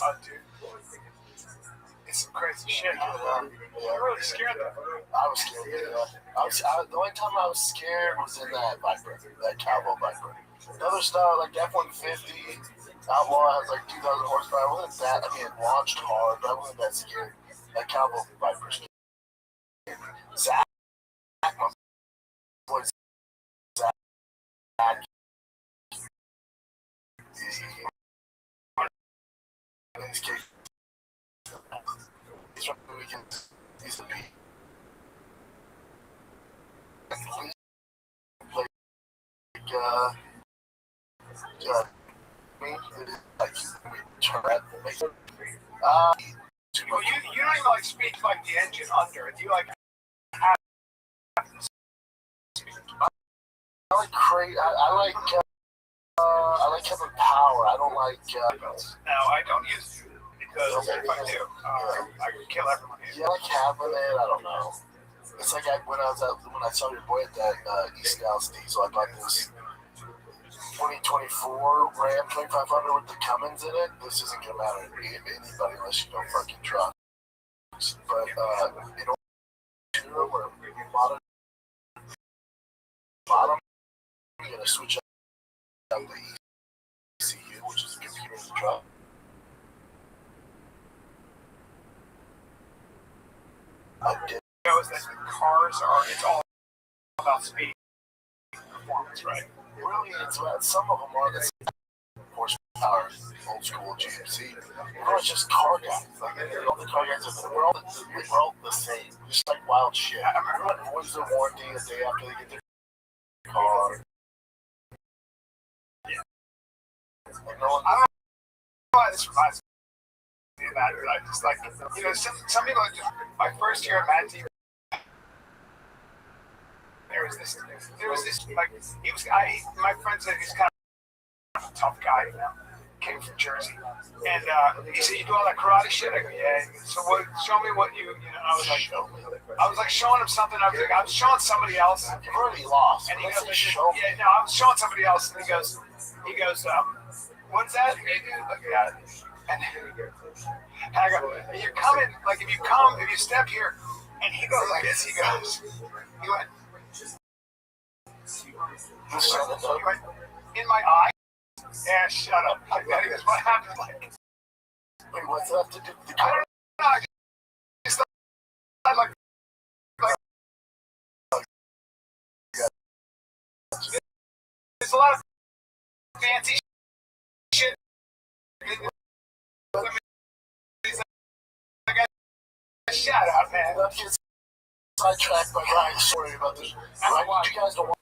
Oh, dude. It's some crazy shit. You're really scared of that. I was scared. The only time I was scared was in that Viper, that Cowboy Viper. The other stuff, like F-150, Outlaw has like 2,000 horsepower. I wasn't that, I mean, it launched hard, but I wasn't that scared. That Cowboy Viper scared. Zach, my boy Zach, in this case, he's from the weekend. He's a beat. Well, you don't even like speak like the engine under it. You like have I like I like having power. I don't like. No, I don't use it because if I do, I could kill everyone here. Yeah, I like having it. I don't know. It's like when I saw your boy at that East Dallas Diesel, I bought this 2024 Ram 2500 with the Cummins in it. This isn't gonna matter to anybody unless you don't fucking truck. But in order where you bottom, you're gonna switch up the ECU, which is a computer in the truck. I did. Knows that the cars it's all about speed, performance, right? Really, some of them are the same horsepower, old school GMC. We're all just car guys. Like all the car guys we're all the same. Just like wild shit. Everyone avoids their warranty a day after they get their car. Yeah. Like no one. I don't know why this reminds me of that. Like just like some people like my first year at Mad TV. There was this like my friend said he's kind of a tough guy, you know, came from Jersey, and he said, "You do all that karate shit?" I go, "Yeah." So what? Show me what you know. I was like showing him something. I was showing somebody else. You've already lost. And he goes, "Yeah, no, I was showing somebody else." And he goes, "What's that?" Like, yeah. And I go, "You're coming. Like if you step here," and he goes like this. He went. He went in my eye. Yeah, shut up. Like that. He goes, "What happened?" Like, wait, what's up to do? I don't know. I just like there's a lot of fancy shit. Shut up, man. I'm getting sidetracked by Ryan's story about this. Ryan, you guys don't want.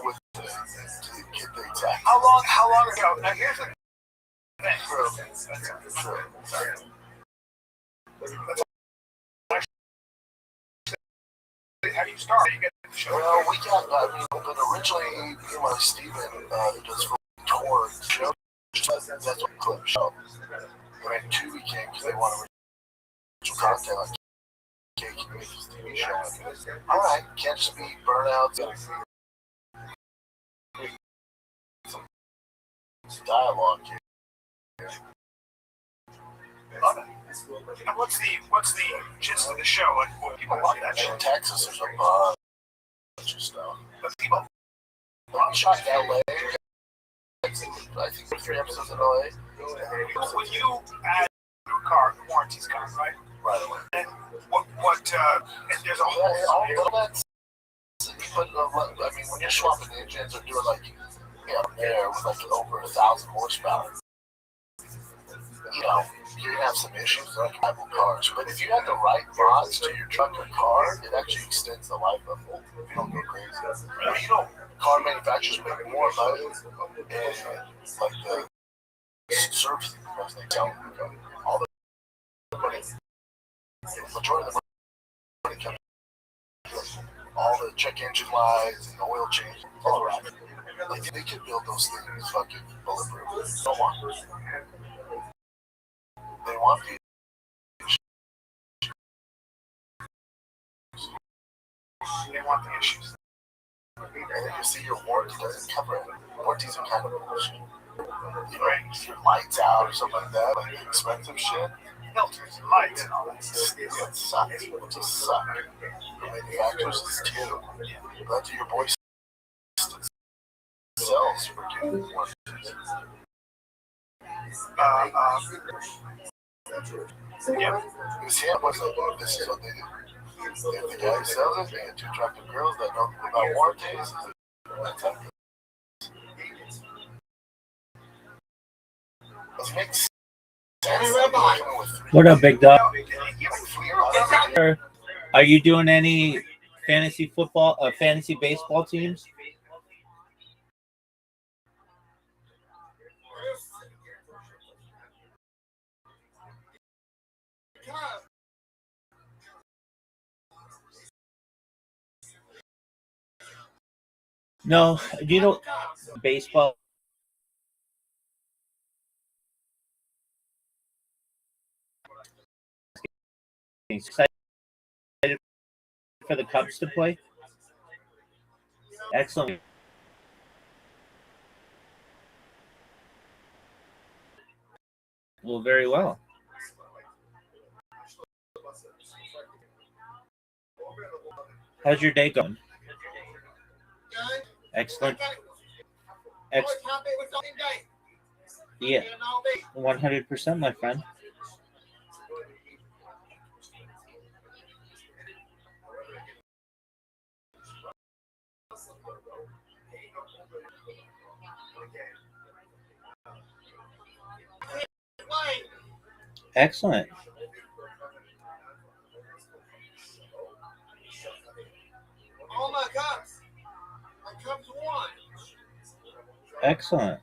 With to get the exact. How long ago? Now here's the thing. How do you start? You get the show. Well, we got. But originally, me and my Steven, who does tour show, that's what clip show. And then 2 weekend because they want original content like cake and make this TV show. All right, can't just be burnouts. Dialogue here. Love it. And what's the gist of the show? Like, people love that shit. In Texas, there's a bunch of stuff. But people shot in LA. I think 3 episodes in LA. When you add a car, the warranty's coming, right? Right away. And and there's a whole. But I mean, when you're swapping engines or doing like there with like over 1,000 horsepower, you're gonna have some issues like Apple cars. But if you have the right mods to your truck or car, it actually extends the life of it. If you don't go crazy. I mean, car manufacturers make more money, and like the servicing because they tell them all the money, the majority of the money comes. all the check engine lights and the oil change, all around. Like they could build those things fucking bulletproof. They don't want it. They want the They want the issues. and then you see your warranty doesn't cover it. Warranties are kind of bullshit. You know, your lights out or something like that, like the expensive shit. Filters and lights and all that stuff. It sucks. It just sucks. The manufacturers is too. But your boy sells freaking warranties. Yeah. This here was like, this is what they do. If the guy who sells it, they get two attractive girls that know about warranties. That's how it makes sense. What up, big dog? Are you doing any fantasy football, fantasy baseball teams? No, you know, baseball. Excited for the Cubs to play? Excellent. Well, very well. How's your day going? Excellent. Yeah, 100%, my friend. Excellent. All my Cubs. My Cubs won. Excellent.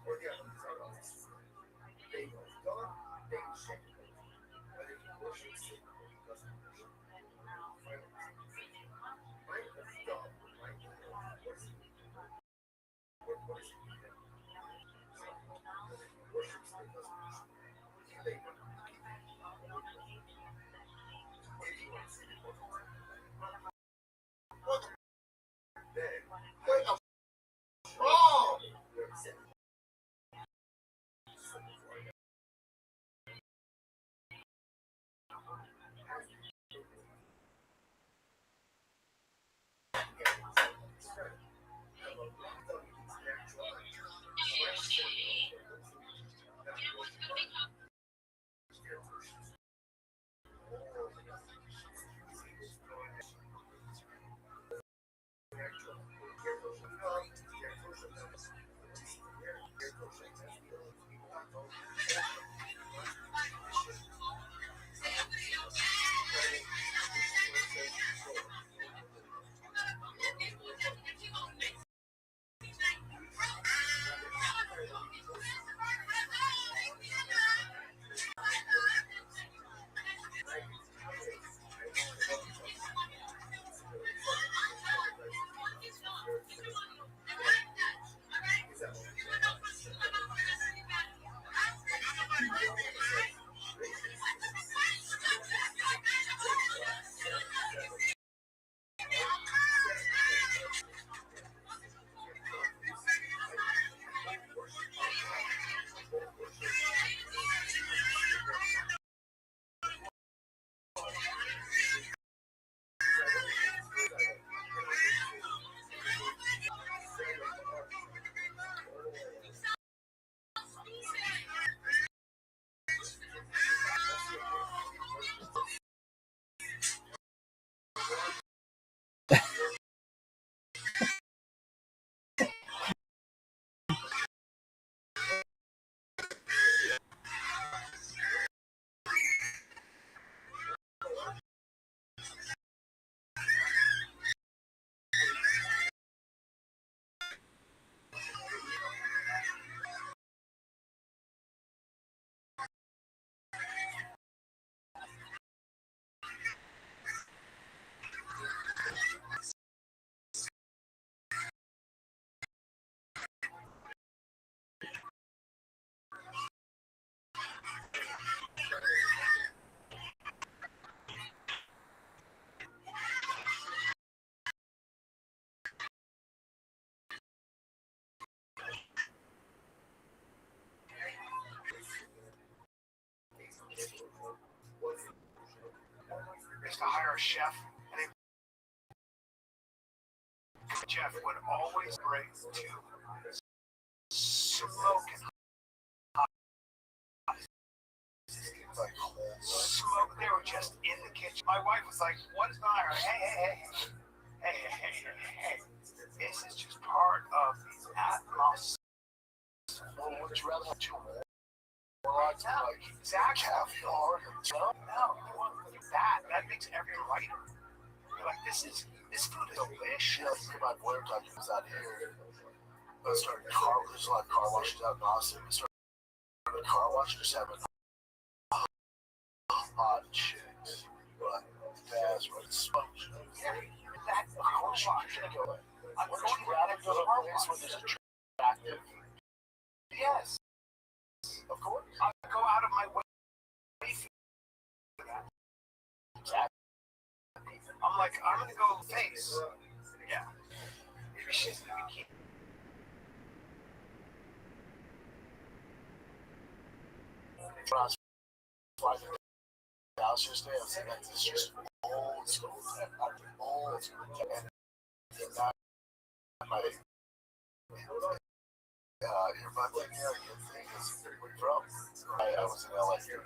used to hire a chef, and the chef would always bring two smoking hot smoke. They were just in the kitchen. My wife was like, "What is going on?" Hey. This is just part of the atmosphere. Well, would you rather have two warlocks No, like exactly. caviar and stuff? No, you want that makes everything lighter. You're like, this food is delicious. My boyfriend talking was out here. There's a lot of car washes out in Austin. We started a car wash just having hot chicks. But that's what it's supposed to be. That Of course you can go. Would you rather go to a place where there's attractive? Yes, Of course. I go out of my way for that. Exactly. I'm like, I'm gonna go face. Yeah. Maybe she's in a bikini. When I was flying to Dallas yesterday, I was like, this is just old school. Old school. And now my earbud thing here, your thing is where you from? I was in LA for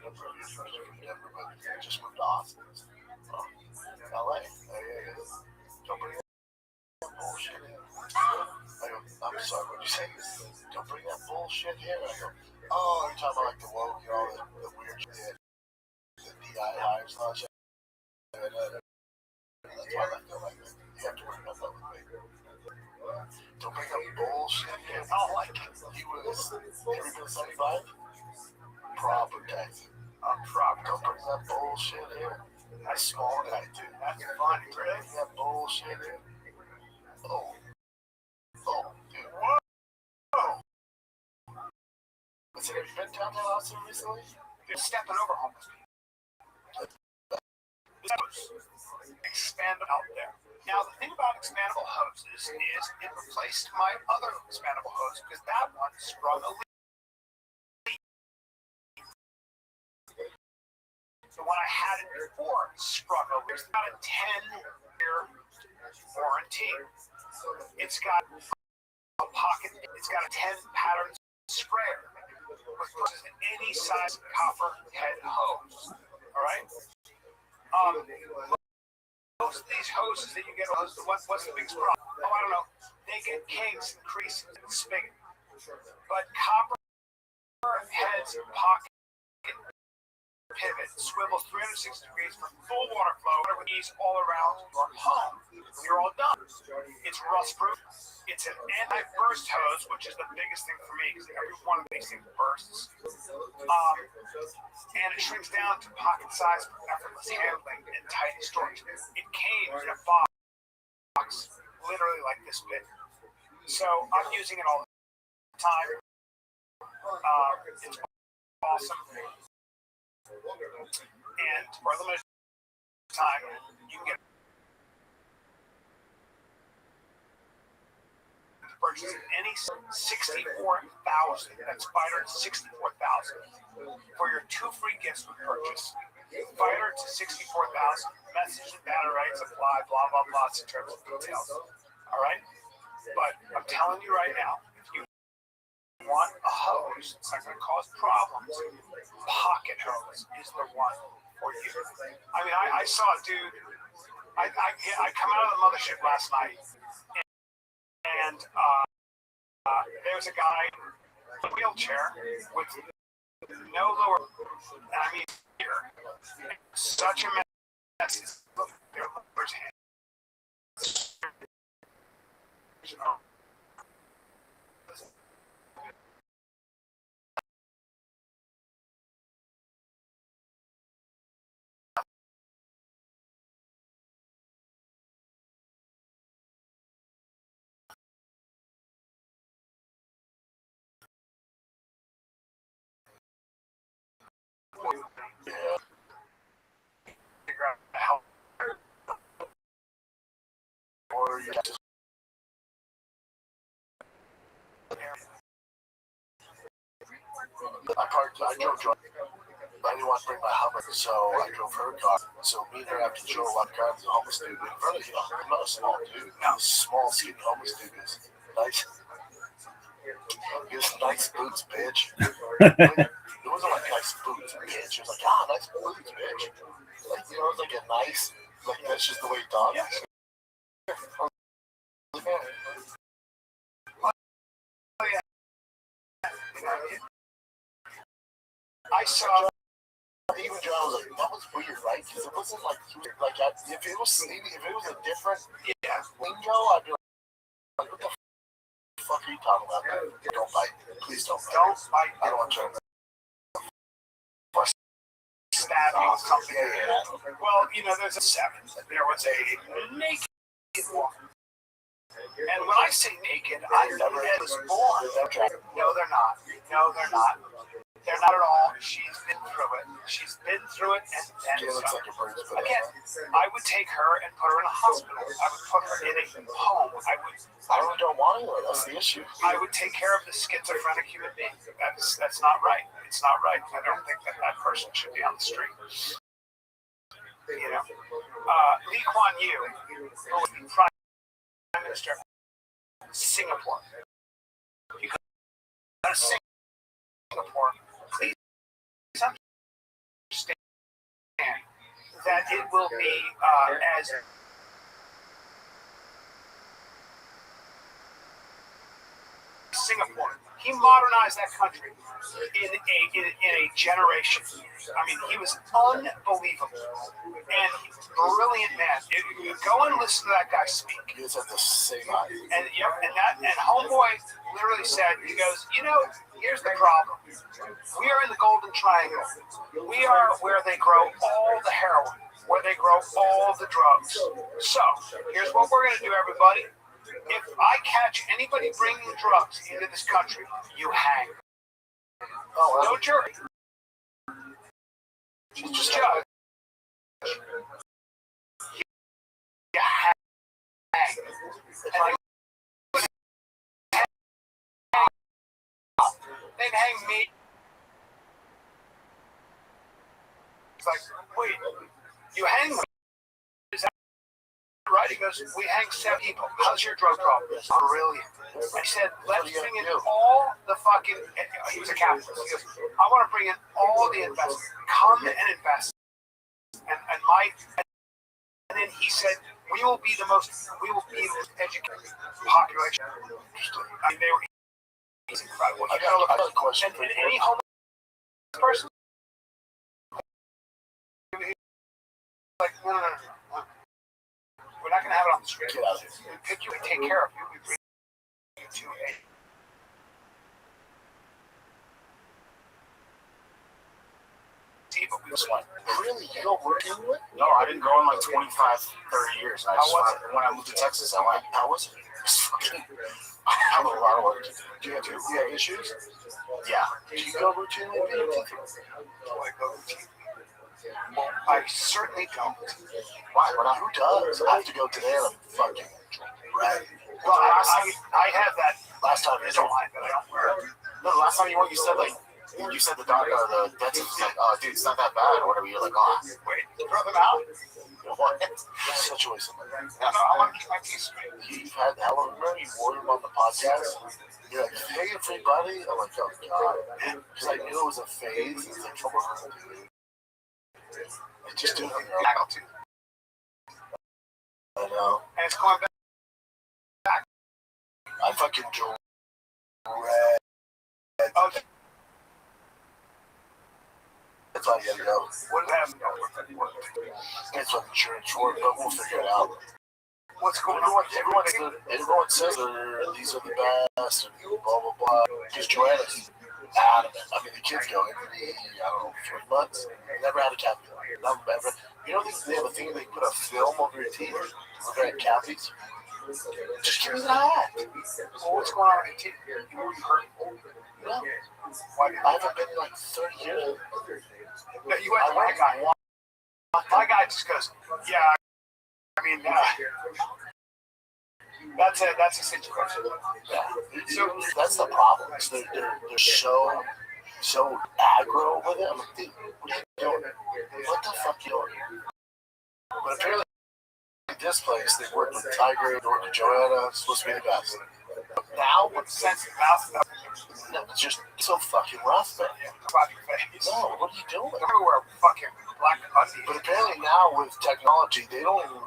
Denver, but I just moved to Austin. LA. Yeah. Don't bring that bullshit in. I go, I'm sorry, what'd you say? Don't bring that bullshit here. I go, oh, you're talking about like the woke, you know, the weird shit, the DI lives and all that shit. That's why I feel like you have to bring that up with me. Don't bring up bullshit here. I don't like it. He was every bit 75. Proper taxi. Don't bring that bullshit here. That's small guy too. That's funny, Bring right? that bullshit here. Oh, dude. Whoa. Listen, have you been down to Austin recently? They're stepping over homeless people. Expand out there. Now, the thing about expandable hoses is it replaced my other expandable hose because that one sprung a leak. The one I had it before sprung a leak. It's got a 10-year warranty. It's got a pocket. It's got a 10-pattern sprayer, which pushes any size copper head hose. All right. Most of these hoses that you get, what's the biggest problem? Oh, I don't know. They get kinks and creases in the spigot. But copper heads pocket pivot swivels 360 degrees for full water flow with ease all around your home. You're all done. It's rust-proof. It's an anti-burst hose, which is the biggest thing for me because every one of these things bursts. And it shrinks down to pocket size for effortless handling and tidy storage. It came in a box, literally like this big. So I'm using it all the time. It's awesome. And for a limited time, you can get purchase any 64,000. That's Fighter 64,000 for your 2 free gifts with purchase. Fighter to 64,000. Message and data rights apply. Blah blah blah. In terms of details. All right. But I'm telling you right now, if you want a hose that's not going to cause problems, pocket hose is the one for you. I mean, I saw a dude. I come out of the mothership last night. And there was a guy in a wheelchair with no lower, I mean, here, such a mess. Look, their lower's hand. Figure out how. Or you just I drove drunk. I didn't want to bring my Hummer, so I drove her car. So me and her have to show a lot of cars. The homeless dude in front of you. I'm not a small dude. I'm a small, skinny homeless dude. Is nice. He has nice boots, bitch. It wasn't like nice boots, bitch. It was like, nice boots, bitch. Like, it was like a nice, like, that's just the way he talks. I saw. Even John was like, that was weird, right? Because it wasn't like, if it was a different lingo, I'd be like, what the fuck are you talking about? Don't bite. Please don't bite. Don't bite. I don't want to turn stab you or something. Well, there's a 7. There was a naked woman. And when I say naked, I never was born. No, they're not. No, they're not. They're not at all. She's been through it. She's been through it, and like again, I would take her and put her in a hospital. I would put her in a home. I really don't want to. That's the issue. I would take care of the schizophrenic human being. That's not right. It's not right. I don't think that person should be on the street. Lee Kuan Yew, who was the Prime Minister of Singapore. You go to Singapore, please understand that it will be as Singapore. He modernized that country in a generation. I mean, he was unbelievable and brilliant man. Go and listen to that guy speak. He was at the same and homeboy literally said, he goes, here's the problem. We are in the Golden Triangle. We are where they grow all the heroin, where they grow all the drugs. So here's what we're going to do, everybody. If I catch anybody bringing drugs into this country, you hang. No jury. Just judge. You hang. They'd hang me. It's like, wait, you hang me? Is that right? He goes, we hang 7 people. How's your drug problem? Brilliant. I said, let's bring in all the fucking, he was a capitalist. He goes, I want to bring in all the investors. Come and invest. And then he said, we will be the most educated population. I mean, he's incredible. I got a question. And any homeless person, like, no. We're not going to have it on the street. Get out of here. We pick you and take care of you. We bring you to a table. Really? You don't work anywhere? No, I didn't go in like 25, 30 years. When I moved to Texas, I went. How was it? I have a lot of work to do. Do you have issues? Yeah. Do you go routinely? I certainly don't. Why? Who does? I have to go today and I'm fucking ready. Well, I have that Last time you middle line that I don't wear. No, the last time you went, you said the doctor, the dentist was like, oh, dude, it's not that bad or whatever. You're like, oh, Wait, throw them out? What? Such a waste of money. No, I want to keep my teeth straight. You've had hell of remember you wore him on the podcast? You're like, hey, everybody. I'm like, oh, God. Because I knew it was a phase. It's like, come on, dude. I just do it. Tackle too. I know. And it's going back. I fucking dread. Okay. That's all you gotta go. What happened? It's like insurance for it, but we'll figure it out. What's going on? Everyone says these are the best, and blah, blah, blah. Just Joanna's adamant. I mean, the kids go every, 3 months. Never had a cavity. Never. You know, they have a thing, they put a film over your teeth to prevent cavities. Just give me that. Well, what's going on with your teeth? You were hurt. No. I haven't been in like 30 years. No, you went to my guy. My guy just goes, yeah, I mean, that's a situation. Yeah. So that's the problem. They're so so aggro with it. I'm like, dude, what are you doing? What the fuck you doing? But apparently, this place, they worked with Tiger, they worked with Joanna, it's supposed to be the best. But now, with sensitive mouth, it's just so fucking rough, man. No, what are you doing? Everywhere, fucking black undies. But apparently now with technology, they don't even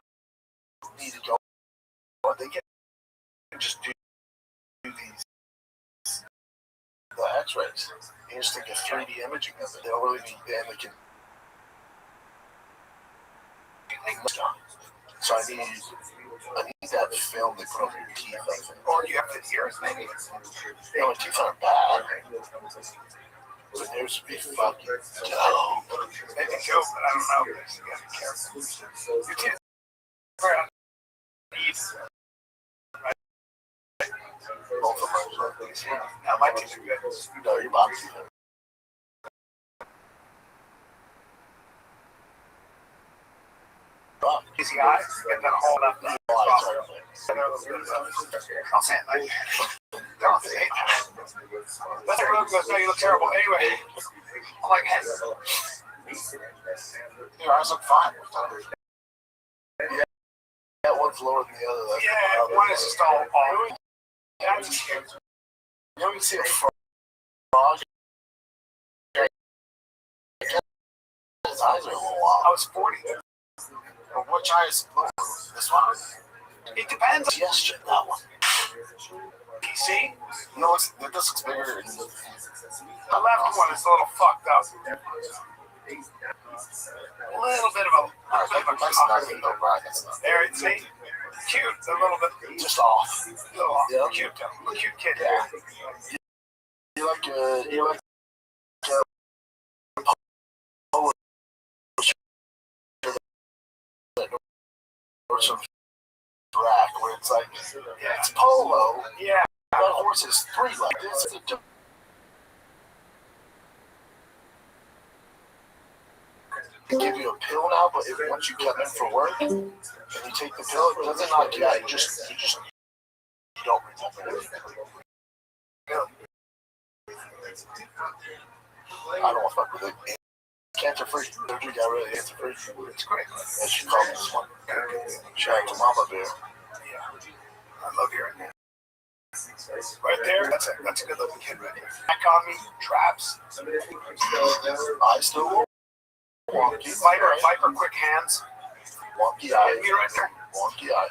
need to go. They can just do these the X-rays. You just take a 3D imaging of it. They don't really need. And they can. So I need that film they put on your teeth. Or you have to hear it, maybe. No, my teeth aren't bad. But theirs would be fucking dope. Maybe dope, but I don't know. You gotta be careful. Your teeth are Both of them. now my teeth are good. No, your mom's teeth are. Easy eyes, get that hole up there. I'll say it like don't say it. That's a look goes, no, you look terrible. Anyway, I'm like, hey. Your eyes look fine. Yeah, one's lower than the other. Yeah, one is just all yeah, just, you know, you see a frog. His eyes are a little I off. was 40. Well, which eye is blue? This one? It depends. Suggestion, that one. You see, No, this looks bigger. the left one is a little fucked up. A little bit of a That's nothing, though, right? That's not. there, you see, cute, a little bit, Just off. little off. Yeah. Cute, though. Cute kid. Yeah. You like or some track where it's like it's polo. Yeah. That horse is 3 legs. It's a they give you a pill now, but once you come in for work and you take the pill, it doesn't knock you out. You don't remember anything. I don't want to fuck with it. Cancer free. Surgery got rid of cancer free. It's great. And she called me this one. Shout out to Mama Bear. Yeah. I love hearing that. Right there, that's a good looking kid right there. Back on me, traps. I still wonky. Viper, quick hands. Wonky eye. Me right there. Wonky eye.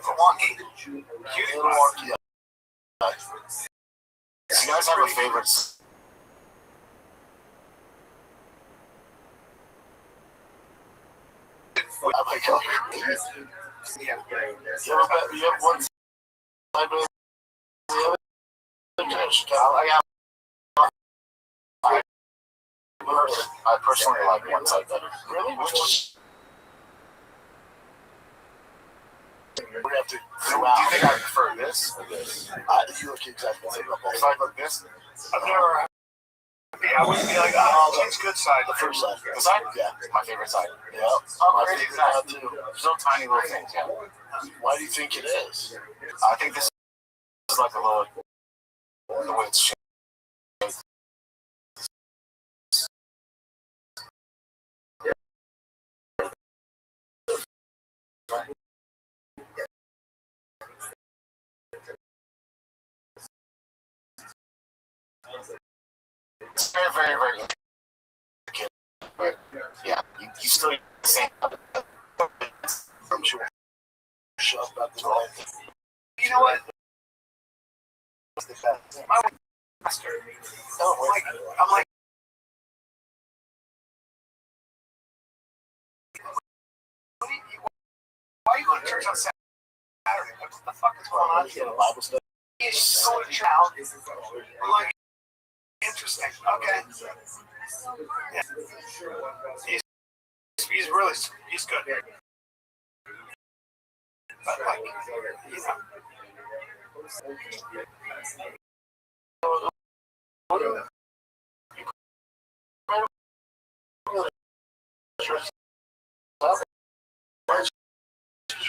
Wonky. Cutie Little wonky eye. Do you guys have a favorite? I like how Yeah. you have one side, but the other. I personally like one side better. Really? Which one? We're gonna have to go Do out. you think I prefer this or this? You look exactly the same. If I look this, I've never. I wouldn't be like, oh, it's good side. The first side. the side? Yeah. My favorite side. Yeah. Oh, My great, favorite exactly. side too. There's no tiny little things, yeah. Why do you think it is? I think this is like a little, the way it's shaped. It's very, very, very good. But yeah, you still get the same. I'm sure. Shut up about the life. You know what? My master. I'm like, why are you going to church on Saturday? What the fuck is going on here? Bible study. He's so child. I'm like, interesting. Okay. Yeah. He's really, he's good. But like, you know.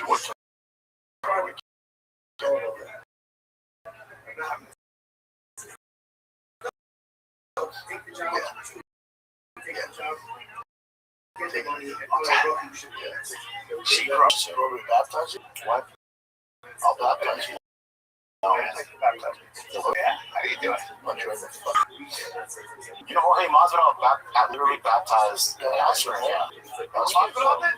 What She crushed. you want me to baptize you? What? I'll baptize you. No, yeah, how do you do it? You know, Jorge Masvidal literally baptized the pastor. Yeah. Masvidal did?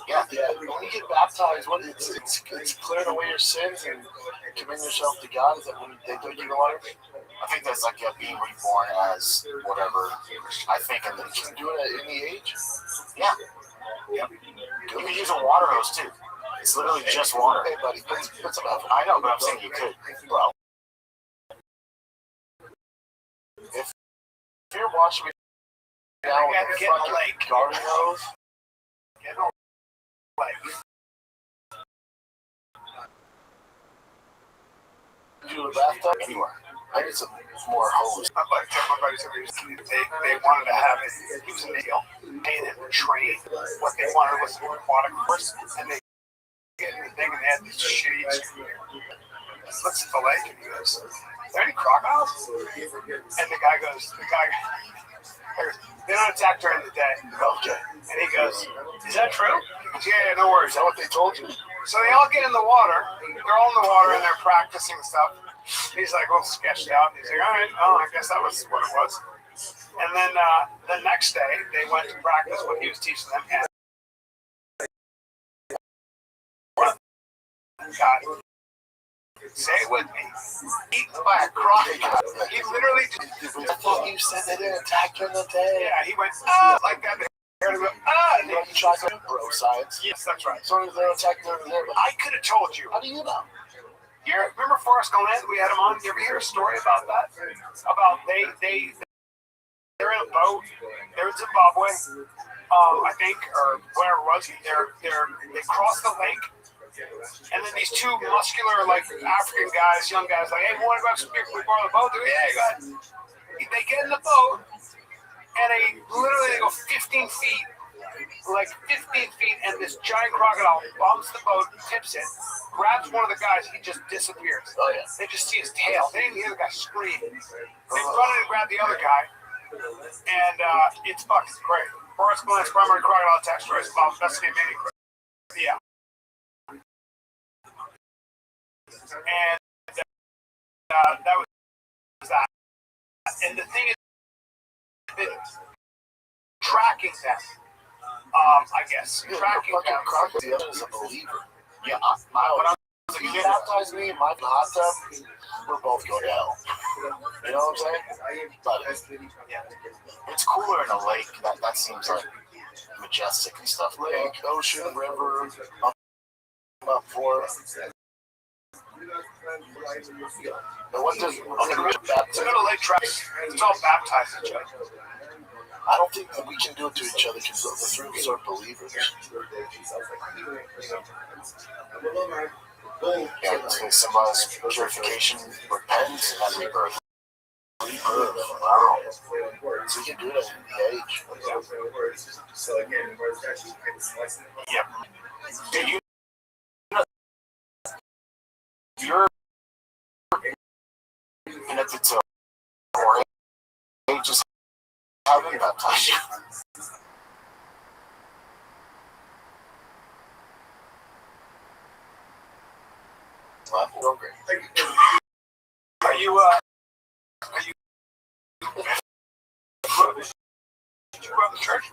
Yeah. When you get baptized, it's clearing away your sins and committing yourself to God. Is that when they do you the water? I think that's like being reborn as whatever. I think, and then You can do it at any age. yeah. Yep. You can use a water hose too. It's literally just water. Hey, buddy, put some effort. I know, but I'm saying you could, bro. If you're washing me down with a fucking garden hose, Get on like do a bathtub anywhere. I need some more hose. my buddy told me they wanted to have it. He was in the deal, paying him to train. What they wanted was an aquatic course, and they get the thing and they had these shitty. Looks at the lake and he goes, "Are there any crocodiles?" And the guy goes, "They don't attack during the day." Okay. And he goes, "Is that true?" He goes, "Yeah, no worries." Is that what they told you? So they all get in the water. They're all in the water and they're practicing stuff. He's like, all sketched out. He's like, all right, oh, I guess that was what it was. And then the next day, they went to practice what he was teaching them. And God, say it with me. Eaten by a crocodile. He literally I thought you said they didn't attack during the day. yeah, he went, like that. And You know, you try to bro science. yes, that's right. As long as they don't attack during the day. But I could have told you. how do you know? You remember Forrest Gump? We had him on. You ever hear a story about that? About they're in a boat. They're in Zimbabwe, I think, or whatever it was. They cross the lake, and then these two muscular, like African guys, young guys, like, hey, we want to go out speak. We borrow the boat. They're, yeah, go ahead. They get in the boat, and they go 15 feet. Like 15 feet, and this giant crocodile bumps the boat, tips it, grabs one of the guys, he just disappears. Oh, yeah. They just see his tail. They didn't hear the guy scream. They run in and grab the other guy, and it's fucking great. Forrest Gump's primary crocodile attack story is about investigating maniac. Yeah. And that was that. And the thing is, been tracking them. I guess tracking them. Crocodile, the other is a believer. Yeah, If you baptize me in my hot tub, we're both going to hell. You know what I'm saying? But it's cooler in a lake. That seems like majestic and stuff. lake, ocean, river, up for. And what does It's another lake track. It's all baptized each other. I don't think that we can do it to each other because the three of us are believers. Yeah, it's going to symbolize purification, repentance, and rebirth. Wow. So you can do it at any age. Yep. Dude, you're connected to or just having baptized you. Well, real great. Are you did you go to church?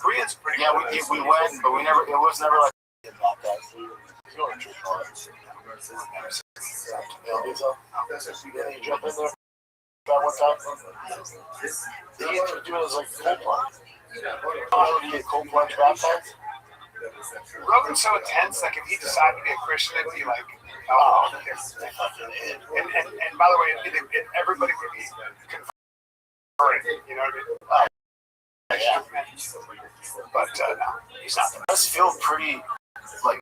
Korean's pretty Yeah, we went, but we never. It was never like. Baptized. You go to church all right. You don't think so? Yeah, you jump in there about one time. They used to do it as like cold plunge. You get cold plunge baptized? Rogan's so intense, like if he decided to be a Christian, it'd be like, and by the way, everybody would be converted, you know what I mean? But no, he's not. It does feel pretty, like,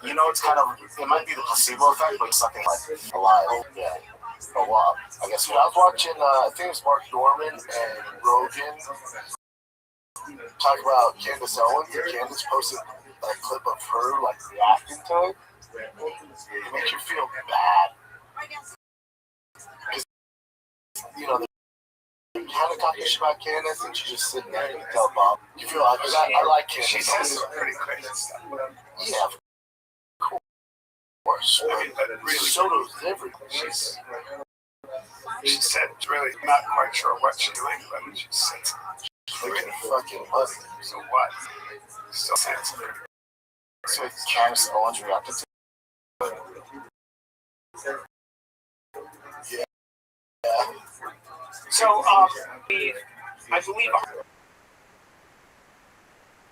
you know, it's kind of, it might be the placebo effect, but it's something like alive. Yeah. Oh, wow. I guess I was watching, I think it was Mark Dorman and Rogan. talk about Candace Owens. And Candace posted a clip of her like reacting to it. It makes you feel bad. Because, you know, they're kind of talking shit about Candace, and she's just sitting there and you tell Bob. You feel like, I like Candace. She says some pretty crazy stuff. Yeah, of course. But really, so does everyone. She said really not quite sure what she's doing, but she said freaking fucking money. So what? Still sensitive. So it's Candace Owens reacted to it. Yeah. So, I believe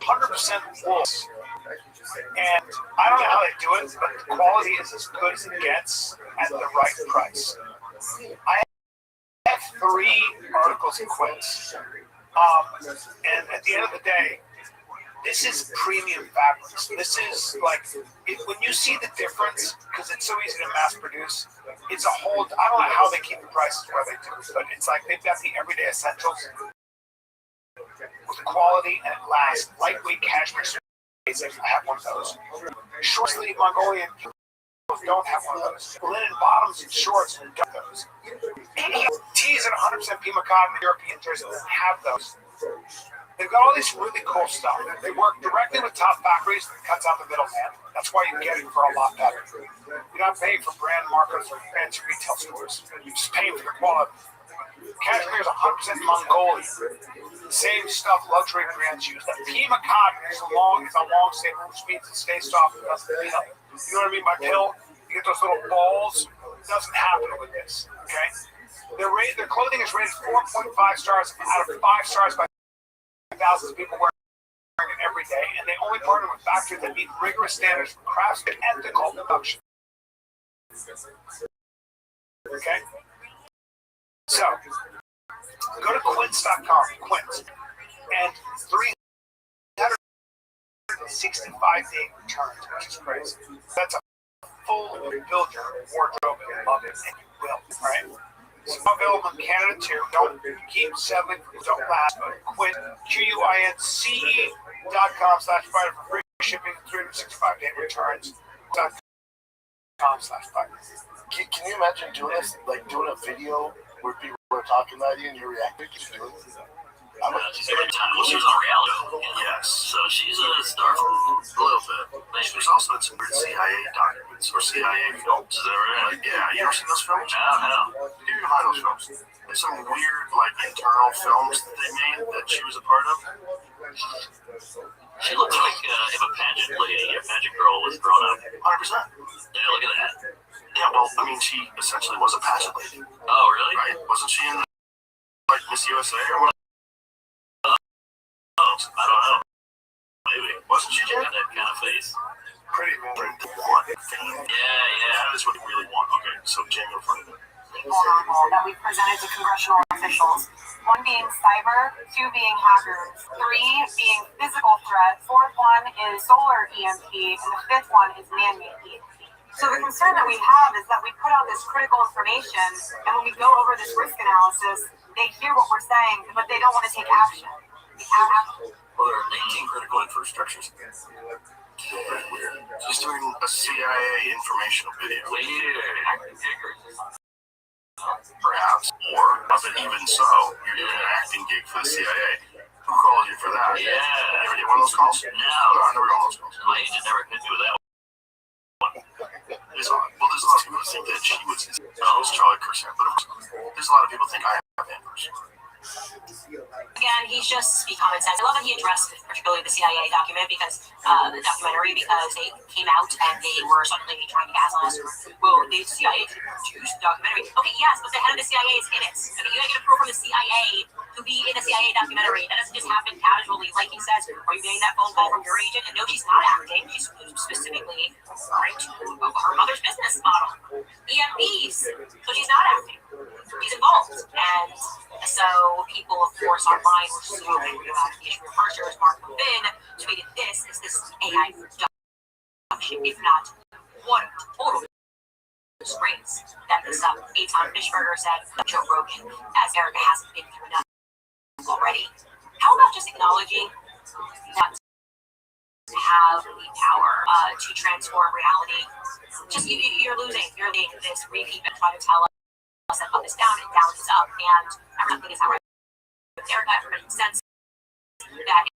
100% wolves. And I don't know how they do it, but the quality is as good as it gets at the right price. I have 3 articles in Quince. And at the end of the day, this is premium fabrics. This is like, when you see the difference, because it's so easy to mass produce, it's a whole, I don't know how they keep the prices where they do, but it's like they've got the everyday essentials with the quality and it lasts. Lightweight cashmere suits, I have one of those. Short sleeve Mongolian don't have one of those. Linen bottoms and shorts don't have those. Tees and 100% Pima cotton European jersey doesn't have those. They've got all this really cool stuff. They work directly with top factories that cuts out the middleman. That's why you get it for a lot better. You're not paying for brand markers or fancy retail stores. You're just paying for the quality. Cashmere is 100% Mongolian. Same stuff luxury brands use. That Pima cotton is a long staple, which means it stays soft and doesn't pill. You know what I mean by pill? You get those little balls. It doesn't happen with this. Okay? Their clothing is rated 4.5 stars out of 5 stars by thousands of people wearing it every day, and they only partner with factories that meet rigorous standards for craftsmanship and ethical production. Okay? So, go to Quince.com, Quince, and 365-day returns, which is crazy. That's a full build your wardrobe of it, and you will, right? It's available in Canada too. Don't keep settling for don't last, but QUINCE.com/fighter for free shipping and 365-day returns. .com/fighter. Can you imagine doing this, like doing a video where people are talking about you and you're reacting? Can you do it? She's every time. Well, she's on reality. Yes. So she's a star for a little bit. She's also in some weird CIA documents or CIA films. Is that right? Yeah. You ever seen those films? No. You can find those films. There's some weird, like, internal films that they made that she was a part of. She looks like if a pageant lady, a pageant girl was grown up. 100%. Yeah, look at that. Yeah, well, I mean, she essentially was a pageant lady. Oh, really? Right? Wasn't she in, like, Miss USA or what? I don't know. Maybe. Wasn't she Got that kind of face. Pretty man. Yeah. That is what we really want. Okay, so Jamie, in front of it. That we presented to congressional officials. 1 being cyber, 2 being hackers, 3 being physical threat, 4th one is solar EMP, and the 5th one is man-made EMP. So the concern that we have is that we put out this critical information, and when we go over this risk analysis, they hear what we're saying, but they don't want to take action. Well, there are 18 critical infrastructures. She's doing a CIA informational video. Perhaps, or even so, you're doing an acting gig for the CIA. Who called you for that? Yeah. You ever get one of those calls? No. I never got one of those calls. My agent never hit me with that one. There's a lot of people who think that she was Charlie Kirsten, but there's a lot of people think I have Amber's. Again, he's just common sense. I love that he addressed particularly the CIA document because the documentary because they came out and they were suddenly trying to gas us. Well, the CIA produced the documentary. Okay, yes, but the head of the CIA is in it. I mean, you gotta get approval from the CIA to be in a CIA documentary. That doesn't just happen casually. Like he says, are you getting that phone call from your agent? And no, she's not acting. She's specifically right to her mother's business model. EMPs. So she's not acting. She's involved. And so people, of course, online were assuming the issue researchers, Mark Levin, tweeted this AI production, if not what total disgrace that this Eitan Fishburger said, Joe Rogan, as Erica hasn't been through enough already. How about just acknowledge technology that have the power to transform reality. Just you're losing this repeat and try to tell us that up is down and down is up, and everything is how Erica, everybody makes sense that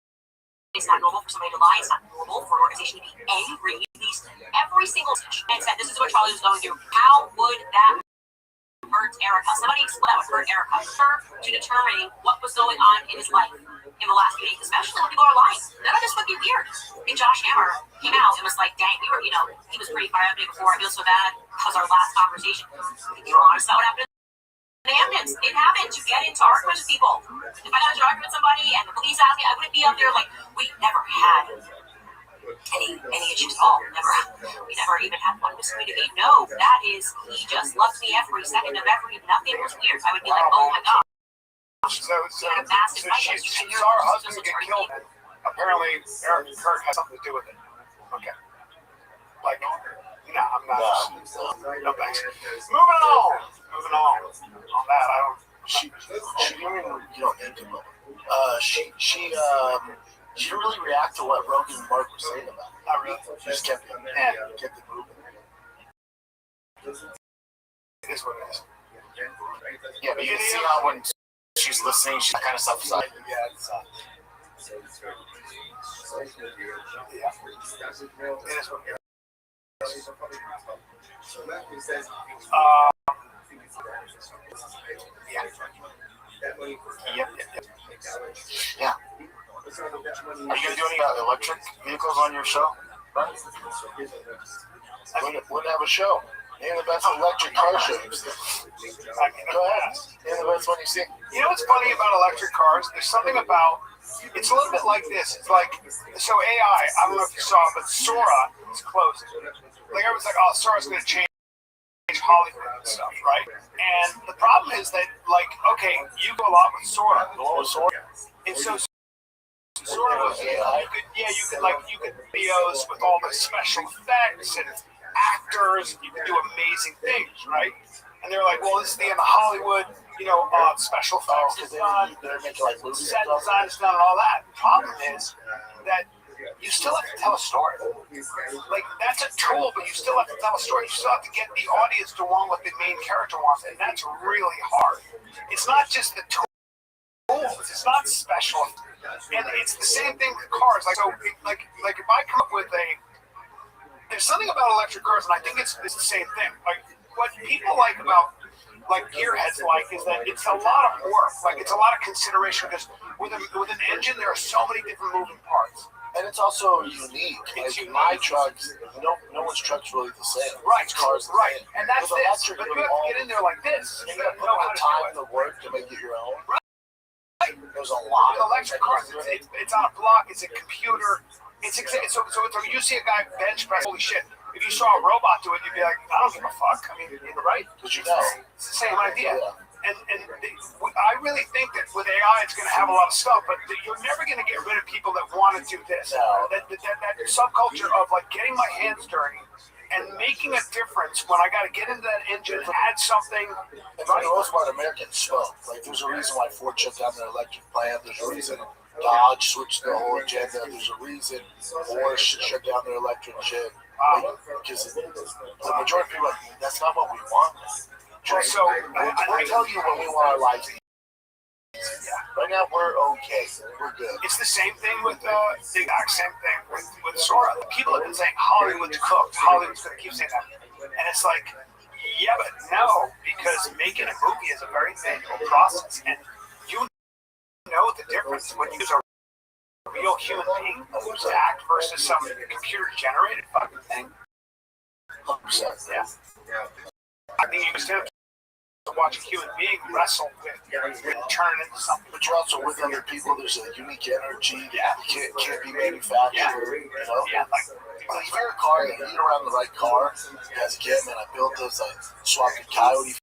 it's not normal for somebody to lie. It's not normal for an organization to be angry. Every single session and said, "This is what Charlie was going through." How would that hurt Erica? Somebody explain that would hurt Erica. To determine what was going on in his life in the last week, especially when people are lying. None of this would be weird. And Josh Hammer came out and was like, "Dang, we were, he was pretty fired up before. I feel so bad because our last conversation." You know, honestly, that would happen. Hamptons, it happened. You get into arguments with people. If I got into an argument with somebody and the police asked me, I wouldn't be up there like, we never had any issues at all. We never even had one miscommunicate. No, that is, he just loves me every second of nothing was weird. I would be like, oh my god. So she's our husband get killed. Apparently, Eric Kirk has something to do with it. Okay. Like, no, I'm not. No thanks. Moving on. On that, I don't. She didn't even, think about it. She didn't really react to what Rogan and Mark were saying about it. Not really. She just kept it moving. It is what it is. Yeah, but you can see how when she's listening, she's that kind of stuff aside. Yeah, it's yeah. It is what it is. Yeah. Are you gonna do any electric vehicles on your show? Right? Wouldn't have a show. Name the best electric car shows. Go ahead. Name the best one you see. You know what's funny about electric cars? There's something about it's a little bit like this. It's like so AI. I don't know if you saw it, but Sora is closing. Like everyone's like, oh, Sora's going to change Hollywood and stuff, right? And the problem is that, like, okay, you go a lot with Sora. And so Sora was, you could videos with all the special effects and actors. You could do amazing things, right? And they're like, well, this is the end of Hollywood. Special effects is done, set design is done, and all that. The problem is that you still have to tell a story. Like, that's a tool, but you still have to tell a story. You still have to get the audience to want what the main character wants, and that's really hard. It's not just the tools. It's not special. And it's the same thing with cars. Like, so, like if I come up with there's something about electric cars, and I think it's the same thing. Like, what people like about gearheads is that it's a lot of work. Like, it's a lot of consideration because with an engine, there are so many different moving parts. And it's also unique. Like, my trucks, no one's truck's really the same. Right. Cars, right. And that's this. But you have to get in there like this. You got to put the time, the work to make it your own. Right. There's a lot. With electric cars, it's on a block. It's a computer. So you see a guy bench press. Holy shit! If you saw a robot do it, you'd be like, I don't give a fuck. I mean, you're right. But it's the same idea. Yeah. And I really think that with AI, it's going to have a lot of stuff, but you're never going to get rid of people that want to do this. No. That subculture of like getting my hands dirty and making a difference when I got to get into that engine, add something. And for the most part, Americans smoke. Like, there's a reason why Ford shut down their electric plant. There's a reason Dodge switched their whole agenda. There's a reason Porsche shut down their electric shit. Because the majority of people are like, that's not what we want. So we'll tell you when we want our lives. Right now, we're okay. We're good. It's the same thing with the exact same thing with Sora. People have been saying Hollywood's cooked. Hollywood's going to keep saying that, and it's like, yeah, but no, because making a movie is a very manual process, and you know the difference when you use a real human being who's act versus some computer-generated fucking thing. 100%. Yeah. I think you can still watch a human being wrestle with turn into something. But you're also with other people. There's a unique energy that can't be manufactured. Yeah. Yeah, like if you're a car, you get around the right car. As a kid, man, I built this. I swapped a Coyote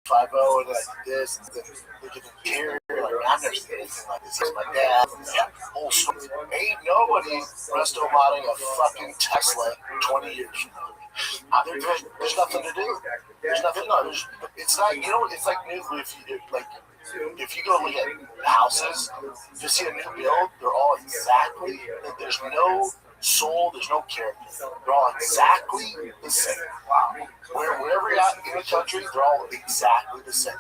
5.0 and like this. Look at the interior. Like, I've never seen anything like this. Here's my dad. Whole story. Ain't nobody resto modding a fucking Tesla 20 years from now. There's nothing to do. There's nothing. No, it's not. It's like new. If you like if you go look at houses, you see a new build, they're all exactly, there's no soul, there's no character. They're all exactly the same. Wherever you're at in the country, they're all exactly the same.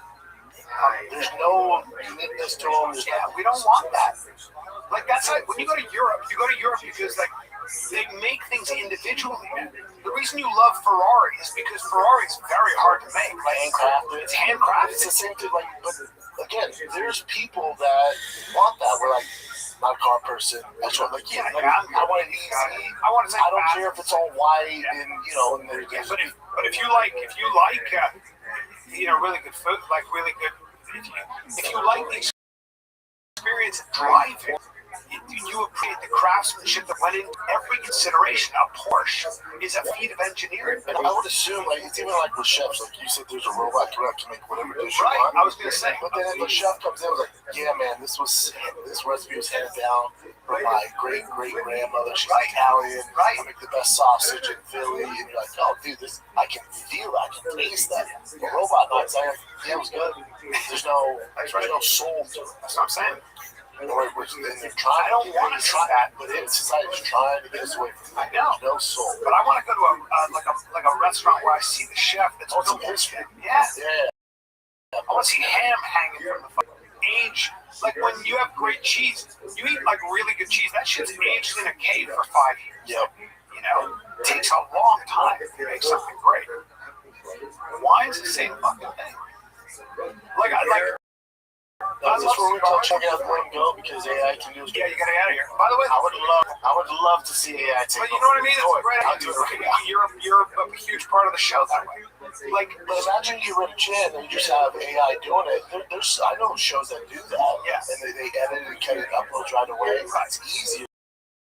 There's no uniqueness to them. We don't want that. Like that's like when you go to Europe because like they make things individually. Man. The reason you love Ferrari is because Ferrari is very hard to make. Like handcrafted. It's handcrafted. It's the same thing. Like, but again, there's people that want that. We're like, not a car person. That's what. Like, I want it easy. I don't care if it's all white and you know. And but if you like really good food, like really good. If you like the experience of driving, you appreciate the craftsmanship that went into every consideration. A Porsche is a feat of engineering. And I would assume, like, it's even like with chefs, like you said, there's a robot coming out to make whatever dish you Right, want. I was going to say. But then if the chef comes in and was like, yeah, man, this recipe was handed down from my great-great-grandmother. She's Italian. Right. I make the best sausage in Philly. And you're like, oh, dude, this, I can feel that. I can taste that. The robot knocks out, yeah, it was good. There's no soul to it. That's what I'm saying. Then they're trying. I don't want to try that, but society's trying to get us away from that. I know. There's no soul. But I want to go to a restaurant where I see the chef that's some built history. Yeah. Yeah. I want to see ham hanging from the fucking age. Like when you have great cheese, you eat like really good cheese. That shit's aged in a cave for 5 years. Yep. You know, it takes a long time to make something great. Wine's the same fucking thing. That's just where we can check out the go because AI can do. Yeah, you gotta get out of here. By the way, I would love to see AI take. But you know what I mean? It's right out to it. You're a huge part of the show that way. Like, but imagine you rip chin and you just have AI doing it. There's I know shows that do that. Yeah. And they edit and cut it, upload right away. It's easier.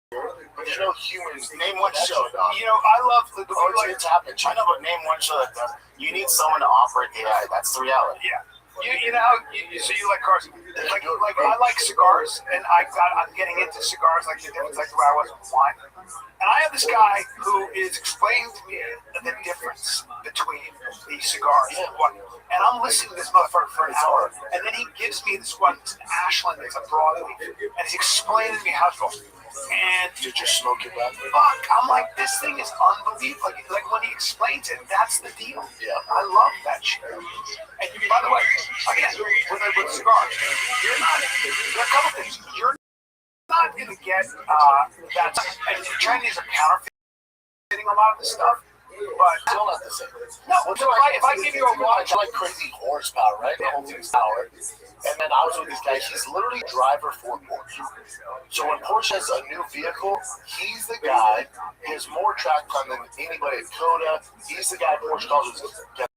But there's no human. Name one show, dog. You know, I love the it's happening. I know, but name one show that does. You need someone to operate AI. That's the reality. Yeah. You know, so you like cars. Like I like cigars, and I'm getting into cigars like the difference, like the way I was with wine. And I have this guy who is explaining to me the difference between the cigars and what. And I'm listening to this motherfucker for an hour, and then he gives me this one, it's an Ashland, it's a broadleaf, and he's explaining to me how to go. And you're just smoking that. Fuck, I'm like, this thing is unbelievable. Like when he explains it, that's the deal. Yeah. I love that shit. And by the way, again, with cigars, there are a couple things. You're not going to get that. And the Chinese are counterfeiting a lot of this stuff. But still not the same. No, so if I give you a watch, I like crazy horsepower, right? The whole thing's power. And then I was with this guy. He's literally driver for Porsche. So when Porsche has a new vehicle, he's the guy. He has more track time than anybody at Coda. He's the guy Porsche calls us. Get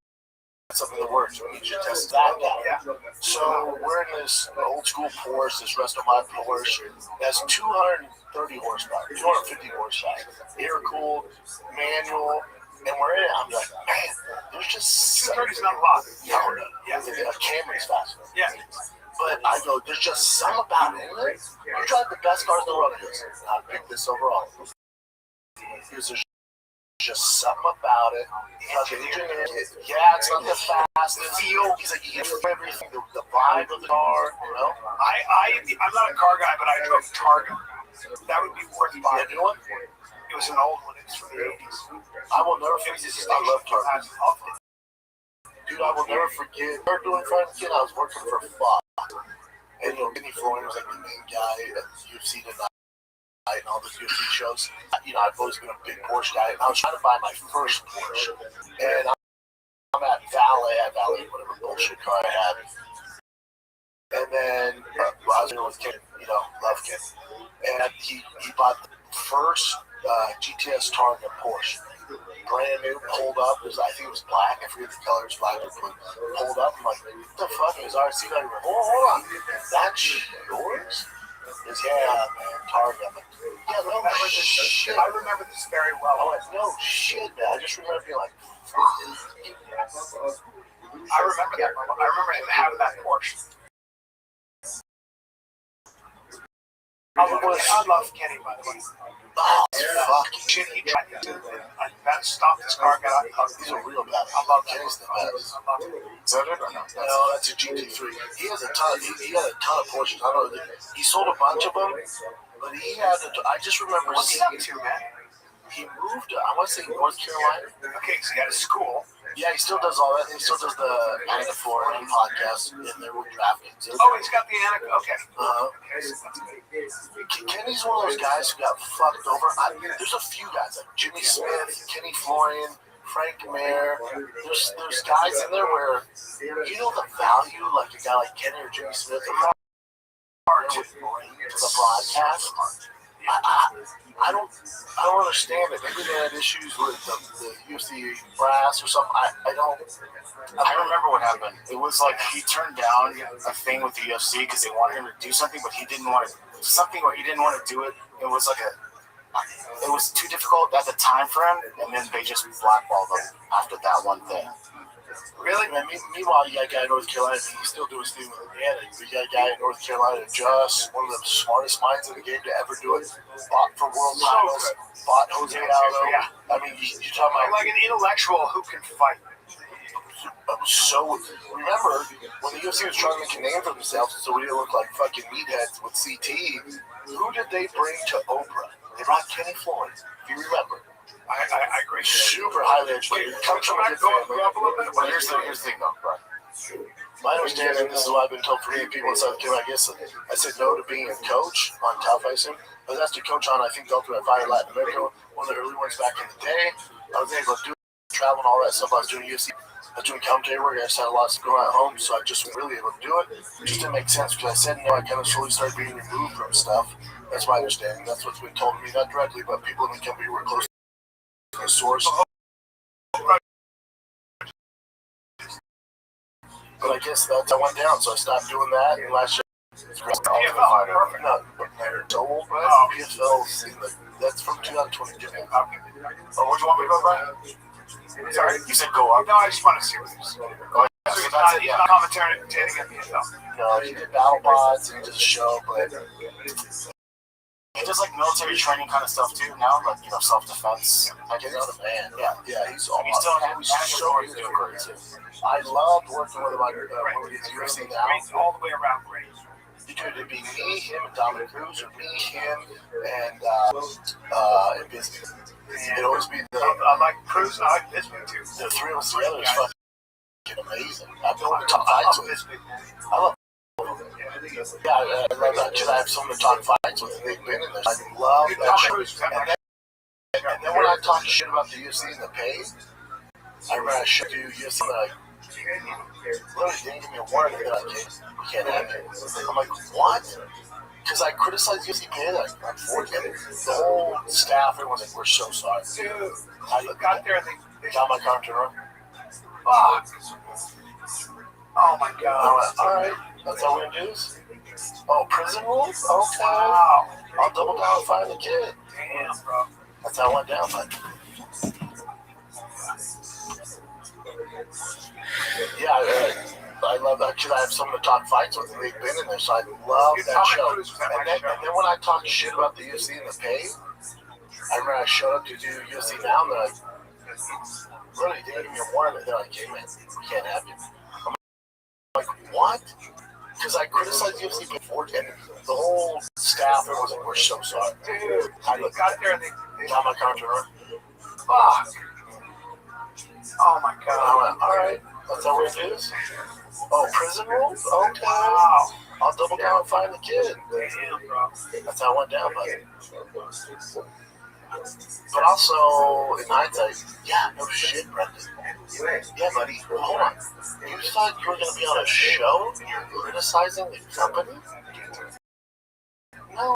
something that works. We need you to test that guy. Yeah. So we're in this old school Porsche, this rest of my Porsche. It has 230 horsepower, 250 horsepower. Air cooled, manual. And we're in it. I'm like, man, there's just 230 is not a lot. No. Yeah. Camry's faster. Yeah. But I go, there's just something about it. You drive the best cars in the world. He goes, I picked this overall. There's just something about it. Yeah, it's not the fastest. Feel. He's like, you get everything, the vibe of the car, you know? I'm not a car guy, but I drove Targa. That would be worth buying. You know what? It was an old one. It's from the 80s. I will never forget. I love Targa. I loved it. Dude, I will never forget. We were doing Friends Kid. I was working for Fox. And, you know, Vinny Floyd was like the main guy at UFC tonight and all the UFC shows. You know, I've always been a big Porsche guy. And I was trying to buy my first Porsche. And I'm at Valet, whatever bullshit car I had. And then I was there with Ken, you know, love Ken. And he bought the first GTS Targa Porsche. Brand new, pulled up. I think it was black. I forget the color. It was black or blue. Pulled up. I'm like, what the fuck? It was RC. Like, hold on. That's yours? He goes, yeah, man, Targa. I'm like, yeah, no shit. I remember this very well. I'm like, no shit, man. I just remember being like, I remember that. I remember him having that Porsche. I love Kenny, by the way. Oh, fuck. Shit, he tried to I stopped his car, got out and hugged He's him. a real badass. I love Kenny's the that. best. I love him. Is that it or no? No, that's a GT3. He has a ton. He had a ton of Porsches. I don't know. He sold a bunch of them, but he had. I just remember. What's he up to, man? He moved. I want to say North Carolina. Okay, so he had a school. Yeah, he still does all that. He still does the Anna Florida podcast in there with DraftKings. Oh, he's got the anecdote. Okay. Okay, so that's good. Kenny's one of those guys who got fucked over. There's a few guys like Jimmy Smith, Kenny Florian, Frank Mayer. There's guys in there where you know the value like a guy like Kenny or Jimmy Smith would bring to the broadcast. I don't understand it. Maybe they had issues with the UFC brass or something. I don't. I remember what happened. It was like he turned down a thing with the UFC because they wanted him to do something, but he didn't want to. Something where he didn't want to do it. It was like it was too difficult at the time for him, and then they just blackballed him after that one thing. Really? Meanwhile, you got a guy in North Carolina, and he's still doing his thing with Indiana. You got a guy in North Carolina, just one of the smartest minds in the game to ever do it. Fought for world titles, fought Jose Aldo. Yeah. I mean, you're talking about Like an intellectual who can fight. so. Remember when the UFC was trying to make a name for themselves, so we didn't look like fucking meatheads with CT. Who did they bring to Oprah? They brought Kenny Florian. If you remember. I agree. Super highly educated. Comes from a good family. Well, here's the thing, though, right? My understanding, this is what I've been told from many people in South Carolina. I guess I said no to being a coach on Tough Icing. I was asked to coach on, I think, Ultimate Fighter Latin America, one of the early ones back in the day. I was able to do travel and all that stuff. I was doing UFC. I was doing commentary work. I just had a lot of stuff going on at home, so I just wasn't really able to do it. It just didn't make sense because I said no. I kind of slowly started being removed from stuff. That's my understanding. That's what's been told to me, not directly, but people in the company were close to the source. But I guess that went down, so I stopped doing that. And last year, PFL, that's from 2022. Oh, what do you want me to go by? Sorry. You said go up. No, I just want to see what he's doing. Go ahead. So he's That's not, it, he's yeah. not commentating at the NFL. No, he did battle bots and he did a show, but He does like military training kind of stuff too now, like self-defense. I get out of man. Yeah. Yeah, he's He's still he's so he's doing great too. I loved working with him when we did UFC now. Great, all the way around great. Because it'd be me, him, and Dominic Cruz, or me, him, and Biscuit. It'd always be I like Cruz, I like Bisbee too. the three of us together is fucking amazing. I've been on the top fights with him. I love Yeah, I love that kid. I have some of the top fights with him. They've been in there. I love that shit. And then when I talk shit about the UFC and the pay, I remember I should do UFC like, really didn't give me a warning that we can't have it. I'm like, what? Because I criticized UFC pay, like, I'm forgetting. The whole staff, everyone's like, we're so sorry. Dude, I got there, they got my car to run. fuck. Oh my I god. went, all right, that's all we're gonna do is, oh, prison rules? Okay. Wow. I'll double down and find the kid. Damn, bro. That's how it went down, but yeah, I love that kid. I have some of the top fights with him. They've been in there, so I love that show. And then when I talk shit about the UFC and the pay, I remember I showed up to do UFC now, and they're like, really, they didn't give me a warning. They're like, hey man, we can't have you. I'm like, what? Because I criticized UFC before, and the whole staff, everyone's like, we're so sorry. Dude, I got there, they got my car to run. fuck. Oh my I god. went, all right, that's how we're gonna do this. Oh, prison rules? Okay. Wow. I'll double down and find the kid. Damn, bro. That's how it went down, buddy. But also, in hindsight, yeah, no shit, Brendan. Yeah, buddy, hold on. You thought you were going to be on a show and you're criticizing the company? No.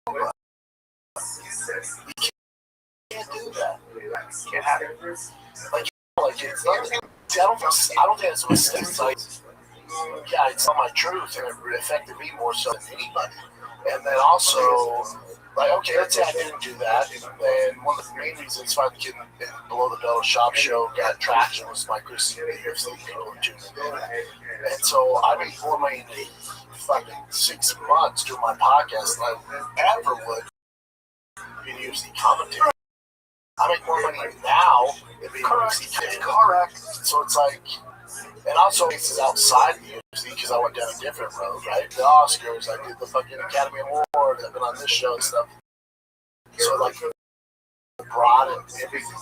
You can't do that. Can't have it. Like it's not. See, I don't think it's a mistake. Like, yeah, it's not my truth, and it affected me more so than anybody. And then also, like, okay, let's say I didn't do that. Then one of the main reasons finally getting Below the Belt Shop Show got traction was my criticism of the UFC people tuning in. And so I made more money in fucking 6 months doing my podcast than I ever would in UFC commentary. I make more money now than being UFC commentary. Correct. So it's like, and also this is outside the UFC because I went down a different road, right? The Oscars, I did the fucking Academy Awards, I've been on this show and stuff. So like broad and everything.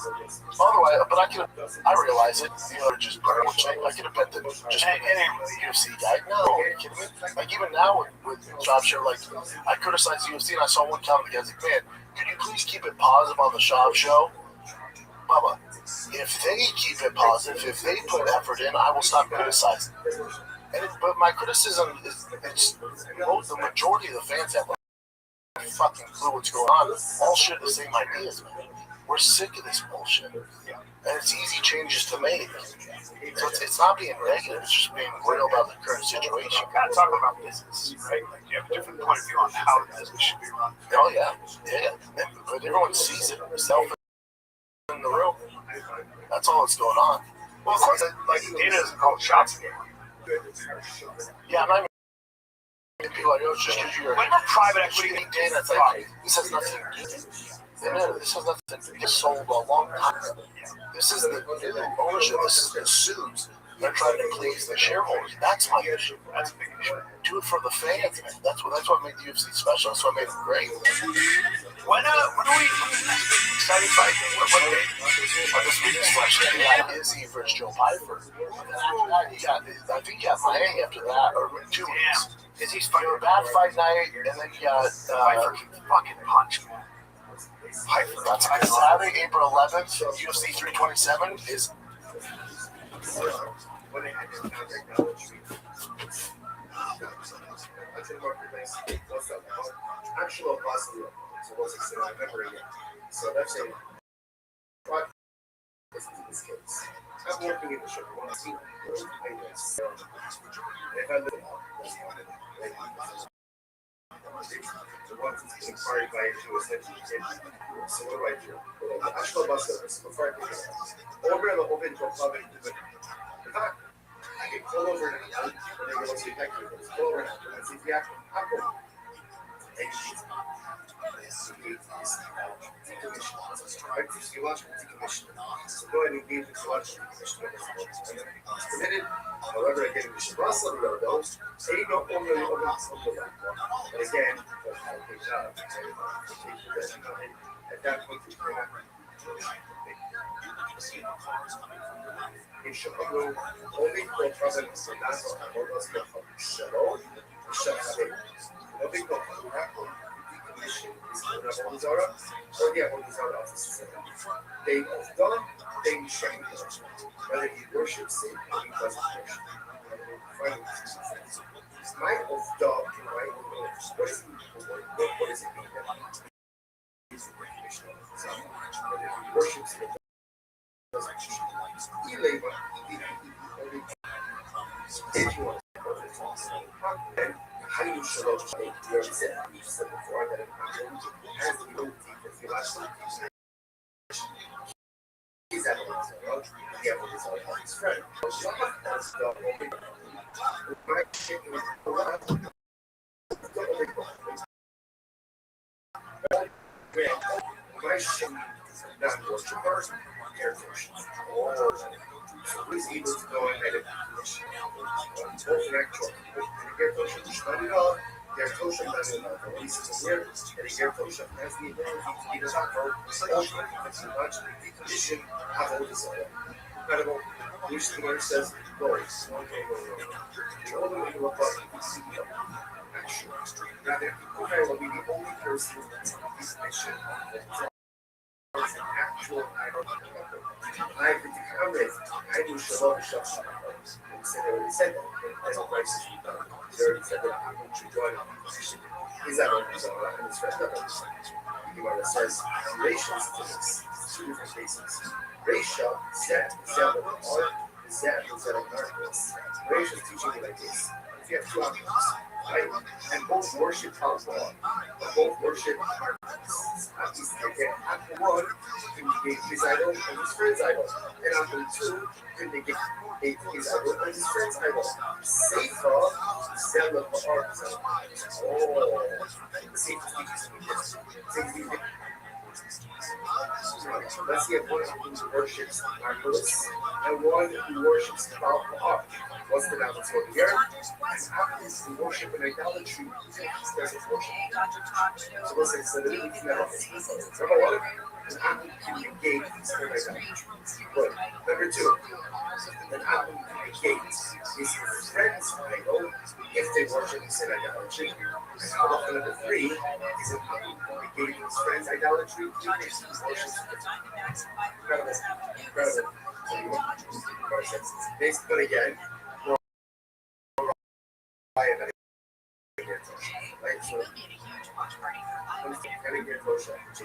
Otherwise, but I realize it, just I could have bet that just being a UFC guy. No, are you kidding me? Like even now with Shop Show, like I criticized the UFC and I saw one comment, the guy's like, man, could you please keep it positive on the Shop Show? Bubba, if they keep it positive, if they put effort in, I will stop criticizing. But my criticism is, the majority of the fans have fucking clue what's going on. All shit the same ideas, man. We're sick of this bullshit. And it's easy changes to make. So it's not being negative, it's just being real about the current situation. You gotta talk about business, right? Like you have a different point of view on how the business should be run. Oh yeah. But everyone sees it himself in the room. That's all that's going on. Well, of course, like Dana doesn't call shots anymore. Yeah, I'm not even people like, oh, it's just because you're when the private equity Dana, it's like, this has nothing to do with it. This has nothing to do with it. Sold a long time ago. This is the ownership, this is the suits. They're trying to please the shareholders. That's my issue. That's a big issue. Do it for the fans, man. That's what made the UFC special. That's what made it great. When are we exciting fight? What day? This week's fight, you got Izzy versus Joe Piper. I think you got Miami after that, or 2 weeks. Izzy's fighting a bad fight night, and then you got Piper can fucking punch, man. Piper. That's Saturday, April 11th, UFC 327 is. Actual possible. So what's it I remember again. So that's a this case. I'm working in the shop. I want to see this. If I look up, the one who's inquired by you essentially. So what do I do? Actual bus over the open to public. I can pull over now. When they go to the factory, pull over now. And see if you have to. You launch a decommission. So go ahead and engage with the launch decommission. Committed. However, again, we should run some of those. Say you don't own the and again, at that point, in Chicago, only for problems in that models of Shalom, Nothing decommission is Abondizara or the Abondizara office. Day of dawn, day shine. Whether he worships it or he doesn't worship. Night of dawn, right? What is it mean? Whether he worships it. He labor, if you want to how you show up to you said before that it has to go deep if you like he's at his friend. So he's able to go ahead and their kosher doesn't know the least is weird, and their kosher has the ability to either not know ultimately it's much decommission have all this incredible which the word says glories. The only way to look up you see actually. Rather, Kukai will be the only person in decommission an actual I could comment, I do shalom shalom. Said that as a crisis, they already said that I'm going to join a position. He's not going to resolve that in his first level. He says, relations to this, 2 different cases. Racial, Zed, Zed of art, Zed of articles. Racial teaching you like this. If you have 2 options, right? And both worship alcohol, but both worship darkness. Apple 1 indicate his idol and his friend's idol, and Apple 2 indicate his idol and his friend's idol. Sefer, zealot for art. Oh, Sefer is let's get one who worships Artemis and one who worships Baal. What's the balance over here? And Artemis who worship an idolatry doesn't worship. So listen, so the new thing about this. Number one, an Amun can negate his own idolatry. Good. Number two, an Amun can negate his friend's idol if they worship the same idolatry. And halacha number three is an Amun can negate his friend's idolatry if he worships incredible. Incredible. Basically, again, right? So, I'm getting your closer. That's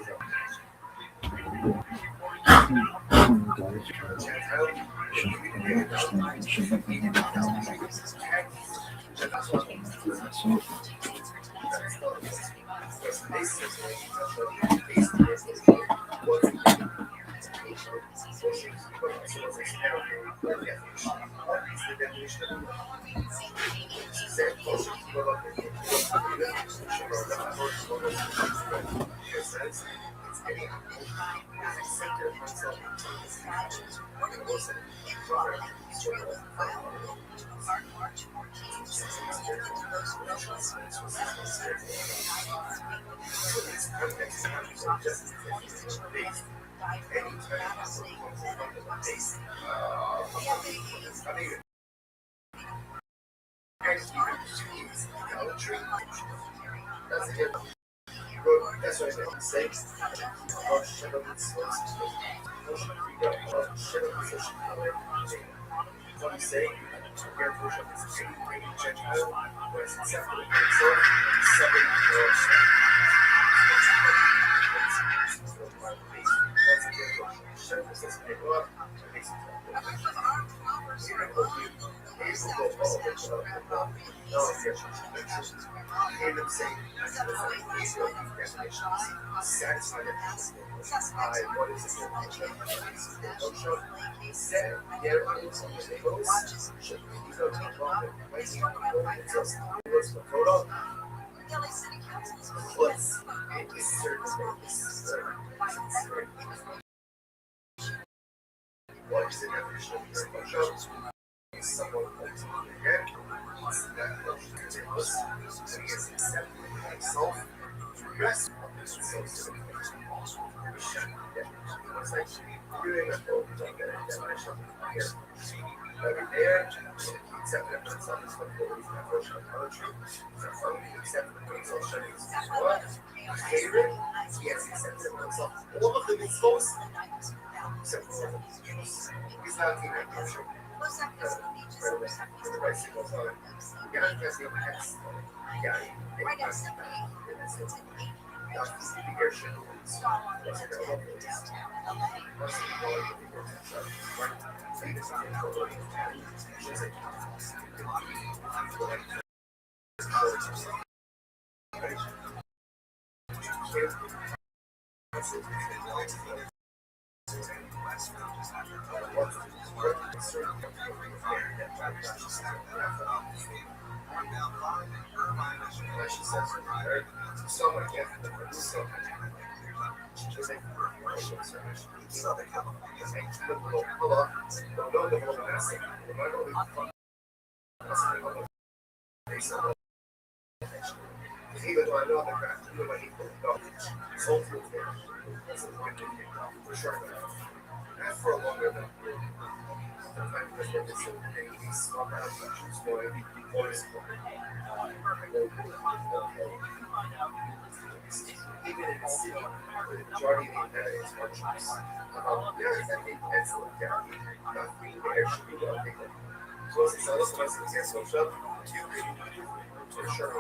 what I'm saying. What I'm saying, your worship is any Gentile who is acceptable to himself, seven words. That's a good worship. Service doesn't make up, it makes it satisfy the what is it? What is the definition of spiritual? Someone holds on again, that person continues, and he is accepted by himself, rest of this resource. We shouldn't get it. It's like doing a boat, don't get it, definition of it. Every day, he accepted himself as what he is in that version of poetry. From he accepted himself, showing his what? Favorite, he has accepted himself. All of the mitzvot, except for one of the Jews. He's not in that culture. Even though I know the craft, even when he put it up, soul food for sure. And for a longer than even in the city, the majority of the inhabitants are Jews. There is an excellent guarantee that the air should be well taken. So it's a little less than social. For sure.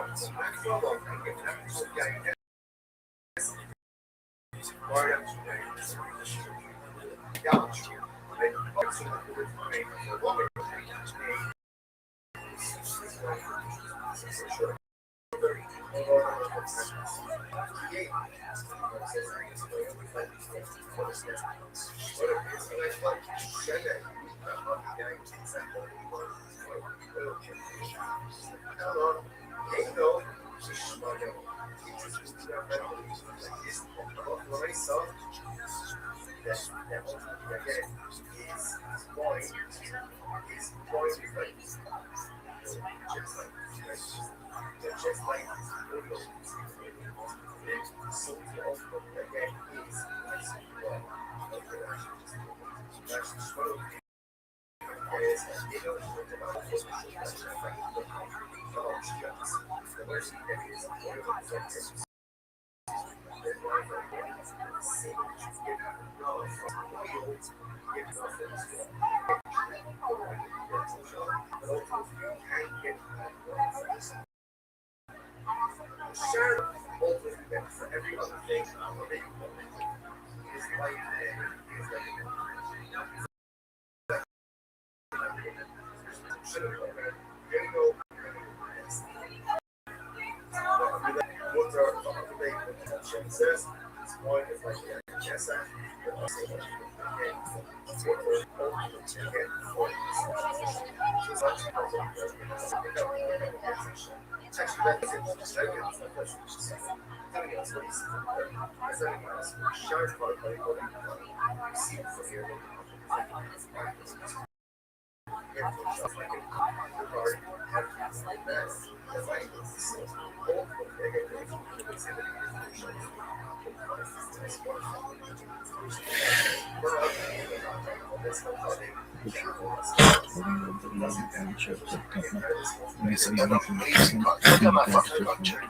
It's an amazing card. Look at my fucking card.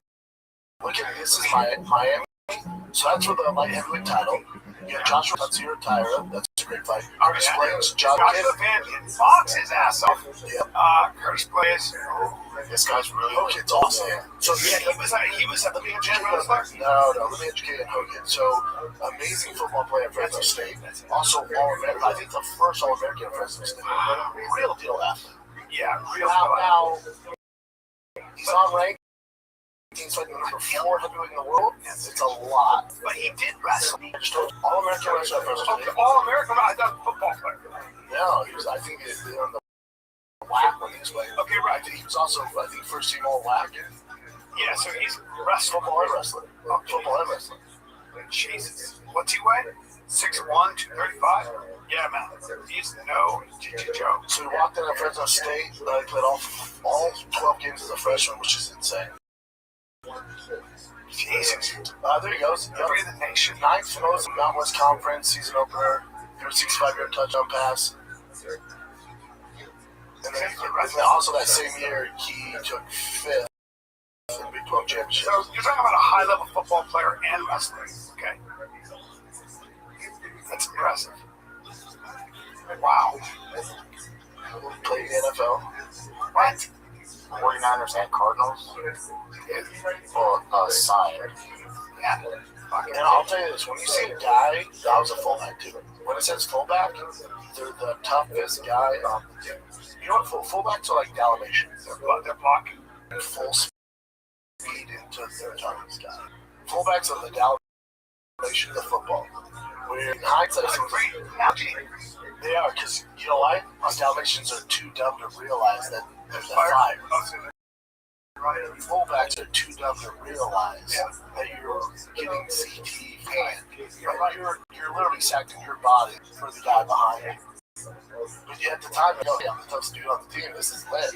Look at this is my Miami. So that's for the light heavyweight title. You have Joshua Tutsir Tyra. That's a great fight. Curtis Blades, John Kidd. Van can box his ass off. Yep. Curtis Blades. This guy's really okay. It's awesome. So Yeah, he was at the beginning of the No, let me educate you on Hogan. So, amazing football player at Fresno State. Also, All-American. I think the first All-American at Fresno State. Real deal athlete. Yeah, real Now, he's on rank. He's like number 4 heavyweight in the world. It's a lot. But he did wrestle. All-American wrestler at Fresno State. All-American, I thought football player. No, he was. I think he was on the WAC when he was playing. Okay, right. He was also, I think, first team all WAC. Yeah, so he's wrestling. Football and wrestling. Football and wrestling. Jesus. What's he weigh? 6'1", 235? Yeah, man. He's no joke. So he walked in at Fresno State. He played all 12 games as a freshman, which is insane. Jesus. There he goes. Free the nation. 9th most in Mountain West Conference season opener. 65-yard touchdown pass. And then also that same year, he took 5th in the Big 12 championship. So you're talking about a high-level football player and wrestler, okay? That's impressive. Wow. Played in the NFL. What? 49ers and Cardinals. Signed. Yeah. And I'll tell you this, when you see a guy, that was a fullback too. When it says fullback, they're the toughest guy on the team. You know what fullbacks are like Dalmatians? They're blocking. Full speed into their toughest guy. Fullbacks are the Dalmatians of football. Where in hindsight, That's a great analogy. they are, because you know why? Dalmatians are too dumb to realize that there's a fire. Fullbacks are too dumb to realize that you're getting CT fan. You're literally sacking your body for the guy behind you. But at the time, I'm the toughest dude on the team. This is lit.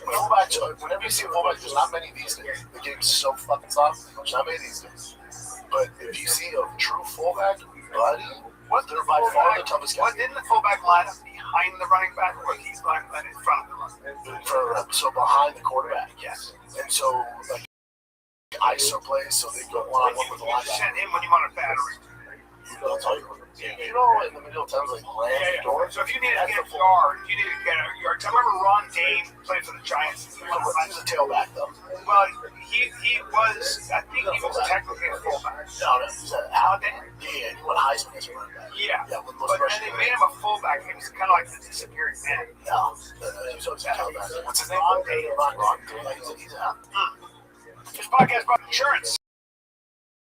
Fullbacks, whenever you see a fullback, there's not many these days. The game's so fucking soft. There's not many these days. But if you see a true fullback, buddy, they're by far the toughest guy. Didn't the fullback line up behind the running back, or he's lying in front of the running back? So behind the quarterback. Yes. And so, like, ISO plays, so they go one-on-one with the You linebacker. send him when you want a battery. That's all you know, in the middle of times like land door. So if you need to get a yard, you need to get a yard. I remember Ron Dane played for the Giants. He was a tailback though. Well, he was, I think he was technically a fullback. No, he's an Alabama. Yeah, he went Heisman as a running back. Yeah. Yeah, with But then they made him a fullback. He was kind of like the disappearing man. No, he was always a tailback. What's his name? Ron Dane. He's an This podcast about insurance.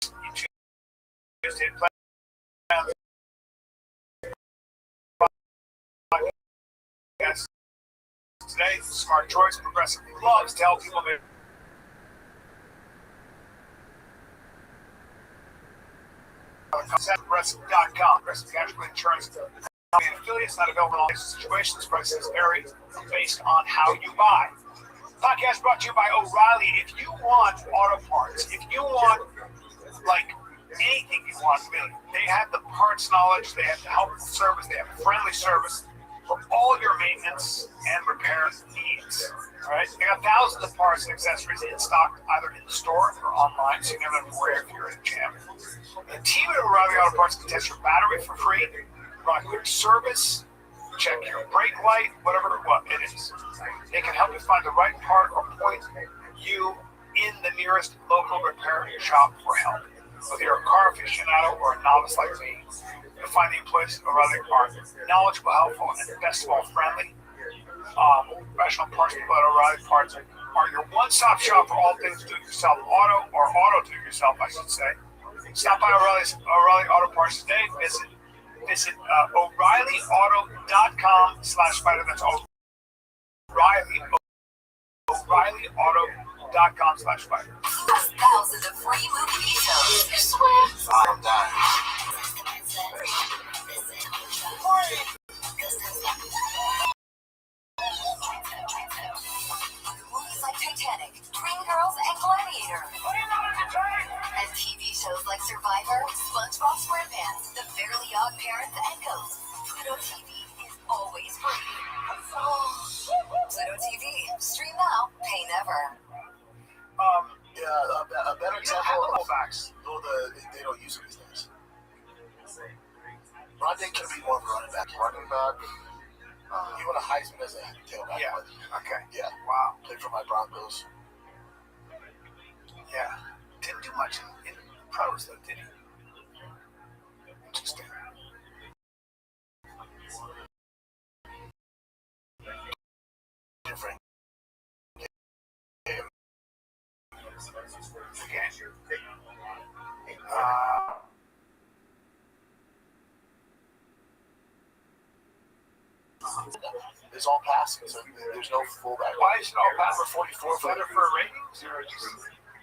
You choose to play podcast today. Smart choice. Progressive loves to help people make. Progressive.com. Progressive Casualty Insurance. Affiliates not available in all situations. Prices vary based on how you buy. Podcast brought to you by O'Reilly. If you want auto parts, if you want like anything you want, really, they have the parts knowledge, they have the helpful service, they have friendly service for all your maintenance and repair needs. All right, they got thousands of parts and accessories in stock, either in the store or online, so you never have to worry if you're in a jam. The team at O'Reilly Auto Parts can test your battery for free, run a quick service, check your brake light, whatever it is. They can help you find the right part or point you in the nearest local repair shop for help. Whether you're a car aficionado or a novice like me, you'll find the employees of O'Reilly are knowledgeable, helpful, and best of all, friendly. Professional parts people at O'Reilly Parts are your one-stop shop for all things do-it-yourself auto, or auto do-it-yourself, I should say. Stop by O'Reilly Auto Parts today. Visit O'ReillyAuto.com/fighter. That's O'ReillyAuto.com/fighter. Thousands of free movie details. You swear? I'm dying. Movies like Titanic, Dreamgirls, and Gladiator. And TV shows like Survivor, SpongeBob SquarePants, The Fairly Odd Parents, and Ghosts. Pluto TV is always free. Pluto TV. Stream now, pay never. Yeah, a better example of facts. Though they don't use it these days. Rondé could be more of a running back. He won a Heisman as a tailback. Yeah. Okay. Yeah. Wow. Played for my Broncos. Yeah. Didn't do much in pros though, did he? Interesting. Different. Okay. It's all passing, so there's no fullback. Why is it all Number passing? 44 for Better for ratings or just?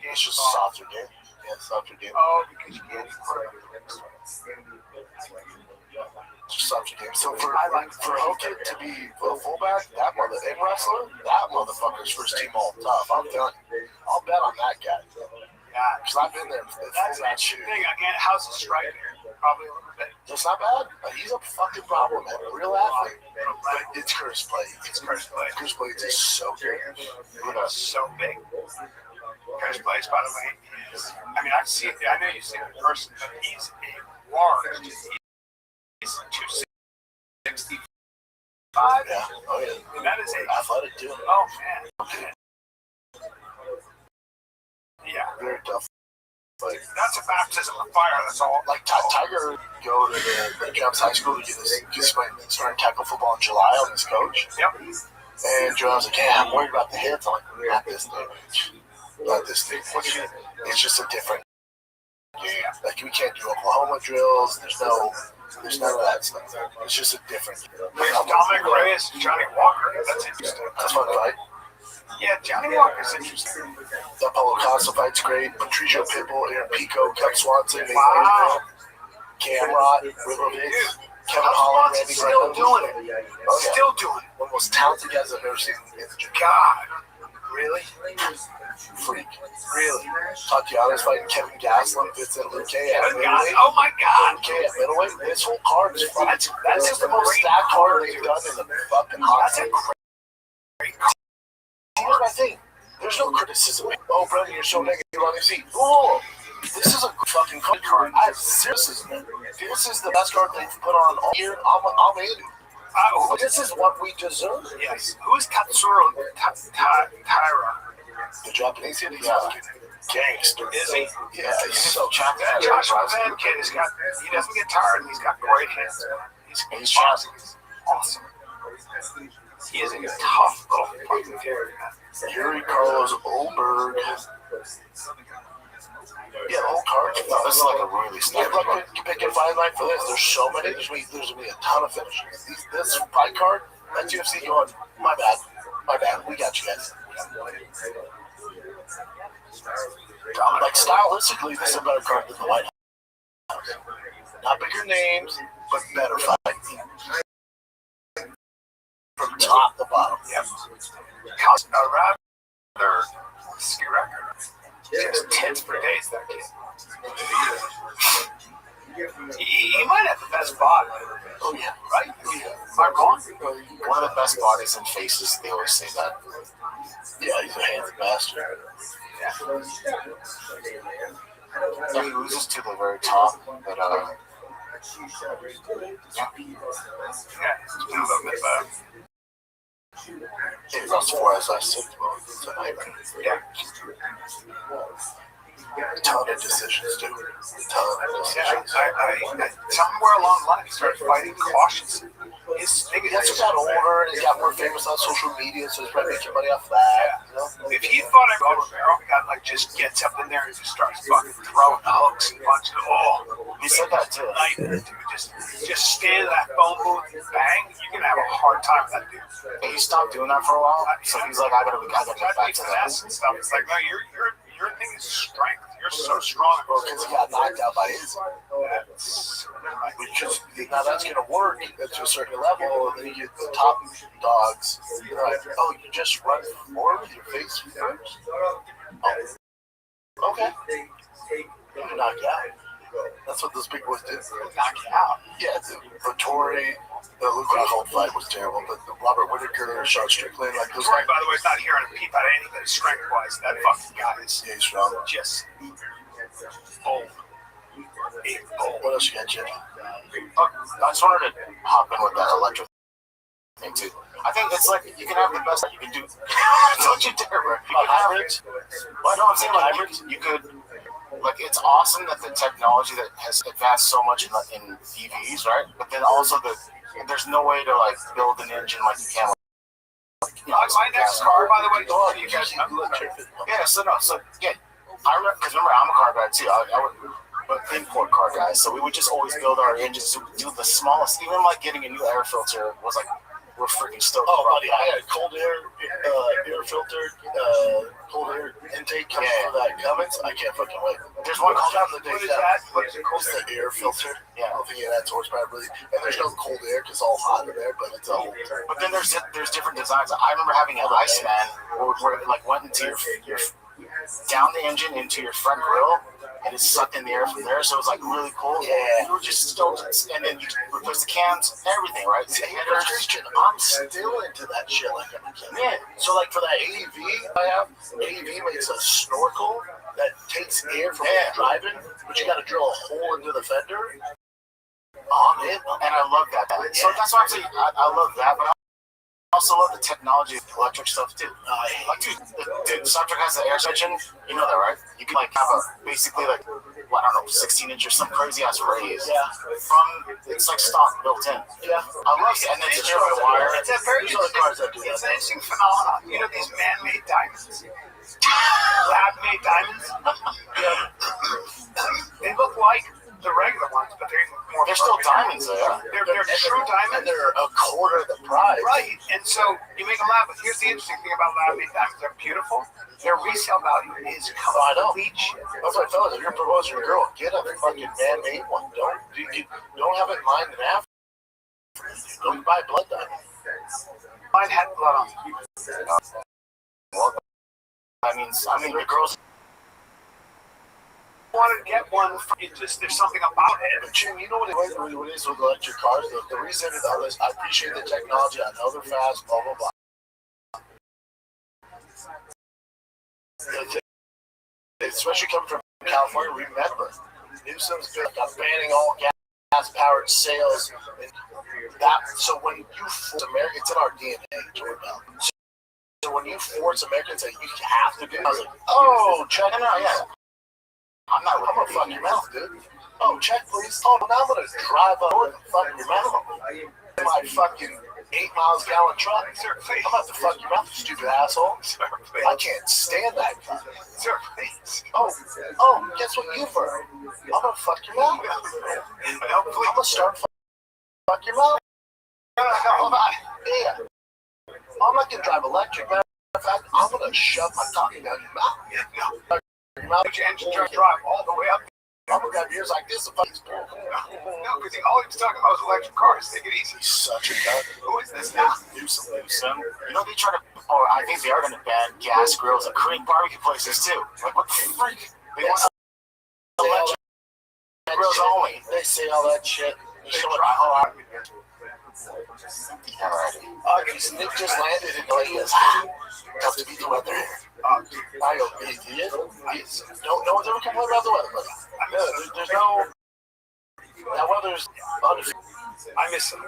It's just a softer game. Yeah, softer game. Oh, because you can't. Just softer game. So for Hokit to be a fullback, that wrestler, that motherfucker's first team all tough. I'm telling you. I'll bet on that guy. Yeah. Because I've been there. That's an interesting thing. Again, how's the strike there? Probably a little bit. It's not bad. He's a fucking problem, man. Real athlete. But it's Curtis Blades. It's Curtis Blades. Curtis Blades is so good. So big. Curtis Blades, by the way, is, I mean, I know you see him in person, but he's a large. He's 265. Yeah. Oh, yeah. And that is a Athletic, too. Oh, man. Yeah. Very tough. Like, that's a baptism of fire. That's all. Like Tiger go to the Cubs high school to get started tackle football in July on his coach. Yep. And Joe's like, yeah, I'm worried about the hits. I'm like, not this stage. Not this stage. It's just a different game. Like we can't do Oklahoma drills. There's none of that stuff. It's just a different. Dominic Reyes and Johnny Walker. That's interesting. That's fun, right? Yeah, Johnny Walker's interesting. That Paulo Costa fight's great. Patricio Pitbull, Aaron Pico, Kevin Swanson, Wow. Camrod, Rivervix, Kevin Holland, Randy still doing it. Oh, yeah. Still doing it. One of the most talented guys I've ever seen in the gym. God. Really? Freak. Really. Tatiana's fighting Kevin Gaslam, Vincent Luque at middleweight. Oh my God. Luque at middleweight. This whole card is fun. That's just the most stacked card they've done in the fucking hot. That's a great card. Here's my thing. There's no criticism. Oh, Brendan, you're so negative on MC. Oh, this is a fucking card. I have zero criticism. This is the best card they've put on all year. I'm in. This is what we deserve. Yes. Who's Tatsuro Taira? The Japanese kid, he's gangster. Is he? Yeah, he's so choppy. That Joshua Van kid he doesn't get tired and he's got great hands. He's awesome. He is a tough little fucking dude. Yuri Carlos Olberg. Yeah, the whole card. No, this is like a really Yeah, standard like one. you pick a fight line for this. There's so many. There's gonna be a ton of finishers. This fight card, that's UFC going. My bad. We got you guys. Like stylistically, this is a better card than the White House. Not bigger names, but better fighting from top to bottom. Yep. How's a rather risky record? Just tits for days, that kid. He might have the best body. Oh yeah, Right? yeah. Am I wrong? One of the best bodies and faces, they always say that. Yeah, he's a handsome bastard. And he loses to the very top, but Yeah, it's a little bit better. He lost 4 as last 6 tonight. Yeah. A ton of decisions, dude. Yeah, somewhere along the line, he started fighting cautious. His thing is, He also got older and he got more famous on social media, so he's probably making money off that. You know? if he thought Romero got just gets up in there and just starts fucking throwing hooks and punching, he said that too. nightmare, dude. Just stand in that phone booth and bang, you're gonna have a hard time with that dude. And he stopped doing that for a while, so he's like, I gotta get Try back to to finesse that. and stuff. It's like, no, your thing is strength. You're so strong. Well, because he got knocked out by his. Now that's going to work to a certain level, and then you get the top dogs. You're like, oh, you just run forward with your face first? Oh. Okay. You knock you out. That's what those big boys did. Knock you out. Yeah, the Vittori, the Luke Rockhold fight was terrible, but the Robert Whittaker, Sean Strickland, like those Troy, by the way, is not hearing a peep out of anything strength-wise. That fucking guy is guys strong. just bold. What else you got, Jimmy? I just wanted to hop in with that electric thing too. I think it's like you can have the best you can do. Don't you dare, bro. You can have it. Well, no, I'm saying like hybrids. You could. Like, it's awesome that the technology that has advanced so much in EVs, right? But then also there's no way to like build an engine like you can. My next car, by the way, you guys know. Yeah, so I remember because I'm a car guy too. I would, but import car guys, so we would just always build our engines to do the smallest. Even like getting a new air filter was like we're freaking stoked. Oh, buddy, I had cold air filter, cold air intake coming for that Cummins. I can't fucking wait. There's one called time the day What is that? What is it called? It's the air filter. Yeah. I don't think it adds horsepower really. And there's no cold air because it's all hot in there, but it's all. But then there's different designs. I remember having an Iceman where it like went into your down the engine into your front grill. And it sucked in the air from there, so it was like really cool. Yeah. You were just stoked. And then you replace the cans, everything, right? The headers. Christian, I'm still into that shit like I'm a kid. Yeah. So like for that AEV I have, AEV makes a snorkel that takes air from driving, but you got to drill a hole into the fender. On it, and I love that. So that's why I'm saying I love that, but I also love the technology of electric stuff too. Like, dude, the Cybertruck has the air suspension. You know that, right? You can like have basically like, well, I don't know, 16-inch or some crazy ass raise. Yeah. It's like stock built in. Yeah. I love it. And then it's a wire. It's a very There's other cars that do it's that. an interesting phenomenon. You know these man-made diamonds? Lab-made diamonds? They look like the regular ones, but They're still diamonds, though. Yeah. They're true And diamonds. they're a quarter the price. Right, and so you make a lab, but here's the interesting thing about lab-made diamonds. They're beautiful. Their resale value is complete shit. That's why, fellas, if you're proposing to a girl, get a fucking man-made one. Don't have it in mind and after. Don't buy blood diamond. Mine had blood on it. Well, I mean, the girls. Wanted to get one. There's something about it. But Jim, you know what it is with electric cars? The reason is I appreciate the technology. I know they're fast, blah, blah, blah. Especially coming from California, remember, Newsom's been banning all gas-powered sales. And so when you force America, it's in our DNA to rebel. So when you force Americans that you have to do, I was like, oh, check it out, yeah. I'm gonna fuck your mouth, dude. Oh, check, please. Oh, now I'm gonna drive up and fuck your mouth. My fucking 8 miles gallon truck. Sir, please. I'm about to fuck your mouth, you stupid asshole. Sir, please. I can't stand that guy. Sir, please. Oh, guess what you've heard? I'm gonna fuck your mouth. I'm gonna start fuck your mouth. Yeah. I'm not gonna drive electric. Matter of fact, I'm gonna shove my tongue down your mouth. No. Your mouth. Your engine drive all the way up. I'm gonna grab yours like this and fuck this bull. No, because all he was talking about was electric cars. Take it easy. He's such a cunt. Who is this now? Newsom. You know, they try to, or I think they are going to ban gas grills at Korean barbecue places too. Like, what the freak? They want electric grills only. They say all that shit. They try hard. Nick just landed in Vegas. Tough to beat the weather here. I go big, dude. No one's ever complained about the weather, but there's no. That weather's undefeated. I miss him.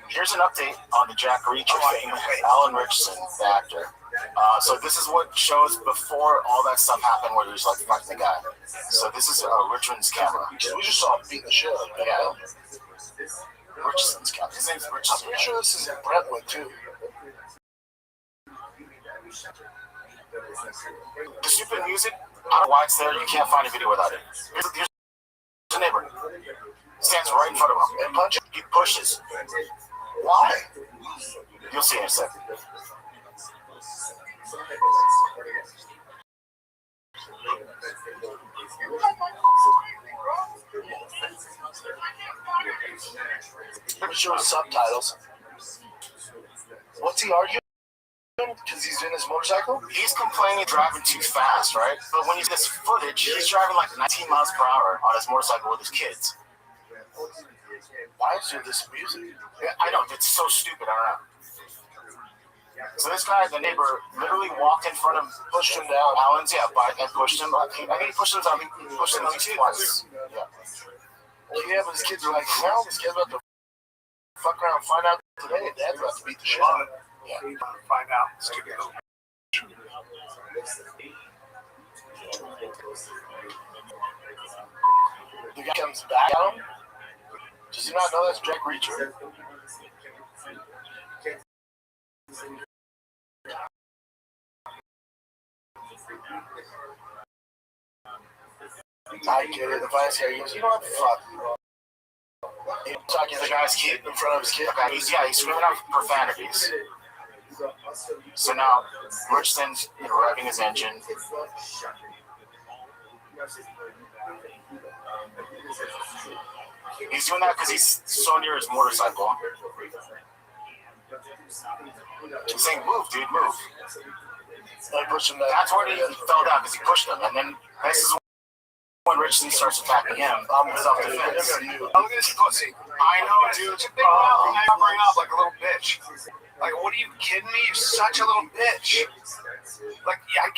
Here's an update on the Jack Reacher fame, Alan Richardson, the actor. So this is what shows before all that stuff happened where he was like fucking the guy. So this is Richardson's camera. We just saw him beat the shit out of him. Yeah. Richardson's camera. His name's Richardson. I'm pretty sure this is in Brentwood too. The stupid music, I don't know why it's there. You can't find a video without it. Here's the neighbor. Stands right in front of him and punches. He pushes. Why? You'll see in a second. Let me show his subtitles. What's he arguing? Because he's in his motorcycle? He's complaining driving too fast, right? But when you see this footage, he's driving like 19 miles per hour on his motorcycle with his kids. Why is there this music? Yeah, I know, it's so stupid, I don't know. So this guy, the neighbor, literally walked in front of, pushed him down. Alan's, yeah, and pushed him. I think he pushed him down. He pushed him at least twice. Yeah. Well, yeah, but his kids are like, well, this kid's about to fuck around and find out today. Dad's about to beat the shit out of him. Yeah. Find out. Stupid. The guy comes back at him. Does he not know that's Jack Reacher? I get it. The vice guy goes, you know what? Fuck. He's talking to the guy's kid in front of his kid. Okay, he's screaming out profanities. So now, Richardson's revving his engine. He's doing that because he's so near his motorcycle. He's saying, move, dude, move. That's where he fell down because he pushed him. And then this is when Richardson starts attacking him. Self-defense. Oh, look at this pussy. I know, dude. It's a big mouth. Now you're bringing up like a little bitch. Like, what are you kidding me? You're such a little bitch. Like, yeah, I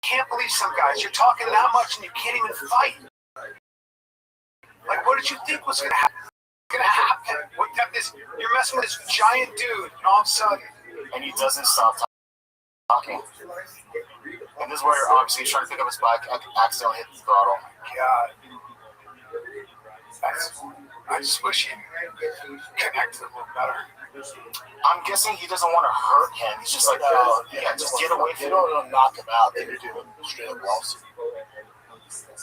can't believe some guys. You're talking that much and you can't even fight. Like, what did you think was gonna happen? What got this? You're messing with this giant dude, and all of a sudden, and he doesn't stop talking. And this is where obviously he's trying to pick up his bike, accidentally hit the throttle. God, I just wish he connected a little better. I'm guessing he doesn't want to hurt him. He's just like, yeah, just get away from him. You don't want to knock him out. They do a straight up lawsuit.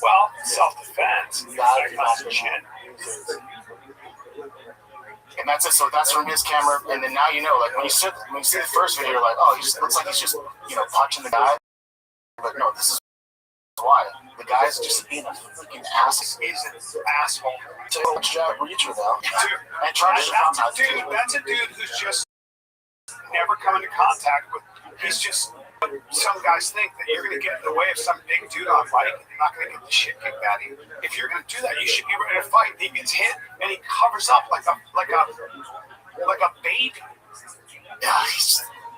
Well, self-defense. And that's it. So that's from his camera. And then now you know, like when you see the first video, you're like, oh, he just looks like he's just punching the guy. But no, this is why the guy's just being a freaking asshole. He's an asshole. So much Jack Reacher now. And trying to that's a dude who's just never come into contact with. He's just. Some guys think that you're going to get in the way of some big dude on a bike and you're not going to get the shit kicked out of you. If you're going to do that, you should be ready to fight. He gets hit and he covers up like a baby. Yeah,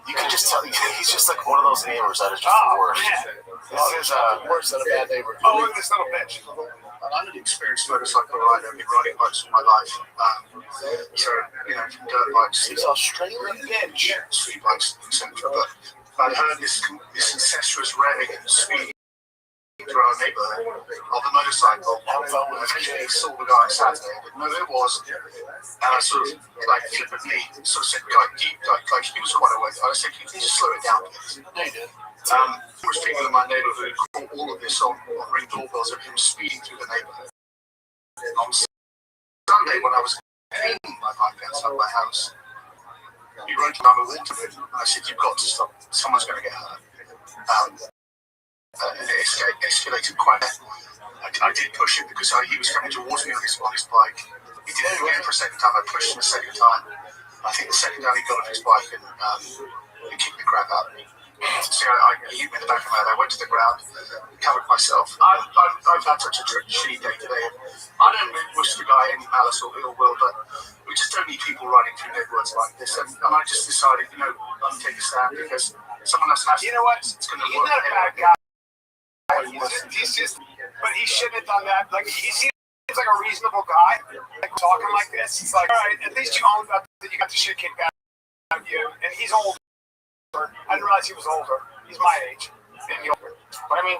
you can just tell he's just like one of those neighbors that is just the worst. Man. This is worse than a bad neighbor. Oh, look at this little bitch. I did experience motorcycle riding. I've been riding bikes all my life. So, from dirt bikes, He's Australian bitch. street bikes, etc. But I heard this incestuous revving and speed rather our neighborhood on the motorcycle. He saw the guy on Saturday. I didn't know who it was. And I sort of, like, flippantly sort of said, like, he was quite awake. I said, can you just slow it down, please? They did. There was people in my neighborhood who caught all of this on ring doorbells of him speeding through the neighborhood. On Sunday, when I was cleaning my pants out of my house, he wrote down a window and I said, you've got to stop. Someone's going to get hurt. And it escalated quite. I did push him because he was coming towards me on his bike. He did it again for a second time. I pushed him a second time. I think the second time he got off his bike and he kicked the crap out of me. So he hit me in the back of my head. I went to the ground, covered myself. I've had such a shitty day today. I don't wish the guy any malice or ill will, but we just don't need people riding through neighborhoods like this. And I just decided, I'm taking a stand because someone else has to. You know what? It's going to He's work. not a bad guy. He's just, but he shouldn't have done that. Like, he seems like a reasonable guy. Like, talking like this, he's like, all right, at least you owned up that you got the shit kicked out of you. And he's older. I didn't realize he was older. He's my age. And younger. But I mean,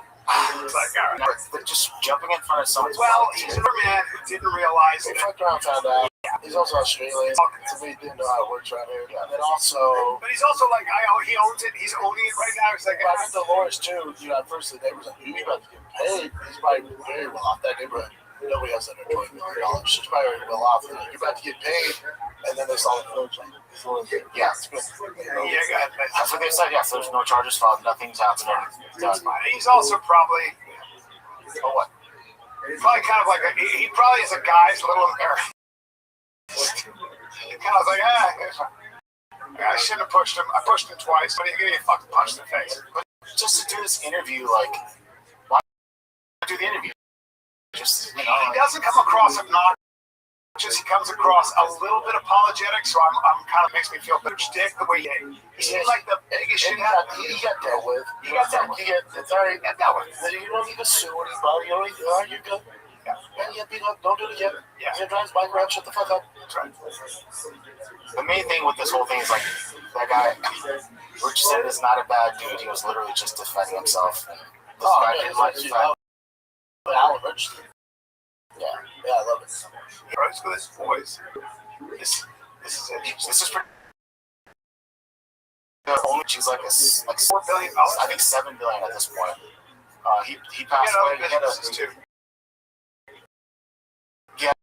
it's like, all right. But just jumping in front of someone's well, he's a man who didn't realize He it. fucked around, found out. He's also Australian. So we didn't know how it works around here. And then also, But he's also like, he owns it. He's owning it right now. He's like, I met Dolores too. At first the neighbors like, you about to get paid. He's probably very well off. That neighborhood, nobody has under $20 million. She's probably very well off. You're about to get paid, and then they saw the village. Yeah. yeah, go ahead. That's what they said. Yeah, so there's no charges filed. Nothing's happening. He's also probably, Oh, what? probably kind of like, he probably is a guy who's a little embarrassed. Kind of like, I shouldn't have pushed him. I pushed him twice, but he's gonna get fucking punched in the face. But just to do this interview, like, why do the interview? Just, He doesn't come across obnoxious. He comes across a little bit apologetic, so I'm kind of makes me feel bit dick the way he seems like the biggest shit. He got dealt with. It's all right. Get that one. You don't need to sue anybody. You're good. Yeah, don't do it again. Yeah. He drives bike around, shut the fuck up. That's right. the main thing with this whole thing is, like, that guy, Rich said is not a bad dude. He was literally just defending himself. This guy didn't like his friend. Alan Rich. Yeah, I love it. Rose with his boys. This is it. This is pretty. Only she's like $4 billion. I think $7 billion at this point. He passed away. He had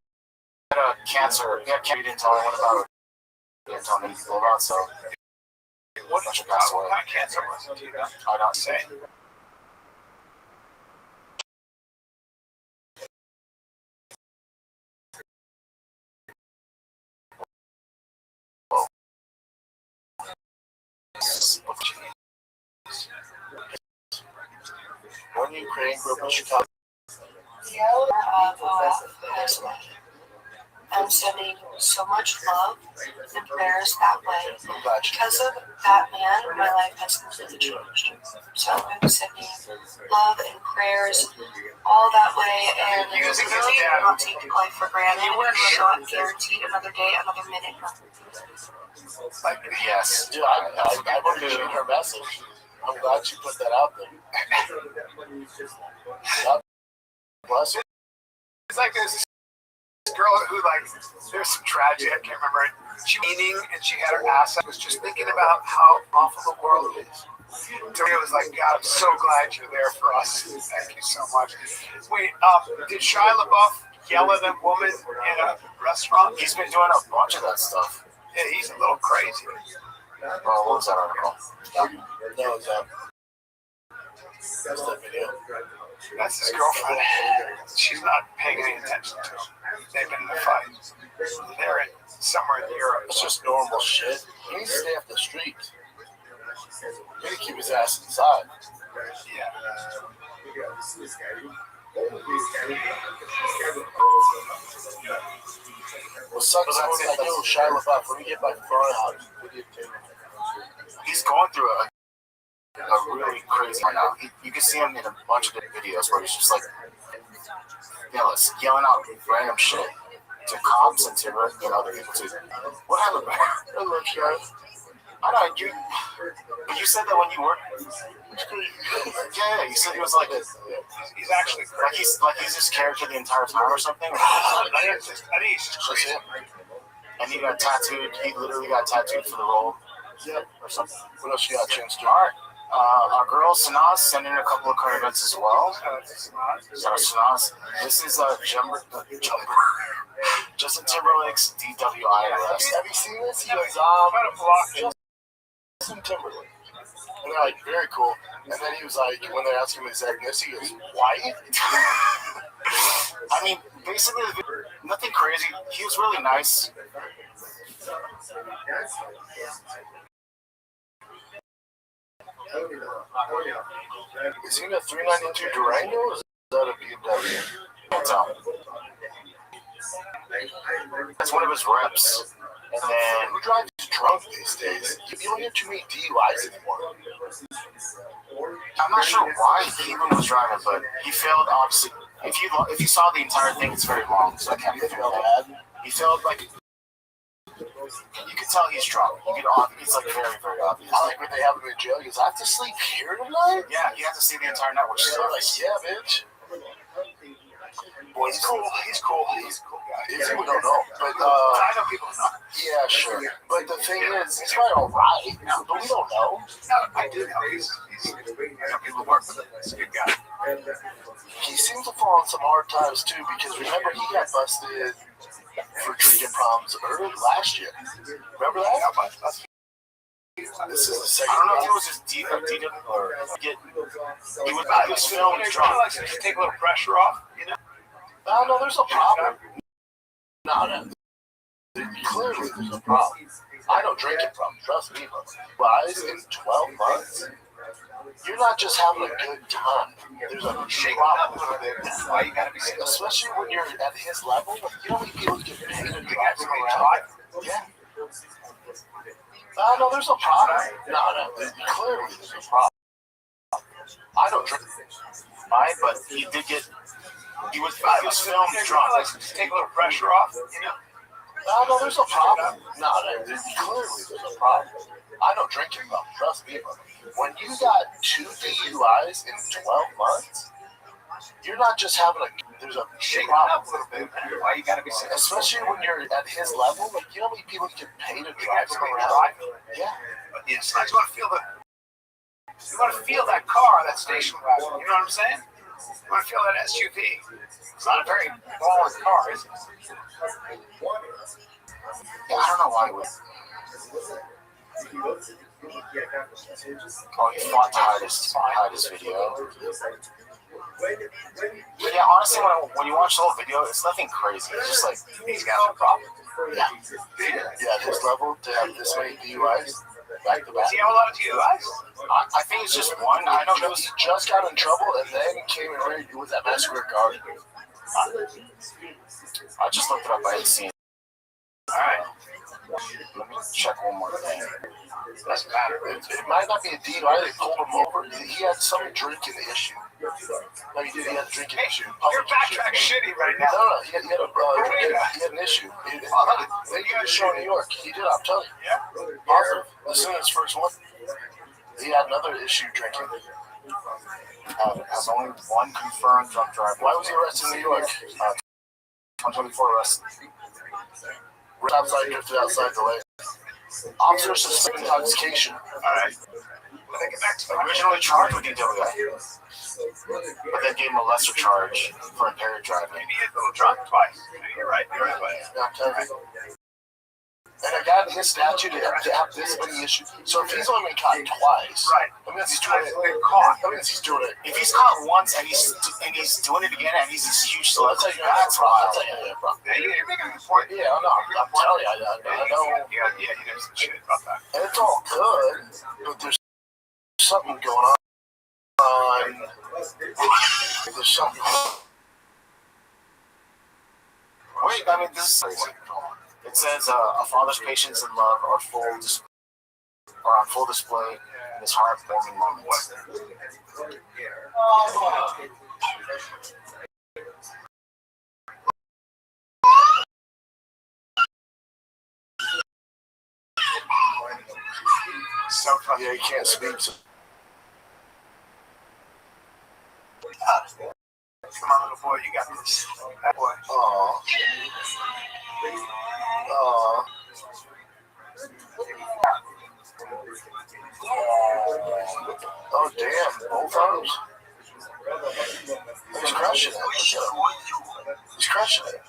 a cancer. He had cancer. He didn't tell anyone about it. He didn't tell many people about it. So What kind of cancer was it? I don't Say. One Ukraine group in Chicago. I'm sending so much love and prayers that way. I'm glad you Because of that man, my life has completely changed. So I'm sending love and prayers all that way, and really do not take life for granted. You are not guaranteed another day, another minute. Like, Yes. Dude, I appreciate her message. I'm glad you put that out there. God bless her. it's like there's this girl who, like, there's some tragedy, I can't remember it. She was eating and she had her ass. I was just thinking about how awful the world is. Maria was like, God, I'm so glad you're there for us. Thank you so much. Wait, did Shia LaBeouf yell at a woman in a restaurant? He's been doing a bunch of that stuff. Yeah, he's a little crazy. Oh, what was that article? No, it's that's the video. That's his girlfriend. She's not paying any attention to him. They've been in a fight. They're somewhere in Europe. It's just normal shit. He needs to stay off the street. He needs to keep his ass inside. Yeah. What sucks is I know Shia LaBeouf, when we get my phone out, we get to He's going through a really crazy right now. You can see him in a bunch of different videos where he's just like, it's yelling out random shit to cops and to other people too. What happened? I love Shia. I know you. But you said that when you worked. Yeah, you said he was like He's actually like he's this character the entire time or something. I think he's just crazy. And he got tattooed. He literally got tattooed for the role. Yep. Or something. What else you got, Chance? All right. Our girl Sanaz sent in a couple of current events as well. So Sanaz, this is Jumper. Justin Timberlake's DWI arrest. Have you seen this? He goes, Trying to block Justin Timberlake. And they're like, very cool. And then he was like, when they asked him his ethnicity, he goes, white? I mean, basically, nothing crazy. He was really nice. Is he in a 392 Durango or is that a BMW? Can't tell. That's one of his reps. And then Who drives drunk these days? You don't hear too many DUIs anymore. I'm not sure why he even was driving, but he failed. Obviously, if you saw the entire thing, it's very long, so I can't feel bad. He failed like. You can tell he's drunk. It's like very, very obvious. I like when they have him in jail. He goes, I have to sleep here tonight? Yeah, you have to see the entire night, which is They're like, yeah, bitch. Boy, he's cool. He's cool. He's a cool guy. We don't know. But, I know people know. yeah, sure. But the thing is, he's probably alright, but we don't know. No, I do know. He's I know people who work with him. He's a good guy. He seems to fall on some hard times, too, because remember, he got busted for drinking problems early last year. Remember that? Yeah, but This is the I second don't know if it time. was his DW or he was filmed drunk. Like to take a little pressure off, you know? No, there's a problem. No. Clearly, there's a problem. I know drinking problems, trust me. Rise in 12 months. You're not just having a good time. There's a problem. Why you gotta be so Especially when you're at his level. You know how many people get paid to drive him around? Yeah. No, there's a problem. No. Clearly, there's a problem. I don't drink. Right, but he did get. He was filmed drunk. Like to take a little pressure off, you know? No, there's a problem. No, clearly there's a problem. I know drinking problems, trust me. When you got 2 DUIs in 12 months, you're not just having there's a Shake problem. up a little bit. Why you gotta be so Especially when you're at his level, like, you know how many people get paid to drive him around? Yeah. But yes, I just want to feel that car, that station wagon. You know what I'm saying? You want to feel that SUV. It's not a very baller car, is it? Yeah, I don't know why he was. Oh, he fought to hide his video. But yeah, honestly, when you watch the whole video, it's nothing crazy. It's just like He's got no problem. Yeah, at his level, to have this many DUIs back to back. Does he have a lot of DUIs? I think it's just one. I know there was. He just got in trouble and then came and ready with that Massacre Guard. I just looked it up. I didn't see it. All right. Let me check one more thing. Doesn't matter. It might not be a DUI. They pulled him over. He had some drinking issue. No, he did. He had a drinking issue. You're backtrack shitty right now. No. He had an issue. They got a show in New York. He did. I'm telling you. Yeah. Positive. As soon as first one, he had another issue drinking. Has only one confirmed drunk driver. Why was he arrested in New York? 124 arrests. Outside, drifted outside the lane. Officer suspected intoxication. All right. Well, they get back to Originally charged with DWI, but then gave him a lesser charge for impaired driving. maybe a little drunk twice. You're right. You're right. Yeah, I'm telling you. And a guy in his statute to have this many issues. So if he's only been caught twice, Right. that means he's doing it. Caught. That means he's doing it. If he's caught once and he's doing it again and he's this huge So that's how celebrity, you have that's a problem. wild. That's how you have a problem. Yeah, you're making a good point. Yeah, I'm telling you, I know. Yeah, you know some shit about that. And it's all good, but there's something going on. There's something. Wait, I mean, this is crazy. It says a father's patience and love are on full display in this heartwarming moment. Yeah, you can't speak. So. Come on, little boy, you got this. That boy. Oh. Oh. Oh, damn. Both arms? He's crushing it. He's crushing it.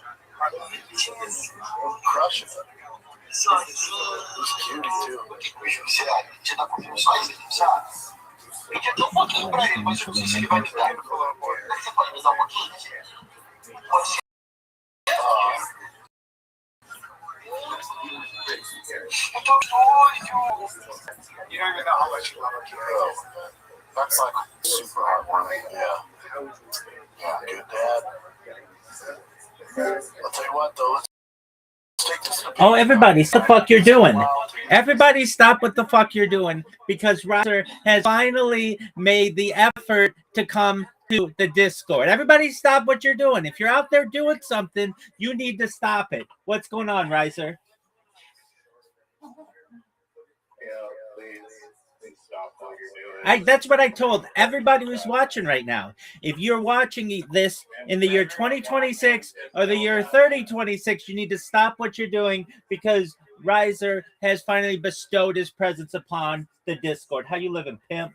Crushing it. He's cutie, too. You don't even know how much you love her, kid. That's like super heartwarming. Yeah. Yeah, good dad. I'll tell you what, though. Let's take this to Oh, everybody, stop what the fuck you're doing. Everybody stop what the fuck you're doing, because Riser has finally made the effort to come to the Discord. Everybody stop what you're doing. If you're out there doing something, you need to stop it. What's going on, Riser? That's what I told everybody who's watching right now. If you're watching this in the year 2026 or the year 3026, you need to stop what you're doing, because Riser has finally bestowed his presence upon the Discord. How you living, pimp?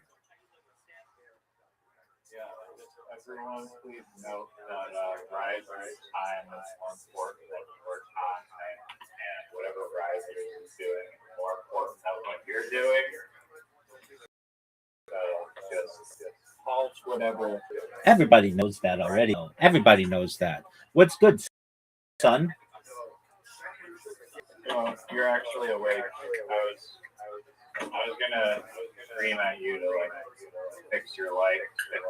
Yeah, everyone please note that Riser's time is more important than your time, and whatever Riser is doing is more important than what you're doing. Just halt whatever. Everybody knows that already. Everybody knows that. What's good, son? Well, you're actually awake. I was gonna scream at you to like fix your light, but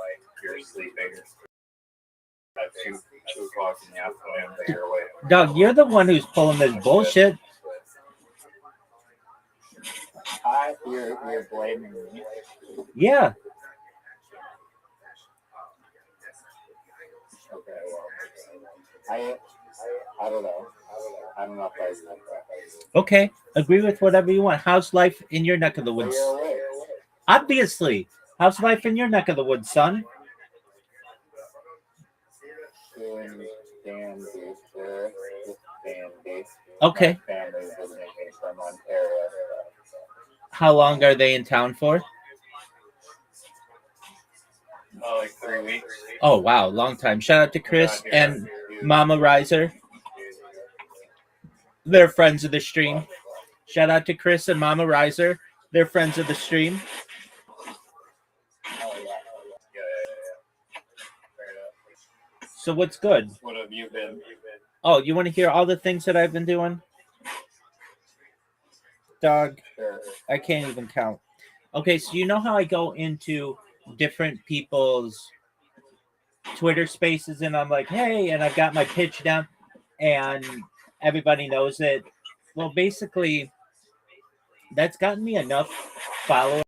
you're sleeping at 2 o'clock in the afternoon, but you're awake. Doug, you're the one who's pulling this bullshit. You're blaming me. Yeah. Okay, well, I don't know. I don't know if I agree with that. Okay, agree with whatever you want. How's life in your neck of the woods? Obviously. How's life in your neck of the woods, son? Doing dandy, sir. Dandy. Okay. My family visiting me from Ontario. How long are they in town for? Oh, like 3 weeks. Oh, wow. Long time. Shout out to Chris and Mama Riser. They're friends of the stream. Shout out to Chris and Mama Riser. They're friends of the stream. So what's good? What have you been? Oh, you want to hear all the things that I've been doing? Dog, I can't even count. Okay, so you know how I go into different people's Twitter spaces and I'm like, hey, and I've got my pitch down and everybody knows it. Well, basically, that's gotten me enough followers.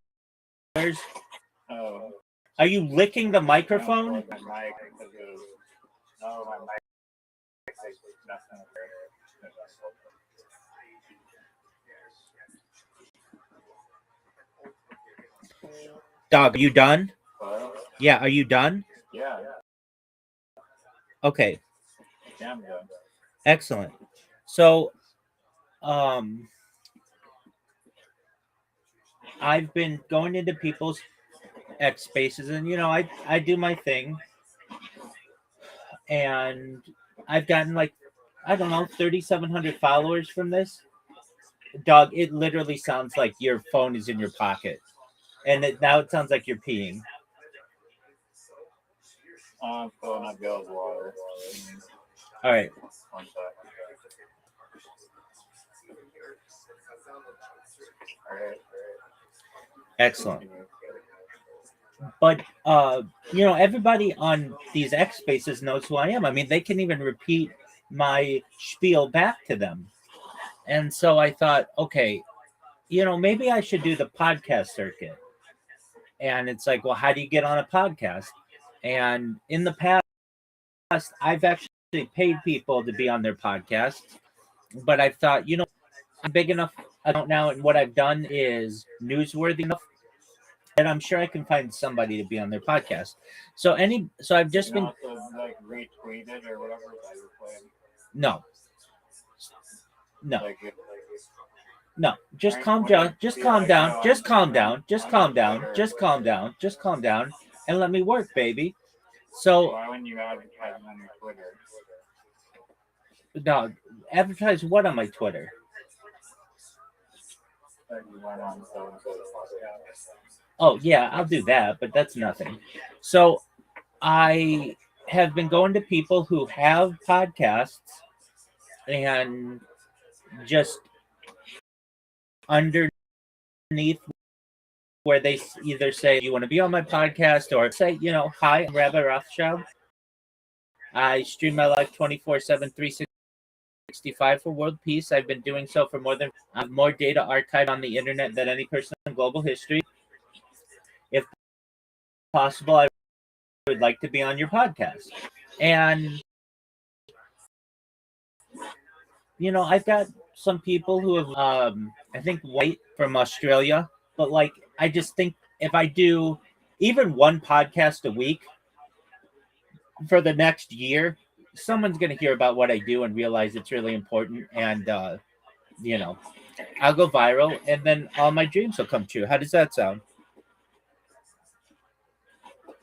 Oh. Are you licking the microphone? My mic, no, my mic is nothing. Dog, are you done? Hello? Yeah, are you done? Yeah. Okay. Yeah, I'm done. Excellent. So, I've been going into people's X spaces, and you know, I do my thing, and I've gotten like, I don't know, 3,700 followers from this. Dog, it literally sounds like your phone is in your pocket, and now it sounds like you're peeing. I'm filling up Bill's water. All right. 1 sec. All right. Excellent. But you know, everybody on these X spaces knows who I am. I mean, they can even repeat my spiel back to them. And so I thought, okay, you know, maybe I should do the podcast circuit. And it's like, well, how do you get on a podcast? And in the past, I've actually paid people to be on their podcast. But I thought, you know, I'm big enough account now, and what I've done is newsworthy enough that I'm sure I can find somebody to be on their podcast. So I've just been also like retweet it or whatever that you're playing. no. Like if, No, just Right, calm when down. you Just feel calm like, down. no, Just calm I'm down. Just on calm down. Twitter. Just calm down. Just calm down. And let me work, baby. So Why wouldn't you advertise on your Twitter? no, advertise what on my Twitter? That you went on so-and-so's podcast. Oh yeah, I'll do that, but that's nothing. So I have been going to people who have podcasts and just underneath where they either say you want to be on my podcast or say, hi, I'm Rabbi Rothschild. I stream my life 24/7, 365 for world peace. I've been doing so for I have more data archived on the internet than any person in global history. If possible, I would like to be on your podcast. And I've got some people who have I think white from Australia, but like I just think if I do even one podcast a week for the next year, someone's going to hear about what I do and realize it's really important, and I'll go viral, and then all my dreams will come true. How does that sound?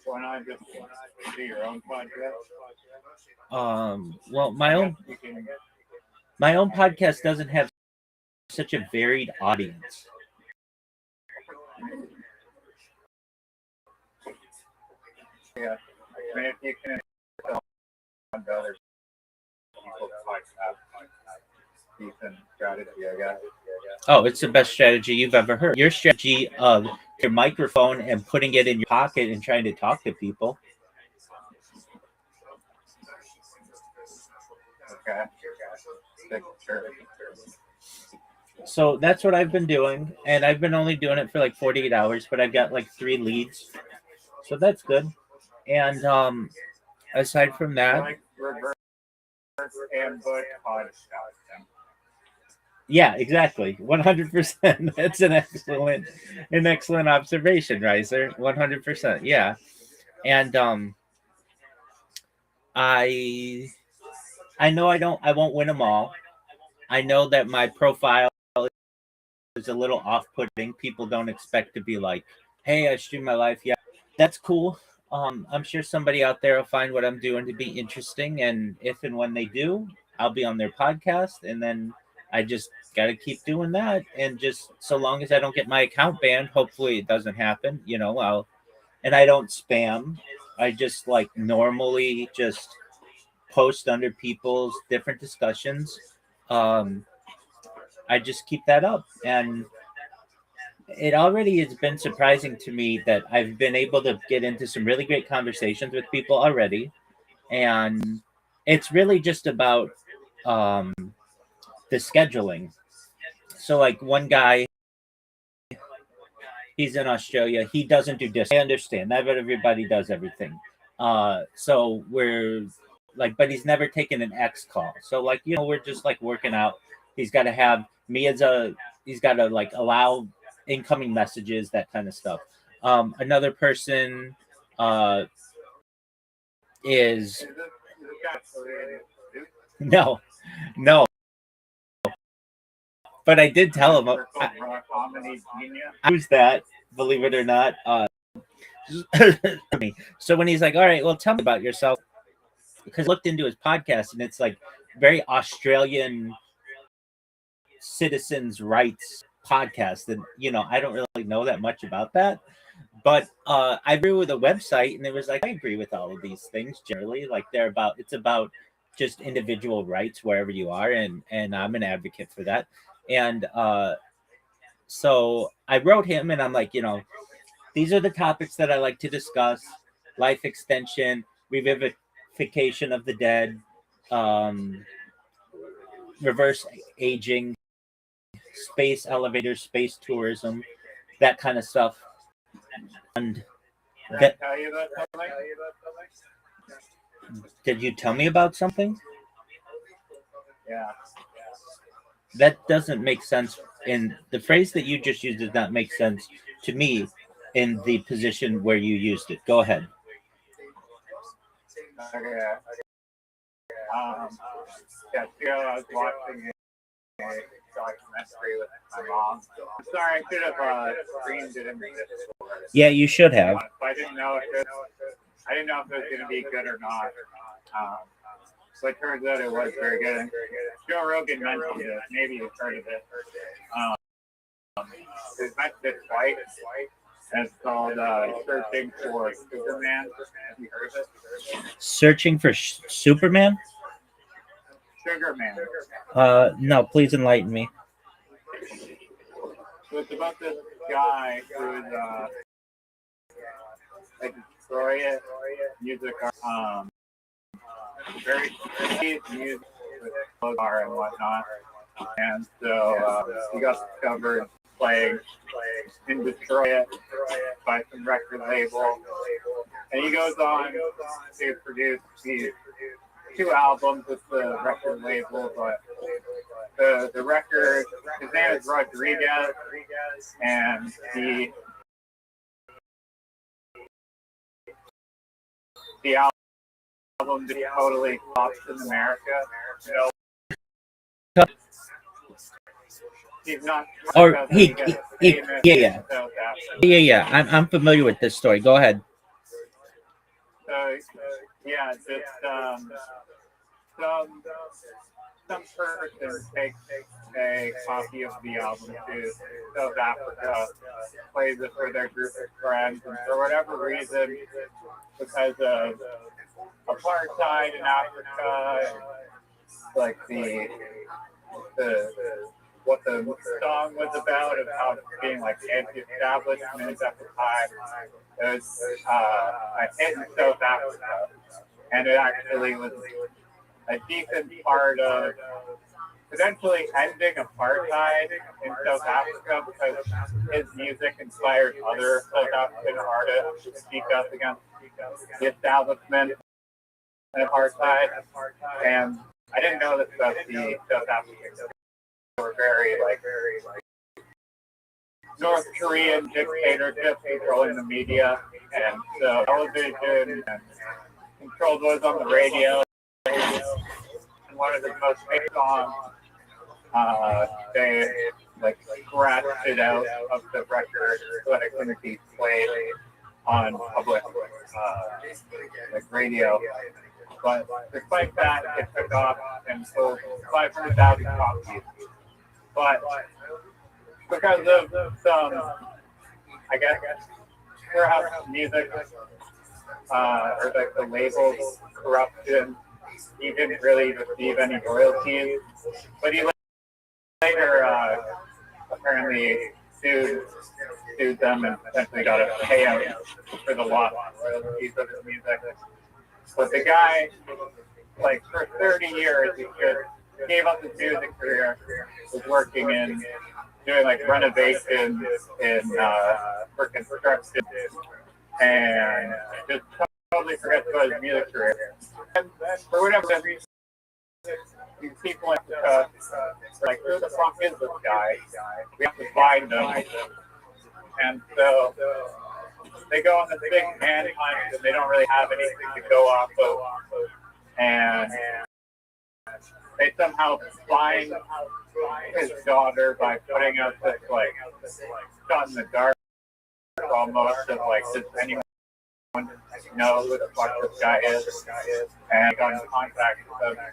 Why not just do your own podcast? Well, my own podcast doesn't have such a varied audience. Yeah, I mean, if you can tell other people like that, decent strategy, I guess. Oh, it's the best strategy you've ever heard. Your strategy of your microphone and putting it in your pocket and trying to talk to people. Okay. So that's what I've been doing, and I've been only doing it for like 48 hours, but I've got like 3 leads, so that's good. And aside from that, Like reverse ambush podcast. yeah, exactly, 100%. That's an excellent observation, Riser. 100%, yeah. And I know I won't win them all. I know that my profile is a little off-putting. People don't expect to be like, hey, I stream my life. Yeah, that's cool. I'm sure somebody out there will find what I'm doing to be interesting, and if and when they do, I'll be on their podcast, and then I just got to keep doing that, and just so long as I don't get my account banned, hopefully it doesn't happen, and I don't spam. I just like normally just post under people's different discussions. I just keep that up, and it already has been surprising to me that I've been able to get into some really great conversations with people already, and it's really just about the scheduling. So like one guy, he's in Australia, he doesn't do this. I understand that, but everybody does everything. So we're like, but he's never taken an X call. So like, we're just like working out. He's got to have me he's got to like allow incoming messages, that kind of stuff. Another person is no, but I did tell him I was that, believe it or not. So when he's like, all right, well, tell me about yourself, because I looked into his podcast and it's like very Australian citizens' rights podcast, and I don't really know that much about that, but I agree with the website, and it was like I agree with all of these things generally. Like it's about just individual rights wherever you are, and I'm an advocate for that. And so I wrote him, and I'm like, these are the topics that I like to discuss: life extension, revivification of the dead, reverse aging, space elevators, space tourism, that kind of stuff. And did you tell me about something? Yeah. That doesn't make sense And the phrase that you just used does not make sense to me in the position where you used it. Go ahead. Okay. Yeah, so I was watching a documentary with my mom. I'm sorry, I could have streamed it in the Discord. Yeah, you should have. I didn't know if it was going to be good or not. So it turns out it was very good. And Joe Rogan mentioned it. Maybe you've heard of it. It's mentioned it twice. And it's called Searching for Superman. Have you heard of it? Searching for Superman? Sugar Man. No, please enlighten me. So it's about this guy who's like Detroit music, very music with guitar and whatnot, and so he got discovered playing in Detroit by some record label, and he goes on to produce these 2 albums with the record label, but the record, his name is Rodriguez, and the album just totally flops in America. You know, he's not. Or yeah. I'm familiar with this story. Go ahead. So yeah, just some person takes a copy of the album to South Africa, plays it for their group of friends, and for whatever reason, because of apartheid in Africa, and like what the song was about being like anti-establishment at the time. It was a hit in South Africa, and it actually was a decent part of potentially ending apartheid in South Africa, because his music inspired other South African artists to speak up against the establishment and apartheid. And I didn't know this about the South Africans. They were very North Korean dictatorship controlling the media, and so television and controlled was on the radio. And one of the most famous songs, they scratched it out of the record so that it couldn't be played on public radio. But despite that, it took off and sold 500,000 copies. But because of some, I guess, perhaps music or the label's corruption, he didn't really receive any royalties. But he later apparently sued them and essentially got a payout for the lost royalties of his music. But the guy, for 30 years, he just gave up his music career, was working in doing renovations for construction, and just totally forgets about his music career. And for whatever reason, these people who the fuck is this guy? We have to find them. And so they go on this big manhunt, and they don't really have anything to go off of. And they somehow find his daughter by putting out this shot in the dark almost of does anyone know who the fuck this guy is? And got in contact with him.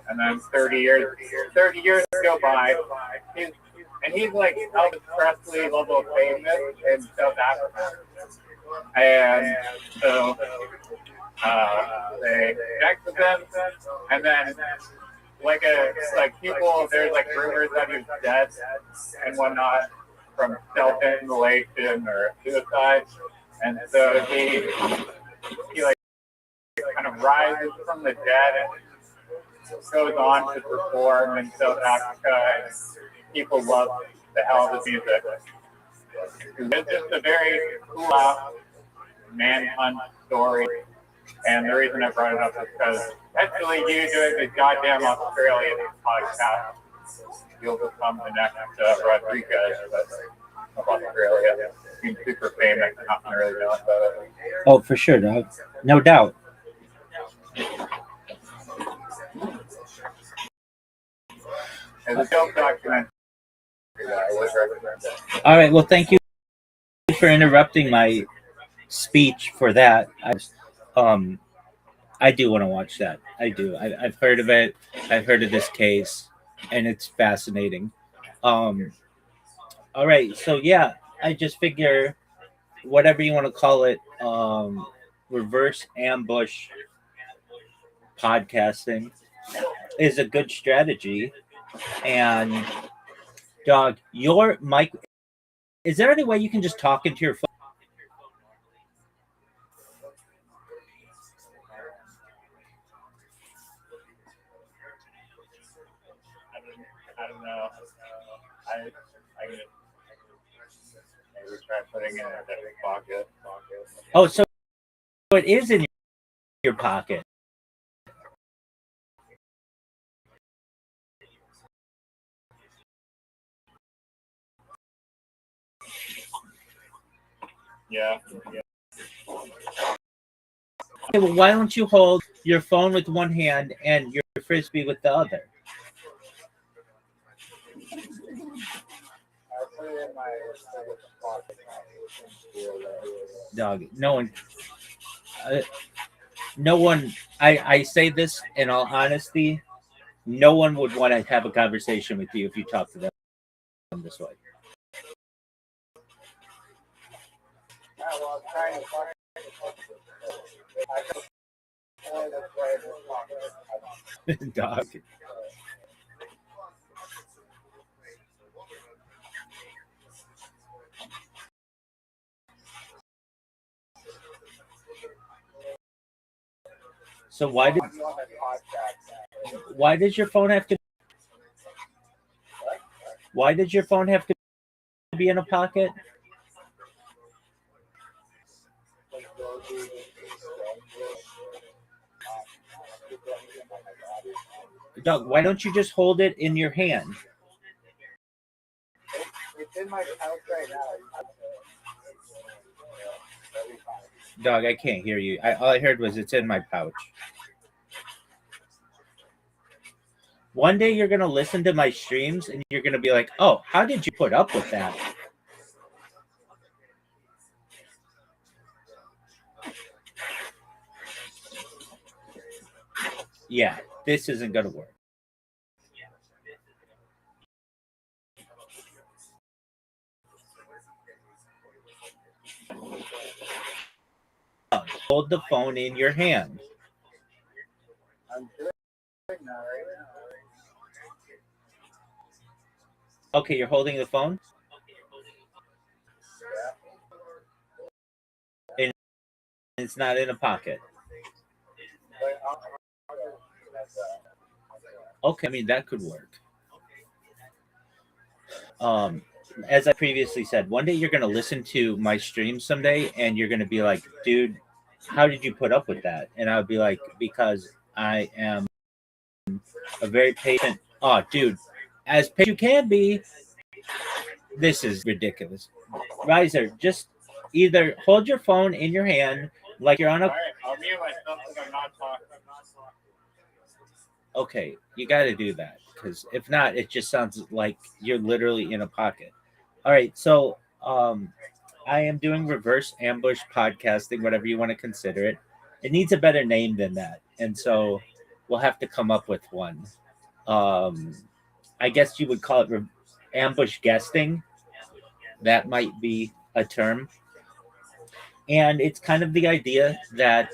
And then 30 years go by. He's Elvis Presley level famous in South Africa. And so they connect with him, and then people, there's rumors that he's dead and whatnot from self-immolation or suicide, and so he kind of rises from the dead and goes on to perform in South Africa, and people love the hell of his music. It's just a very cool manhunt story, and the reason I brought it up is because actually you doing the goddamn Australian podcast, you'll become the next Rodriguez, but about Australia. He's super famous and nothing really known about it. Oh, for sure, dog. No doubt. And the dope documentary that I would recommend it. All right. Well, thank you for interrupting my speech for that. I do want to watch that. I do. I've heard of it. I've heard of this case, and it's fascinating. All right. So yeah, I just figure whatever you want to call it, reverse ambush podcasting is a good strategy. And dog, your mic. Is there any way you can just talk into your phone? I don't know. I can maybe try putting it in a different pocket. Oh, so it is in your pocket. Yeah. Okay, well, why don't you hold your phone with one hand and your frisbee with the other? I'll put it in my pocket. Dog, no one. I say this in all honesty. No one would want to have a conversation with you if you talk to them this way. Well, I'm trying to find Dog. So why does your phone have to? Why did your phone have to be in a pocket? Doug, why don't you just hold it in your hand? It's in my house right now. Dog, I can't hear you. All I heard was it's in my pouch. One day you're going to listen to my streams and you're going to be like, oh, how did you put up with that? Yeah, this isn't going to work. Hold the phone in your hand. I'm doing it now, right now. Okay, you're holding the phone? And it's not in a pocket. Okay, I mean, that could work. As I previously said, one day you're going to listen to my stream someday and you're going to be like, dude, how did you put up with that? And I would be like, because I am a very patient. Oh, dude, as patient you can be. This is ridiculous. Riser, just either hold your phone in your hand like you're on a. All right, I'll mute myself because I'm not talking. Okay, you got to do that because if not, it just sounds like you're literally in a pocket. All right, so I am doing reverse ambush podcasting, whatever you want to consider it. It needs a better name than that, and so we'll have to come up with one. I guess you would call it ambush guesting. That might be a term, and it's kind of the idea that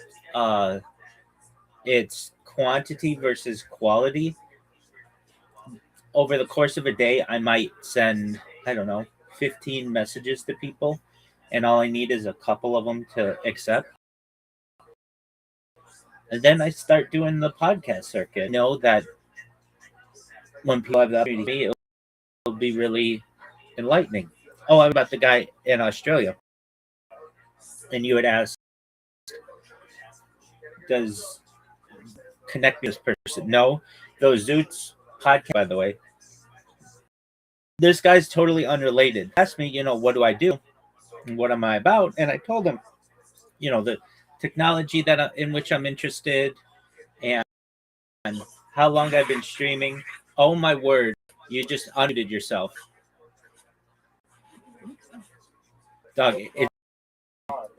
it's quantity versus quality. Over the course of a day, I might send, I don't know, 15 messages to people, and all I need is a couple of them to accept. And then I start doing the podcast circuit. I know that when people have the opportunity, it'll be really enlightening. Oh, I'm about the guy in Australia. And you would ask, does connect this person? No. Those Zoots podcast, by the way, this guy's totally unrelated. Asked me, what do I do and what am I about? And I told him, the technology in which I'm interested and how long I've been streaming. Oh my word, you just unmuted yourself. Doug,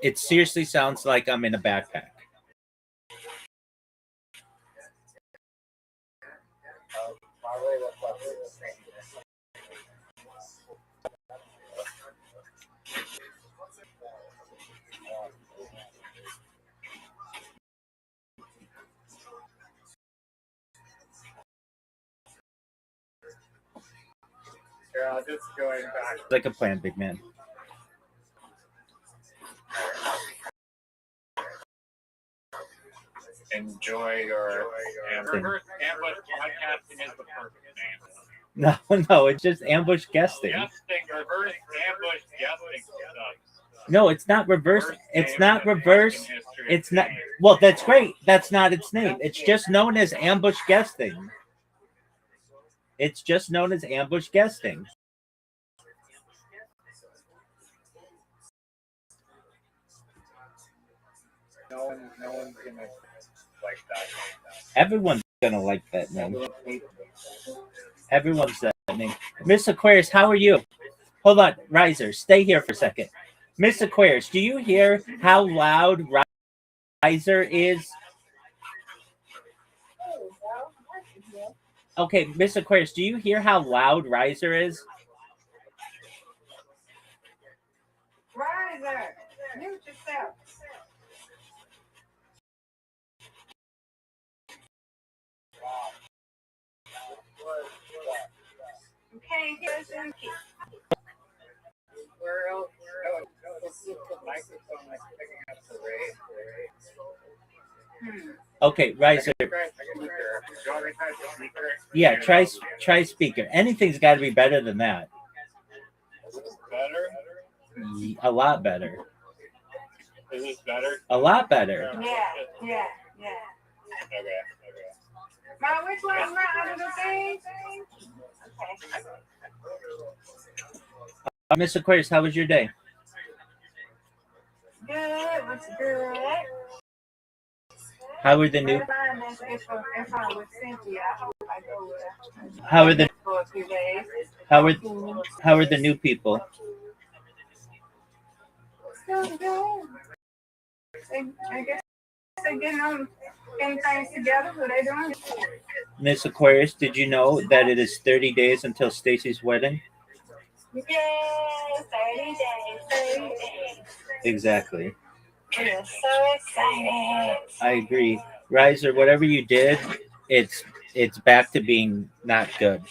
it seriously sounds like I'm in a backpack. Just going back. Like a plan, big man. Enjoy your reverse ambush podcasting is the perfect name. No, it's just ambush guesting. Reverse ambush guesting sucks. No, it's not reverse. It's not reverse. It's not. Well, that's great. That's not its name. It's just known as ambush guesting. It's just known as ambush guesting. No one's gonna like that. Everyone's gonna like that name. Everyone's that name. Miss Aquarius, how are you? Hold on, Riser, stay here for a second. Miss Aquarius, do you hear how loud Riser is? Okay, Miss Aquarius, do you hear how loud Riser is? Riser, mute yourself. Okay, here's the key. Okay, Riser. Yeah, try speaker. Anything's got to be better than that. Better? A lot better. Is this better? A lot better. Yeah. Okay. Ma, which one is my under the thing? Okay. Miss Aquarius, how was your day? Good, was good. How are the new? If I was Cynthia, I hope I go with her. How are the? For a few days. How are the new people? Good. I guess they're getting things together. What they doing? Miss Aquarius, did you know that it is 30 days until Stacy's wedding? Yay, 30 days. Exactly. I'm so excited. I agree. Riser, whatever you did, it's back to being not good.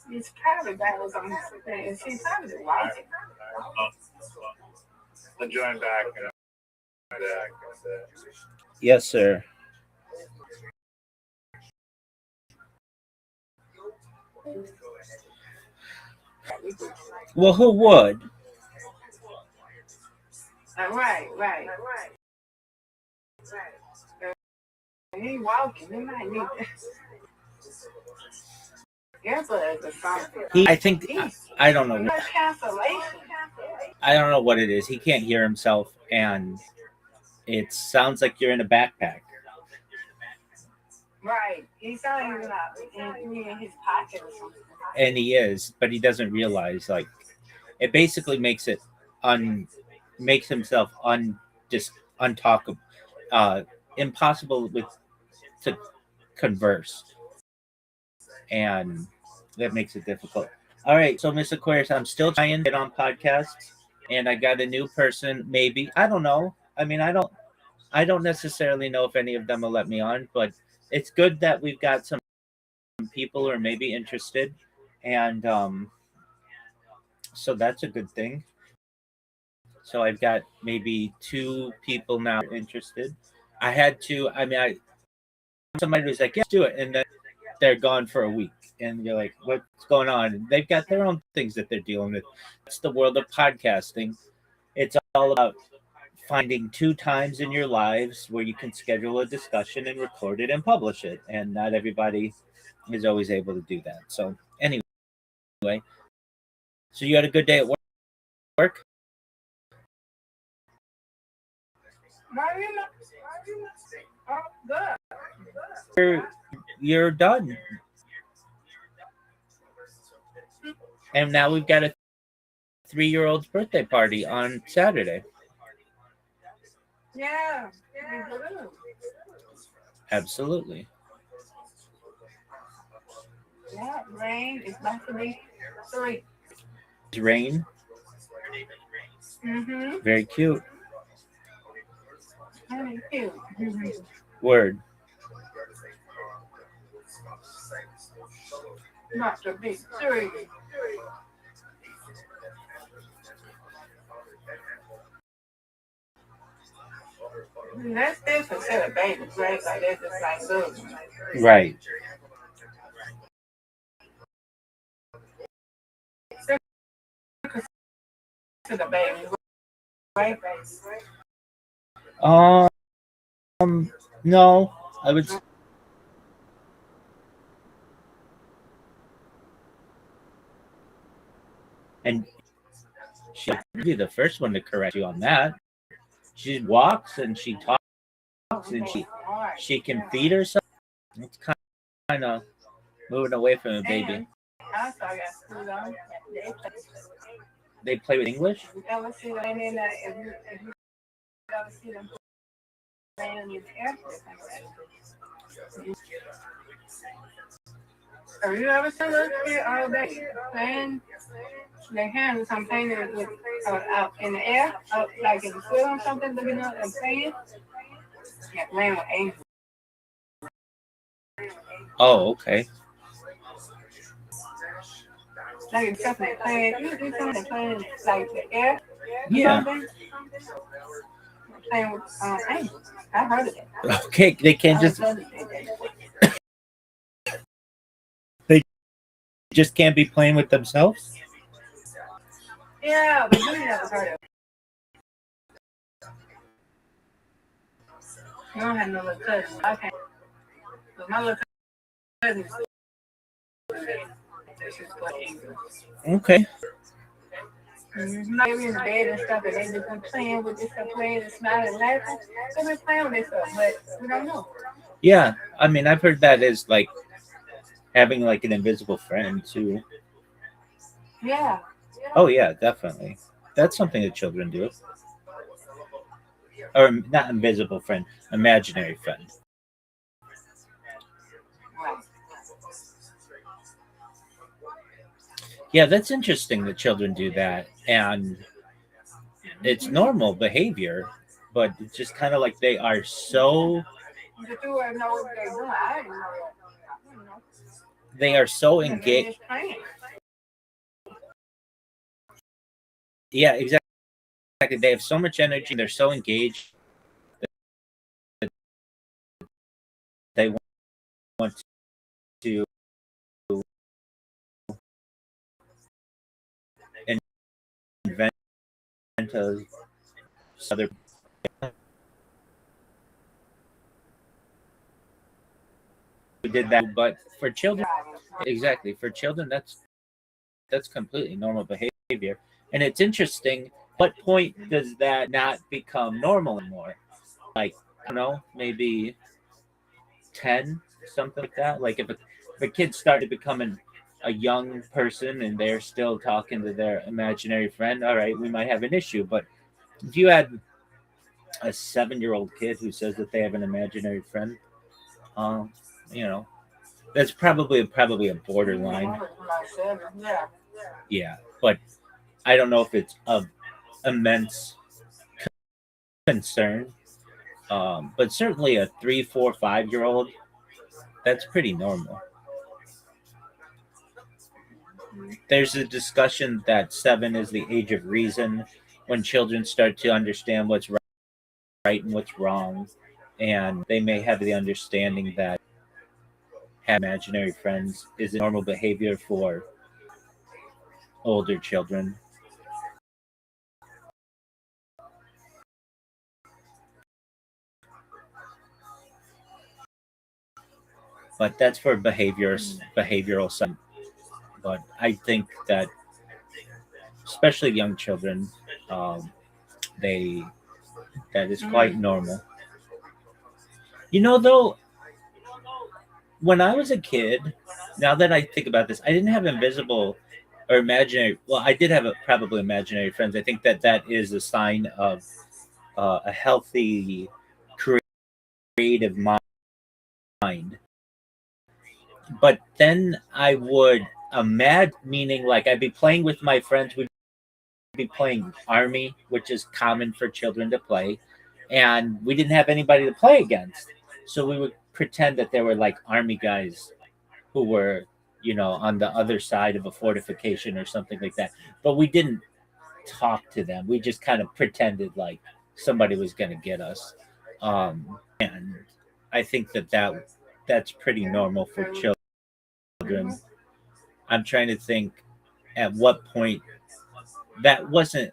He's probably battles on his thing. She's probably watching. I'll join back. Yes, sir. Well, who would? Right. He walking. He might need this. Earbuds or something. I think I don't know. Cancellation. I don't know what it is. He can't hear himself, and it sounds like you're in a backpack. Right. He's not even in his pocket or something. And he is, but he doesn't realize. Like, it basically makes himself untalkable, impossible to converse, and that makes it difficult. All right, so Miss Aquarius, I'm still trying to get on podcasts, and I got a new person. Maybe, I don't know. I mean, I don't necessarily know if any of them will let me on, but it's good that we've got some people who are maybe interested, and so that's a good thing. So I've got maybe 2 people now interested. I had to. I mean, somebody was like, "Yeah, let's do it," and then they're gone for a week, and you're like, "What's going on?" And they've got their own things that they're dealing with. It's the world of podcasting. It's all about finding 2 times in your lives where you can schedule a discussion and record it and publish it. And not everybody is always able to do that. So anyway, so you had a good day at work? Oh, good. You're done. And now we've got a 3-year-old's birthday party on Saturday. Yeah. Absolutely. Yeah, rain is about to be 3. Rain. Mm-hmm. Very cute. Very cute. Mm-hmm. Word. About to be 3. That's different set of babies, right? Like that's just like good. Right. To the baby, right? No, I would. And she'll be the first one to correct you on that. She walks and she talks and she can feed herself. It's kind of moving away from a baby. I saw that school on. They play with English. You ever see them in that? If you ever see them playing in the air? Have you ever seen those kids all day playing? Their hands, I'm painting with out in the air, out like in the field or something, looking up and playing. Yeah, playing with angels. Oh, okay. Like it's something playing. You do something playing like the air. Yeah. Something. Playing with angels. I heard of it. Okay, they can't just. They just can't be playing with themselves. Yeah, but you never heard of it. You don't have no little cousins. Okay. But my little cousins. Okay. Not even in the bed and stuff, and they just been playing with this stuff, playing and smiling and laughing. They've been playing with this stuff, but we don't know. Yeah, I mean, I've heard that is like having like an invisible friend too. Yeah. Oh yeah, definitely. That's something that children do. Or not invisible friend, imaginary friend. Right. Yeah, that's interesting that children do that, and it's normal behavior, but it's just kind of like they are so The two of them know what they're doing. I didn't know that. they are so They're engaged. just playing. Yeah, exactly. They have so much energy. They're so engaged. They want to invent other. We did that, but for children, exactly for children, that's completely normal behavior, and it's interesting. What point does that not become normal anymore? Like, I don't know, maybe 10, something like that. Like if a kid started becoming a young person and they're still talking to their imaginary friend, all right, we might have an issue. But if you had a 7-year-old kid who says that they have an imaginary friend, um, you know, that's probably a borderline. Yeah. Yeah, but I don't know if it's of immense concern. But certainly a 3, 4, 5-year-old, that's pretty normal. There's a discussion that 7 is the age of reason, when children start to understand what's right and what's wrong, and they may have the understanding that having imaginary friends is a normal behavior for older children. but that's for behavioral science. But I think that especially young children, um, they that is quite normal. Though, when I was a kid, now that I think about this, I didn't have invisible or imaginary. Well, I did have probably imaginary friends. I think that is a sign of a healthy, creative mind. But then I would imagine, meaning like I'd be playing with my friends. We'd be playing Army, which is common for children to play, and we didn't have anybody to play against. So we would pretend that there were like Army guys who were, on the other side of a fortification or something like that. But we didn't talk to them. We just kind of pretended like somebody was going to get us. And I think that's pretty normal for children. I'm trying to think at what point that wasn't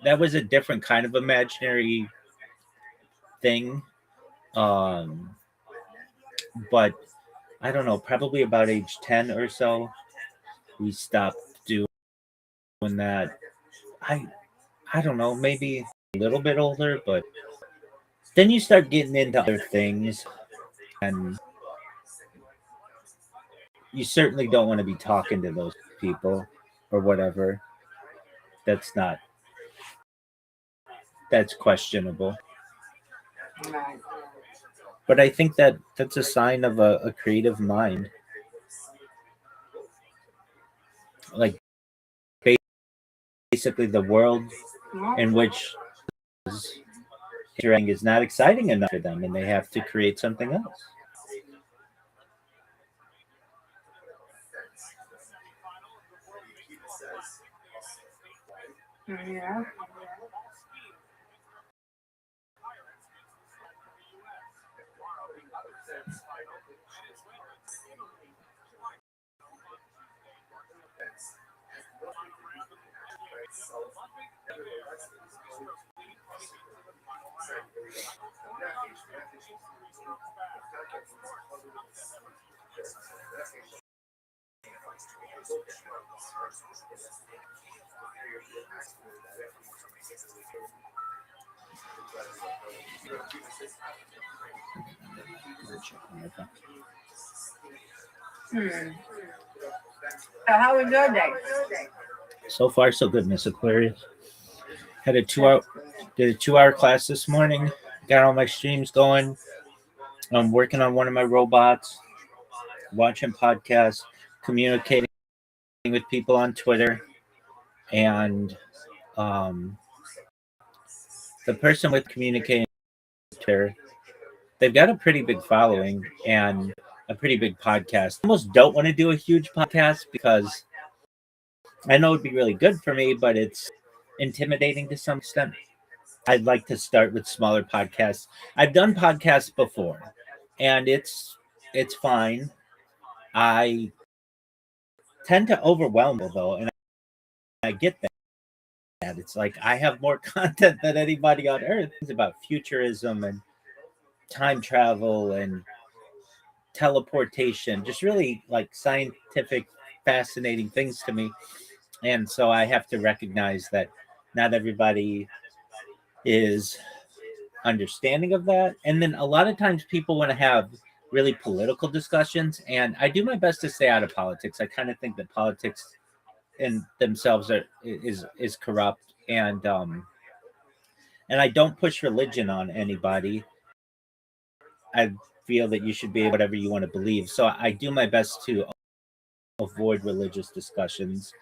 that was a different kind of imaginary thing. Um, but I don't know, probably about age 10 or so, we stopped doing that. I I don't know, maybe a little bit older, but then you start getting into other things, and you certainly don't want to be talking to those people or whatever. That's not that's questionable. Right. But I think that's a sign of a creative mind. Like basically the world in which is not exciting enough for them and they have to create something else. Yeah. Hmm. So how was your day? So far, so good, Miss Aquarius. Had a 2 hour did a 2 hour class this morning. Got all my streams going. I'm working on one of my robots, watching podcasts, communicating with people on Twitter, and um, the person with communicating with Twitter, they've got a pretty big following and a pretty big podcast. I almost don't want to do a huge podcast because I know it'd be really good for me, but it's intimidating to some extent. I'd like to start with smaller podcasts. I've done podcasts before, and it's fine. I tend to overwhelm it though, and I get that. It's like I have more content than anybody on earth. It's about futurism and time travel and teleportation, just really like scientific, fascinating things to me. And so I have to recognize that not everybody is understanding of that. And then a lot of times people want to have really political discussions, and I do my best to stay out of politics. I kind of think that politics in themselves is corrupt, and I don't push religion on anybody. I feel that you should be whatever you want to believe. So I do my best to avoid religious discussions,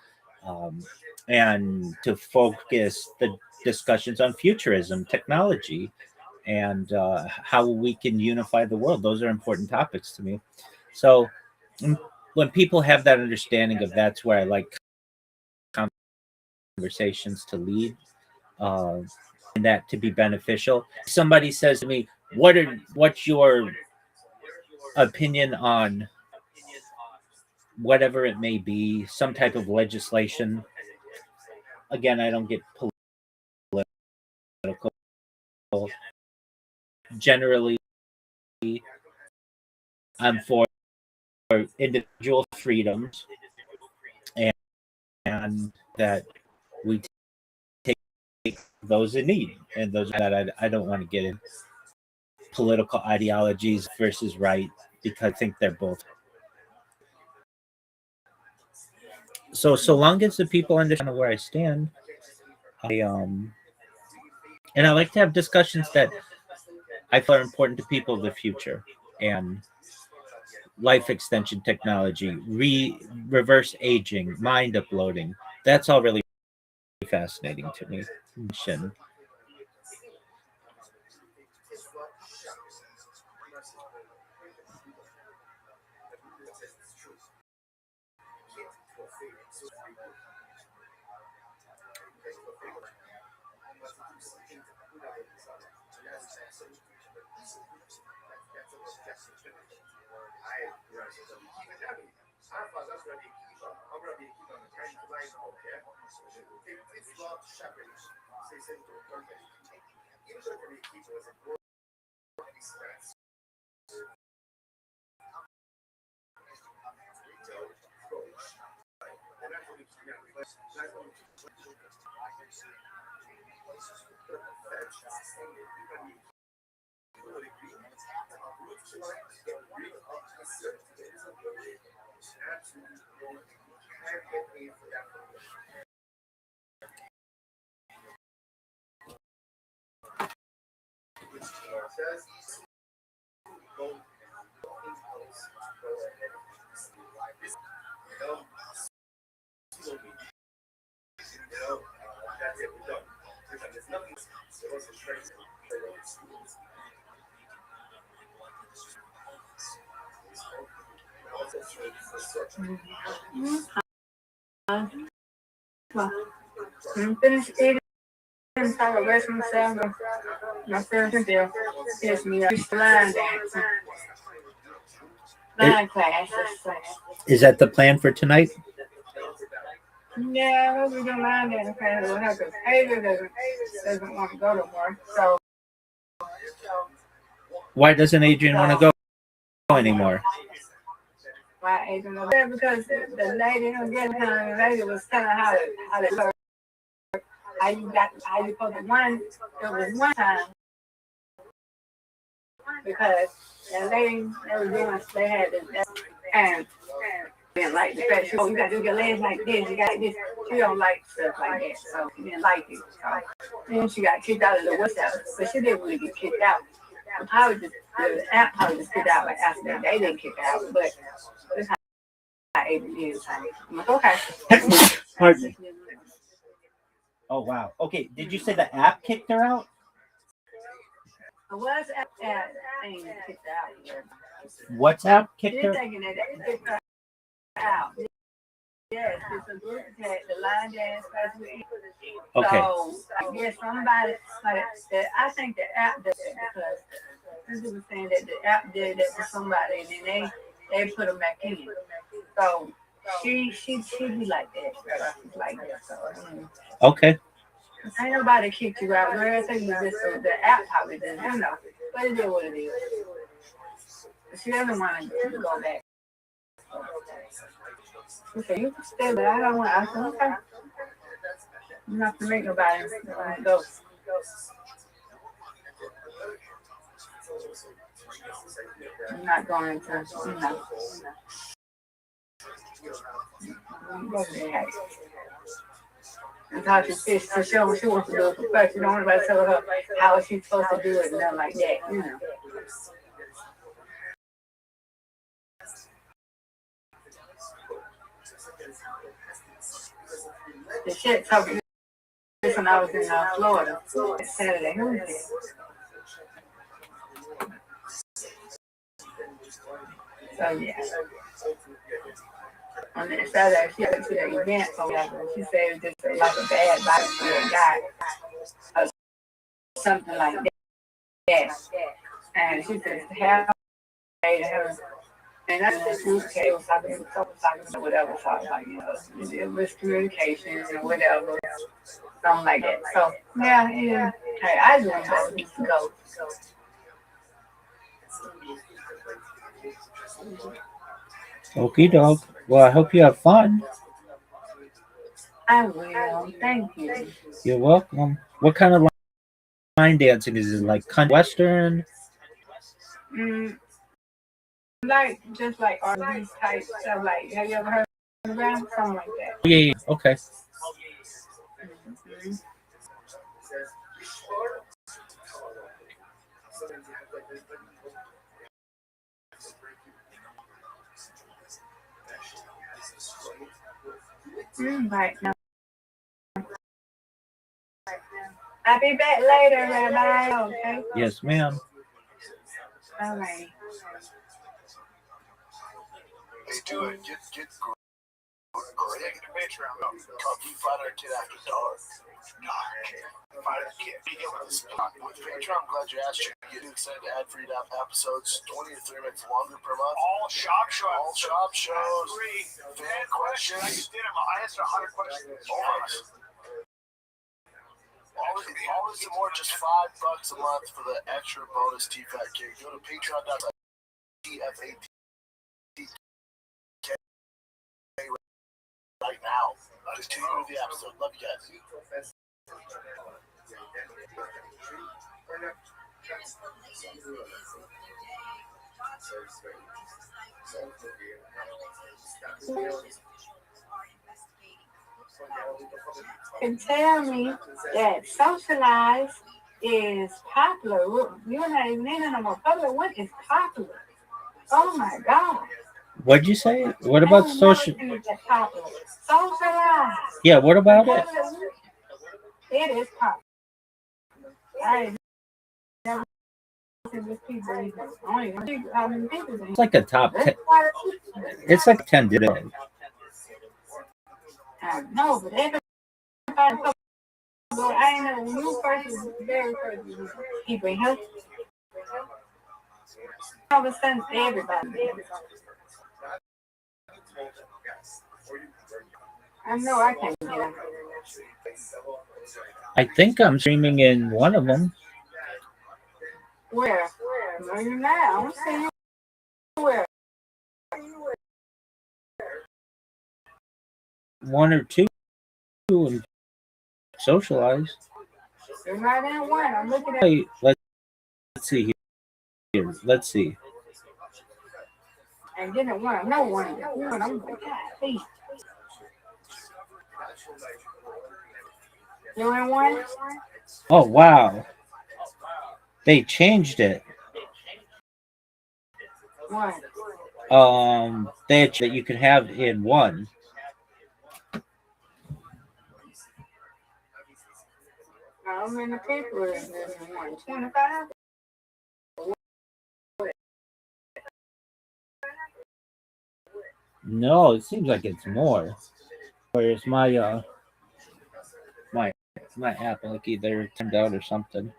um, and to focus the discussions on futurism, technology, and how we can unify the world. Those are important topics to me. So when people have that understanding of that's where I like conversations to lead, uh, and that to be beneficial. Somebody says to me, what's your opinion on whatever it may be, some type of legislation? Again, I don't get political. Generally, I'm for individual freedoms, and that we take those in need, and those that I don't want to get in political ideologies versus right, because I think they're both. So long as the people understand where I stand, and I like to have discussions that I feel are important to people of the future, and life extension technology, reverse aging, mind uploading. That's all really fascinating to me. And I'm finished eating and talk about myself. My friend Cynthia is me up. Line dancing. Line class. is that the plan for tonight? Yeah, we're doing line dancing class. We'll have to. Hazel doesn't want to go no more. So Why doesn't Adrian want to go anymore? why Adrian? Yeah, because the lady don't get time. The lady was telling how to work. How you put the one. It was one time because the lady they had this and didn't like the fact you got to do your legs like this. You got this. She don't like stuff like that, so she didn't like it. So then she got kicked out of the workshop, but she didn't really get kicked out. The app probably just kicked out by accident. They didn't kick out, but that's how Adrian is. I'm like, okay. Pardon me. Oh wow. Okay. Did you say the app kicked her out? What's app thing kicked out? WhatsApp kicked her? Thinking that kicked her out. Yes, it's a group that the line dance class we eat. Okay. So I guess somebody like that. I think the app did it because people were saying that the app did that to somebody, and then they put them back in. So she be like that. She's like that. So Okay. ain't nobody kicked you out. Girl, I think you just the app probably did. I don't know, but it is what it is. She doesn't want to go back. Okay, you can stay, but I don't want. I said, okay. I'm not to make nobody go. I'm not going to, go there. And how she fits to show what she wants to do it for first. You don't want anybody to tell her how she's supposed to do it and nothing like that, The shit told me this when I was in Florida. Saturday. Who was it? So yeah. On that Saturday, she went to the event or whatever. She said it was just like a bad vibe for a guy. Or something like that. And she said it's half day to her. And I just it was talking about whatever, so I was like, it was communication and whatever, something like that. So yeah. Hey, I just want to go. Okie doke. Well, I hope you have fun. I will. Thank you. You're welcome. What kind of line dancing is it? Like country western? Mm, like just like R&B type stuff. Like, have you ever heard of around something like that? Yeah, yeah. Okay. Mm-hmm. Right now. I'll be back later, Rabbi. Okay. Yes, ma'am. All right. They do it. Get Greg. Come find our kid after dark. Find our kid. With Patreon, I'm glad you asked. You get extended ad-free episodes, 20 to 30 minutes longer per month. All shop shows. All shop shows. Free. Fan Question. I questions. just did them. I answered 100 questions. All this and more, just $5 a month for the extra bonus TFAT kid. Go to patreon.com. TFAT right now. Continue with the episode. Love you guys. Can tell me that socialize is popular. You're not even in it no more. Public one is popular. Oh my God. What'd you say? What about social? Socialize. Yeah, what about it? It is popular. I never seen this people either. I don't even think how many people there. It's like a top 10. It's like 10 today. I know, but everybody. But I know when you first was very first people here. All of a sudden, everybody. I know I can't get it. I think I'm streaming in one of them. Where? No, you're not. I don't see you. Where? One or two and socialize. You're not in one. I'm looking at. Hey, let's see here. Let's see. I didn't want no one. I'm like, God, please. You in one? Oh wow. They changed it. One. They had that you could have in one. How many people is this one? 25? No, it seems like it's more. Where's my my app like either timed out or something.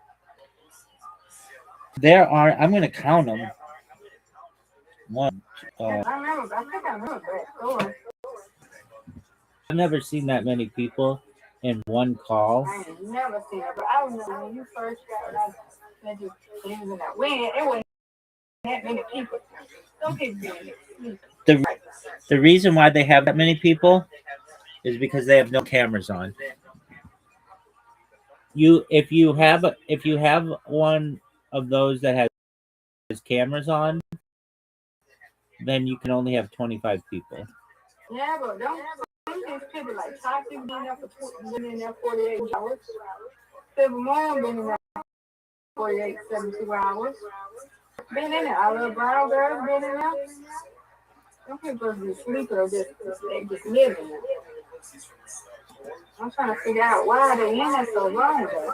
There are. I'm gonna count them. One. I think I remember that. I've never seen that many people in one call. I ain't never seen it, but I remember when you first got it, it was in that wind. It wasn't that many people. Some people doing it. The reason why they have that many people is because they have no cameras on. If you have one of those that has cameras on, then you can only have 25 people. Yeah, but don't these people like Toxic been in there 48 hours. People more been in there 48, 72 hours. Been in there. Our little brown girls been in there. Some people just sleeping or just living there. I'm trying to figure out why they in there so long though.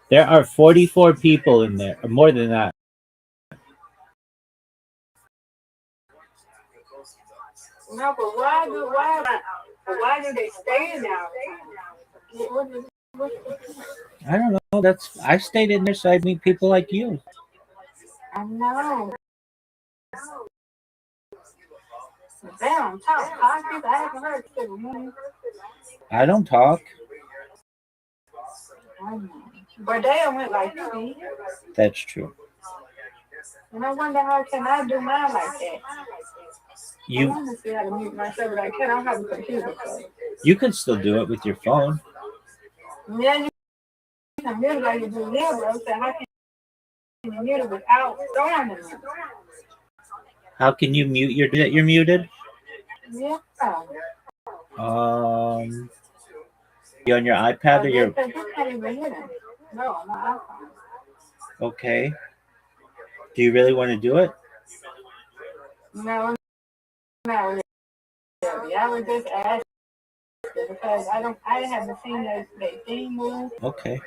There are 44 people in there, or more than that. No, but why do they stay in there? I don't know. I stayed in there so I meet people like you. I know. They don't talk. I haven't heard people. I don't talk. But they went like me. That's true. And I wonder how can I do mine like that? You want to see how to mute myself, but I can't. I don't have a computer. So. you can still do it with your phone. Yeah, you can mute it like you do here, bro. So how can you mute it without throwing it? How can you mute that you're muted? Yeah. You on your iPad or your? You can't even hear them. No, on my iPhone. Okay. Do you really want to do it? No, not really. I was just asking because I haven't seen that theme move. Okay.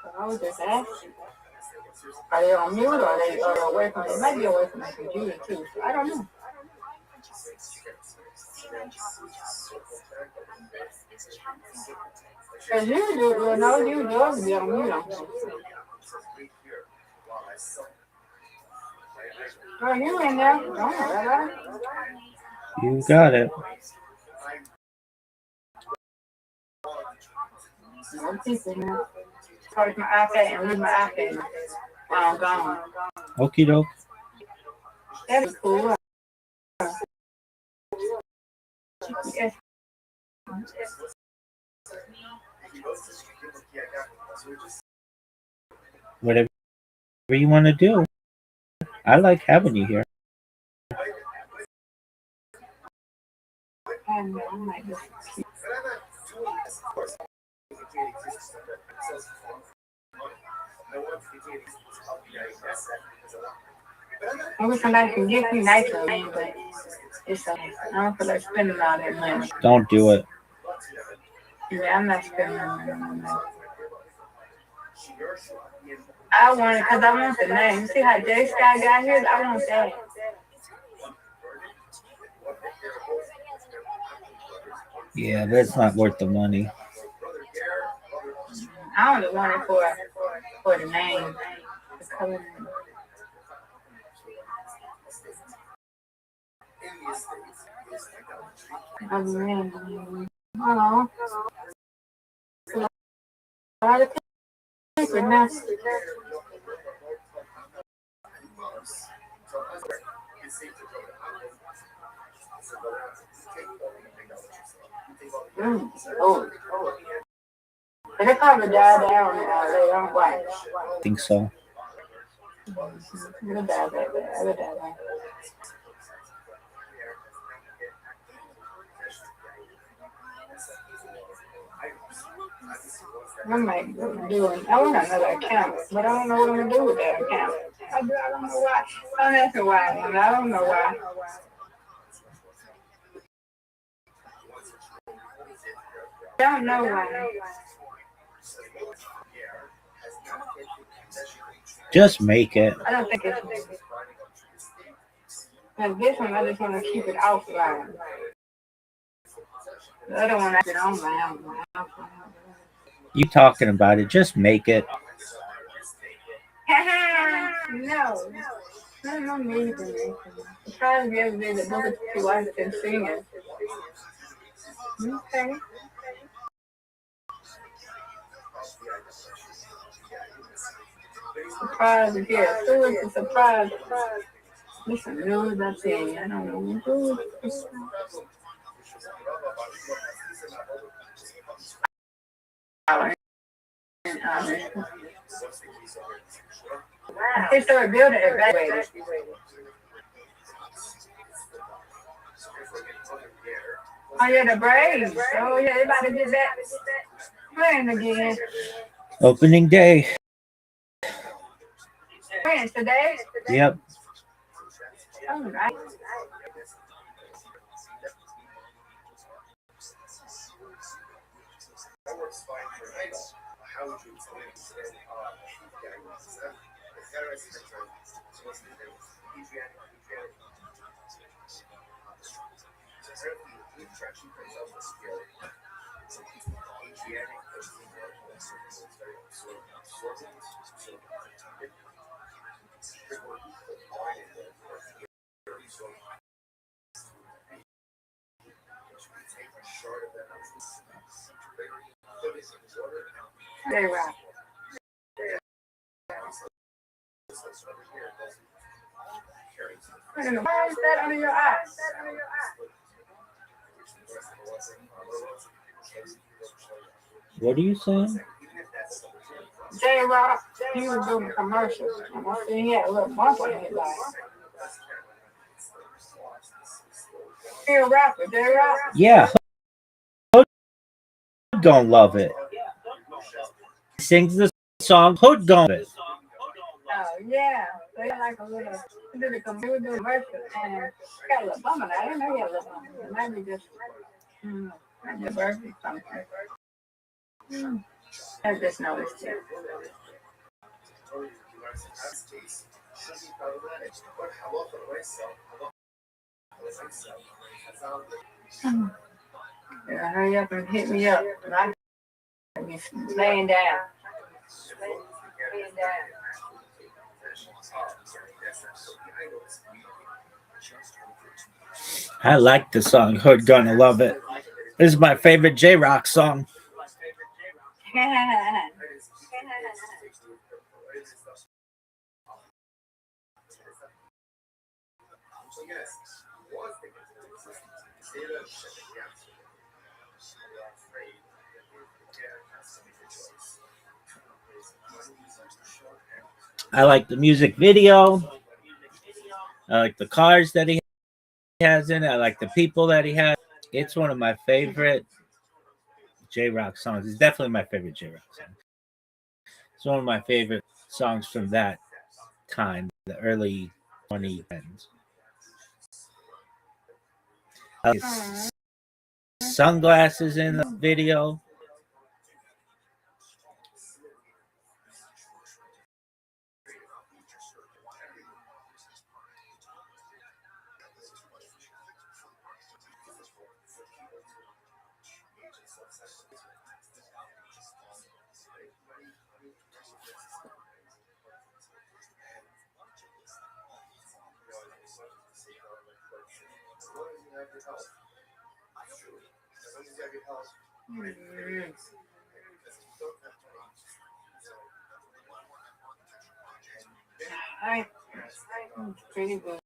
So I was just asking. Are they on mute or are they away from? They might be away from the computer too. So I don't know. Cause you do, well, no, you do be on mute. Oh, you in there? Oh, You got it. no people in there. Charge my iPad and leave my iPad while I'm gone. Okie doke. That'd be cool. Yes. Whatever you want to do. I like having you here. And I might just keep. I wish somebody could give me nicer money, but it's I don't feel like spending all that money. Don't do it. Yeah, I'm not spending money. I want it because I want the name. You see how J Sky got here? I want that. Yeah, that's not worth the money. I only want it for the name. The color. Oh man. Hello. A lot of people now. Oh. But they probably die down later on. Why? I think so. It'll die back. It'll die back. I might do it. I want another account, but I don't know what I'm gonna do with that account. I don't know why. Don't ask me why. I don't know why. Don't know why. Just make it. I don't think it's. Now this one, I just want to keep it offline. The other one, I get online. You talking about it? Just make it. No. I don't need to. I'm trying to get the book of two wives and singing. Okay. Surprise again. Who is the surprise? Listen, news I tell you. I don't know who is they started building evacuated. Oh yeah, the Braves. Oh yeah, they about to get that playing again. Opening day. When today? Yep. All right. Very well. Why is that under your eyes? What are you saying? J-Rock, he was doing commercials. And I seen he had a little bump on his eye. ViralRabbi, J-Rock. Yeah, Hood Gon' Love It. He sings the song Hood Gon' Love It. Oh, yeah. So he had like a little, he was doing commercial and got a little bump on it. I didn't know he had a little bump. It might be just, maybe a birthday something. I just noticed it. Yeah, hurry up and hit me up. I'm laying down. I like the song Hood Gonna Love It. This is my favorite J-Rock song. I like the music video. I like the cars that he has in it. I like the people that he has. It's one of my favorite J-Rock songs. It's definitely my favorite J-Rock song. It's one of my favorite songs from that time, the early 2010s. Sunglasses in the video. Pretty good.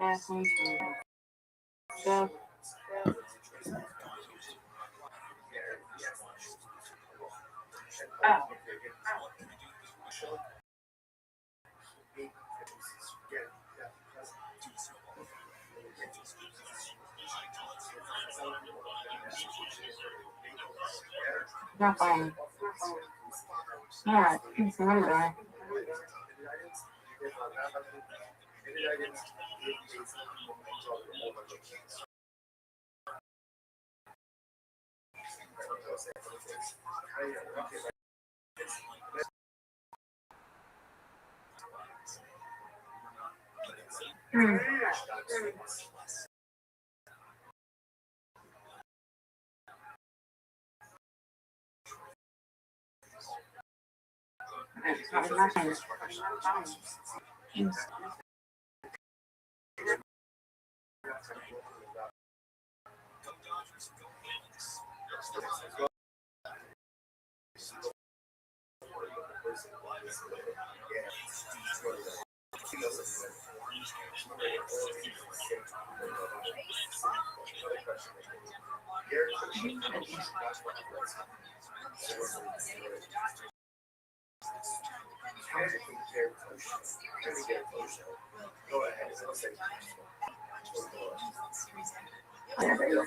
Last one. So. Oh. Not fine. All right. I'm done.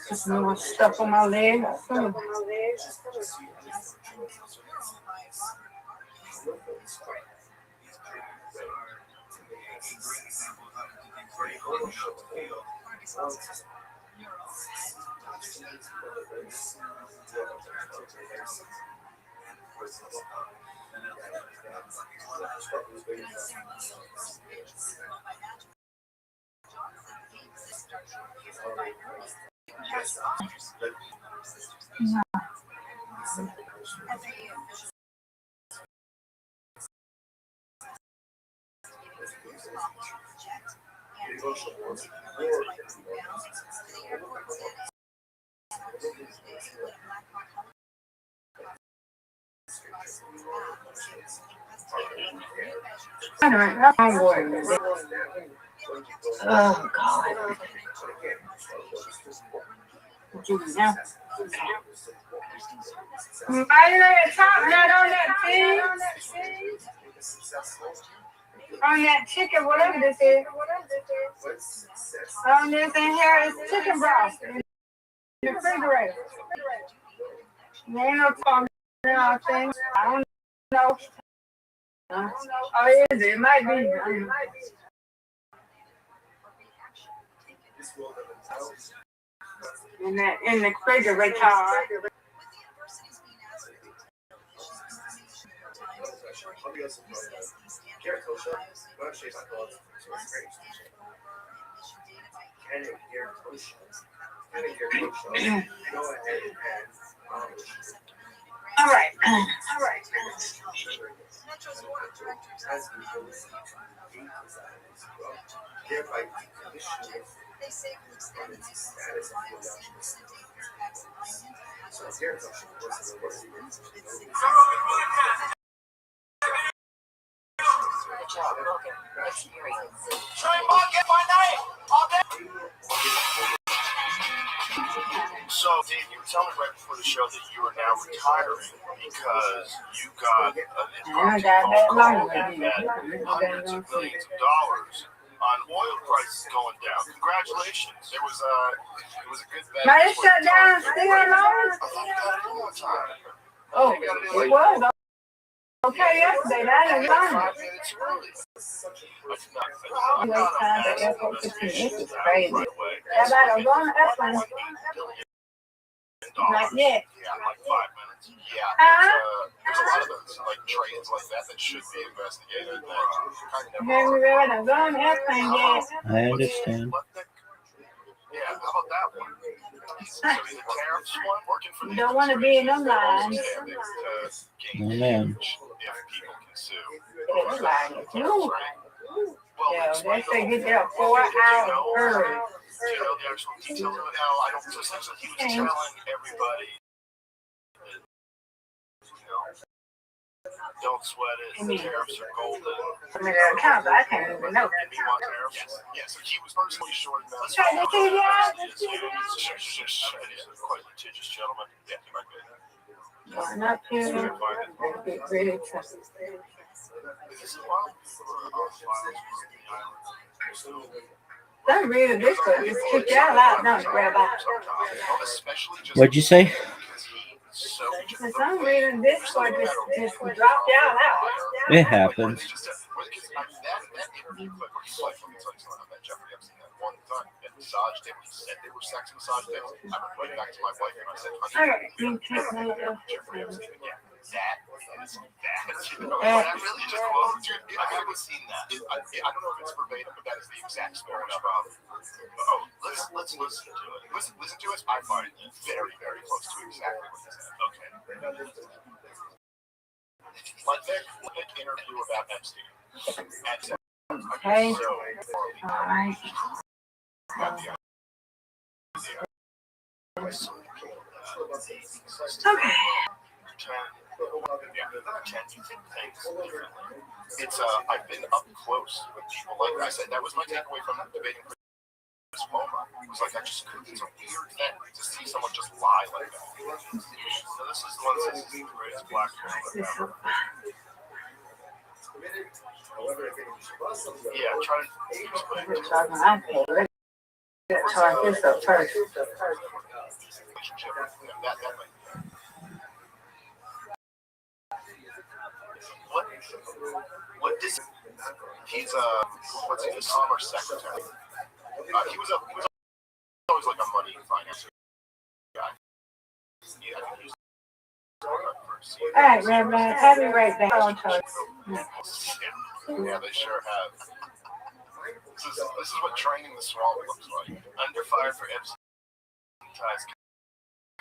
Just more stuff on my leg. I'm homeboy. Oh, God. What you do now? Right at the top, not on that thing. On that chicken, whatever this is. On this in here is chicken broth in the refrigerator. There ain't no talking now thing. I don't know. Oh, is it? It might be. In the refrigerator. All right. So, Dave, you were telling me right before the show that you are now retiring because you got an impromptu phone call that hundreds of millions of dollars on oil prices going down. Congratulations! It was a good bet. Now it shut down still alone? I thought you got it all the time. Oh, it was okay yesterday. That ain't long. 5 minutes early. Wait time to airport 15. This is crazy. Everybody going to airplane. Not yet. Yeah, like 5 minutes. Yeah, there's a lot of those like trades like that should be investigated. Everybody going to airplane yet. I understand. Yeah, how about that one? So the tariffs one working for the Don't want to be in them lines. Oh, man. If people can sue. It's lying. Yeah, they say get there 4 hours early. Do you know the actual details of it now? I don't just think he was telling everybody, don't sweat it, the tariffs are golden. I mean, I can't even know. Yes, so he was personally short about it. Trying to see y'all? He's a quite litigious gentleman. Yeah, he might be. Going up here, get ready to. I'm reading this book. Just kick y'all out, don't you, Rabbi? What'd you say? Since I'm reading this book, just drop y'all out. It happens. I really just quoted you. I haven't seen that. I don't know if it's verbatim, but that is the exact story of oh, let's listen to it. Listen to it. I find it very, very close to exactly what he said. Okay. Like that interview about Epstein. Okay. All right. Okay. It's I've been up close with people. Like I said, that was my takeaway from debating this moment. It was like it's a weird thing to see someone just lie like that. So this is the one that says he's the greatest black man ever. Yeah, try to Charge this up first. What this? He's what's he? The Commerce Secretary. He was always like a money and finance guy. All right, Rabbi, I'll be right back. Yeah, they sure have. This is what training the swamp looks like. Under fire for Epstein ties.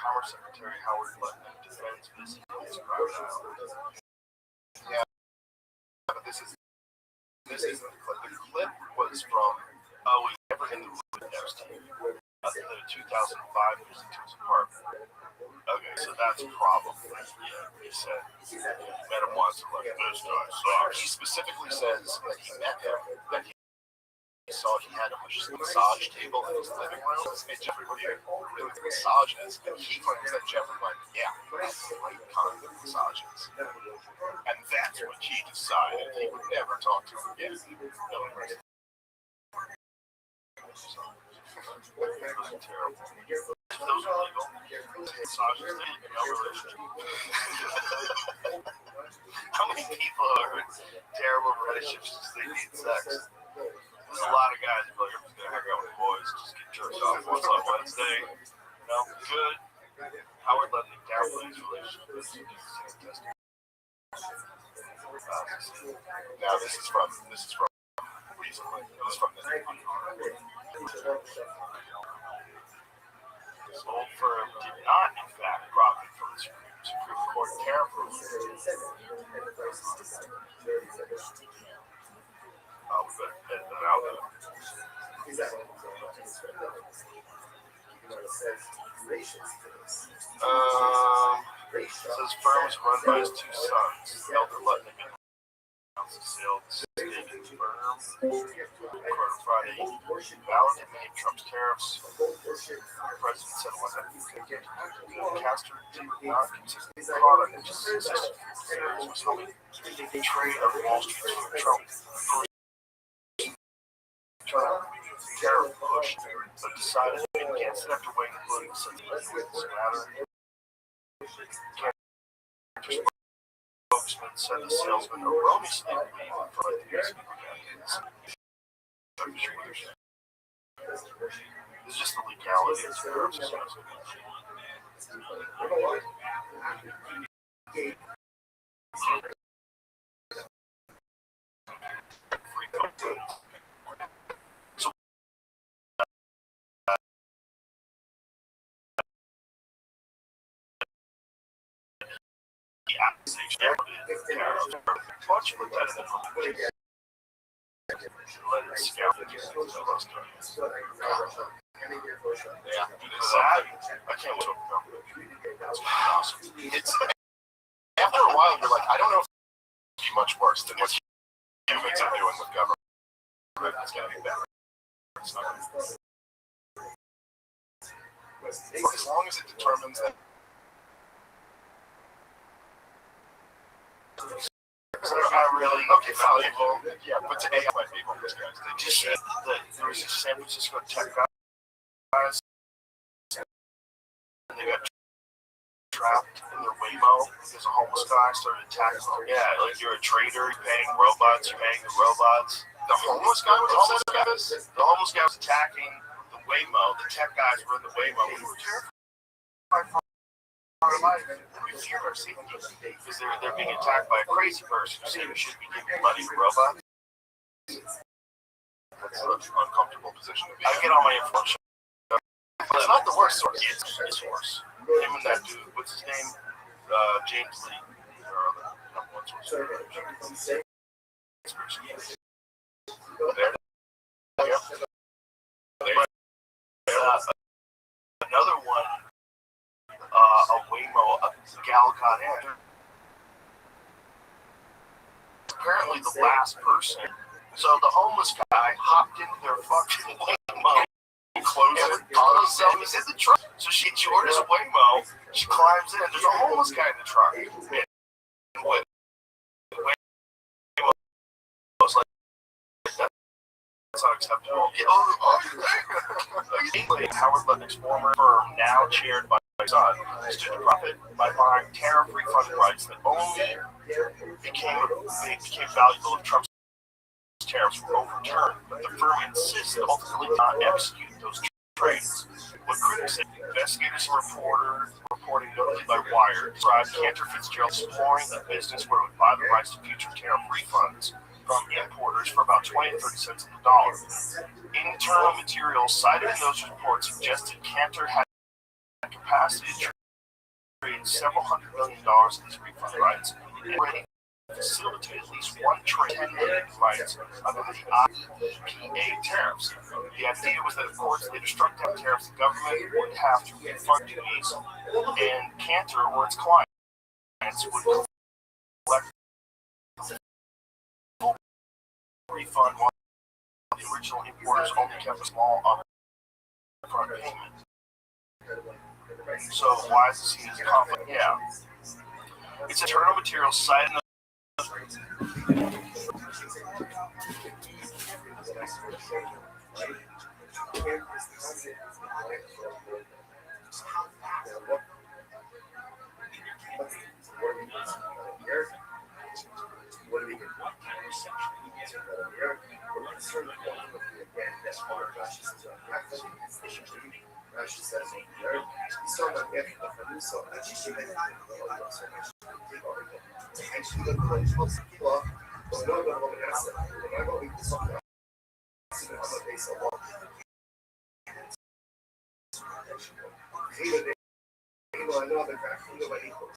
Commerce Secretary Howard Lutman defends this private island. Yeah, but this is the clip. The clip was from we never in the room with Epstein. the 2005 was into his apartment. Okay, so that's probably, he said, met him once, and like, this guy sucks. He specifically says that he met him, that he saw he had a massage table in his living room. And Jeffrey, what do you really think massage is? And he claims that Jeffrey went, yeah, that's the right kind of massages. And that's when he decided he would never talk to him again. Terrible. Those are legal. Massages, no relationship. How many people are in terrible relationships because they need sex? There's a lot of guys who are like, I'm just gonna hang out with boys, just get jerked off once on Wednesday. No, good. Howard let me terrible in his relationship. Now this is from recently. It was from this. This old firm did not, in fact, profit from the Supreme Court tariff ruling. Oh, we better edit that out then. Says firm was run by his two sons. Elder Lutnick announced the sale of the stake in the firm. Court Friday validated many of Trump's tariffs. The president said one that Castor did not consider the product and just insisted that was helping the trade of Wall Street for Trump. Tariff push, but decided against it after weighing the political sensitivity with this matter. Spokesman said the salesman erroneously believed in front of the speaker candidates. It's just the legality of tariffs. Much repetitive let it scout the yeah, sad. I can't wait to That's awesome. It's after a while you're like, I don't know if it's be much worse than what humans are doing with government. It's gonna be better. It's not gonna be as long as it determines that they're not really valuable. Yeah, but today I might be one of those guys. They just said that there was a San Francisco tech guys and they got trapped in their Waymo because a homeless guy started attacking them. Yeah, like you're a trader, you're paying robots, you're paying the robots. The homeless guy was The homeless guy was attacking the Waymo. The tech guys were in the Waymo. We were terrified. Our life, we fear our safety because they're being attacked by a crazy person who said we should be giving money to robots. That's an uncomfortable position to be in. I get all my information. It's not the worst source. It's worse. Him and that dude, what's his name? James Lee. Or number one source. Another one. A Waymo, a gal got in. Apparently the last person. So the homeless guy hopped into their fucking Waymo, closed it, he's in the truck. So she orders a Waymo, she climbs in, there's a homeless guy in the truck. And what? The Waymo was like, that's unacceptable. Howard Lutnick's former firm, now chaired by son, stood to profit by buying tariff refund rights that only became valuable if Trump's tariffs were overturned. But the firm insists it ultimately not execute those trades. What critics say, investigators and reporting notably by Wired, described Cantor Fitzgerald exploring a business where it would buy the rights to future tariff refunds from importers for about 20 to 30 cents on the dollar. Internal materials cited in those reports suggested Cantor had capacity to trade several $100 million in these refund rights, already facilitate at least one trade rights under the IEEPA tariffs. The idea was that, of course, if they struck down tariffs, the government would have to refund duties, and Cantor or its clients would collect full refund while the original importers only kept a small upfront payment. So why is this seen as a conflict? Yeah. It's internal material cited in the Rashi says over there, he saw that get the Fanuso, and she should have and she looked like she was well, but no one asset. When I go to something, I'm a base of all. I know the fact that nobody knows.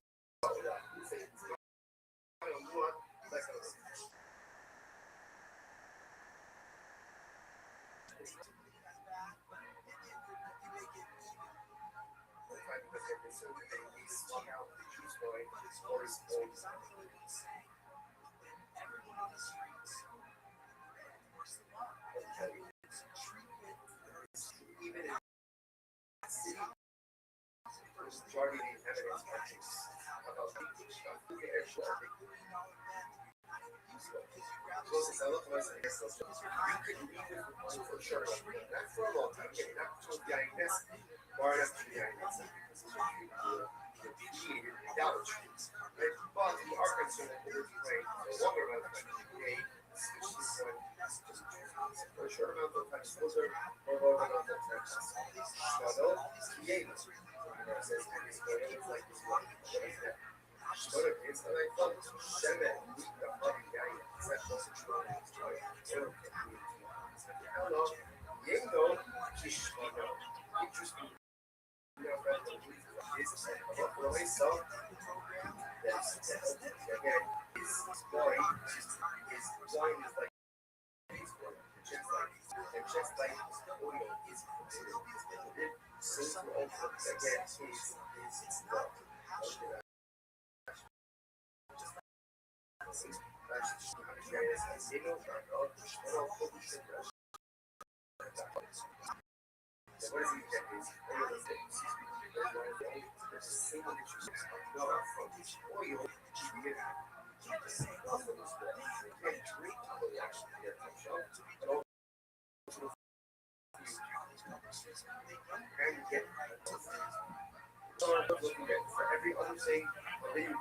For every other thing, it's like he's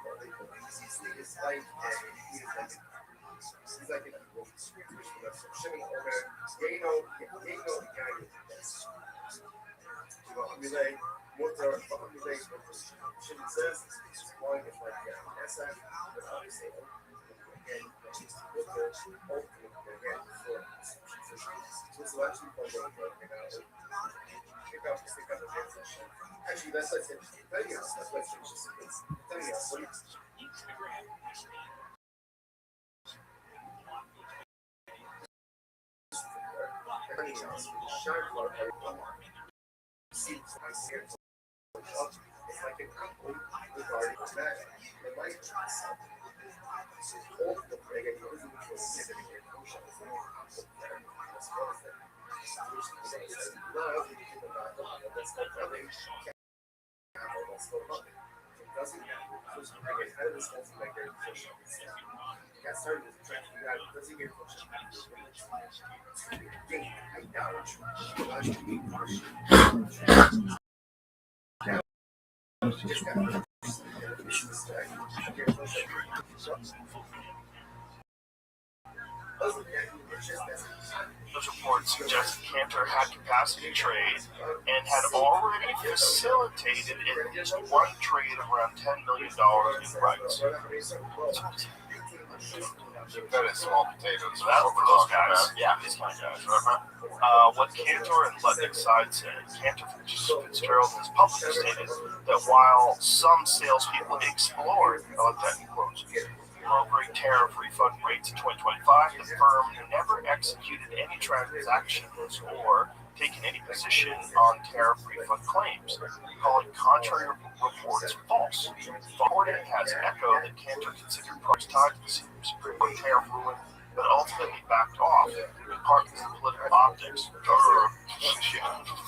like shimming over. You know the guy is relay, motor, relay, shimmy says, one is like SF, but obviously, again, so actually, actually, that's like plenty else. That's what it's plenty else. Plenty else. Sharp for everyone. See, it's like a couple regarding that. The light itself. All the prayer is a significant function. Love, that's not really. Doesn't just bring it out of this whole thing like they're pushing it. Got started as a track, doesn't get pushed. Those reports suggest Cantor had capacity to trade and had already facilitated at least one trade of around $10 million in rights. Very small potatoes. So that's for those guys. Yeah, these kind of guys. What Cantor and Lutnick's side said, Cantor Fitzgerald has publicly stated that while some salespeople explored, I like that in quotes, low-grade tariff refund rates in 2025, the firm never executed any transactions or taken any position on tariff refund claims, calling contrary reports false. Reporting has echoed that Cantor considered price tied to the Supreme Court tariff ruling, but ultimately backed off, in part because of political optics.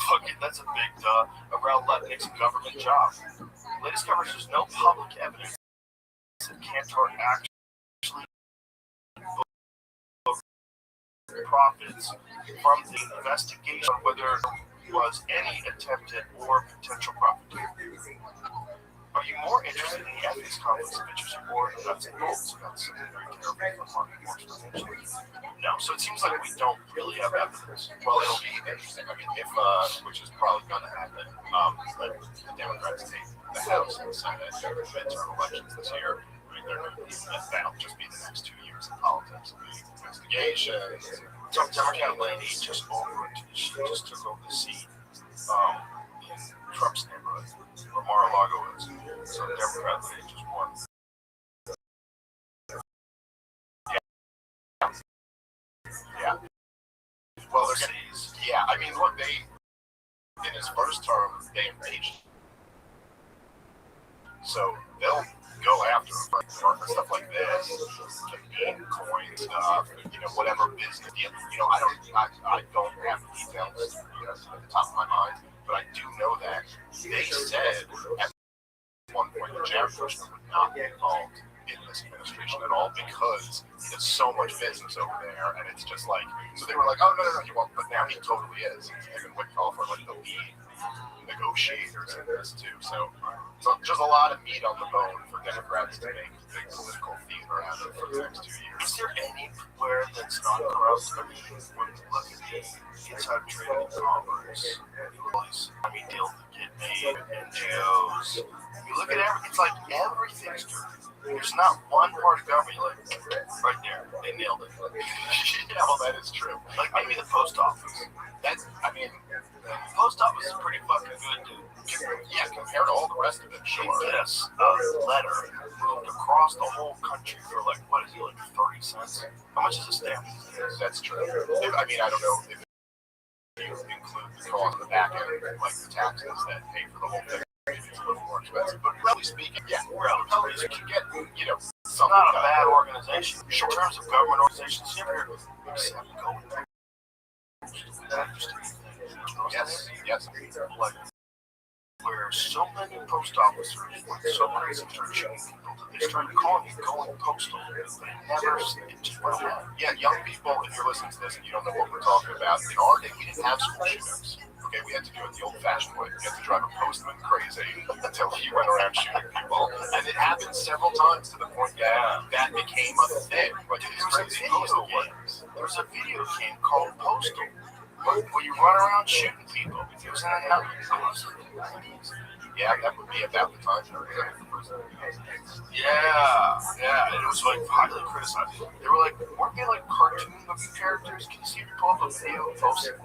Fuck it, that's a big duh around Lutnick's government job. Latest coverage, there's no public evidence that Cantor actually booked profits from the investigation, whether there was any attempted or potential profiteering. Are you more interested in the ethics, conflicts of interest, or the nuts and bolts? That's something very terrible for market forces. No, so it seems like we don't really have evidence. Well, it'll be interesting. I mean, if which is probably going to happen, but the Democrats take the House and Senate in midterm elections this year. I mean, they're going to be, that'll just be the next 2 years in politics. Investigations. Some Democrat lady just took over the seat in Trump's neighborhood, where Mar-a-Lago is. So the Democrat lady just won. Yeah. Well, they're going to, yeah, I mean, look, in his first term, they impeached. So they'll go after him for stuff like this, the Bitcoin stuff, whatever business. I don't have the details at the top of my mind, but I do know that they said at one point that Jared Kushner would not be involved in this administration at all because he does so much business over there, and it's just like, so they were like, oh, no, he won't, but now he totally is. Him and Whitcall for like the lead negotiators in this too, so just a lot of meat on the bone for Democrats to make big political theater out of for the next 2 years. Is there anywhere that's not corrupt? I mean, when you look at the inside trading commerce, deals that get made, NGOs, you look at everything, it's like everything's dirty. There's not one part of government, like, right there, they nailed it. Yeah, well, that is true. Like, maybe the post office. The post office is pretty fucking good, dude. Yeah, compared to all the rest of it, sure. Yes, a letter moved across the whole country for like, what is it, like 30 cents? How much is a stamp? That's true. I mean, I don't know if you include the cost of the back end, like the taxes that pay for the whole thing. It's a little more expensive, but relatively speaking, yeah, relatively you can get, something. Not a bad organization. In terms of government organizations, you ever heard of Yes. Like, where so many post officers went so crazy for shooting people that they started calling it going postal, but it just went away. Yeah, young people, if you're listening to this and you don't know what we're talking about, in our day, we didn't have school shooters. Okay, we had to do it the old-fashioned way. We had to drive a postman crazy until he went around shooting people. And it happened several times to the point that that became a thing. But there was a video game called Postal, where you run around shooting people. It was in a yeah, that would be about the time. Yeah, and it was like highly criticized. They were like, weren't they like cartoon-looking characters? Can you see if you pull up a video and post it?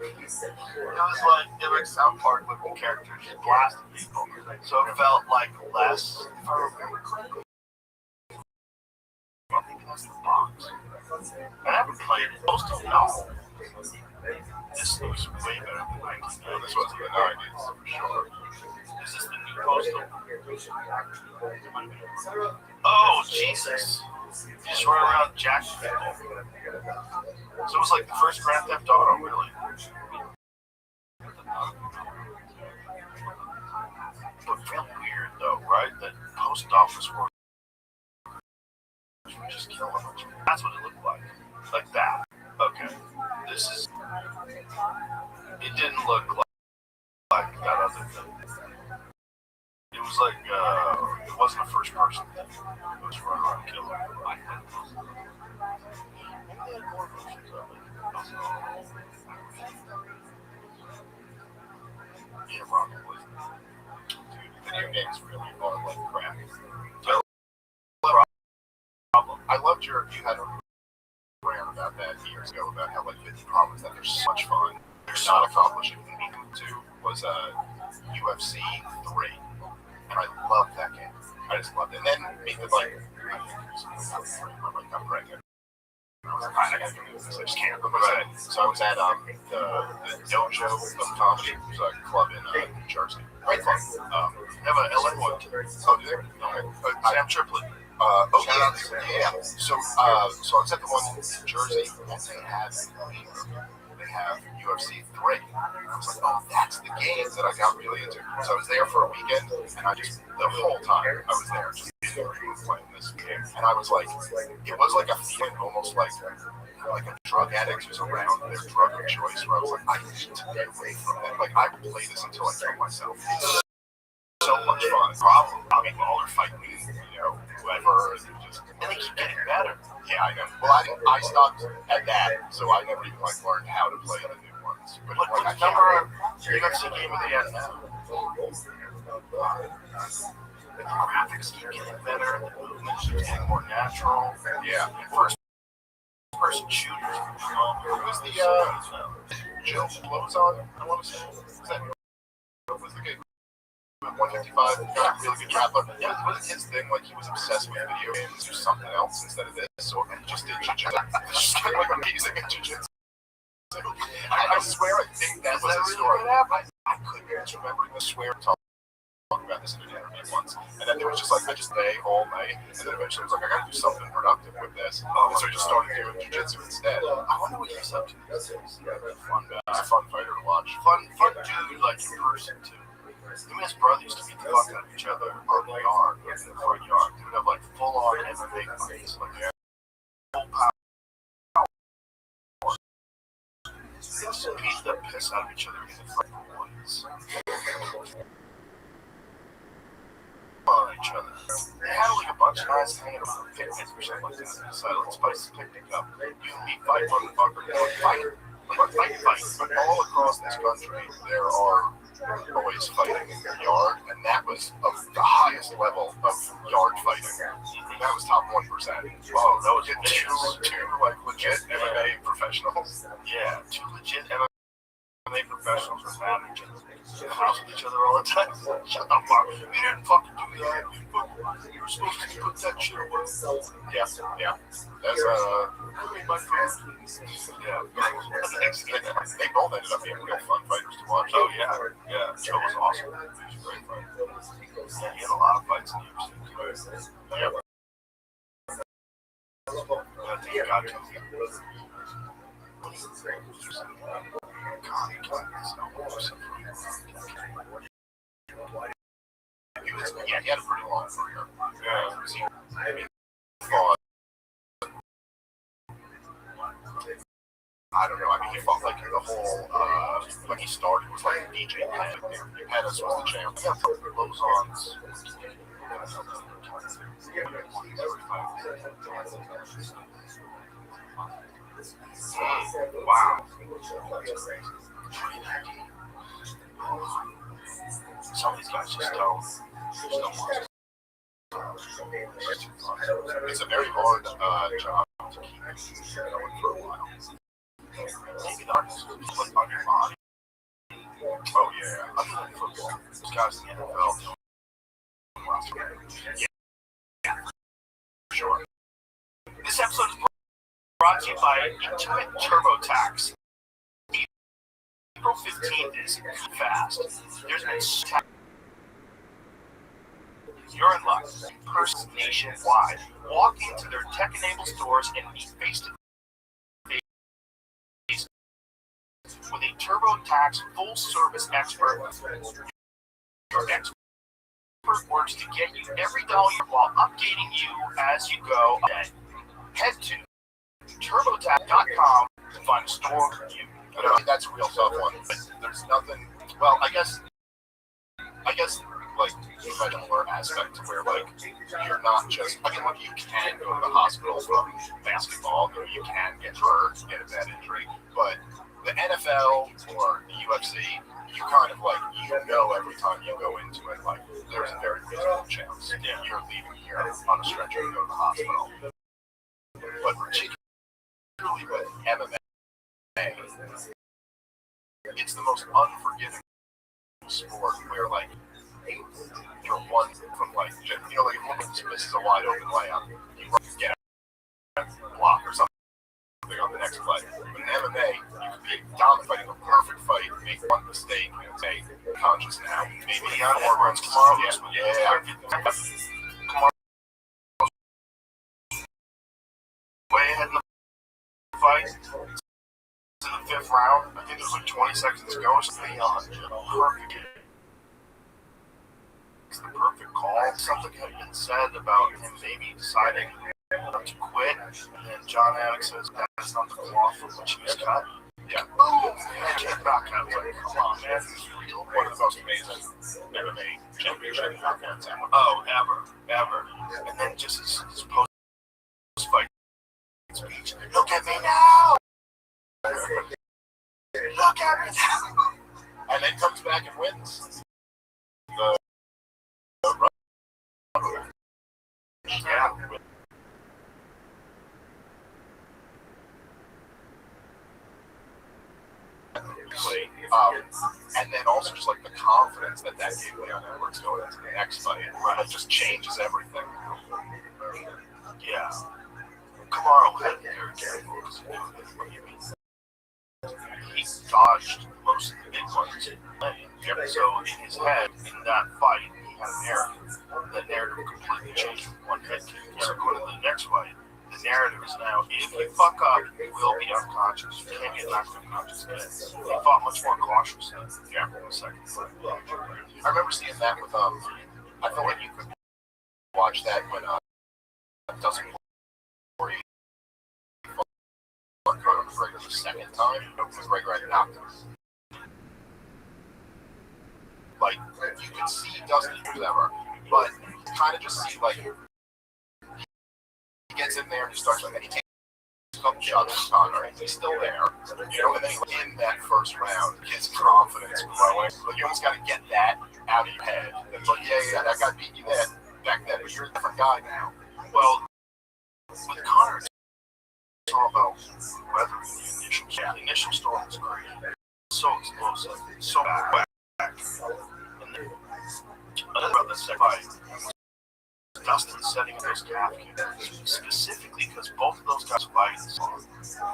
It was like South Park looking characters just blasting people. So it felt like less, if I remember correctly. I think that's the box. I haven't played it. Postal, no. This looks way better than 1990. This was in the 90s, for sure. Is this the new Postal? Oh, Jesus. You just run around jacking people. So it was like the first Grand Theft Auto, really. But real weird, though, right? That post office workers were just killing them. That's what it looked like. Like that. Okay. This is... It didn't look like that other thing. It was like, it wasn't a first person thing. It was running around killing them. Maybe they had more versions of it. Yeah, probably. Dude, video games really are like crap. I loved you had a rant about that years ago about how like 50 problems that they're so much fun. They're not accomplishing. Two was UFC 3, and I loved that game. I just loved it. And then because like I'm pregnant. I was like, I gotta do this. I just can't. So I was at the Dojo of Comedy, which is a club in New Jersey. Great club. They have a LA one. Oh, do they? Okay. Sam Triplett. Yeah. So I was at the one in New Jersey, and they have UFC 3. I was like, oh, that's the game that I got really into. So I was there for a weekend, and the whole time I was there, just playing this game. And I was like, it was like a feeling almost like a drug addict who's around their drug of choice, where I was like, I need to get away from that. Like, I would play this until I kill myself. It's so much fun. Problem, people are fighting me, whoever, and they keep getting better. Yeah, I know. Well, I stopped at that, so I never even learned how to play the new ones. But What number UFC game are they at now? The graphics keep getting better, the movements keep getting more natural. Yeah, first-person shooters. Who was the Jill blows on? I want to say. What was the game? 155, really good grappler. Yeah, it wasn't his thing. Like, he was obsessed with video games or something else instead of this. So he just did jiu-jitsu. Just kind of like amazing at jiu-jitsu. I swear I think that was his story. I couldn't just remembering the swear talking about this in an interview once. And then it was just like, I just lay all night. And then eventually I was like, I gotta do something productive with this. And so I just started doing jiu-jitsu instead. I wonder what he's up to. He's a fun fighter to watch. Fun dude, like in person too. Him and his brother used to beat the fuck out of each other on the yard, in the front yard. They would have like full-on MMA fights, like full power. They used to beat the piss out of each other in the front woods. On each other. They had like a bunch of guys hanging around picnics or something like that. They decided, let's spice the picnic up. You can meet fight motherfucker. Fight. But all across this country, there are always fighting in your yard, and that was of the highest level of yard fighting. That was top 1%. Oh, that was two like legit MMA professionals. Yeah, two legit MMA professionals were mad at each other. They house with each other all the time. Shut the fuck. You didn't fucking do that. You were supposed to put that shit away. Yeah. That's my friend. Yeah. They both ended up being real fun fighters to watch. Oh yeah. Joe was awesome. He was a great fighter. Yeah, he had a lot of fights in the UFC. Yeah. I think he got to he had a pretty long career. I don't know. He fought like the whole, when he started, it was like DJ Pettis was the champ. He had blows-ons. Wow. Some of these guys just don't want to. It's a very hard job to keep going for a while. Maybe the hardest is like on your body. Oh yeah, other than football, these guys in the NFL. Yeah, sure. This episode is brought to you by Intuit TurboTax. April 15th is fast. There's been you're in luck. Persons nationwide walk into their tech-enabled stores and meet face-to-face with a TurboTax full-service expert. Your expert works to get you every dollar while updating you as you go. Head to TurboTax.com to find a store for you. That's a real tough one. But there's nothing. Well, I guess, like, you find a more aspect to where, like, you're not just. Like, you can go to the hospital from basketball. You can get hurt, get a bad injury, but the NFL or the UFC, you kind of like, every time you go into it, like, there's a very reasonable chance you're leaving here on a stretcher to go to the hospital. But particularly with MMA, it's the most unforgiving sport where, like, you're one from, like, like, if one misses a wide open layup, you get play. But in MMA, you could be dominant fighting a perfect fight, make one mistake, and say, conscious now. Maybe 4 rounds tomorrow. Yeah. Tomorrow. Way ahead in the fight. In the 5th round, I think it was like 20 seconds to go. It's perfect. It's the perfect call. Something had been said about him maybe deciding to quit, and then John Anik says that's not the cloth from which he was cut. Yeah. Boom! And back out. Like, come on, man. This is real. One of the most amazing MMA championship knockouts ever. And then just his post-fight speech. Look at me now! Look at me now! And then comes back and wins. Yeah. And then also just like the confidence that gave Leon Edwards going into the next fight, it just changes everything. Yeah. Kamaru had very careful he dodged most of the big ones. So in his head, in that fight, he had a narrative. The narrative completely changed with one head kick. So going to the next fight, the narrative is now, if you fuck up, you will be unconscious. You can't get knocked unconscious. He fought much more cautiously after the second fight. I remember seeing that with, I feel like you could watch that when Dustin Poirier fought Conor McGregor the second time. McGregor had knocked him. Like, you could see Dustin do that, but kind of just see, like, he gets in there and he starts like, and he takes a couple shots at Conor, and he's still there, and then in that first round, his confidence growing. But you almost got to get that out of your head. It's like, yeah, that guy beat you back then, but you're a different guy now. Well, with Conor, it's all about weathering the initial storm. The initial storm was great. So explosive, so back. And then, about the second fight, Dustin setting those calf kicks, specifically because both of those guys fight.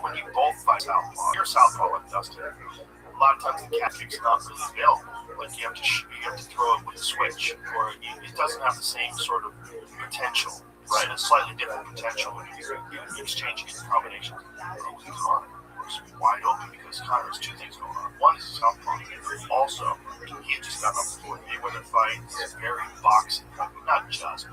When you both fight southpaw, you're southpaw like Dustin. A lot of times the calf kick's not really available. Like you have to throw it with a switch, or it doesn't have the same sort of potential, right? It's slightly different potential when you're exchanging combinations. Conor was wide open because Conor has two things going on. One is his southpaw. Also, he had just gotten up before the Mayweather fight. It's very boxing, not just,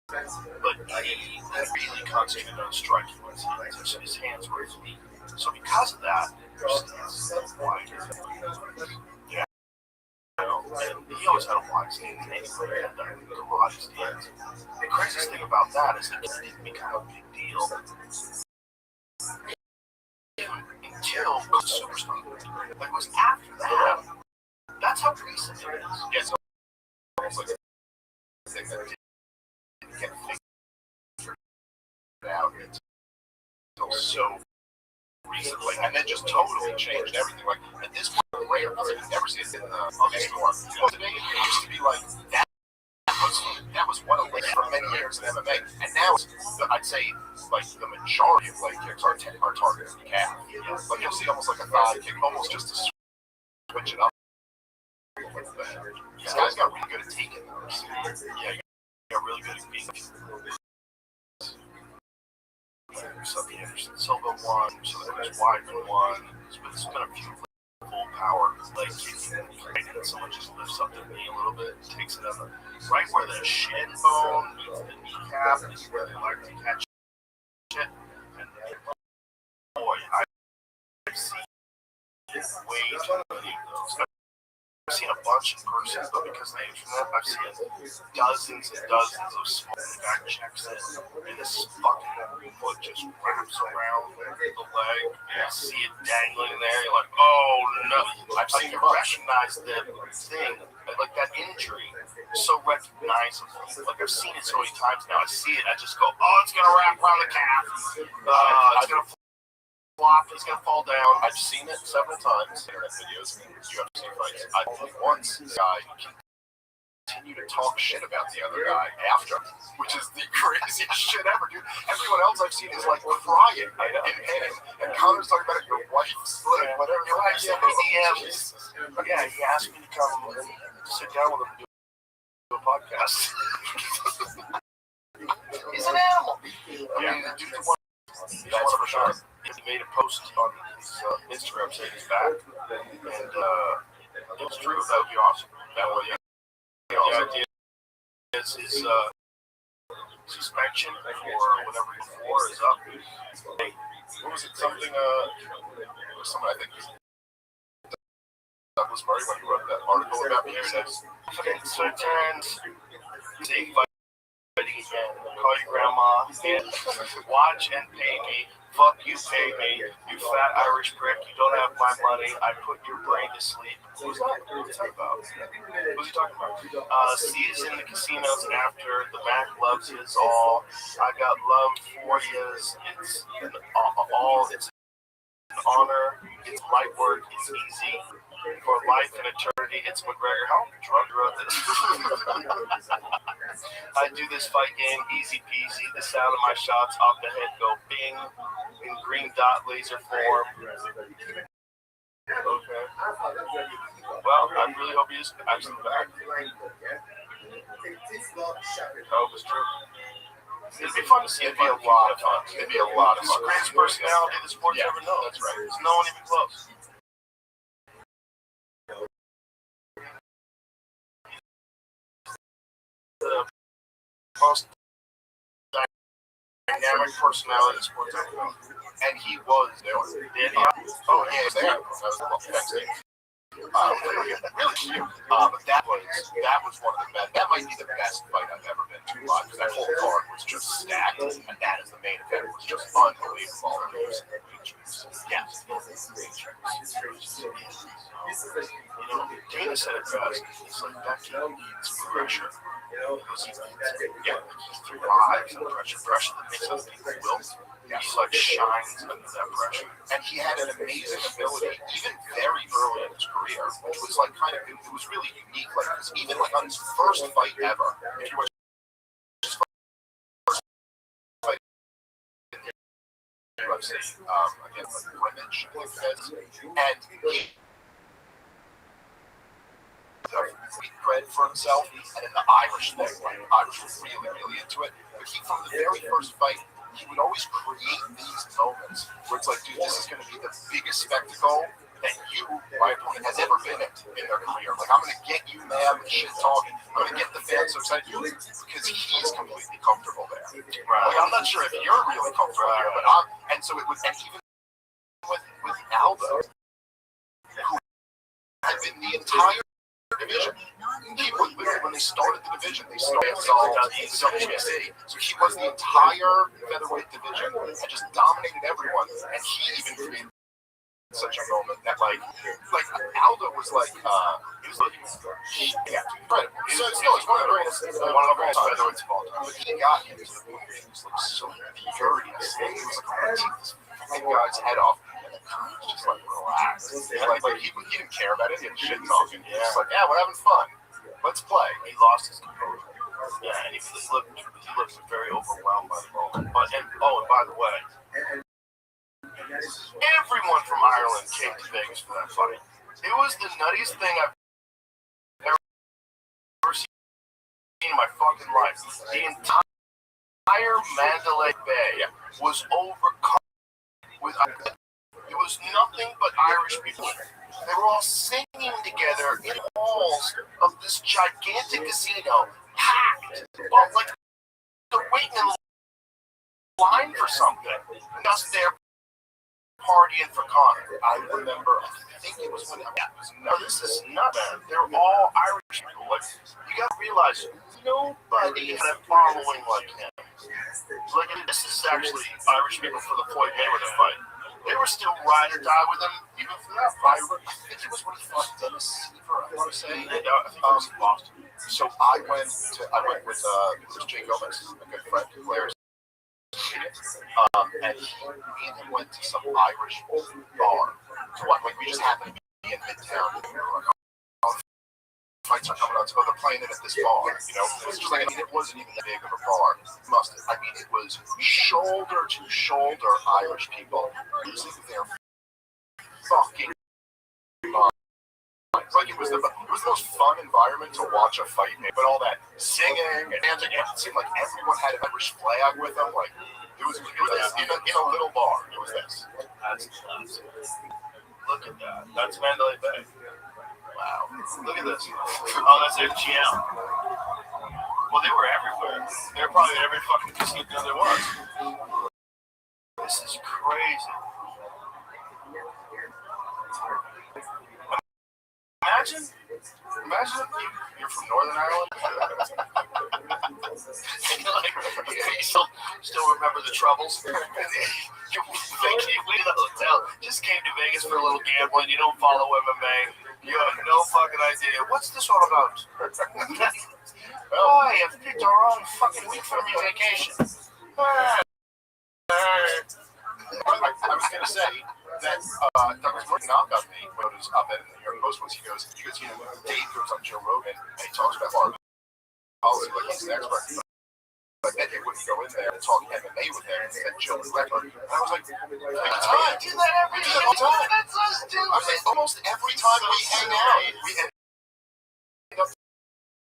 but he really concentrated on striking with his hands. His hands were his weak. So because of that, his stance wide. Yeah. And he always had a wide stance. Anybody had that karate stance. The craziest thing about that is that it didn't become a big deal until Superstar. Like it was after that. That's how recent it is. Yeah, so almost like a thing that didn't get figured out until so recently, and then just totally changed everything. Like at this point, the rate of you never see it in the storm. Today, it used to be like that was one of for many years in MMA, and now I'd say like the majority of leg kicks are targeted the calf. Like you'll see almost like a thigh kick, almost just to switch it up. These guys got really good at taking those. Yeah, got really good at being. So the Anderson Silva won, so there was Weidman won. It's been a few full power leg kicks, and someone just lifts up the knee a little bit, takes it up right where the shin bone meets the kneecap is where they like to catch it. And boy, I've seen way too many of those. I've seen a bunch in person, but because they internet, I've seen dozens and dozens of small back checks in, and this fucking foot just wraps around the leg, and you see it dangling there, you're like, oh no. I've seen you recognize the thing, like that injury, so recognizable. Like I've seen it so many times now, I see it, I just go, oh, it's gonna wrap around the calf, it's gonna flop, he's gonna fall down. I've seen it several times. Internet videos, UFC fights. I only once the guy continue to talk shit about the other guy after, which is the craziest craziest shit ever, dude. Everyone else I've seen is like crying in pain, and Connor's talking about your wife's like whatever. Your wife sent me DMs. Yeah, he asked me to come and sit down with him and do a podcast. He's an animal. I mean, the dude wants. That's for sure. He made a post on his Instagram saying he's back, and if it's true, that would be awesome. That would, yeah. The idea is his suspension for whatever before is up. Hey, what was it? Something, someone I think Douglas Murray when he wrote that article about me. Okay, so it turns say fighting again. Call your grandma and watch and pay me. Fuck you, pay me. You fat Irish prick. You don't have my money. I put your brain to sleep. Who's that? What's that about? Who's he talking about? Sees in the casinos after the Mac loves his all. I got love for yous. It's an all. It's an honor. It's light work. It's easy. For life and eternity, it's McGregor. How drunk wrote this? I do this fight game easy peasy. The sound of my shots off the head go bing in green dot laser form. Okay. Well, I really hope he is actually back. I hope it's true. It'd be fun to see. It'd be a lot of fun. It'd be a lot of fun. It's the greatest personality the sport's ever known. That's right. There's no one even close. The most dynamic personality in sports ever known. And he was there. Did he? Oh, yeah, he was there. That was the best thing. Really cute. But that was one of the best. That might be the best fight I've ever been to live, because that whole card was just stacked, and that is the main event. It was just unbelievable. Yes. You know, Dana said it best. He's like, Becky needs pressure. Because he thrives on pressure. Pressure that makes other people wilt. He like shines under that pressure. And he had an amazing ability, even very early in his career, which was like kind of, it was really unique. Like, because even like on his first fight ever, if you watch his first fight in the UFC, against like Grimmage, I think it is, and he cred for himself, and then the Irish thing, like Irish was really, really into it. But he, from the very first fight, he would always create these moments where it's like, dude, this is going to be the biggest spectacle that you, my opponent, has ever been in their career. Like, I'm going to get you mad with shit talking. I'm going to get the fans so excited because he's completely comfortable there. Right. Like, I'm not sure if you're really comfortable there, but and so it was, and even with Aldo, who had been the entire division. When they started the division, they started the WBC. So he was the entire featherweight division and just dominated everyone. And he even created such a moment that like Aldo was like, he was like, yeah, incredible. So it's one of the greatest featherweights of all time. But he got him to the point where he was like so furious. He was like, I'm gonna take this fucking guy's head off. Just like relax. Like he didn't care about it. He didn't shit talking. He was just like, yeah, we're having fun. Let's play. He lost his composure. Yeah, and he looked very overwhelmed by the moment. And by the way, everyone from Ireland came to Vegas for that fight. It was the nuttiest thing I've ever seen in my fucking life. The entire Mandalay Bay was overcome with. It was nothing but Irish people. They were all singing together in halls of this gigantic casino, packed. Well, like they're waiting in line for something. Just there partying for Connor. I remember, I think it was when this is nuts. They're all Irish people. Like, you gotta realize, nobody had a following like him. Like, this is actually Irish people for the Floyd Mayweather fight. They were still ride or die with him, even for that fight. I think it was when he fought Dennis Seaver, I want to say. And I think it was in Boston. So I went with Jay Gomez, a good friend who wears. And me and him went to some Irish bar. So like we just happened to be in Midtown. And we were like, fights are coming out, so they're playing it at this bar, you know? It's just like, I mean, it wasn't even that big of a bar. I mean, it was shoulder to shoulder Irish people losing their fucking minds. Like, it was the most fun environment to watch a fight in, but all that singing and dancing, it seemed like everyone had an Irish flag with them. Like, it was in a little bar. It was this. That's nuts. Look at that. That's Mandalay Bay. Wow. Look at this. Oh, that's MGM. Well, they were everywhere. They were probably in every fucking casino there was. This is crazy. Imagine if you're from Northern Ireland. You still remember the troubles. You leave the hotel. Just came to Vegas for a little gambling. You don't follow MMA. You have no fucking idea. What's this all about? Oh, I have picked the wrong fucking week for my vacation. I was going to say that Douglas Murray knocked on me when it was up at the New York Post once. He goes, you know, Dave goes on Joe Rogan and he talks about our policy like he's an expert. But then he wouldn't go in there and talk MMA with him and said Joe was expert. And I was like, I do that every time. That's so stupid. I was like, almost every time we hang out, we end up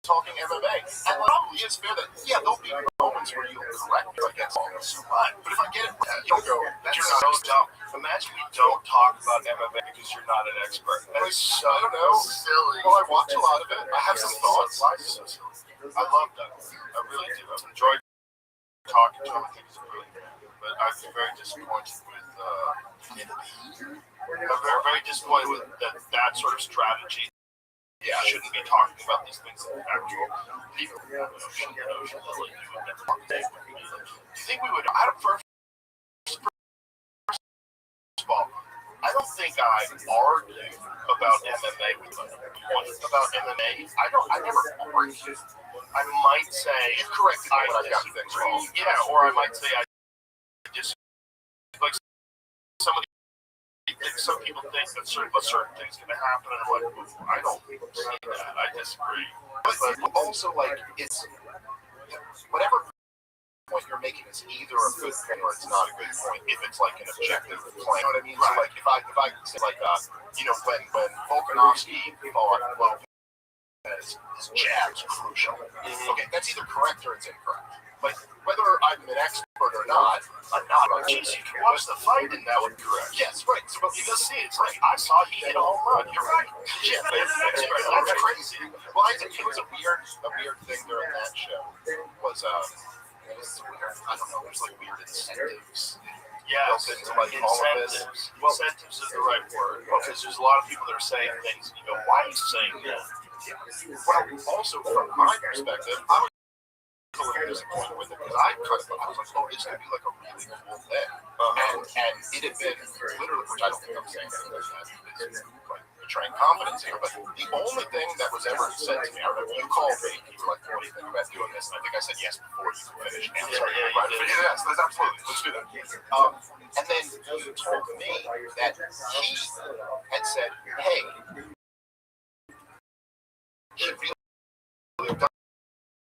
talking MMA. And probably is fair that, yeah, there'll be moments where you'll correct me against all this. But if I get it, you'll go, you're not so dumb. Imagine we don't talk about MMA because you're not an expert. That's so I don't know. silly. Well, I watch a lot of it. I have some thoughts. I love that. I really do. I've enjoyed talking to him. I think he's a brilliant man. But I've been very disappointed with very disappointed with that sort of strategy. Yeah, I shouldn't be talking about these things with actual people. Do you think we would? First of all, I don't think I argue about MMA with them. About MMA, I never argue. I might say, correct, I got things wrong. Yeah, or I might say I just like some people think that certain things are going to happen, and I'm like, I don't see that. I disagree. But also, like, it's whatever point you're making is either a good point or it's not a good point. If it's like an objective point, you know what I mean? Right. So, like, if I say like, you know, when Volkanovski fought Lopez, his jab's crucial. Okay, that's either correct or it's incorrect. But whether I'm an expert or not, I'm not. Geez, you can watch the fight and that would be correct. Yes, right. So, You can see it's like I saw he hit a home run. You're right. Yeah, that's crazy. Well, I think it was a weird thing during that show. Was it was weird. I don't know. There's like weird incentives. Yeah, into like all of this. Well, incentives is the right word because there's a lot of people that are saying things and you go, why are you saying that? Well, also from my perspective, I was a little disappointed with it because I was like, oh, it's gonna be like a really cool thing, and it had been literally, which I don't think I'm saying that is like betraying confidence here, but the only thing that was ever said to me, I remember you called me, you were like, what do you think about doing this? And I think I said yes before you finished answering. Yes, that's absolutely, let's do that. And then you told me that he had said, hey, he really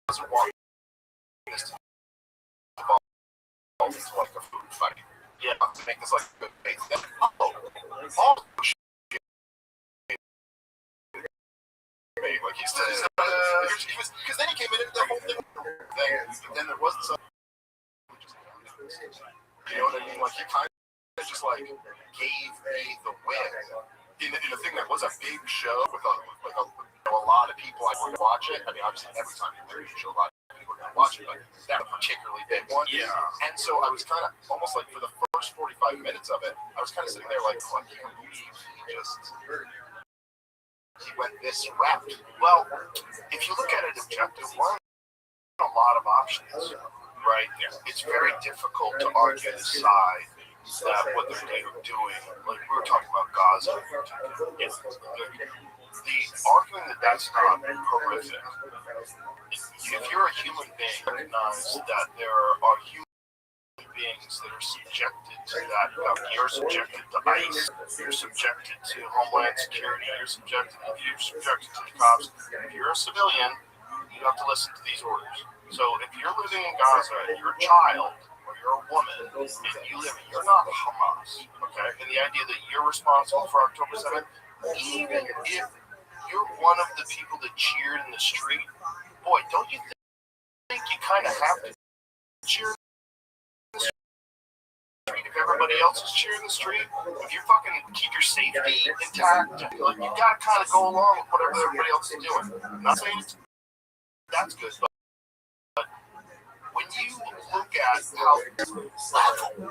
doesn't want this to evolve into like a food fight. Yeah, to make this like a good faith. Like he said, because then he came in and the whole thing, but then there wasn't some. You know what I mean? Like he kind of just like gave me the win in a thing that was a big show with a lot of people. I would watch it. I mean, obviously every time you do a show, a lot of people are going to watch it, but that a particularly big one. Yeah. And so I was kind of almost like for the first 45 minutes of it, I was kind of sitting there like, I can't believe he went this route. Well, if you look at it objectively, a lot of options, right? It's very difficult to argue the side that what they're doing, like we were talking about Gaza. The argument that that's not horrific. If you're a human being, recognize that there are human beings that are subjected to that. You're subjected to ICE. You're subjected to Homeland Security. You're subjected to the cops. If you're a civilian, you have to listen to these orders. So if you're living in Gaza and you're a child or you're a woman and you're not Hamas, okay? And the idea that you're responsible for October 7th, even if you're one of the people that cheered in the street, boy, don't you think you kind of have to cheer in the street? If everybody else is cheering in the street, if you fucking keep your safety intact, like, you gotta kind of go along with whatever everybody else is doing. I'm not saying that's good, but when you look at how level,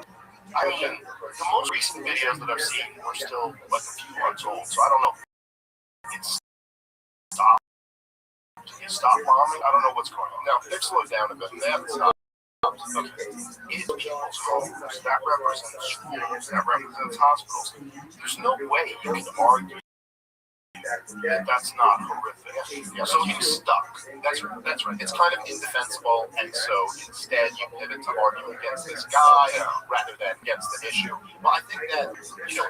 I mean, the most recent videos that I've seen were still like a few months old, so I don't know if it's stopped. Stop bombing? I don't know what's going on. Now, they've slowed down a bit, and they haven't stopped. Okay. It's people's homes. That represents schools. That represents hospitals. There's no way you can argue that's not horrific. Yeah, so he's stuck. That's right. It's kind of indefensible, and so instead you pivot to argue against this guy rather than against the issue. Well, I think that,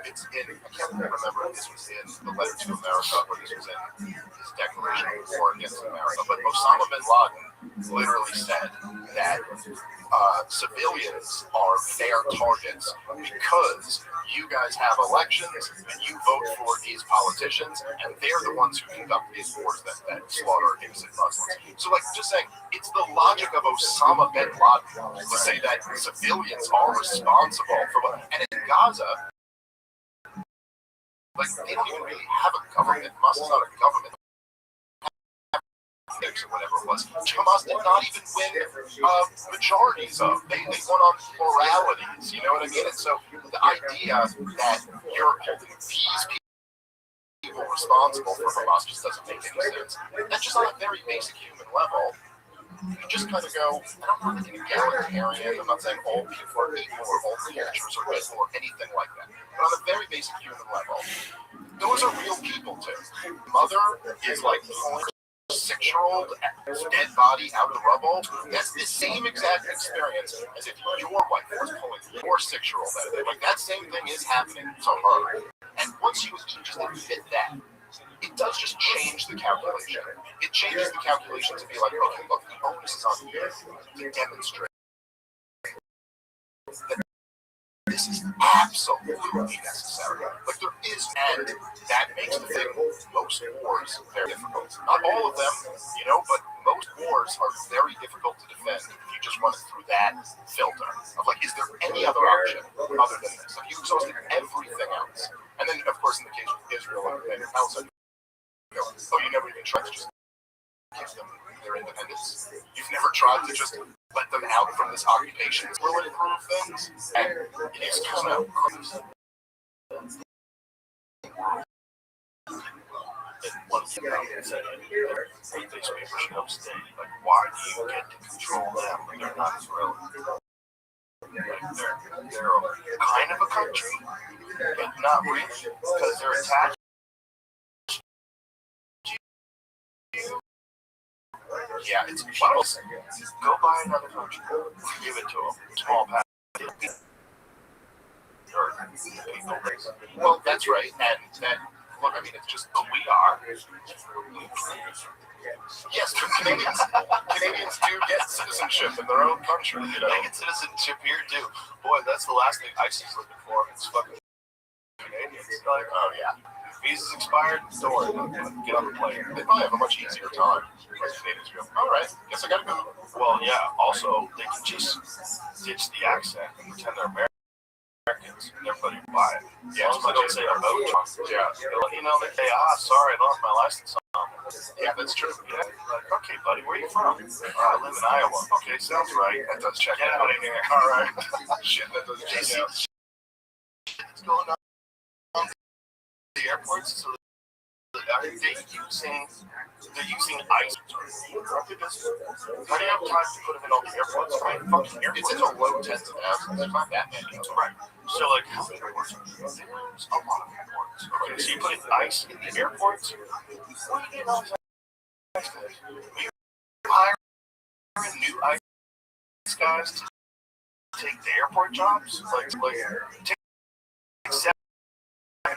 it's in, I can't remember if this was in the letter to America or this was in his declaration of war against America, but Osama bin Laden literally said that civilians are fair targets because you guys have elections and you vote for these politicians, and they're the ones who conduct these wars that slaughter innocent Muslims. So, just saying, it's the logic of Osama bin Laden to say that civilians are responsible for what. And in Gaza, they don't even really have a government. Hamas is not a government. Or whatever it was. Hamas did not even win majorities of. They won on pluralities, you know what I mean? And so the idea that you're holding these people responsible for Hamas just doesn't make any sense. That's just on a very basic human level. You just kind of go, I don't want to be egalitarian. I'm not saying all people are equal or all creatures are equal or anything like that. But on a very basic human level, those are real people too. Mother is like 6-year-old dead body out of the rubble. That's the same exact experience as if your wife was pulling your 6-year-old out of there. That same thing is happening to her. And once you just admit that, it does just change the calculation. It changes the calculation to be like, okay, look, the onus is on you to demonstrate that this is absolutely necessary. There is, and that makes the thing, most wars very difficult. Not all of them, but most wars are very difficult to defend if you just run it through that filter of is there any other option other than this? You exhausted everything else. And then, of course, in the case of Israel and Palestine, you never even tried to just give them their independence. You've never tried to just let them out from this occupation. Will it improve things? And it is kind of crazy. One thing I said, these people should upstate. Why do you get to control them when they're not Israeli? They're kind of a country, but not really, because they're attached to you. Yeah, it's go buy another country, give it to them, small package. Well, that's right, and that. Look, it's just who we are. Yes, Canadians do get citizenship in their own country. They get citizenship here too. Boy, that's the last thing ICE is looking for. It's fucking Canadians. Oh yeah, visa's expired. Don't worry, get on the plane. They probably have a much easier time. Canadians go, all right, guess I gotta go. Well, yeah. Also, they can just ditch the accent and pretend they're Americans. And everybody will buy it. Yeah, as much as they don't know. Yeah, they say, sorry, I lost my license on. Yeah, that's true. Yeah. Okay, buddy, where are you from? I live in Iowa. Okay, sounds right. That does check out of here. All right. Shit, that doesn't check out. What's going on at the airports? So they're using ICE. How do you have time to put them in all the airports? It's in the low tens of thousands. There's not that many. Right. So, how many airports? There's a lot of airports. Okay, so you put ICE in the airports? What are you getting all these ICE guys? Are you hiring new ICE guys take the airport jobs, like take 7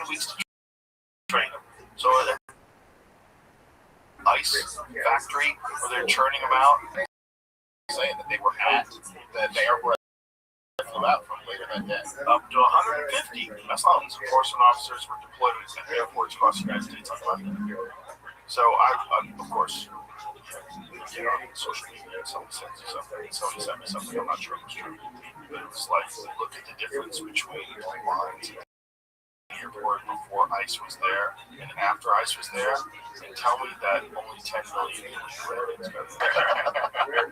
weeks to train them. So ice factory where they're churning them out, saying that they were at the airport flew out from later that day. Up to 150 Muslims enforcement officers were deployed at airports across the United States on Monday. So I of course, get on social media and someone sends you something, someone sent me something, I'm not sure it was true. But it was like, look at the difference between lines at the airport before ICE was there and after ICE was there, and tell me that only 10 million Americans got there.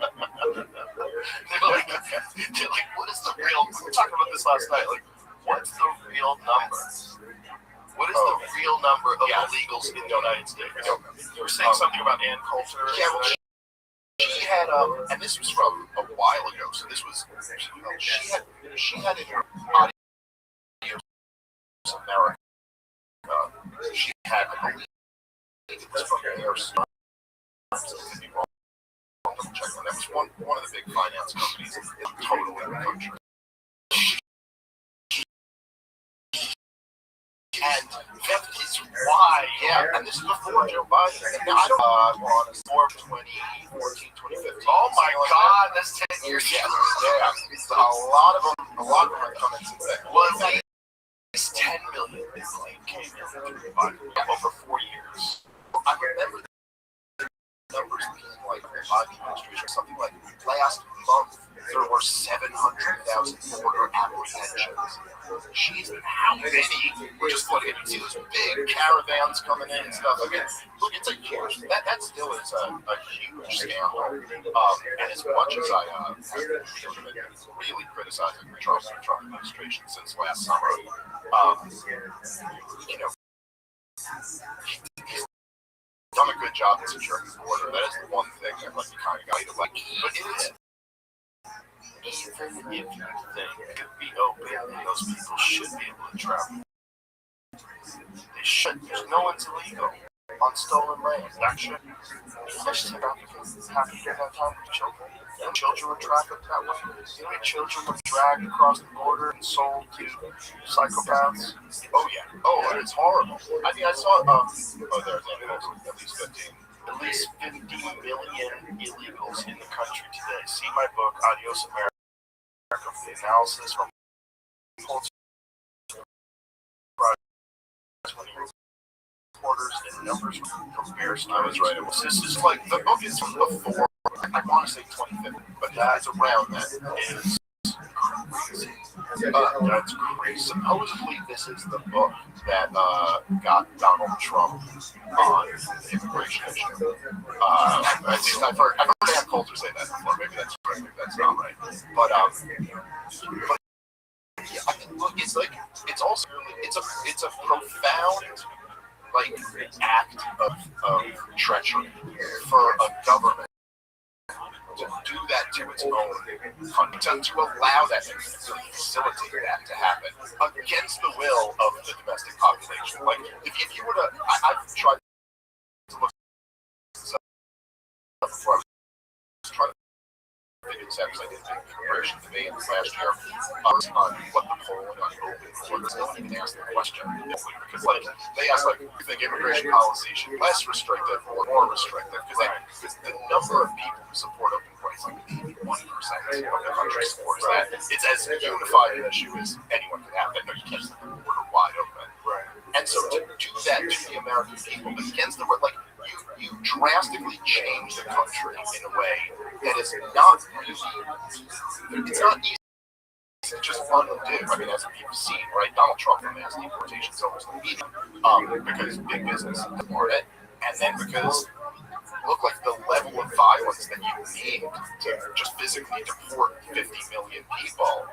They're like, what is the real, we were talking about this last night, like, what's the real number? What is the real number of illegals in the United States? You were saying something about Ann Coulter. Yeah, well, she had, and this was from a while ago, so this was, she had in her Adios America, she had, I believe, it was from Air Stars. Check on that. It was one of the big finance companies totally in the country. And that is why, and this is before Joe Biden. Now, I don't on before 2014, 2015. Oh my God, that's 10 years ago. Yeah. So a lot of them are coming since then. Well, at least 10 million came in over 4 years. I remember the numbers being like Biden administration or something like last month there were 700,000 border apprehensions. Jeez, how many were just flooding in? You see those big caravans coming in and stuff. I mean, look, it's a huge, that still is a huge scandal. And as much as I have really criticizing the Trump administration since last summer, you know, he's done a good job in securing the border. That is the one thing that like you kind of got to like. But it is. Even if you think it could be open and those people should be able to travel, they should. No one's illegal on stolen land. That should. Especially about having to have time with children. And children were trafficked that way. You know, children were dragged across the border and sold to psychopaths. Oh yeah. Oh, and it's horrible. I mean, I saw. There's at least 15. At least 50 million illegals in the country today. See my book, Adios America. The analysis from reporters and numbers comparison. I was right. This is like the book is from before. I want to say 2015, but that's around that is crazy. That's crazy. Supposedly, this is the book that got Donald Trump on the immigration issue. I've heard Ann Coulter say that before. Maybe that's right. Maybe that's not right. But yeah, I mean, look, it's like it's also it's a profound like act of treachery for a government to do that to its own country, to allow that to facilitate that to happen against the will of the domestic population. Like if you were to, I've tried to look before I was trying to figure this out because I did the immigration debate last year on what the polling on open borders. No one even asked the question because like they asked like, do you think immigration policy should be less restrictive or more restrictive? Because the number of people who support open borders, like 81% of the country supports that. It's as unified an issue as anyone can have. No, you can't just leave the border wide open. Right. And so to do that to the American people against the like. You drastically change the country in a way that is not easy. It's not easy. It's just fun to do. I mean, as you've seen, right? Donald Trump announced deportations over the media because big business supported it, and then because look like the level of violence that you need to just physically deport 50 million people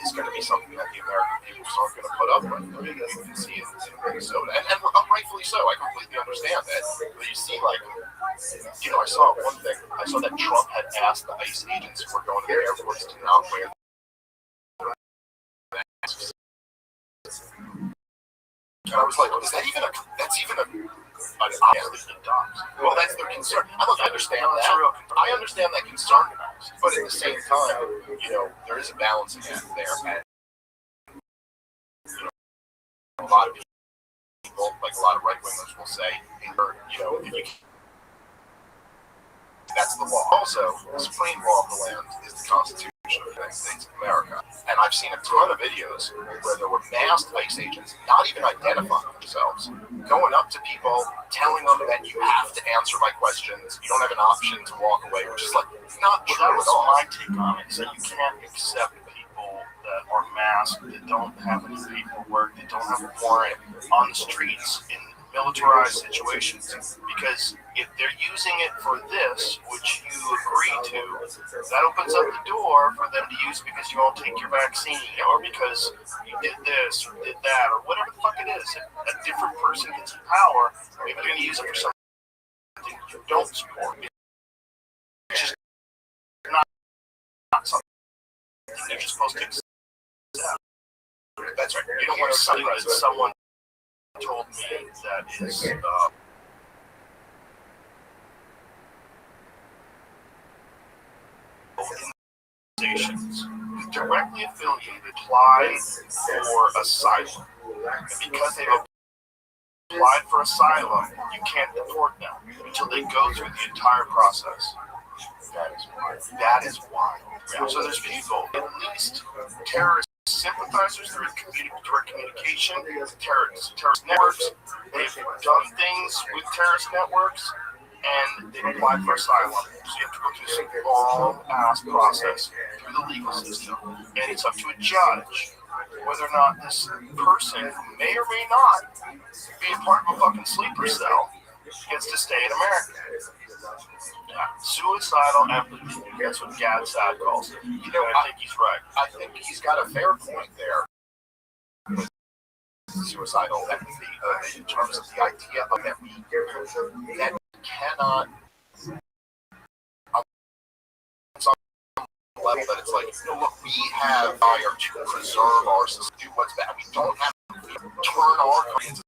is going to be something that the American people aren't going to put up with. I mean, you can see it in Minnesota, and rightfully so. I completely understand that. But you see, like, you know, I saw one thing. I saw that Trump had asked the ICE agents who were going to the airports to not wear masks. And I was like, is that even a? That's even a Obviously, the dogs. Well, that's their concern. I understand that. I understand that concern, but at the same time, there is a balancing act there. And, a lot of people, like a lot of right-wingers will say, if you that's the law. Also, the supreme law of the land is the Constitution of the United States of America. And I've seen a ton of videos where there were masked ICE agents, not even identifying themselves, going up to people, telling them that you have to answer my questions, you don't have an option to walk away, which is not true That was at all. my take on it. So you can't accept people that are masked, that don't have any paperwork, that don't have a warrant on the streets in militarized situations, because if they're using it for this, which you agree to, that opens up the door for them to use because you won't take your vaccine, or because you did this or did that, or whatever the fuck it is. If a different person gets in power, maybe they're going to use it for something you don't support. It's just not something you're just supposed to accept. That's right. You don't want something that someone told me that is organizations directly affiliated apply for asylum. And because they've applied for asylum, you can't deport them until they go through the entire process. That is why. So there's people, at least terrorist sympathizers through direct communication, terrorist networks. They've done things with terrorist networks, and they've applied for asylum. So you have to go through some long-ass process through the legal system, and it's up to a judge whether or not this person, who may or may not be a part of a fucking sleeper cell, gets to stay in America. Yeah. Suicidal empathy. That's what Gad Saad calls it. I think he's right. I think he's got a fair point there. Suicidal empathy, in terms of the idea of that we cannot, on some level, that it's like, look, we have fire to preserve our system, do what's bad. We don't have to turn our country into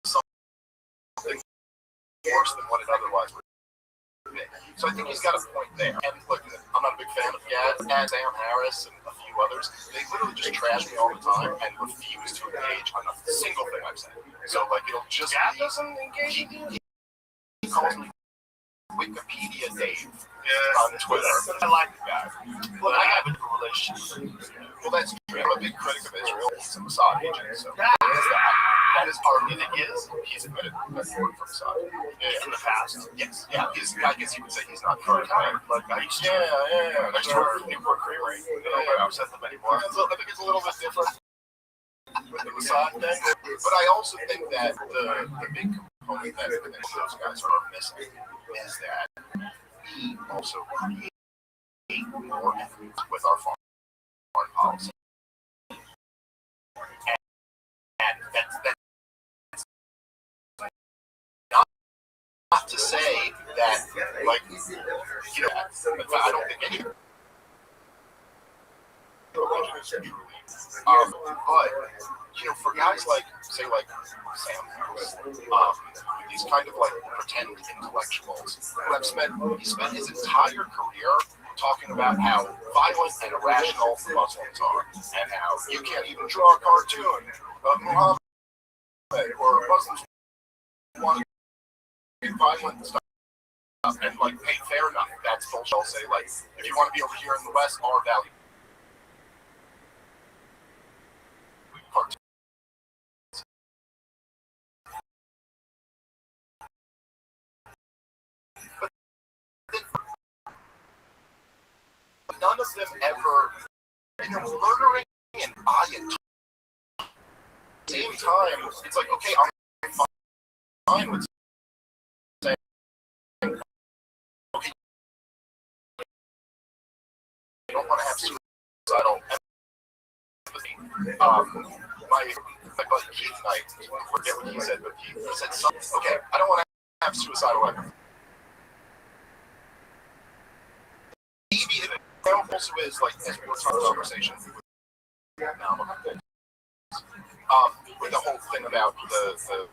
something worse than what it otherwise would. So I think he's got a point there. And look, I'm not a big fan of Gad, Sam Harris, and a few others. They literally just trash me all the time and refuse to engage on a single thing I've said. So it'll just Gad doesn't engage. He calls me Wikipedia Dave on Twitter. I like the guy. Look, I have a good relationship. Well, that's true. I'm a big critic of Israel. He's a Mossad agent, so that is part of it. He's admitted that he worked for Mossad. In the past. Yes. Yeah. I guess you would say he's not current. Like I used to. Yeah. I used to work for Newport Creamery. I don't represent them anymore. I think it's a little bit different with the Mossad thing. But I also think that the big component that those guys are missing is that we also create more influence with our foreign policy. And that's not to say that, I don't think any religion is truly. But, for guys like Sam Harris, these kind of pretend intellectuals, he spent his entire career talking about how violent and irrational Muslims are, and how you can't even draw a cartoon of Muhammad, or Muslims want to be violent and stuff. And hey, fair enough. That's bullshit. I'll say, if you want to be over here in the West, our value. None of them ever, murdering an ayatollah. At the same time, it's okay, I'm fine with saying, okay, you don't want to have suicidal empathy. My buddy Keith Knight, I forget what he said, but he said something. Okay, I don't want to have suicidal empathy. Maybe it also is as we were talking about conversation with the whole thing about the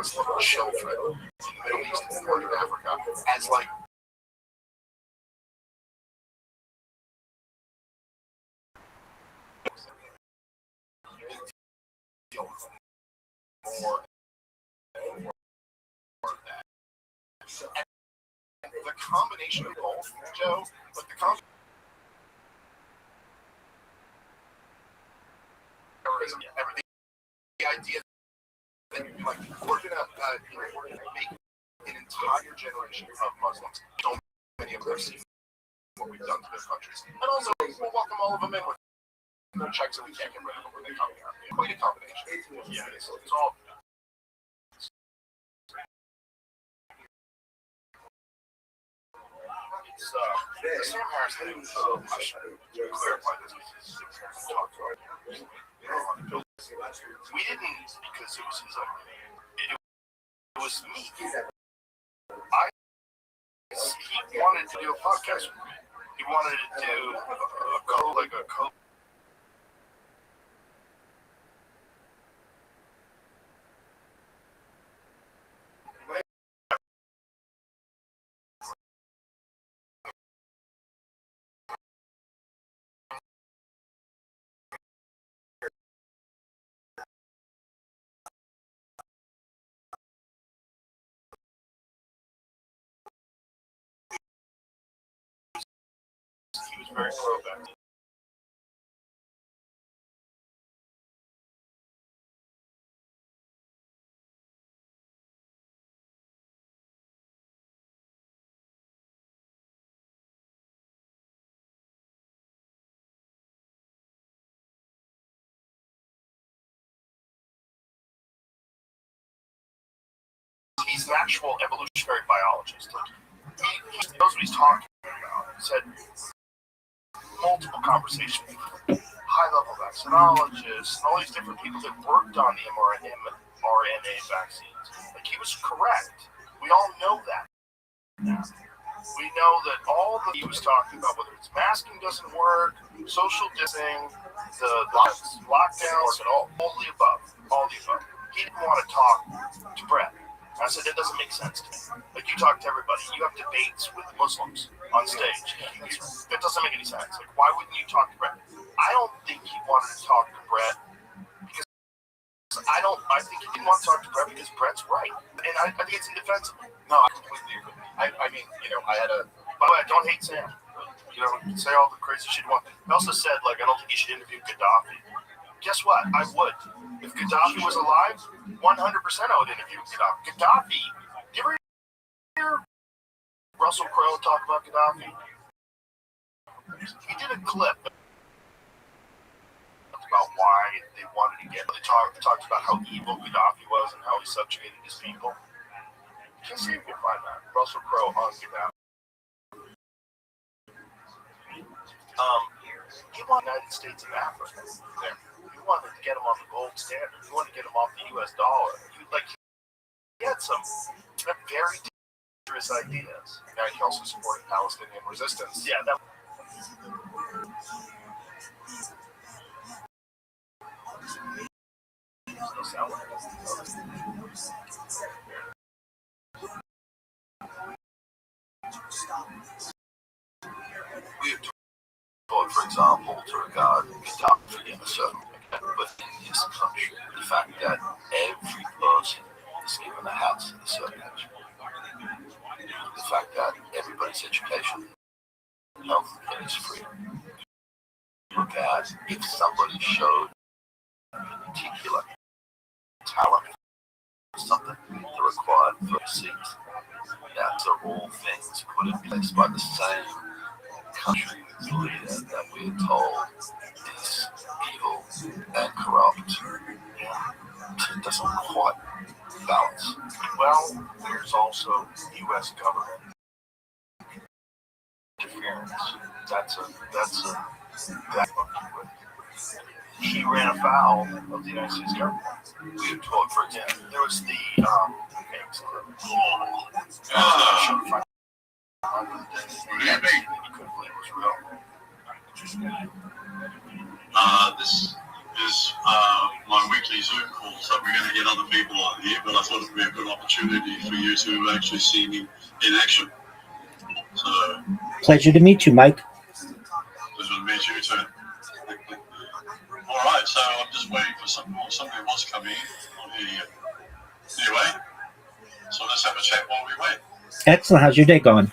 Muslim children in the Middle East and Northern Africa as like more and the combination of both, Joe, but the terrorism, everything, the idea that like we're gonna make an entire generation of Muslims. So many of them have seen what we've done to their countries, and also we'll welcome all of them in with no checks, and we can't get rid of them when they come here. Quite a combination. Yeah, it's all. It's Sam Harris thing. I should clarify this because we talked about it. We didn't because it was his idea. It was me. He wanted to do a podcast with me. He wanted to do a co. He was very pro-back. He's an actual evolutionary biologist. Like, he knows what he's talking about. He said multiple conversations with high-level vaccinologists and all these different people that worked on the mRNA vaccines. Like, he was correct. We all know that now. We know that all that he was talking about, whether it's masking doesn't work, social distancing, the lockdowns, and all the above. He didn't want to talk to Brett. I said, that doesn't make sense to me. Like, you talk to everybody. You have debates with Muslims on stage. That doesn't make any sense. Like, why wouldn't you talk to Brett? I don't think he wanted to talk to Brett because I think he didn't want to talk to Brett because Brett's right. And I think it's indefensible. No, I completely agree. I mean, I had a... By the way, I don't hate Sam. You can say all the crazy shit you want. He also said, like, I don't think you should interview Gaddafi. Guess what? I would. If Gaddafi was alive, 100% I would interview Gaddafi. Gaddafi, you ever hear Russell Crowe talk about Gaddafi? He did a clip about why they wanted to get. They talked about how evil Gaddafi was and how he subjugated his people. You can see if you can find that. Russell Crowe on Gaddafi. He wanted the United States of Africa. He wanted to get him on the gold standard. He wanted to get him off the U.S. dollar. He had some very dangerous ideas. Now he also supported Palestinian resistance. Yeah, that. We have taught, for example, to regard Gaddafi in a certain way, but in this country, the fact that every person is given a house in a certain country, the fact that everybody's education and health care is free. Look at if somebody showed a particular talent or something that required for a seat. Those are all things put in place by the same country's leader that we are told is evil and corrupt. It doesn't quite balance. Well, there's also U.S. government interference. That's he ran afoul of the United States government. We have taught, for example, there was the famous clip. You couldn't believe it was real. This is my weekly these Zoom calls that we're going to get other people on here, but I thought it would be a good opportunity for you to actually see me in action. So, Pleasure to meet you, Mike. pleasure to meet you too. All right, so I'm just waiting for somebody was coming in. Not here yet. Anyway, so let's have a chat while we wait. Excellent. How's your day going?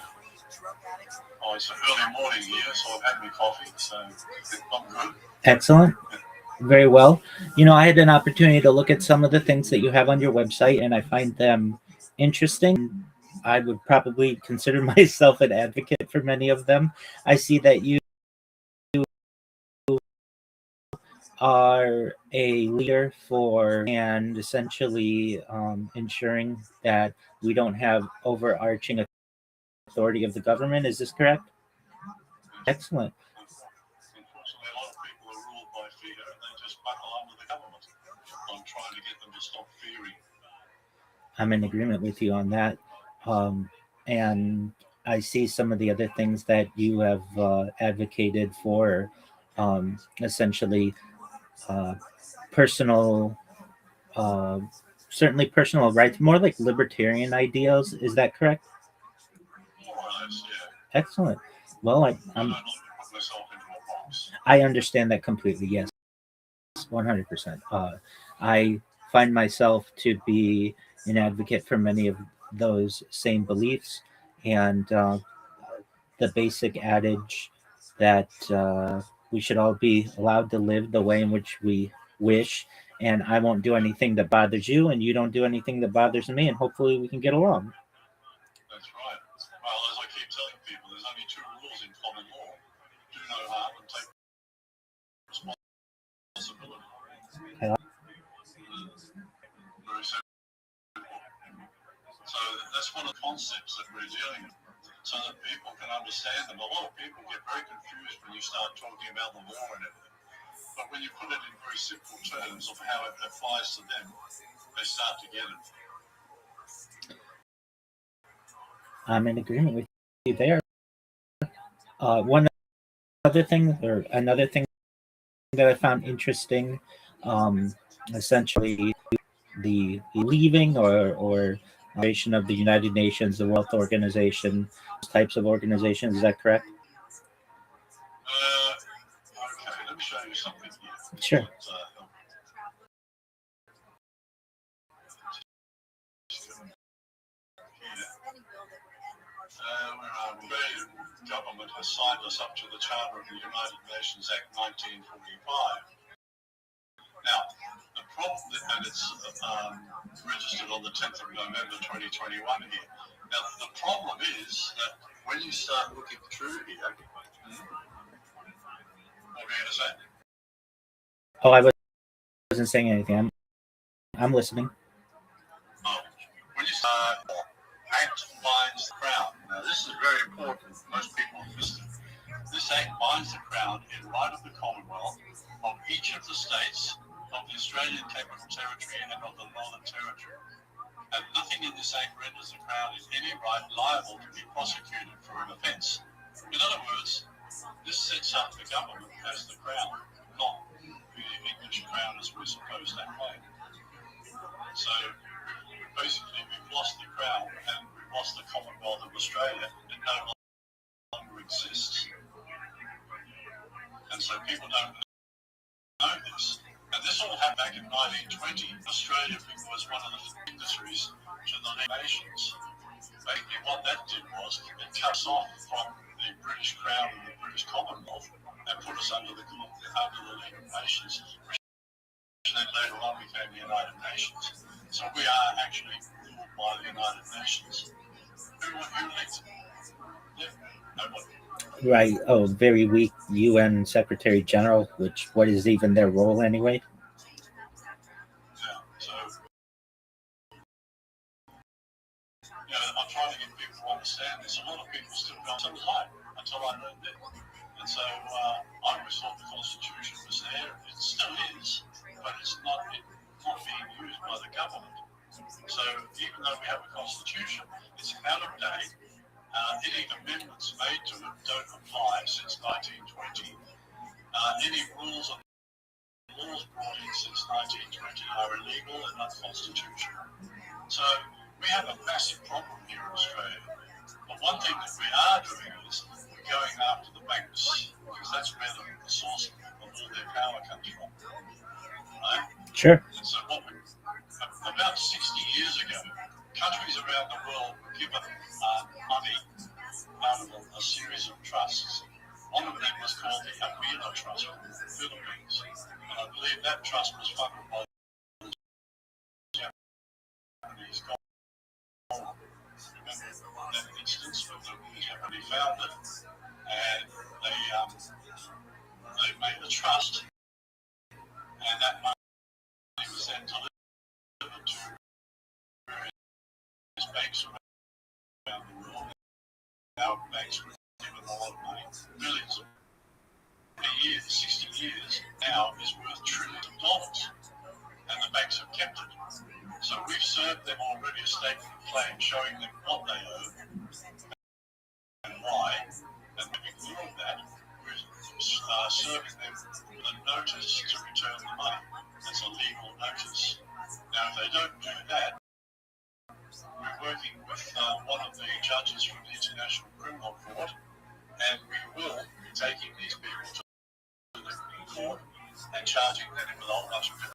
Oh, it's an early morning here, so I've had my coffee, so I'm good. Excellent. Very well. You know, I had an opportunity to look at some of the things that you have on your website, and I find them interesting. I would probably consider myself an advocate for many of them. I see that you are a leader for and essentially ensuring that we don't have overarching authority of the government. Is this correct? Excellent. Unfortunately, a lot of people are ruled by fear and they just buckle under the government. I'm trying to get them to stop fearing. I'm in agreement with you on that. And I see some of the other things that you have advocated for, essentially personal, certainly personal rights, more like libertarian ideals. Is that correct? More or less, yeah. Excellent. Well, I don't like to put myself into a box. I understand that completely. Yes, 100%. I find myself to be an advocate for many of those same beliefs, and the basic adage that we should all be allowed to live the way in which we wish, and I won't do anything that bothers you, and you don't do anything that bothers me, and hopefully we can get along. That's right. Well, as I keep telling people, there's only two rules in common law. Do no harm and take responsibility. Yeah. Very simple. So that's one of the concepts that we're dealing with, so that people can understand them. A lot of people get very confused when you start talking about the law and everything. But when you put it in very simple terms of how it applies to them, they start to get it. I'm in agreement with you there. One other thing, or another thing that I found interesting, essentially the leaving or operation of the United Nations, the World Organization, those types of organizations. Is that correct? Okay, let me show you something here. Sure. The government has signed us up to the Charter of the United Nations Act 1945. Now, the problem, and it's registered on the 10th of November 2021 here. Now, the problem is that when you start looking through here, what were you going to say? Oh, I wasn't saying anything. I'm listening. Oh, when you start, Act binds the crown. Now, this is very important. Most people have missed it. This Act binds the crown in right of the Commonwealth of each of the states of the Australian Capital Territory and of the Northern Territory. And nothing in this Act renders the Crown in any right liable to be prosecuted for an offence. In other words, this sets up the government as the Crown, not the English Crown as we're supposed to claim. So basically we've lost the Crown and we've lost the Commonwealth of Australia. It no longer exists. And so people don't know this. And this all happened back in 1920. Australia was one of the signatories to the League of Nations. Basically, what that did was it cut us off from the British Crown and the British Commonwealth and put us under the League of Nations, which then later on became the United Nations. So we are actually ruled by the United Nations. Who linked? Yeah, nobody. Right. Oh, very weak UN Secretary General. What is even their role anyway? Yeah. So, I'm trying to get people to understand this. A lot of people still don't. So was I until I learned it. And so I always thought the Constitution was there. It still is, but it's not being used by the government. So even though we have a Constitution, it's out of date. Any amendments made to it don't apply since 1920. Any rules of laws brought in since 1920 are illegal and unconstitutional. So we have a massive problem here in Australia. But one thing that we are doing is we're going after the banks, because that's where the source of all their power comes from. Right? Sure. And so about 60 years ago, countries around the world were given money out of a series of trusts. One of them was called the Avila Trust in the Philippines. And I believe that trust was funded by the Japanese government. Remember that instance when the Japanese found it, and they made a trust, and that money was then delivered to various banks around the world. Our banks were given a lot of money, billions of years, 60 years now is worth trillions of dollars, and the banks have kept it. So we've served them already a statement of claim showing them what they owe and why, and when we ignored that, we're serving them a notice to return the money. That's a legal notice. Now, if they don't do that, we're working with one of the judges from the International Criminal Court, and we will be taking these people to the court and charging them with a whole bunch of bills.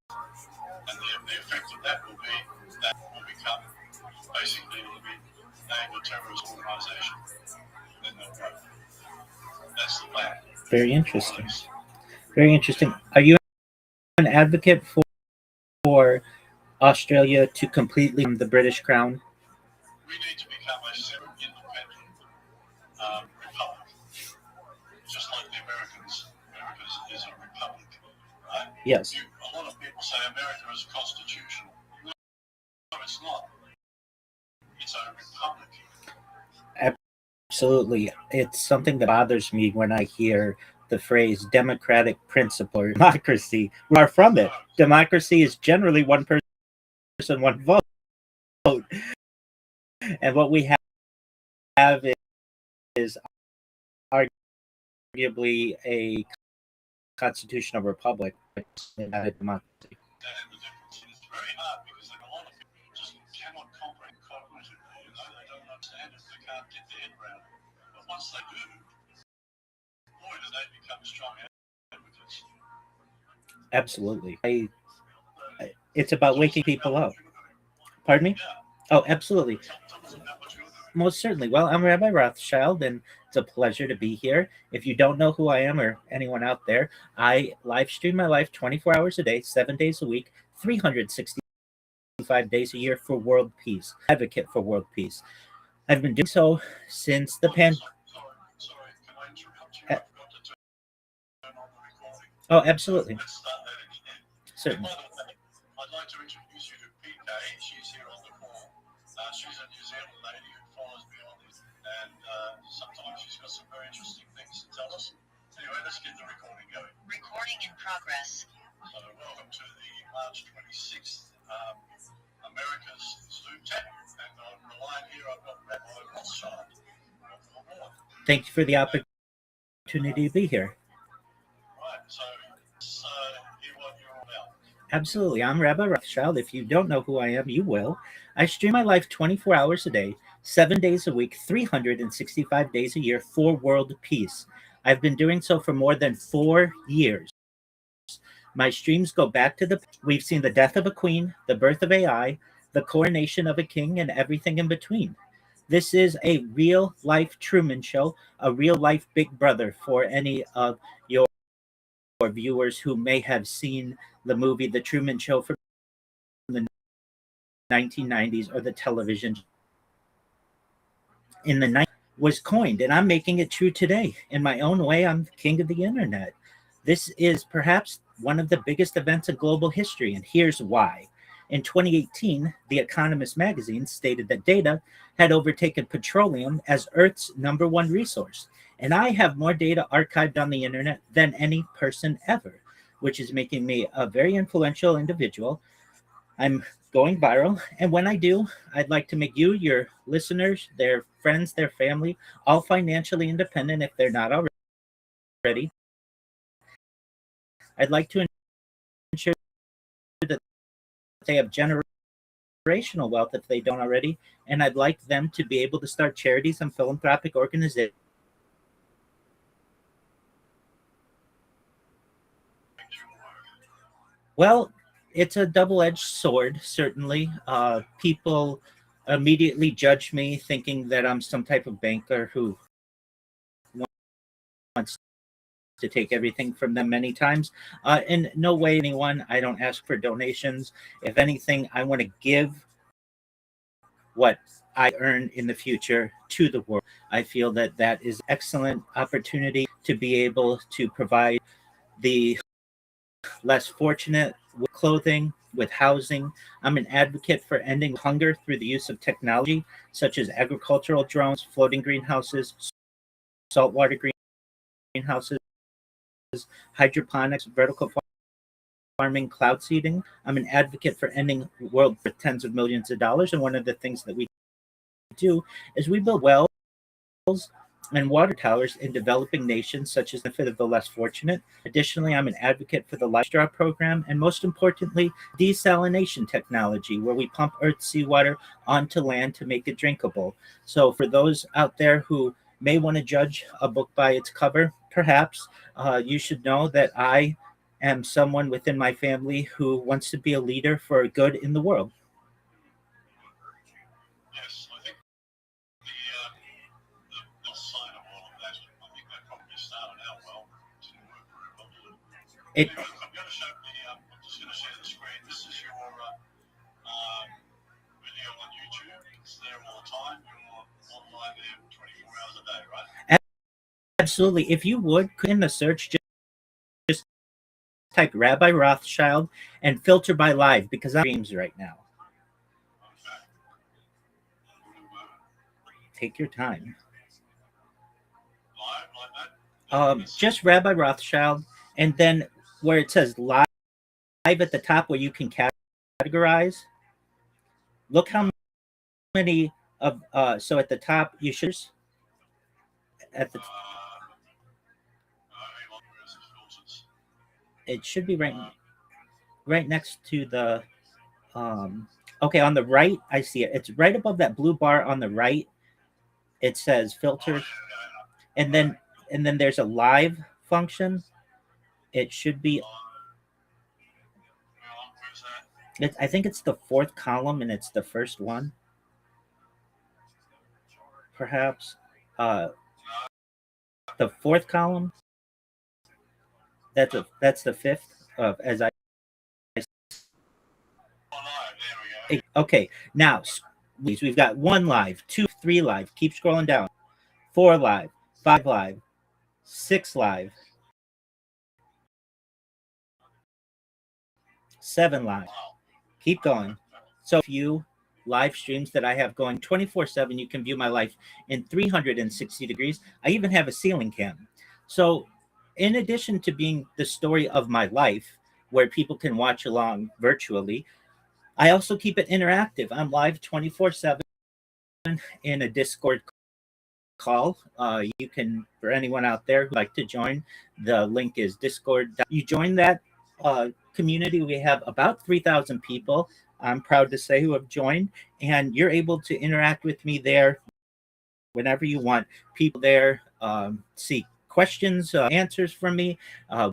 And the effect of that will be that will become basically will be named a terrorist organisation. Then they'll go. That's the plan. Very interesting. Very interesting. Are you an advocate for Australia to completely the British Crown? We need to become a separate, independent republic, just like the Americans. America is a republic, right? Yes. A lot of people say America is constitutional. No, it's not. It's a republic. Absolutely. It's something that bothers me when I hear the phrase democratic principle or democracy. We are from it. Democracy is generally one person, one vote. And what we have is arguably a constitutional republic, not a democracy. And the difference is very hard because a lot of people just cannot comprehend cognitively. You know, they don't understand it. They can't get their head around it. But once they do, boy, do they become strong advocates. Absolutely. It's about waking people up. Pardon me? Yeah. Oh, absolutely. Tell us about what you're doing. Most certainly. Well, I'm Rabbi Rothschild, and it's a pleasure to be here. If you don't know who I am or anyone out there, I live stream my life 24 hours a day, 7 days a week, 365 days a year for world peace, advocate for world peace. I've been doing so since the Sorry, can I interrupt you? I forgot to turn on the recording. Oh, absolutely. Let's start that again. Certainly. By the way, I'd like to introduce you to PK. She's here on the call. She's a New Zealand lady who follows me on this, and sometimes she's got some very interesting things to tell us. Anyway, let's get the recording going. Recording in progress. So, welcome to the March 26th America's Zoom chat, and on the line here I've got Rabbi Rothschild. Welcome aboard. Thank you for the opportunity to be here. Right, so let's hear what you're all about. Absolutely. I'm Rabbi Rothschild. If you don't know who I am, you will. I stream my life 24 hours a day, 7 days a week, 365 days a year for world peace. I've been doing so for more than 4 years. My streams go back to we've seen the death of a queen, the birth of AI, the coronation of a king, and everything in between. This is a real life Truman Show, a real life Big Brother for any of your viewers who may have seen the movie The Truman Show from the 1990s or the television in the 90s was coined, and I'm making it true today. In my own way, I'm the king of the internet. This is perhaps one of the biggest events in global history, and here's why. In 2018, The Economist magazine stated that data had overtaken petroleum as Earth's #1 resource. And I have more data archived on the internet than any person ever, which is making me a very influential individual. I'm going viral. And when I do, I'd like to make you, your listeners, their friends, their family, all financially independent if they're not already. I'd like to that they have generational wealth if they don't already, and I'd like them to be able to start charities and philanthropic organizations. Well, it's a double-edged sword, certainly. People immediately judge me thinking that I'm some type of banker who wants to take everything from them many times. In no way, anyone, I don't ask for donations. If anything, I want to give what I earn in the future to the world. I feel that that is excellent opportunity to be able to provide the less fortunate with clothing, with housing. I'm an advocate for ending hunger through the use of technology such as agricultural drones, floating greenhouses, saltwater greenhouses, hydroponics, vertical farming, cloud seeding. I'm an advocate for ending world for tens of millions of dollars. And one of the things that we do is we build wells and water towers in developing nations such as the benefit of the less fortunate. Additionally, I'm an advocate for the life straw program and most importantly, desalination technology, where we pump earth seawater onto land to make it drinkable. So for those out there who may want to judge a book by its cover, perhaps you should know that I am someone within my family who wants to be a leader for good in the world. Yes, I think the sign of all of that, I think that probably started out well. Didn't work very well, did it? It Anyway, I'm going to show I'm just going to share the screen. This is your video on YouTube. It's there all the time. You're online there 24 hours a day, right? absolutely. If you would, in the search, just type Rabbi Rothschild and filter by live because I'm streams right now. Okay. Take your time. Live like that? Just Rabbi Rothschild, and then where it says live at the top, where you can categorize. Look how many of so at the top you should at the it should be right next to the okay, on the right I see it. It's right above that blue bar on the right. It says filters, and then there's a live function. It should be I think it's the fourth column and it's the first one. Perhaps the fourth column. That's the fifth as I okay, now we've got 1 live, 2, 3 live, keep scrolling down, 4 live, 5 live, 6 live, 7 live, keep going. So few live streams that I have going 24/7. You can view my life in 360 degrees. I even have a ceiling cam. So in addition to being the story of my life where people can watch along virtually, I also keep it interactive. I'm live 24/7 in a Discord call. You can, for anyone out there who'd like to join, the link is Discord. You join that community. We have about 3,000 people, I'm proud to say, who have joined, and you're able to interact with me there whenever you want. People there see questions, answers from me,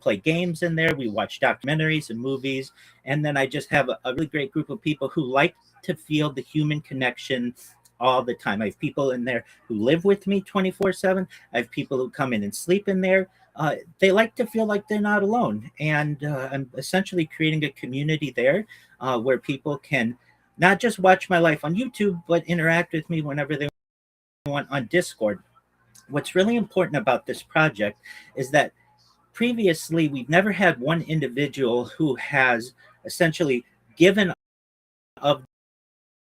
play games in there. We watch documentaries and movies. And then I just have a really great group of people who like to feel the human connection all the time. I have people in there who live with me 24/7. I have people who come in and sleep in there. They like to feel like they're not alone. And I'm essentially creating a community there where people can not just watch my life on YouTube, but interact with me whenever they want on Discord. What's really important about this project is that previously we've never had one individual who has essentially given of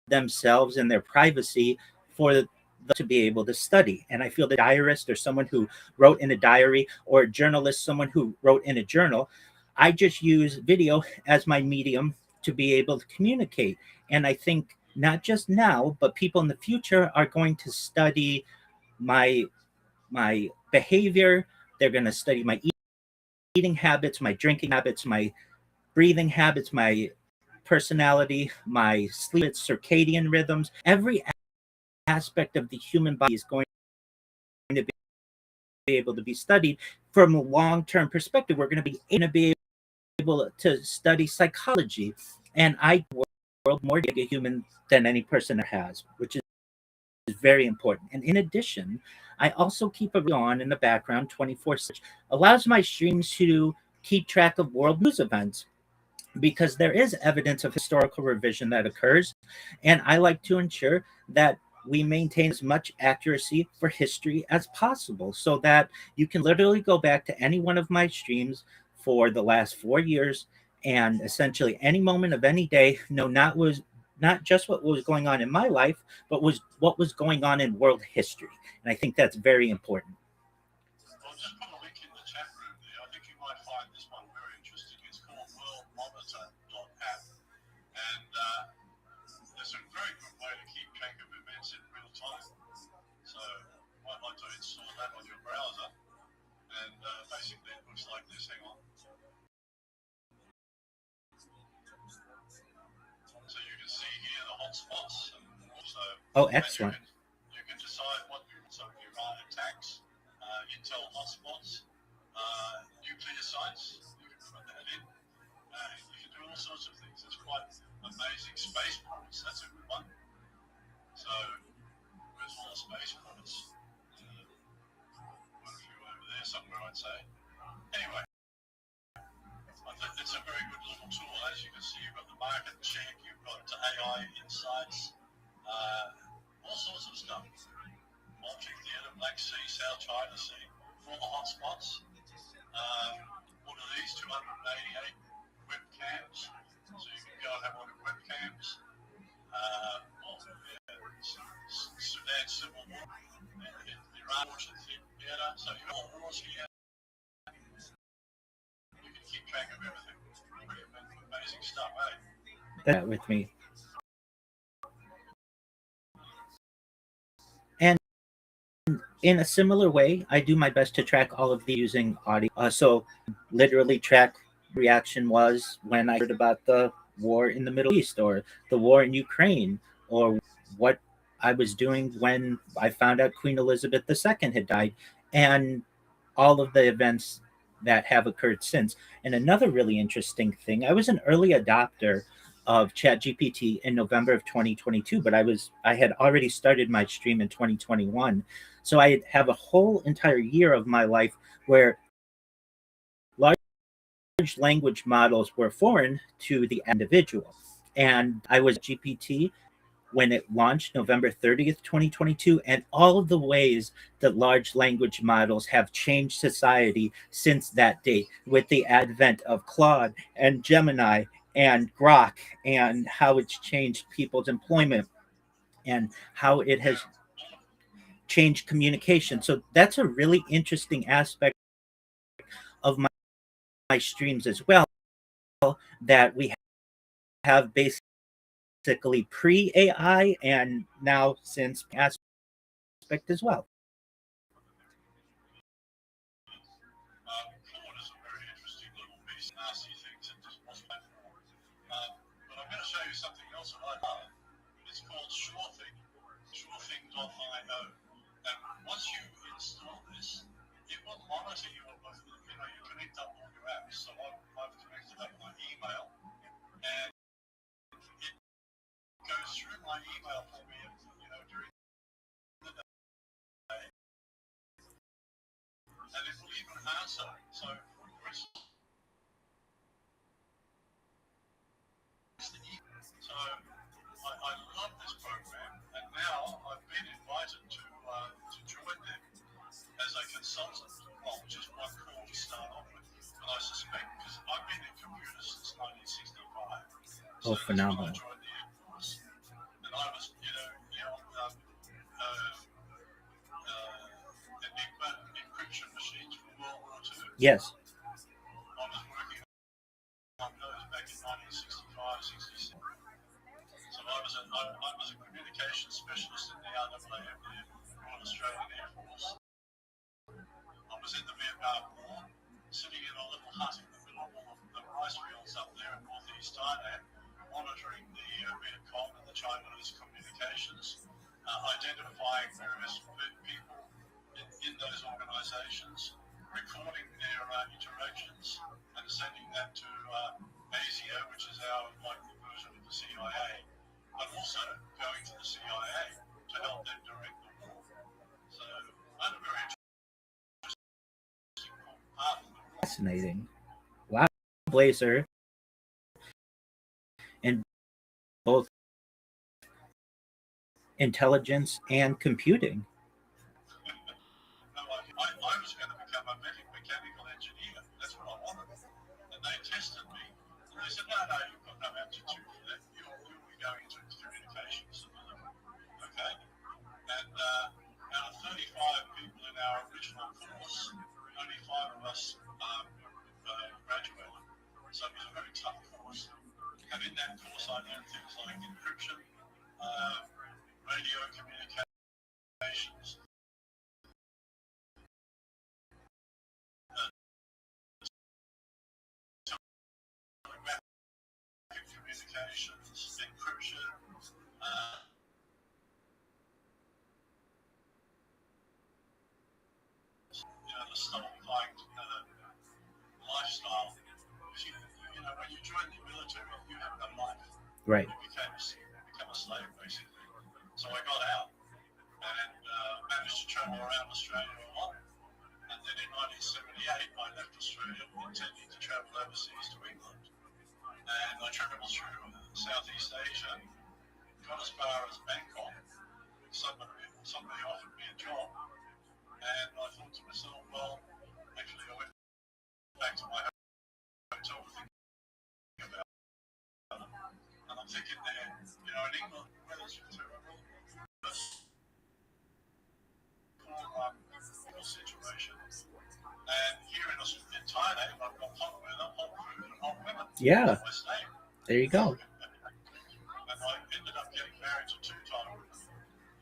themselves and their privacy for them to be able to study. And I feel the diarist or someone who wrote in a diary, or a journalist, someone who wrote in a journal, I just use video as my medium to be able to communicate. And I think not just now, but people in the future are going to study my behavior. They're going to study my eating habits, my drinking habits, my breathing habits, my personality, my sleep, circadian rhythms, every aspect of the human body is going to be able to be studied from a long-term perspective. We're going to be able to study psychology, and I world more to a human than any person has, which is very important. And in addition, I also keep a on in the background 24/7, allows my streams to keep track of world news events because there is evidence of historical revision that occurs, and I like to ensure that we maintain as much accuracy for history as possible so that you can literally go back to any one of my streams for the last 4 years and essentially any moment of any day know not just what was going on in my life, but was what was going on in world history. And I think that's very important. I'll just put a link in the chat room there. I think you might find this one very interesting. It's called worldmonitor.app. And it's a very good way to keep track of events in real time. So you might like to install that on your browser. And basically it looks like this. Hang on. So you can see here the hotspots. And also, oh, excellent. You can decide what you want. So Iran attacks, intel hotspots, nuclear sites. You can put that in. You can do all sorts of things. It's quite amazing. Spaceports, that's a good one. So where's all the spaceports? One few over there somewhere, I'd say. Anyway, I think it's a very good little tool. As you can see, you've got the market check, you've got AI insights, all sorts of stuff. Baltic Theatre, Black Sea, South China Sea, all the hotspots. What are these? 288 webcams. So you can go and have a look at webcams. Sudan Civil War, Iran Theatre. So you have all wars here. You can keep track of everything. Pretty amazing stuff, eh? That with me. And in a similar way, I do my best to track all of these using audio. So literally track reaction was when I heard about the war in the Middle East or the war in Ukraine or what I was doing when I found out Queen Elizabeth II had died and all of the events that have occurred since. And another really interesting thing, I was an early adopter of ChatGPT in November of 2022, but I had already started my stream in 2021. So I have a whole entire year of my life where large language models were foreign to the individual. And I was GPT when it launched November 30th, 2022, and all of the ways that large language models have changed society since that date with the advent of Claude and Gemini and Grok and how it's changed people's employment and how it has changed communication. So that's a really interesting aspect of my streams as well, that we have basically pre-AI and now since aspect as well. Claude is a very interesting little piece of nasty things that just wasn't but I'm going to show you something else that I love. It's called SureThing, surething.io. And once you install this, it will monitor your, you connect up all your apps. So I've connected up my email, and it goes through my email for me, during the day. And it will even answer. So, for instance, I love this program, and now I've been invited to join them as a consultant. Well, just one call to start off with, and I suspect because I've been in computers since 1965. Oh, phenomenal! I joined the Air Force, and I was, Enigma encryption machines for World War II. Yes. I was working on those back in 1965, 66. So I was a communications specialist in the RAAF, the Royal Australian Air Force. I was in the Vietnam War, sitting in a little hut in the middle of all the rice fields up there in northeast Thailand, on monitoring the Viet Cong and the Chinese communications, identifying various people in those organizations, recording their interactions, and sending that to ASIO, which is our local version of the CIA, but also going to the CIA to help them direct the war. So, I'm a very interesting part of the war. Fascinating. Wow, Blazer. In both intelligence and computing. I was going to become a mechanical engineer. That's what I wanted. And they tested me. And they said, no, you've got no aptitude for that. You'll be going into communications. Okay? And out of 35 people in our original course, only 5 of us graduated. So it was a very tough course. And in that course, I learned things like encryption, radio communications, communications, encryption, the stovepipe lifestyle. When you join the military, you have no life. Right. You become a slave, basically. So I got out and managed to travel around Australia a lot. And then in 1978, I left Australia intending to travel overseas to England. And I traveled through Southeast Asia, got as far as Bangkok. Somebody offered me a job, and I thought to myself, well, actually I went back to my hotel thinking about it. And I'm thinking there, in England, weather's terrible. Situation. And here in Thailand, I've got hot weather, hot food, and hot women. Yeah. There you go. And I ended up getting married to 2 Thai women.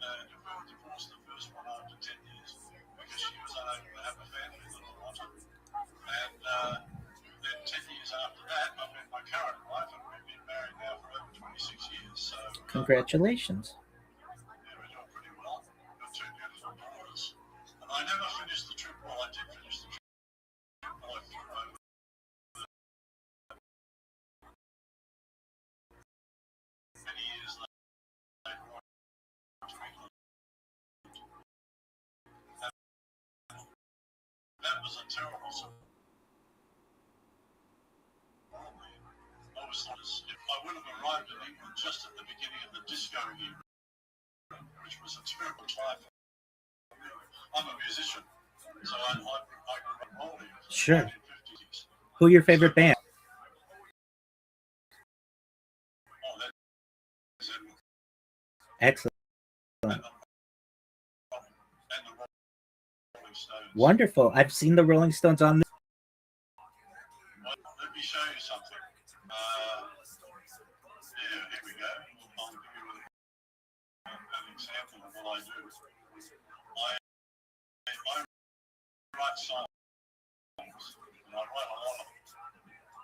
And divorced the first one after 10 years because she was unable to have a family that I wanted. And then 10 years after that, I met my current wife, and we've been married now for over 26 years. So congratulations. Yeah, we're doing pretty well. We've got 2 beautiful daughters. And I never finished the trip. Well, I did finish the trip. I flew over many years later on to England. That was a terrible surprise. I would have arrived in England just at the beginning of the disco era, which was a terrible time. I'm a musician, so I grew up in Raleigh. Sure. Who your favorite band? Oh, that's it. Excellent. And the Rolling Stones. Wonderful. I've seen the Rolling Stones on this. Well, let me show you something. Here we go. I'll give you an example of what I do. I write songs, and I write a lot of them.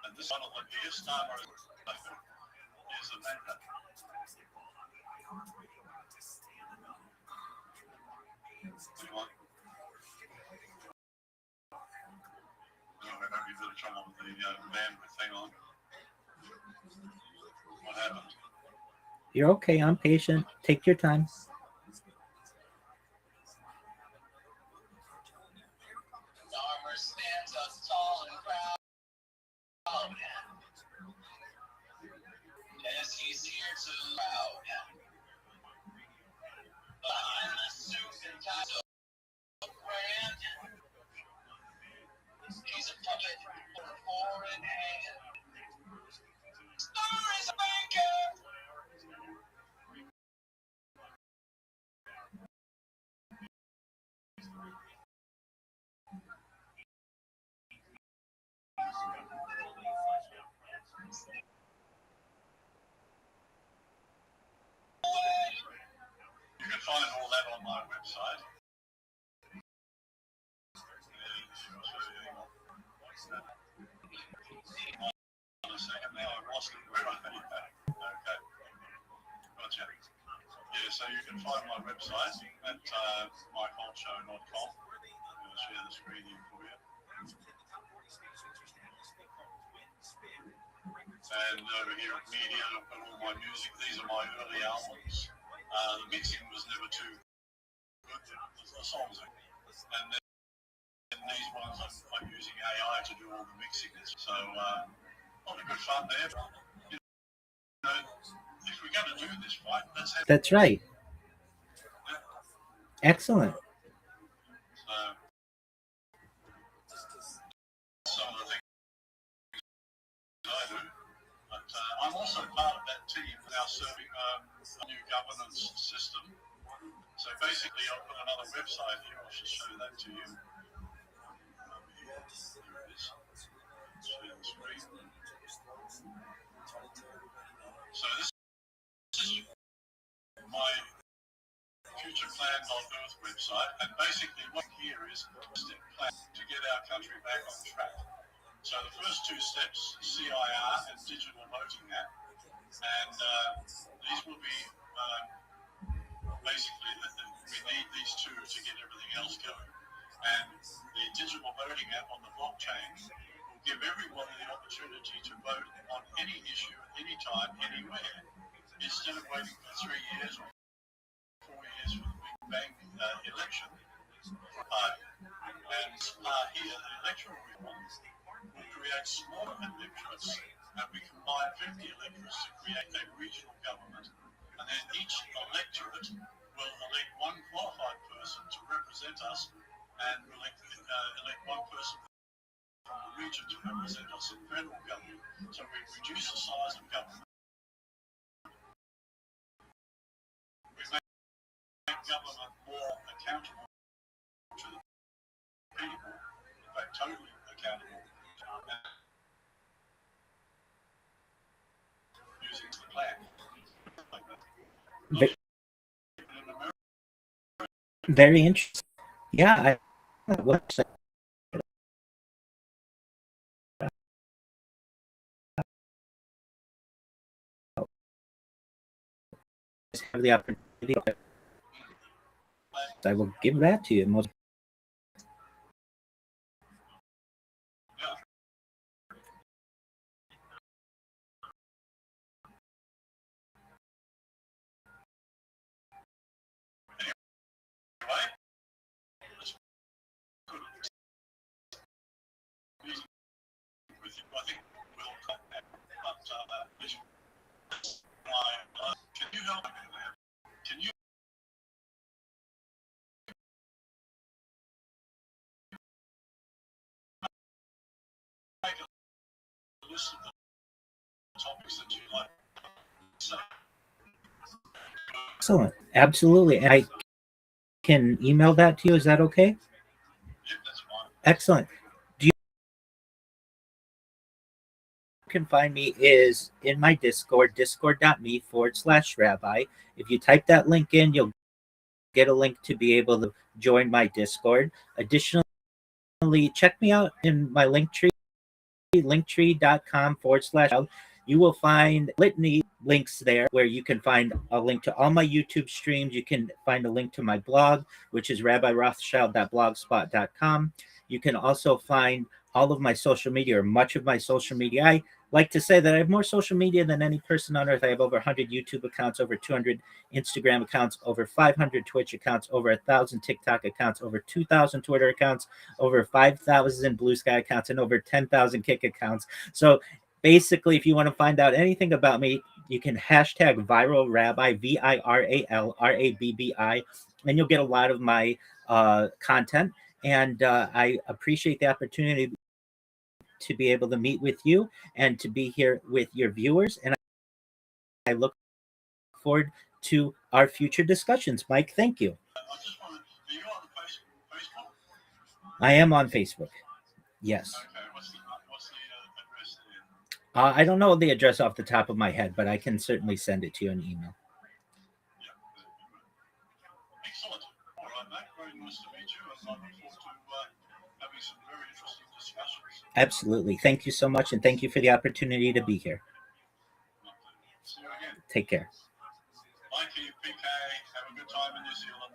And this one of the biggest number is a manga. Anyone? No, we're having a bit of trouble with the bandwidth. Hang on. What happened? You're okay. I'm patient. Take your time. Armor stands us tall and proud as he's here to loud behind the suit and tie of brand. He's a puppet for a foreign hand. Stories maker. You can find all that on my website. On a second now, I've lost it. Where are they? Okay. Yeah, so you can find my website at myholtshow.com. I'll share the screen here for you. And over here at media, I've got all my music. These are my early albums. The mixing was never too good. The songs, and then these ones I'm using AI to do all the mixing. So a lot of good fun there. You know, if we're going to do this right, let's have. That's right. Excellent. Some of the things I do, but I'm also part of that team now serving a new governance system. So basically, I'll put another website here. I'll just show that to you. Here it is. Share the screen. So this is my Future Plan.earth website, and basically what here is a step plan to get our country back on track. So the first two steps, CIR and Digital Voting App, and these will be basically we need these two to get everything else going. And the Digital Voting App on the blockchain will give everyone the opportunity to vote on any issue, anytime, anywhere, instead of waiting for 3 years or 4 years for the Big Bang election. And here, the electoral reforms will create smaller electorates, and we combine 50 electorates to create a regional government. And then each electorate will elect one qualified person to represent us, and elect one person from the region to represent us in federal government. So we reduce the size of government. We make government more accountable to the people, in fact, totally accountable, using the plan. Very interesting. Yeah, website. Have the opportunity. I will give that to you. Most. Can you help me there? Can you make a list of the topics that you like? Excellent. Absolutely. I can email that to you. Is that okay? Yeah, that's fine. Excellent. Can find me is in my Discord, discord.me/rabbi. If you type that link in, you'll get a link to be able to join my Discord. Additionally, check me out in my Linktree, linktree.com/. You will find litany links there where you can find a link to all my YouTube streams. You can find a link to my blog, which is rabbirothschild.blogspot.com. You can also find all of my social media, or much of my social media. I like to say that I have more social media than any person on earth. I have over 100 YouTube accounts, over 200 Instagram accounts, over 500 Twitch accounts, over 1,000 TikTok accounts, over 2,000 Twitter accounts, over 5,000 Blue Sky accounts, and over 10,000 Kick accounts. So basically, if you want to find out anything about me, you can hashtag ViralRabbi, ViralRabbi, and you'll get a lot of my content. And I appreciate the opportunity to be able to meet with you and to be here with your viewers. And I look forward to our future discussions. Mike, thank you. I am on Facebook. Yes. I don't know the address off the top of my head, but I can certainly send it to you in email. Excellent. All right, mate. Very nice to meet you, and I look forward to having some very interesting discussions. Absolutely. Thank you so much, and thank you for the opportunity to be here. See you again. Take care. Bye, PK, have a good time in New Zealand.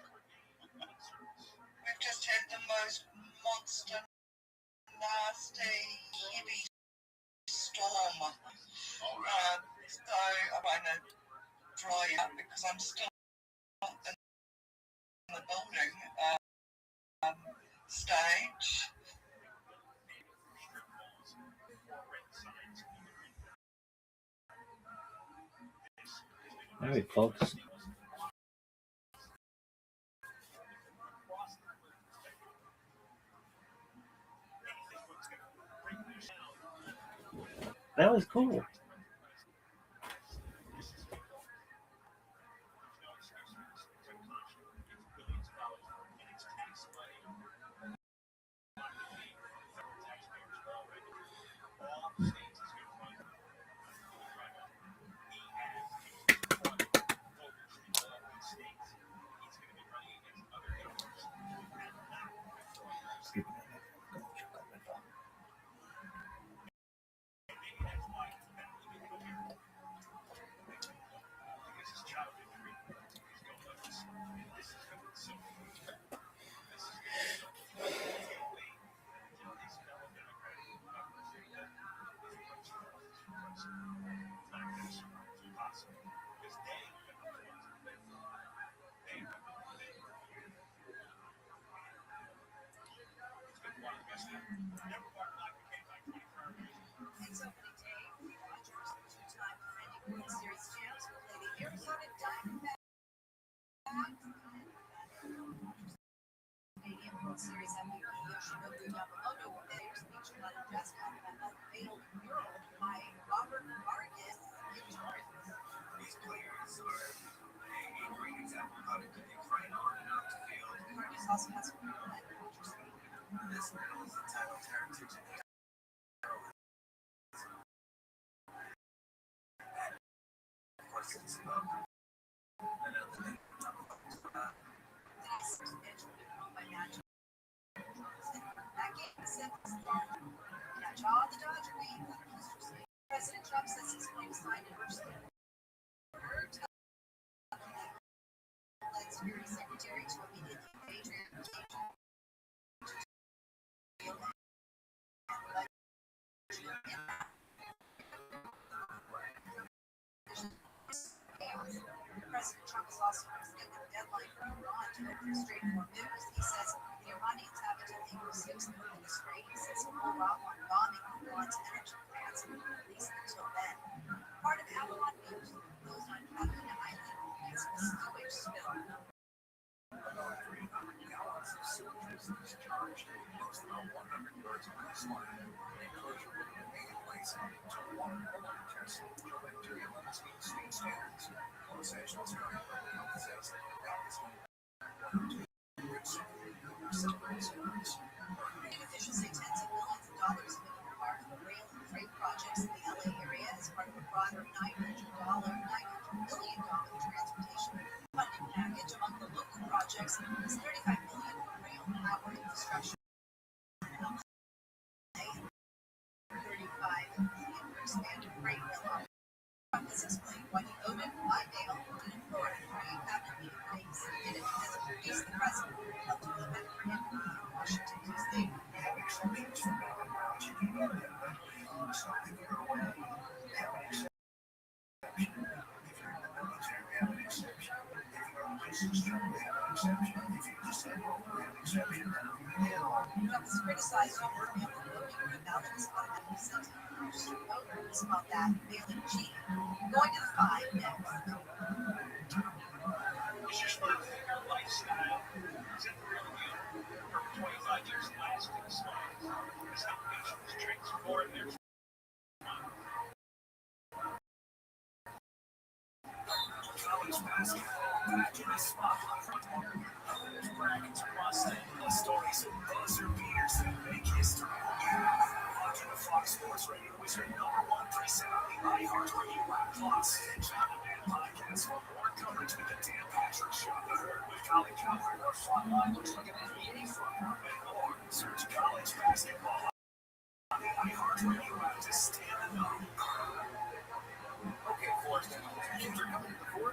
We've just had the most monster, nasty, heavy storm. So I want to dry up because I'm still in the building stage. All right, folks. That was cool. Series MVP Yoshinobu Yamamoto players featured on a dress code unveiled mural by Robert Vargas in Jordan. These players are a great example of how to connect right on and off the field. Vargas also has a mural at Culture City. This mural is entitled Heritage and of course it's about President Trump says he's going to sign a Security Secretary to immediately pay transportation. President Trump has also extended the deadline for Iran to open straightforward news. He says the Iranians have until April 6th to open the strait. He says he will rock on bombing Iran's energy plants at least until then. Part of Avalon News, those on Catalina Island, it's a sewage spill. Discharged most about 100 yards on this line. The enclosure will be taking place until water quality tests show bacteria levels meet state standards. Los Angeles County Public Health says that is one officials say tens of millions of dollars have been earmarked for rail and freight projects in the LA area as part of a broader $900 million transportation funding package. Among the local projects is $35 million for rail power infrastructure. $35 million for expanded freight rail. Trump has explained why he voted by mail and in Florida for a cabinet meeting dates. He did it because it pleased the president. Held to an event for him in Washington, D.C. Trump has criticized over voting for balance automatic sentence. Voters called that failing G. Going to the 5 next. Is your smartphone lifestyle? Is it really you? For 25 years, lasting smiles. This application has transformed their college basketball back in the spotlight. Brackets across the stories of buzzer beaters that make history. Watching the Fox Sports Radio is your #1 preset on the iHeartRadio app. Plus, John and Dan podcast for more coverage with the Dan Patrick Show. With college coverage or frontline looks like an NBA front and more. Search college basketball on the iHeartRadio app to stay in the know. Okay, Forrest, kids are coming to the fort.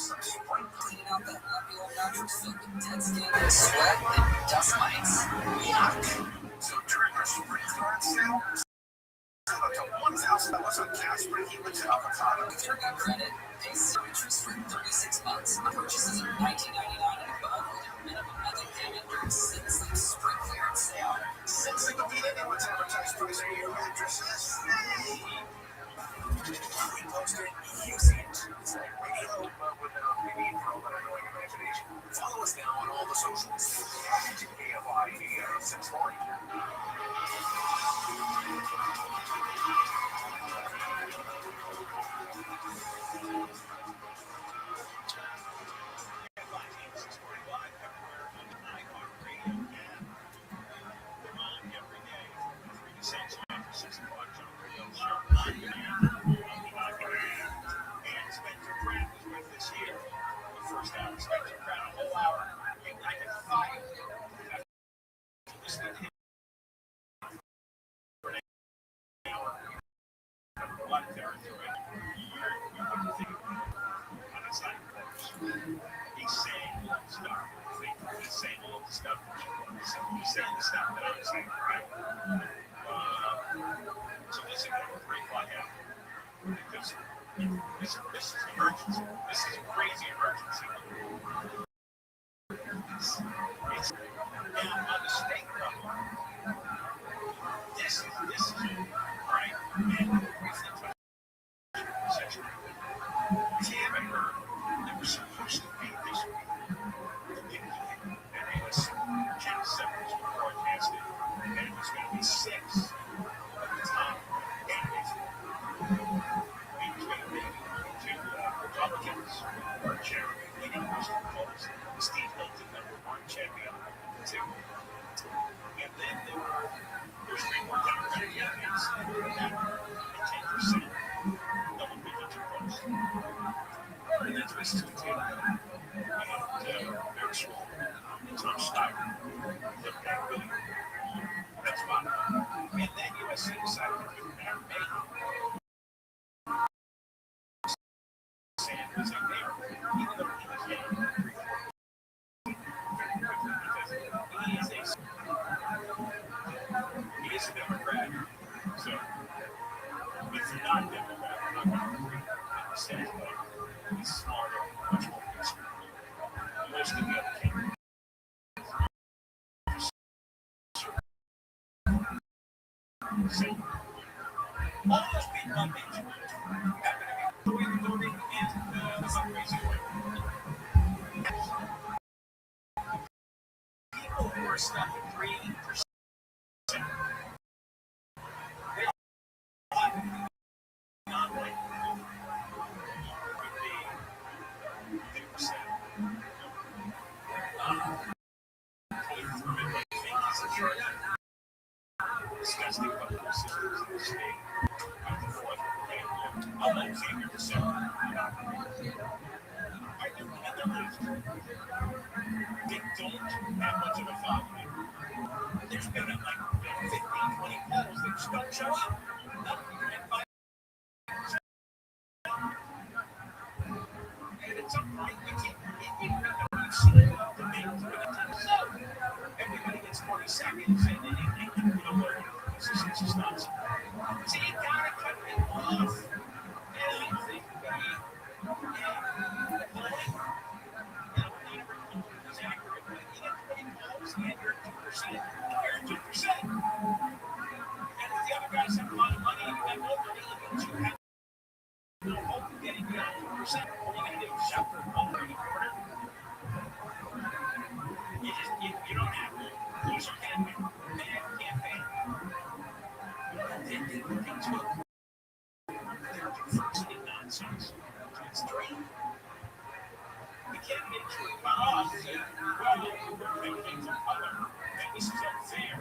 Clean out that lumpy old mattress filled with dead skin and sweat and dust mites. Yuck! So during our spring yard sale, up to $1,000 on cash for humans and avocado. With your good credit, pay zero interest for 36 months. Purchases are $19.99 and above with your minimum monthly payment during Sinsley's spring clearance sale. Since they can beat anyone's advertised price on your mattresses. We posted, you see it. It's like radio, but without the need for all that annoying imagination. Follow us now on all the socials. AFI 640. He's saying stuff. He's saying all the stuff. He's saying the stuff that I'm saying, right? So this is a great plot happening. Because this is emergency. This is a crazy emergency. It's and on the state level, this is right. And Tim and her, they were supposed to be this week. And it was 10 seconds broadcasted, and it was going to be 6 at the time. And it's between the two Republicans or Jeremy leading those polls, Steve Hilton, #1 champion, 2. And then there's 3 more Democratic candidates at 10%. Double digits of votes. And that's what it's continuing. And very small. It's not stopping. That's fine. And then USC decided to do Mayor Sanders up there, even though he can't. Because he is a Democrat. So if you're not a Democrat, you're not going to agree with the Senate vote. He's smarter, much more conservative. Most of the other candidates. So, all those people I mentioned happen to be voting in some crazy way. People who are stuck at 3%, they all have to be non-white. Would be 2%. Disgusting about the systems in the state. I'm not saying you're percent. I do at the last. They don't have much of a following. There's been like 15, 20 polls that just don't show up. And at some point, we can't see the debates with a so everybody gets 40 seconds and then you don't learn. It's just nonsense. So you gotta cut it off. And I think you don't have to use your campaign. Nonsense. It's 3. We can't make sure about us say, well, everything's a color, and this is unfair.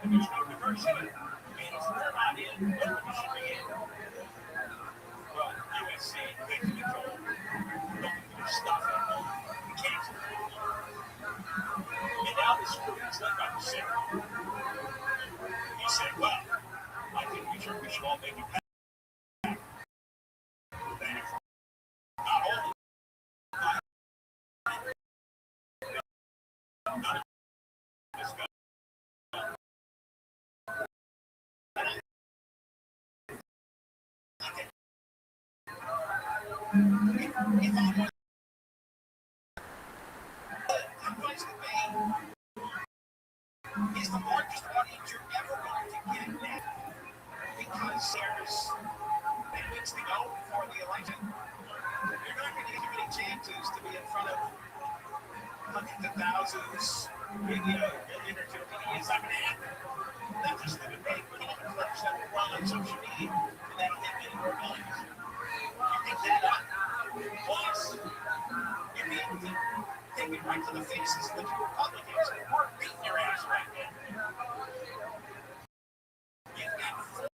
And there's no diversity. Means we're not in, what we should be in. Well, USC, they can control. Don't do stuff at home. We can't. And now this student's like I'm sick. He said, well, I think we should all make it back. Advice to me is the largest audience you're ever going to get now because there's weeks to go before the election. You're not going to get many chances to be in front of hundreds of thousands, maybe a million or two. It's not going to happen. That's just the debate. But all the clips that will run on social media, and that'll hit many more millions. You pick that up. Plus, you'll be able to take it right to the faces of the two Republicans who are beating your ass right now. You've got four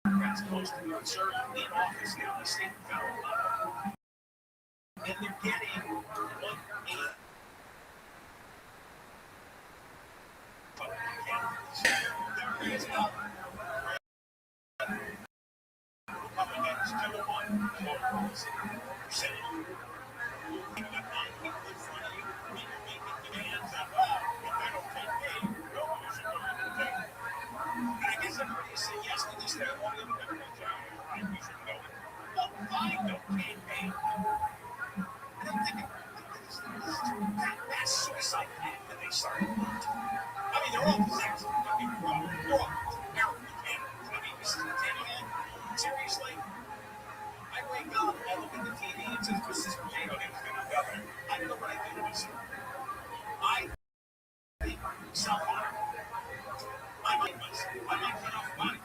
Democrats close to conservative in office now in the state and federal level. And they're getting 1/8. There is no Republicans 2-1 percent. You got 9 people in front of you, and you're making demands of, if they don't take me, nobody should go in and take me. And I guess everybody say yes to this, they want to live in the right, we should go in. Well, fine, don't take me. I don't think that's suicide plan that they started. I mean, they're all disasters. Don't get me wrong. They're all terrible candidates. I mean, Mrs. Netanyahu, seriously? I wake up, I look at the TV, and says, Mrs. Netanyahu is going to be governor. I don't know what I do to myself. I think self-harm. I might cut off money.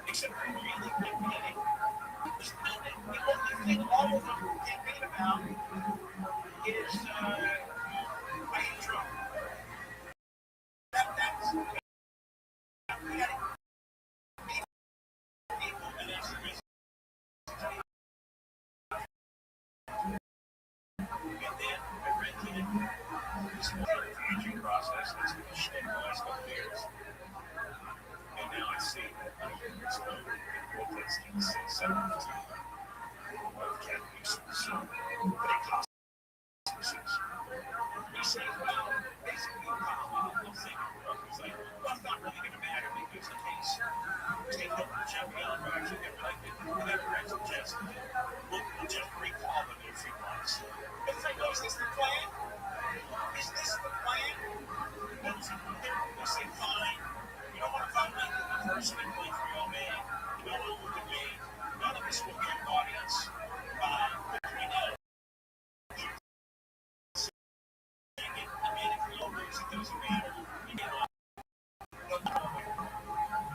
Except for really campaigning. The only thing all of them campaign about is my intro. That's we got people and it's and then I read this entry process that's been shit the last couple of years. And now I see that it's protesting since 17 of Catholics. But it costs us. He says, well, basically, he'll say, he's like, well, it's not really going to matter because the case take over the champion, but actually they're elected, and that brings them just, we'll just recall them in a few months. It's like, oh, is this the plan? Is this the plan? They'll say, fine. You don't want to vote me personally for your man. You don't want to look at me. None of us will get an audience. We know. I mean, if we all lose, it doesn't matter. You get off.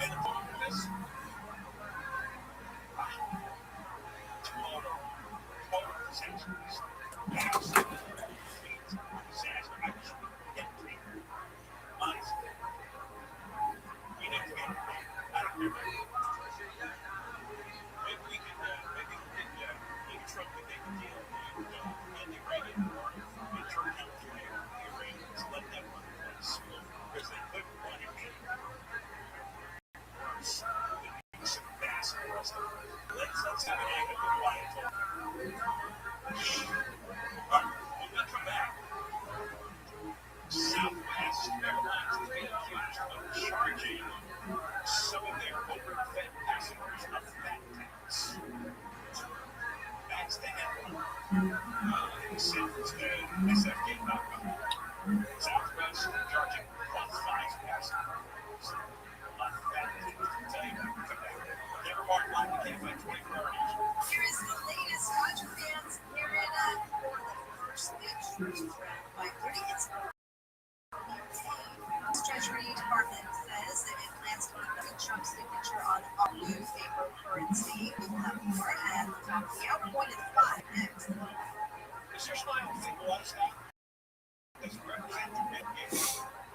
And the problem with this, total disaster. Absolute disaster. I wish we could get clear. Honestly. We need to get clear. I don't care. Maybe we can Trump could make a deal with Andy Reagan and turn him to the Iranians. Let them run the place. Because they couldn't run it anymore. Some fast arrest. Let's have an angle with quiet talk. When we come back, Southwest Airlines is being accused of charging some of their overfed passengers a fat tax. That's the headline. SFK.com. Southwest charging +5 passengers a fat tax. Tell you what, come back. Never mark line, you can't find 24 hours. Here is the latest Dodger fans. Here in the first pitch, by 30 hits. Treasury Department says that it plans to put Trump's signature on a new paper currency. We will have more at the top of the hour. Point at 5 next. Mr. Smile, think one stop doesn't represent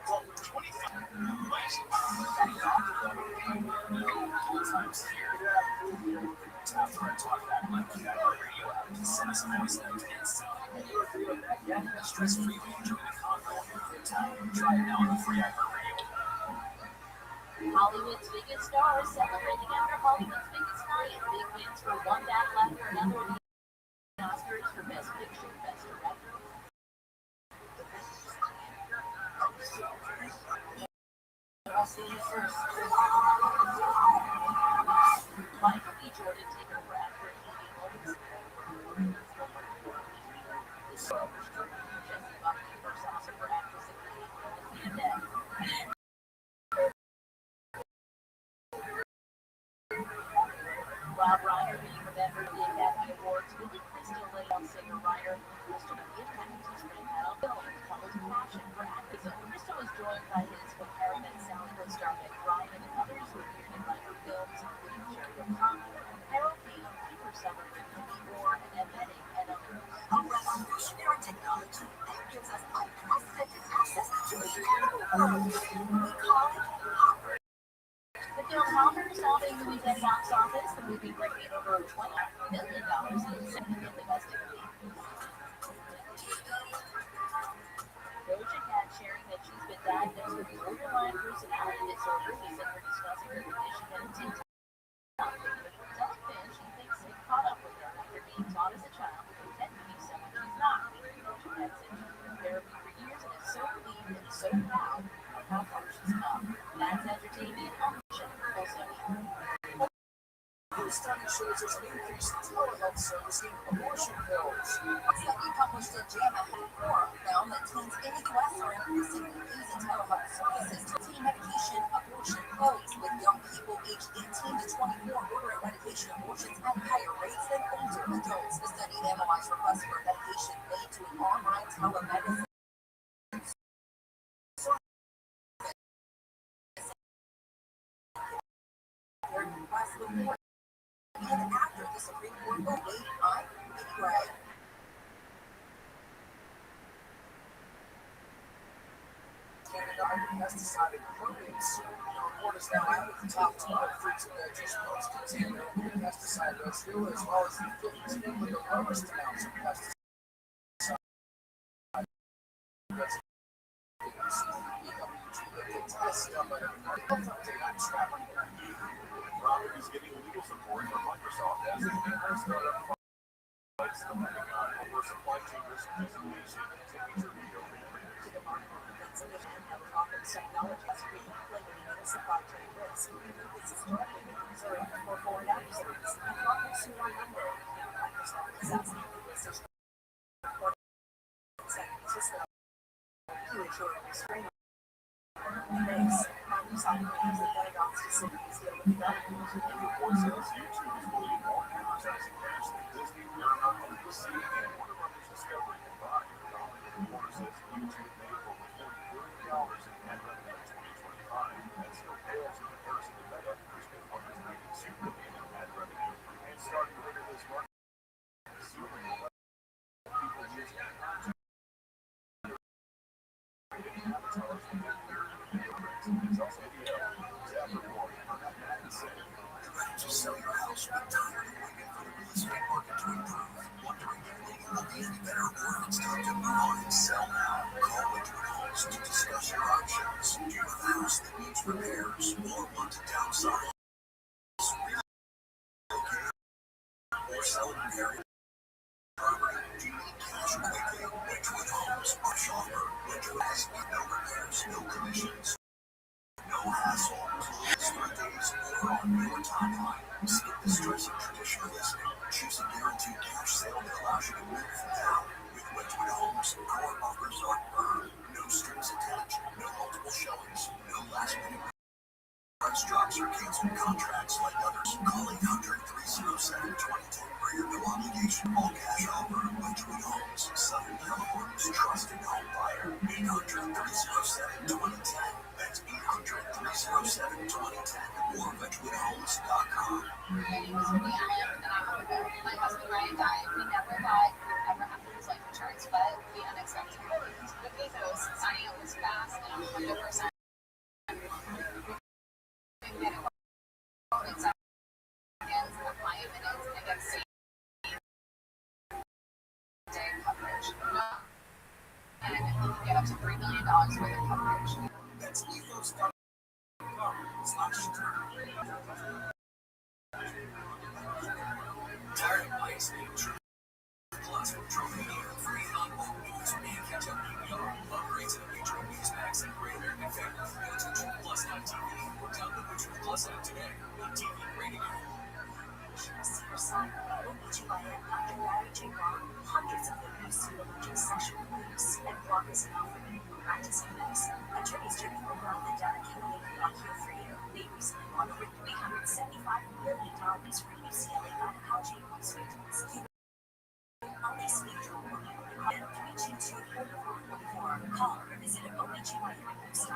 for 25 last after I talk that much that radio out to send us a voice note and you agree with that? Yeah, stress-free when you join the convo in your good time. Try it now on the free iHeartRadio. Hollywood's biggest stars celebrating after Hollywood's biggest night. Big wins for one back after another. The Oscars for Best Picture, Best Director. I'll see you first. Michael B. Jordan taking over after TV moments. Jesse Buckley first Oscar for actress in the Rob Reiner being remembered at the Academy Awards. Billy Crystal laid on singer-writer Crystal McGinn having his grandchild film follows a passion for acting. Crystal was joined by his co-paramedic Sally co-star Meg Ryan and others who appeared in minor films, including Jerry O'Connell, Harold Payne, Peter Summer, Demi Moore, and Ed Benning, and others. A revolutionary technology that gives us unprecedented access to the incredible world. We call it Hopper. The film Hopper solving the weekend box office, the movie bringing in over $20 million in second domestically. Doja Cat sharing that she's been diagnosed with borderline personality disorder. She said we're discussing her condition and it's TikTok. Telling fans she thinks it caught up with her after being taught as a child to pretend to be someone she's not. Doja Cat said she's been in therapy for years and is so relieved and so proud of how far she's come. That's entertainment on the show. New study shows there's an increase in telehealth servicing abortion pills. A study published in JAMA Forum found that teens in the U.S. are increasingly using telehealth services to teen medication abortion pills, with young people aged 18 to 24 ordering medication abortions at higher rates than older adults. The study analyzed requests for medication made to an online telemedicine. Even after the Supreme Court will wait on Gray. Pesticide impervious. The report is now out of the top 10 of fruits and veggies most contaminated with pesticide residue, as well as the 15 with the lowest amounts of pesticide residue. Robert is getting legal support from Microsoft as the Google startup fights the Pentagon over supply chain risk designation and temperature video Sell your house with tired of waiting for the real estate market to improve. Wondering if maybe will be any better or if it's time to move on and sell now. Call Windward Homes to discuss your options. Do you have a house that needs repairs or want to downsize? Relocate or sell an area property? Do you need cash quickly? Windward Homes are shopper. Windward has no repairs, no commissions, no hassle. Start days or on your timeline. Skip the stress of traditional listing. Choose a guaranteed cash sale that allows you to move now. With Wedgwood Homes, our offers are earned. No strings attached. No multiple showings. No last minute price drops or canceled contracts like others. Call 800-307-2010 for your no obligation all cash offer. Wedgwood Homes, Southern California's trusted home buyer. 800-307-2010. Hundreds of abuse, alleging sexual abuse, and blockers and offering practicing medicine. Attorneys Jimmy McGraw and Dana Kennedy are here for you. They recently won over $375 million for UCLA gynecology abuse victims. Only speak to a woman. 322-4444. Call or visit OBGYN.com.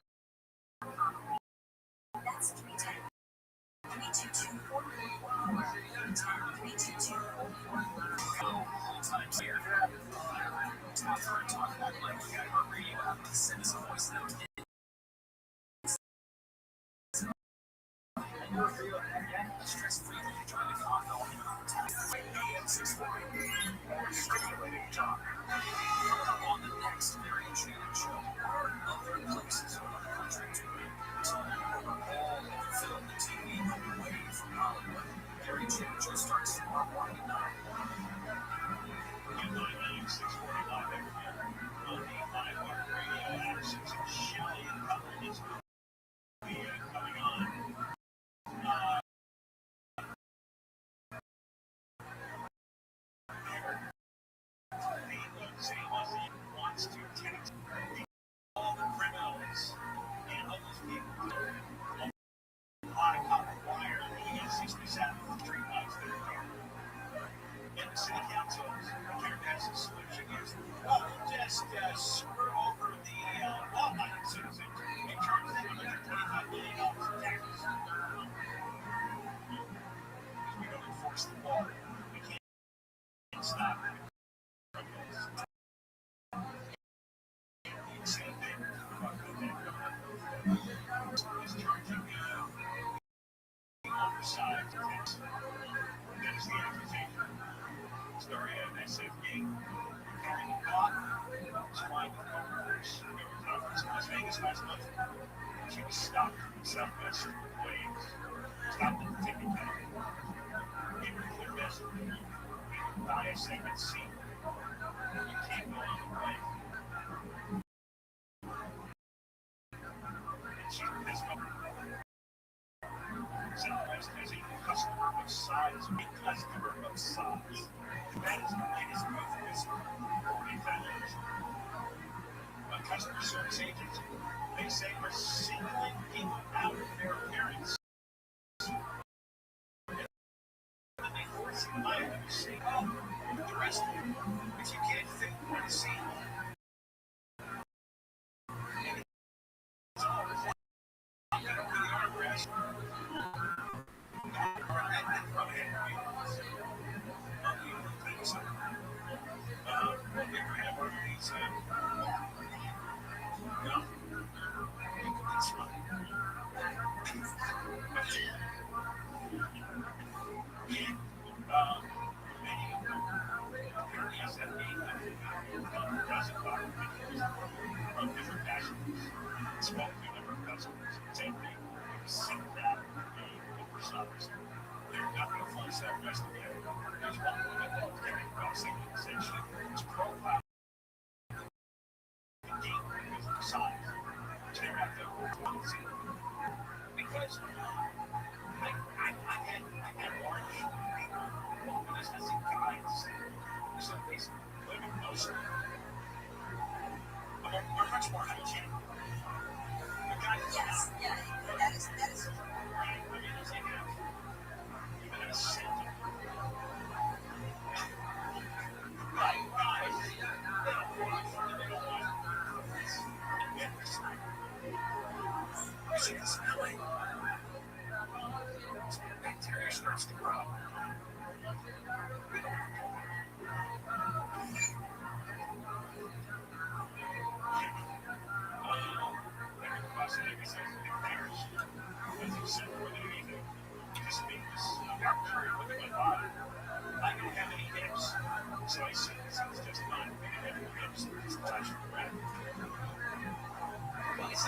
That's 310. 322-4444. Stimulating talk. On the next Mary Shannon show, other places around the country too. All over film and TV away from Hollywood. Mary Shannon show starts tomorrow morning at 9. You know 96.5 every year. On the iHeart Radio app, Susan Shelley and Company is coming on. Wants to tax all the criminals and homeless people. Wire, he has 67 streetlights that are there. And the city council, here has a solution is, well, just screw over the law-abiding citizens and charge them $125 million in taxes. Because we don't enforce the law. We can't stop it. Same thing. Is charging the other side to tax. That is the accusation. Story of SFG. Carrying a gun, flying the conference in Las Vegas last month. She was stopped in Southwest Waves. Stopped at the ticket counter. Gave her a clear message. Buy a second seat. You can't go on the plane. Southwest has a customer of size. A customer of size. That is the latest move for this organization. A customer service agent, they say we're singling people out of their appearance. And they force them out to say, oh, the rest of you, but you can't fit one seat. I'm going to put the armrest. Spoke to a number of customers and said, sit down for service. They're not going to force that rest of the other. There's one woman that was carrying crossing and said she was profiled the gate because of the size. They're at the policy. Because I had orange people, and there's nothing guys. Some of these women, most are much more hygienic. Yes, yeah, that is. Bacteria starts to grow. I don't have any hips, so I said this is just fine. I don't have any hips, just touch the ground. Well, The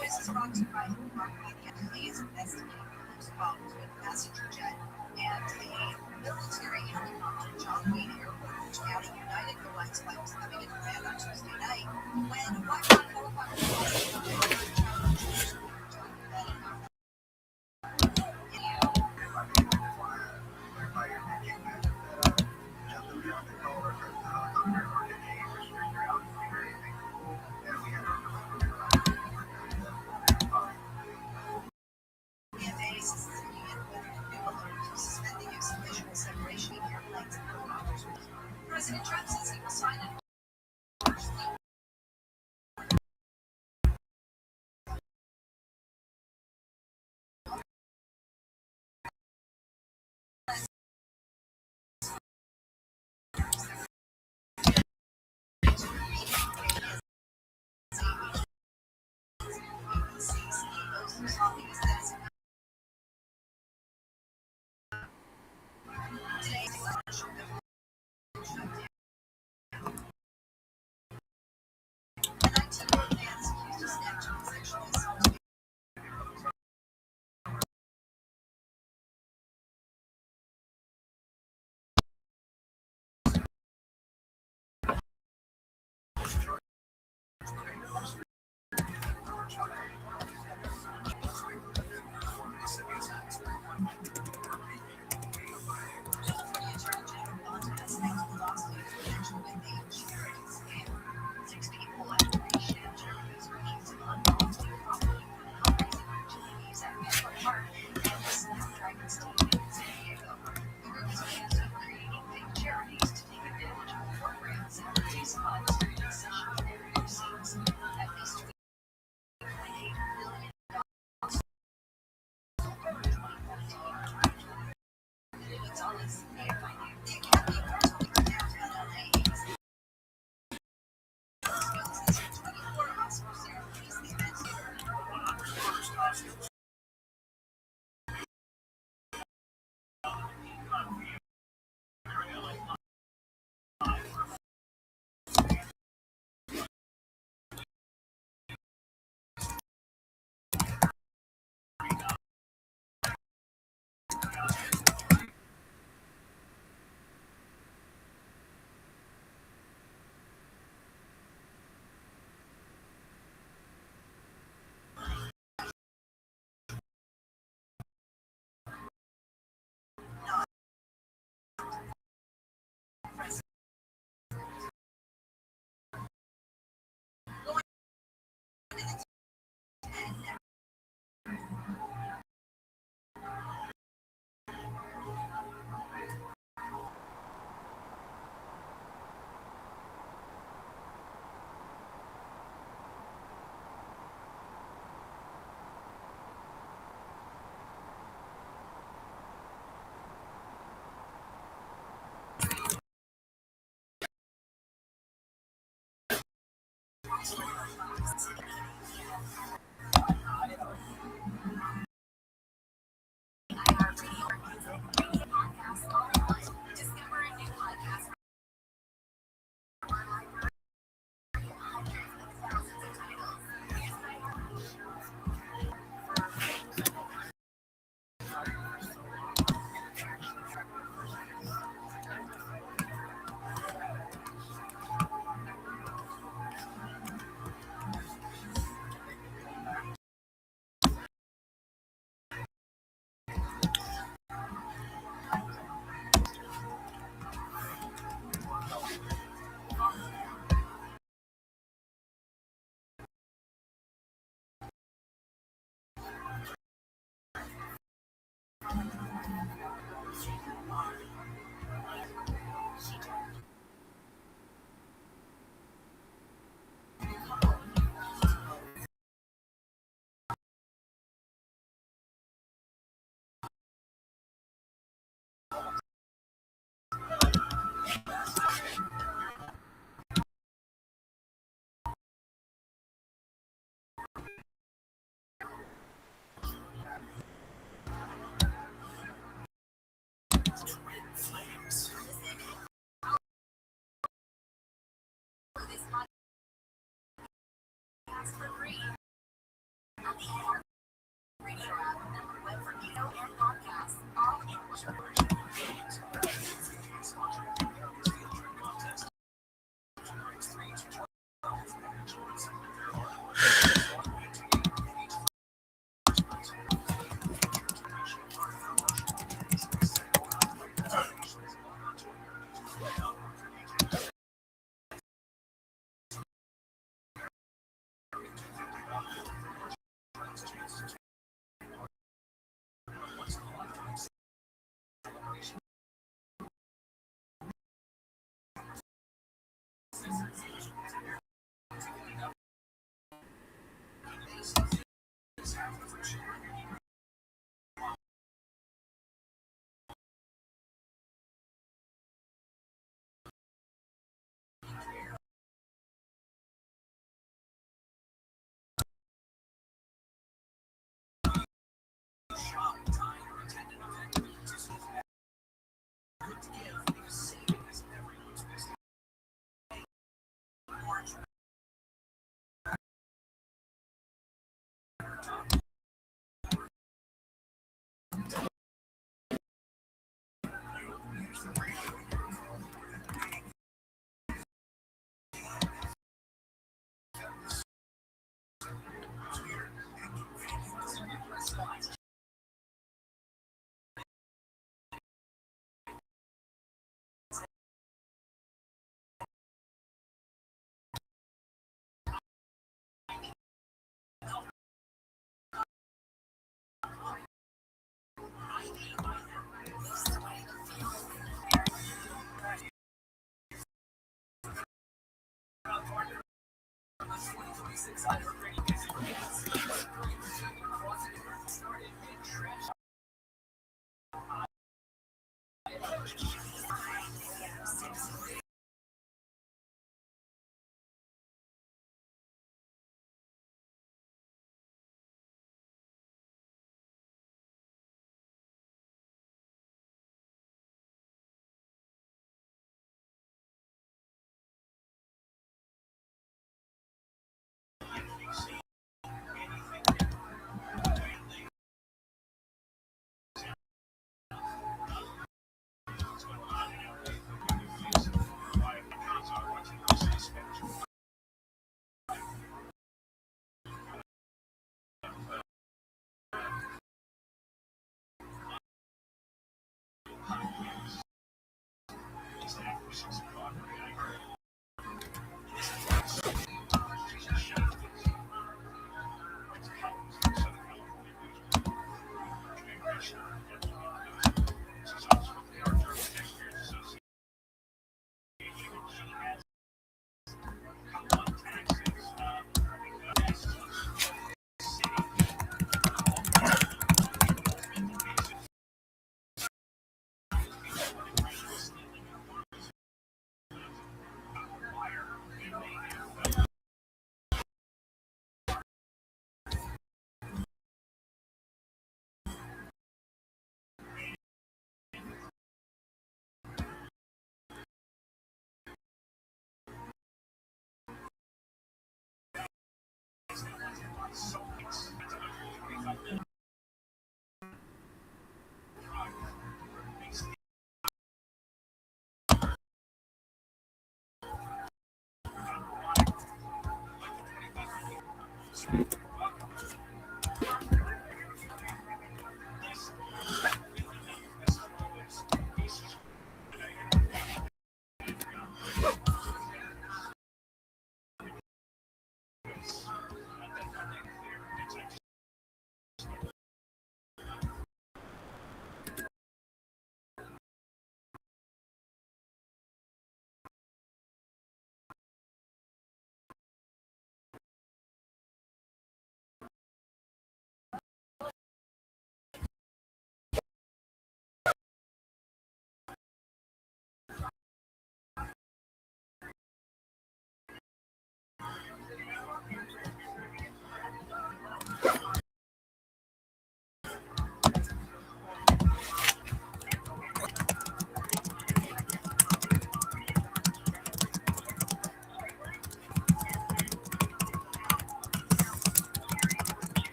news is brought to you by ViralRabbi is investigating police problems with a passenger jet and a military helicopter at John Wayne Airport, which added United Airlines flight was coming in command on Tuesday night when a Black Hawk helicopter President Trump says he will sign it.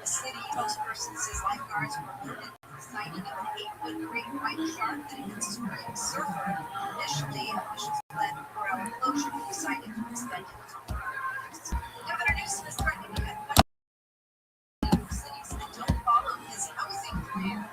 The city spokesperson says lifeguards were wounded at the sighting of an 8-foot great white shark that had been swimming a surfer. Initially, officials planned for our closure of the sighting to extend it. Governor Newsom is threatening to cut funding for cities that don't follow his housing plan.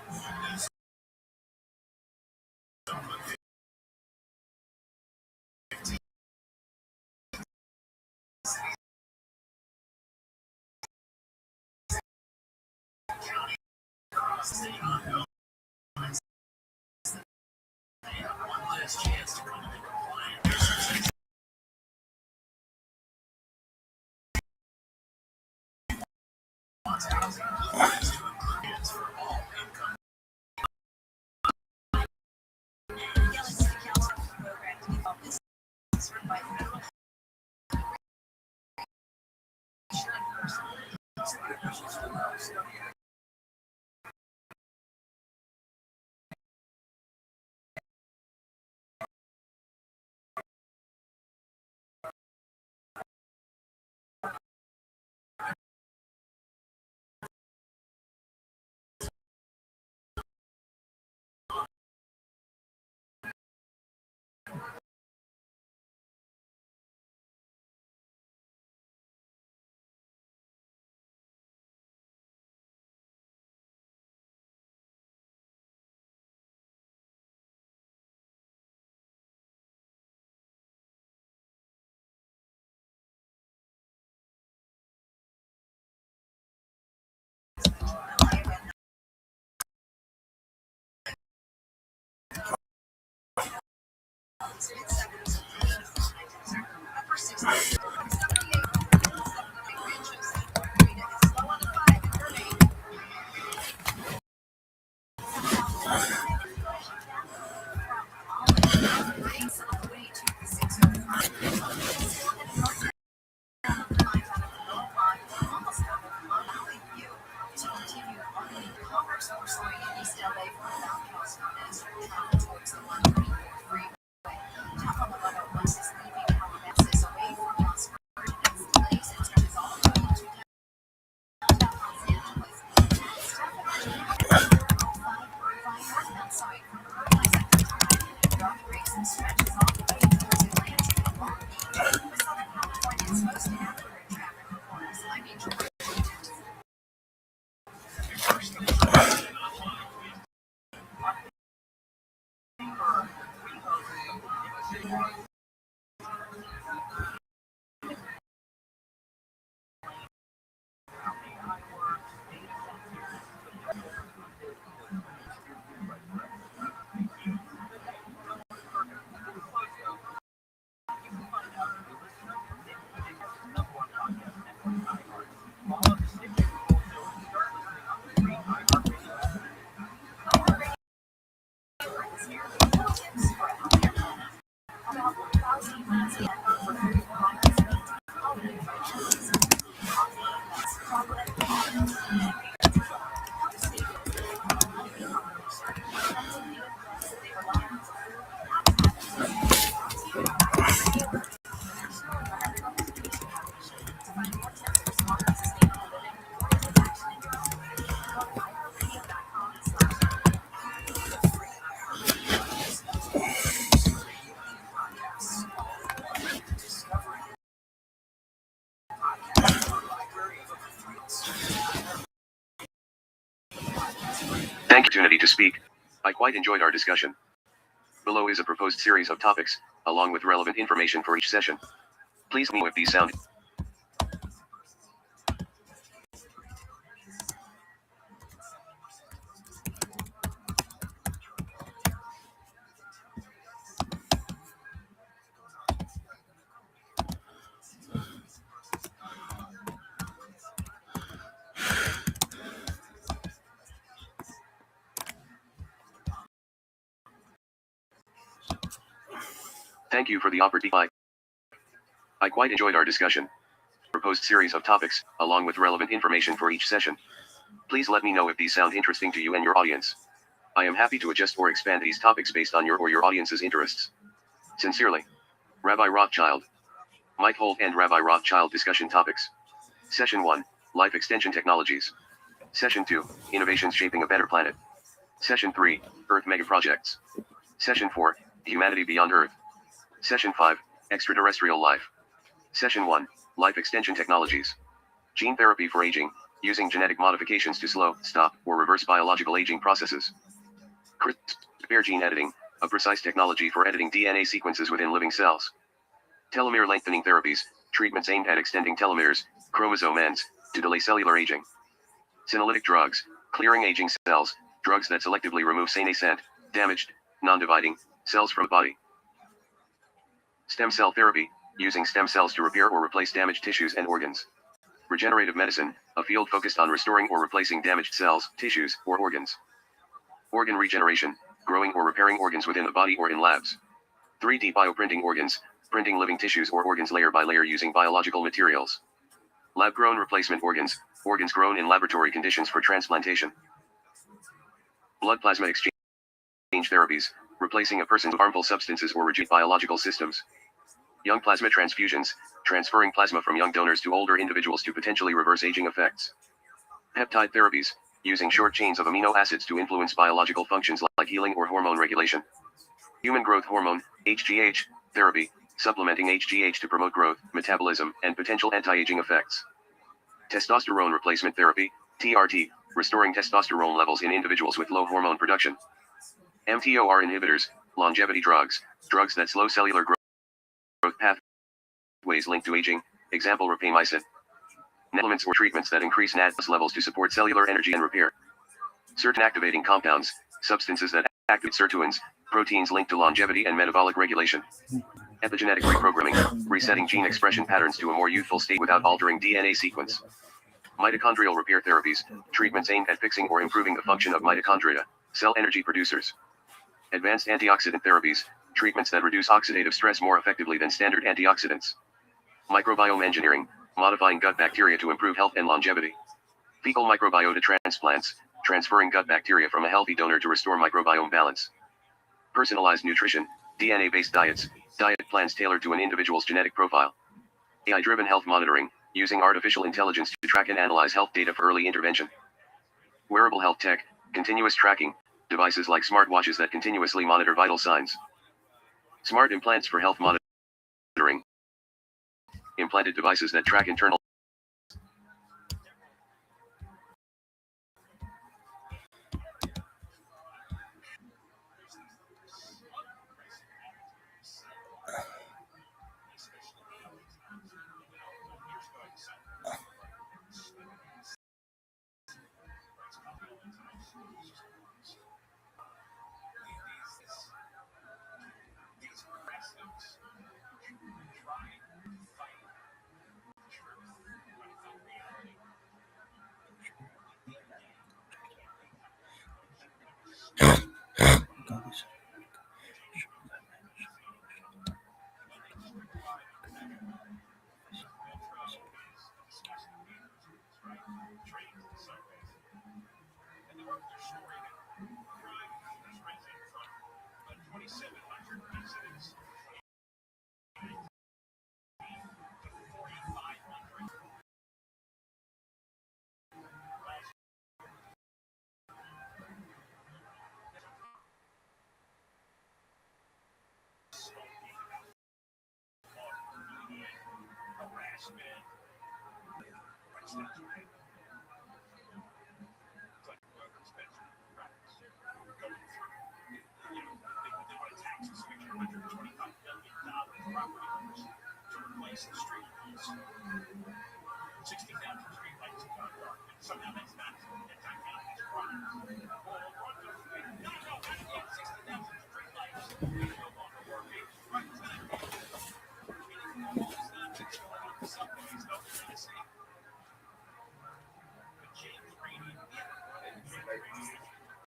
Thank you for the opportunity to speak. I quite enjoyed our discussion. Below is a proposed series of topics, along with relevant information for each session. Please let me know if these sound. Thank you for the opportunity. I quite enjoyed our discussion. Proposed series of topics, along with relevant information for each session. Please let me know if these sound interesting to you and your audience. I am happy to adjust or expand these topics based on your or your audience's interests. Sincerely, Rabbi Rothschild. Mike Holt and Rabbi Rothschild discussion topics. Session 1, Life Extension Technologies. Session 2, Innovations Shaping a Better Planet. Session 3, Earth Megaprojects. Session 4, Humanity Beyond Earth. Session 5, Extraterrestrial Life. Session 1, Life Extension Technologies. Gene Therapy for Aging, using genetic modifications to slow, stop, or reverse biological aging processes. CRISPR gene editing, a precise technology for editing DNA sequences within living cells. Telomere lengthening therapies, treatments aimed at extending telomeres, chromosome ends, to delay cellular aging. Senolytic drugs, clearing aging cells, drugs that selectively remove senescent, damaged, non-dividing, cells from the body. Stem cell therapy, using stem cells to repair or replace damaged tissues and organs. Regenerative medicine, a field focused on restoring or replacing damaged cells, tissues, or organs. Organ regeneration, growing or repairing organs within the body or in labs. 3D bioprinting organs, printing living tissues or organs layer by layer using biological materials. Lab-grown replacement organs, organs grown in laboratory conditions for transplantation. Blood plasma exchange therapies, replacing a person's harmful substances or rigid biological systems. Young plasma transfusions, transferring plasma from young donors to older individuals to potentially reverse aging effects. Peptide therapies, using short chains of amino acids to influence biological functions like healing or hormone regulation. Human growth hormone, HGH, therapy, supplementing HGH to promote growth, metabolism, and potential anti-aging effects. Testosterone replacement therapy, TRT, restoring testosterone levels in individuals with low hormone production. mTOR inhibitors, longevity drugs, drugs that slow cellular growth pathways linked to aging, example rapamycin. Supplements or treatments that increase NAD+ levels to support cellular energy and repair. Certain activating compounds, substances that activate sirtuins, proteins linked to longevity and metabolic regulation. Epigenetic reprogramming, resetting gene expression patterns to a more youthful state without altering DNA sequence. Mitochondrial repair therapies, treatments aimed at fixing or improving the function of mitochondria, cell energy producers. Advanced antioxidant therapies, treatments that reduce oxidative stress more effectively than standard antioxidants. Microbiome engineering, modifying gut bacteria to improve health and longevity. Fecal microbiota transplants, transferring gut bacteria from a healthy donor to restore microbiome balance. Personalized nutrition, DNA-based diets, diet plans tailored to an individual's genetic profile. AI-driven health monitoring, using artificial intelligence to track and analyze health data for early intervention. Wearable health tech, continuous tracking, devices like smartwatches that continuously monitor vital signs. Smart implants for health monitoring. Implanted devices that track internal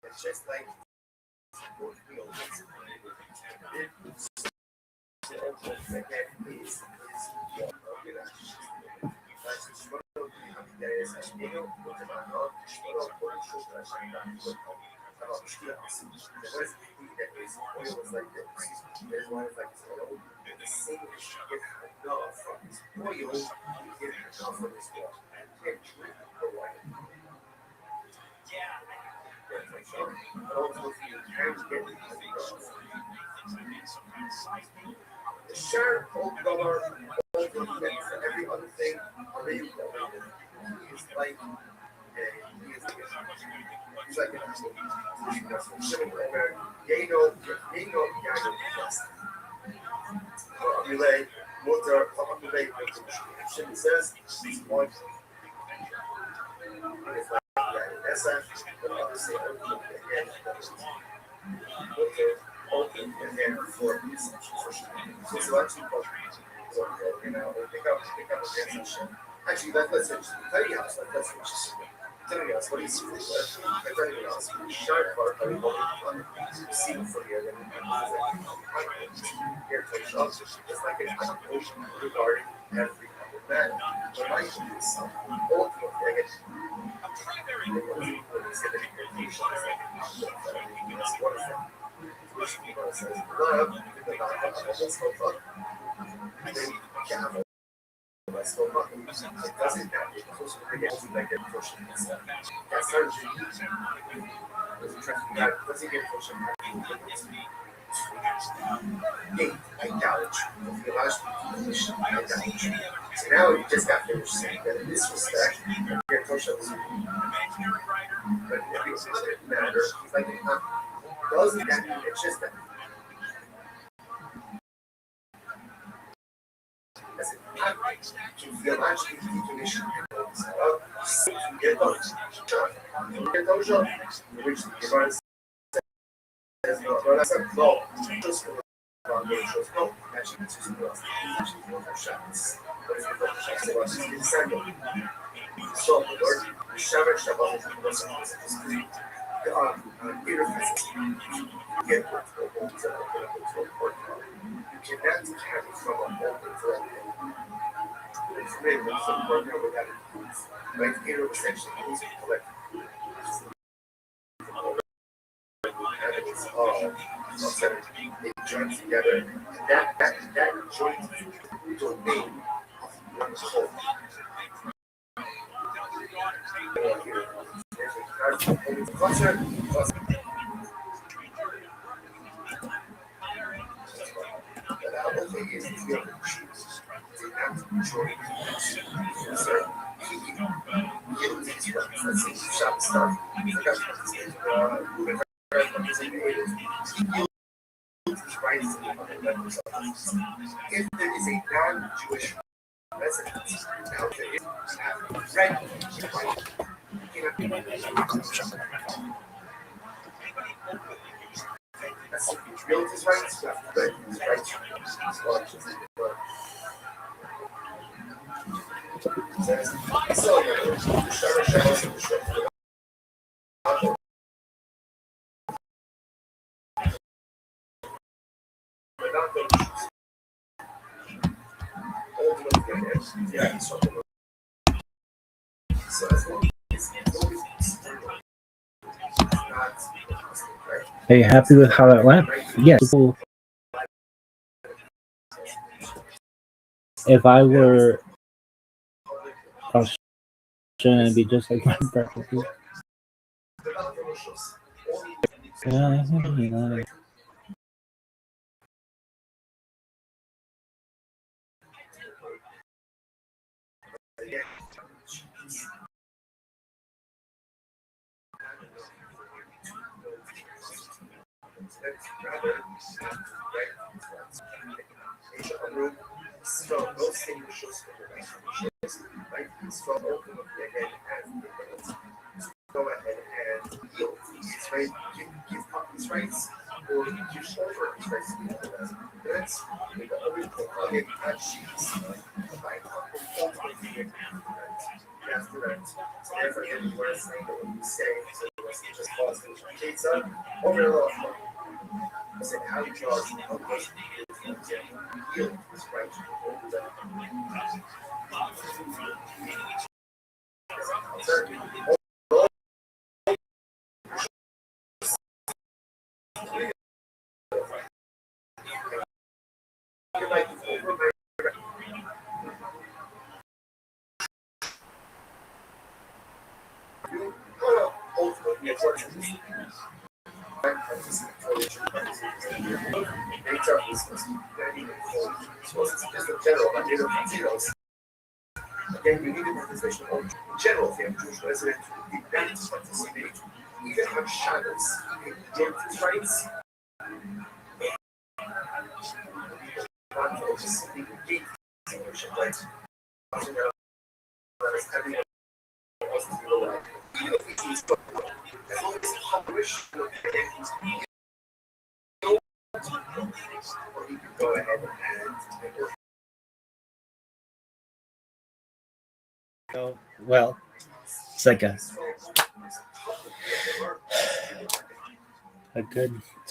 It's just like sure, dollar, every other thing, he's like, he's like, relay, motor, relay, she says, one, SF, obviously, open and then for so selection so you know pick up a session. Actually let's tell you else let's tell you else what he's doing with tell you else sharp part of the scene for you and here to show it's like an ocean regarding every other man but I do some ultimately I guess what is that? So now we just got finished saying that in this respect, your coach was but if it's not matter, it's like it doesn't matter, it's just that. Theologically definition get those up, which the Gemara says no, that's a no, just no, actually it's just no shots. But it's the shots in December. So the word Shabbat Shabbat was get you cannot carry from a moment to another. It's really some partner without it. Like Peter was actually using collective. And it's all they join together. That joins domain of one whole. If there is a non-Jewish resident out there, red, built his rights, but his rights Are you happy with how that went? Yes. If I were Australian, it'd be just like my preferences. Yeah, go ahead and yield these rights, give companies rights, or give over these rights to the others. That's the only thing that she's by ultimately after that. So therefore, you were saying that what you say, so it was just false pizza, over a lot of I said, how you charge others yield this right over that. Again, you need a participation in general if you have Jewish residents who depend to participate, even have shadows, get rights. Go ahead and Oh, well, it's like it's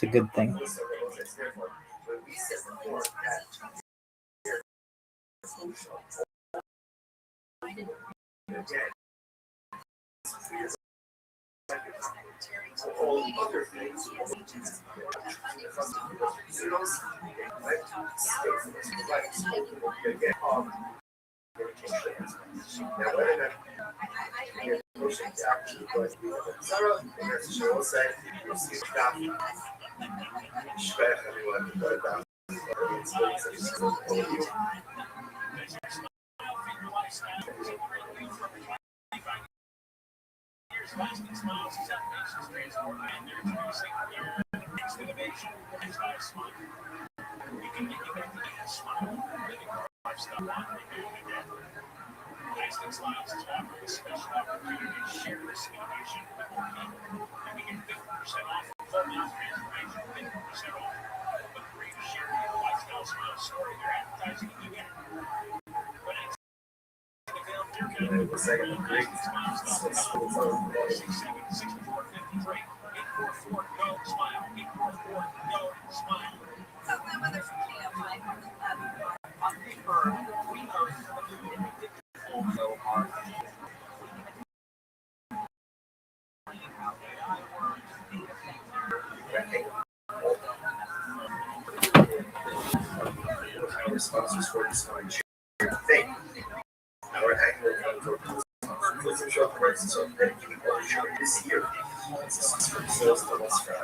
a good thing. Sponsors for this thing. Our annual rights of this year. Sales to us from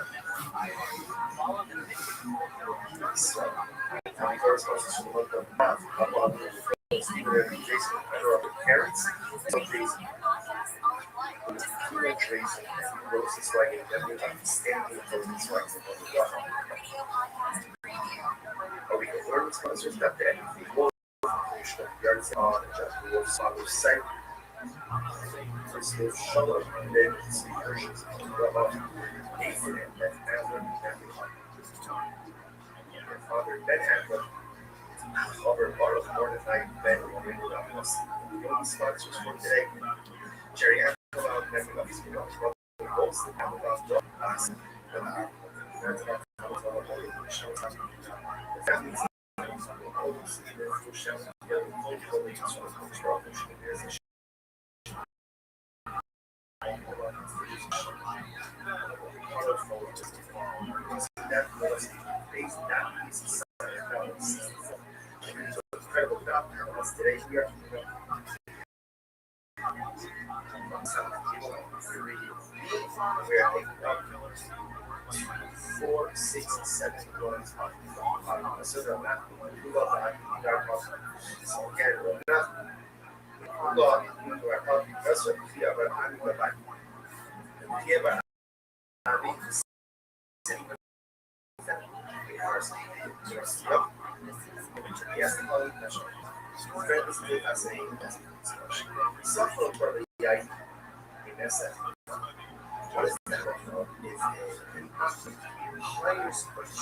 parents. Or we can learn sponsors that more information on the site. First, show up, and then see versions of Father Ben Handler, Robert Barlow, born in night, Ben sponsors for today. Jerry Handler, nephew of his brother, Golston Handler, us, and our families. Incredible doctor. Today we are 4, 6, 7 dollars. So that we got that. What is that? It's a higher switch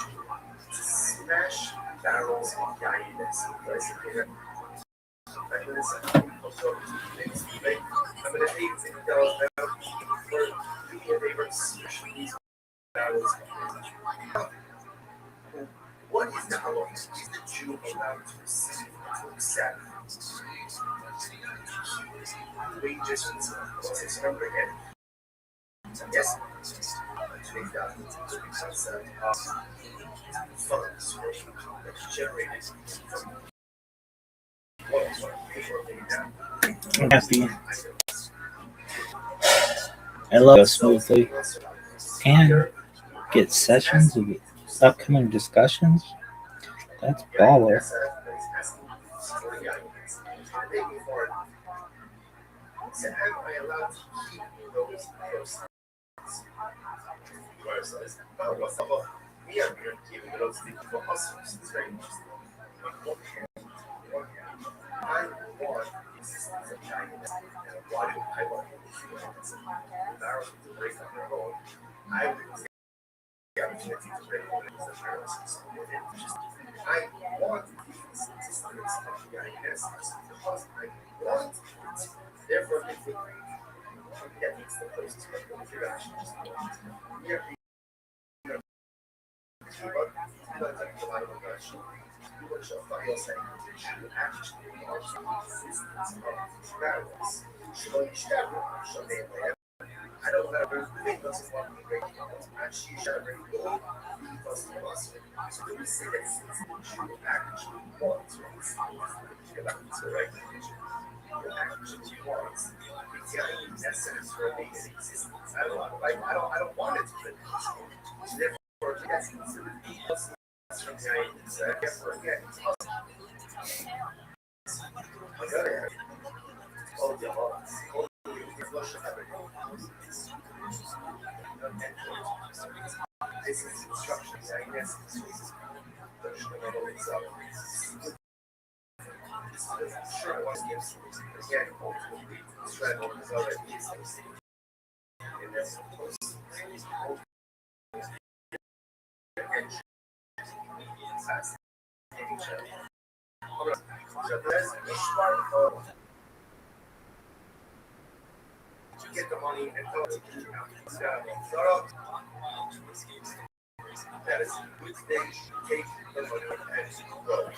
to smash barrels of guidance. I'm going to take $6 now for your favorite smash these barrels. What is the how is the Jew allowed to receive to accept wages and so remember again? Yes, today's documents will be concept of funds that's generated from I'm happy. I love it smoothly. And get sessions of upcoming discussions. That's baller. So am I allowed to keep those proceeds? We are giving those things for us. It's very interesting. On one hand, I want existence of China. Why do I want humans? Embarrassed to break on their own. I would take the opportunity to break on the embarrassment. I want the existence of China because I want it. Therefore, I think that means the place to go with your actions. We are I don't know if it doesn't want to break and she shall bring gold because of us. So we say that since you actually want to right? You actually want it's the essence for being in existence. I don't want it to be therefore yes, consider from the ideas. Therefore again, it's possible. On the other hand, all the odds, all the Russia have this is instructions, I guess. Sure, one gives again, ultimately, describe what is already existing. And that's supposed to get the money and go to that is which they take the money and go.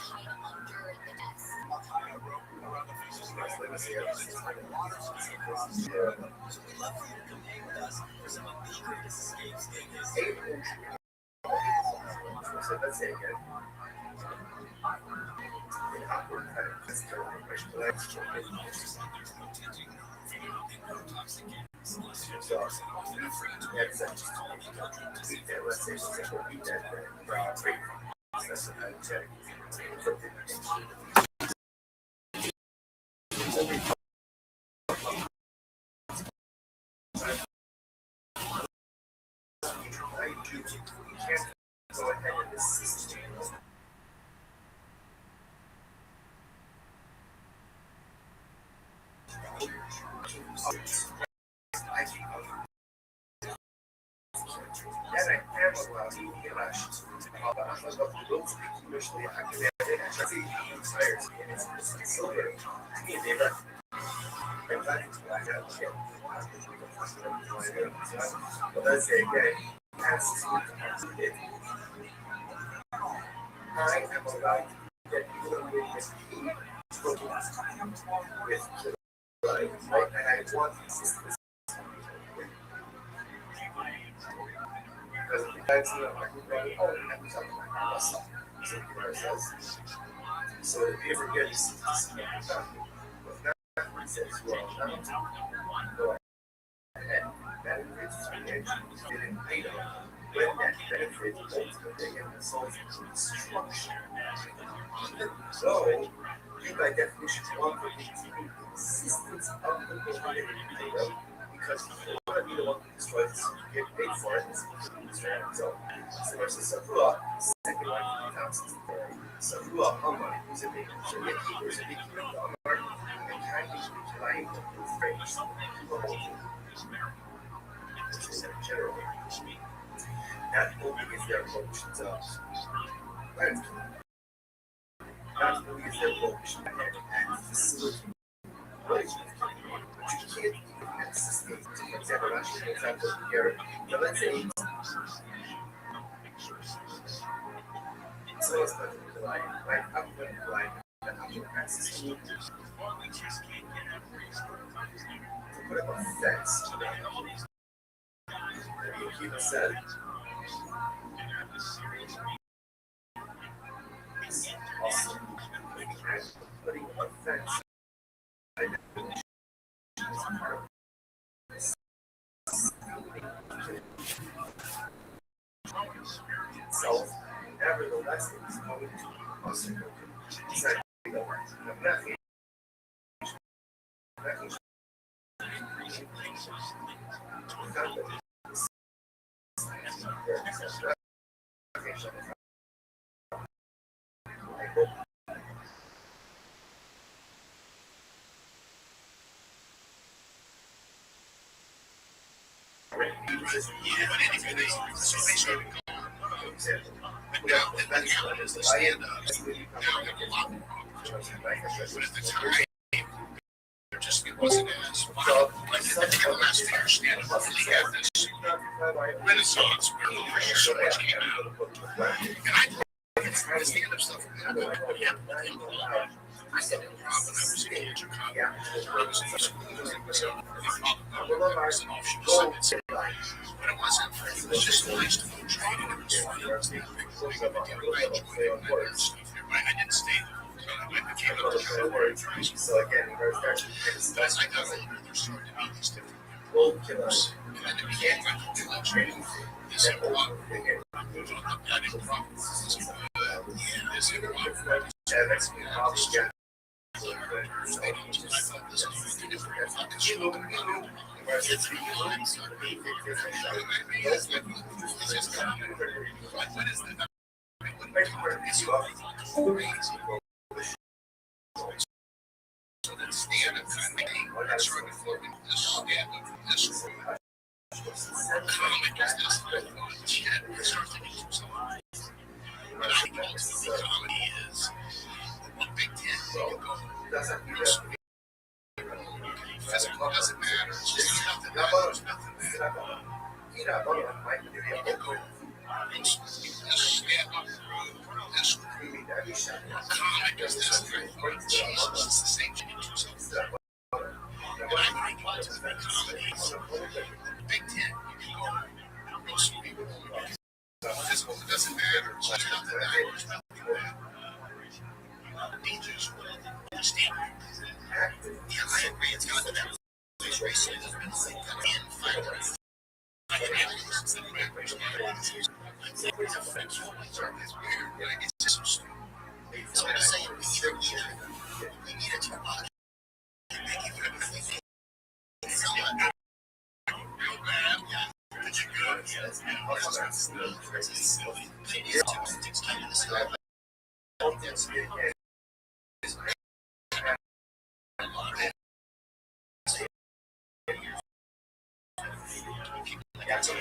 So let's say again. Go ahead and assist you.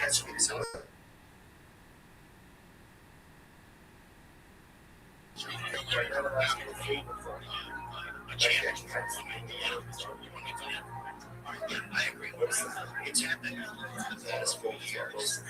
I agree. It's happened for the past few years.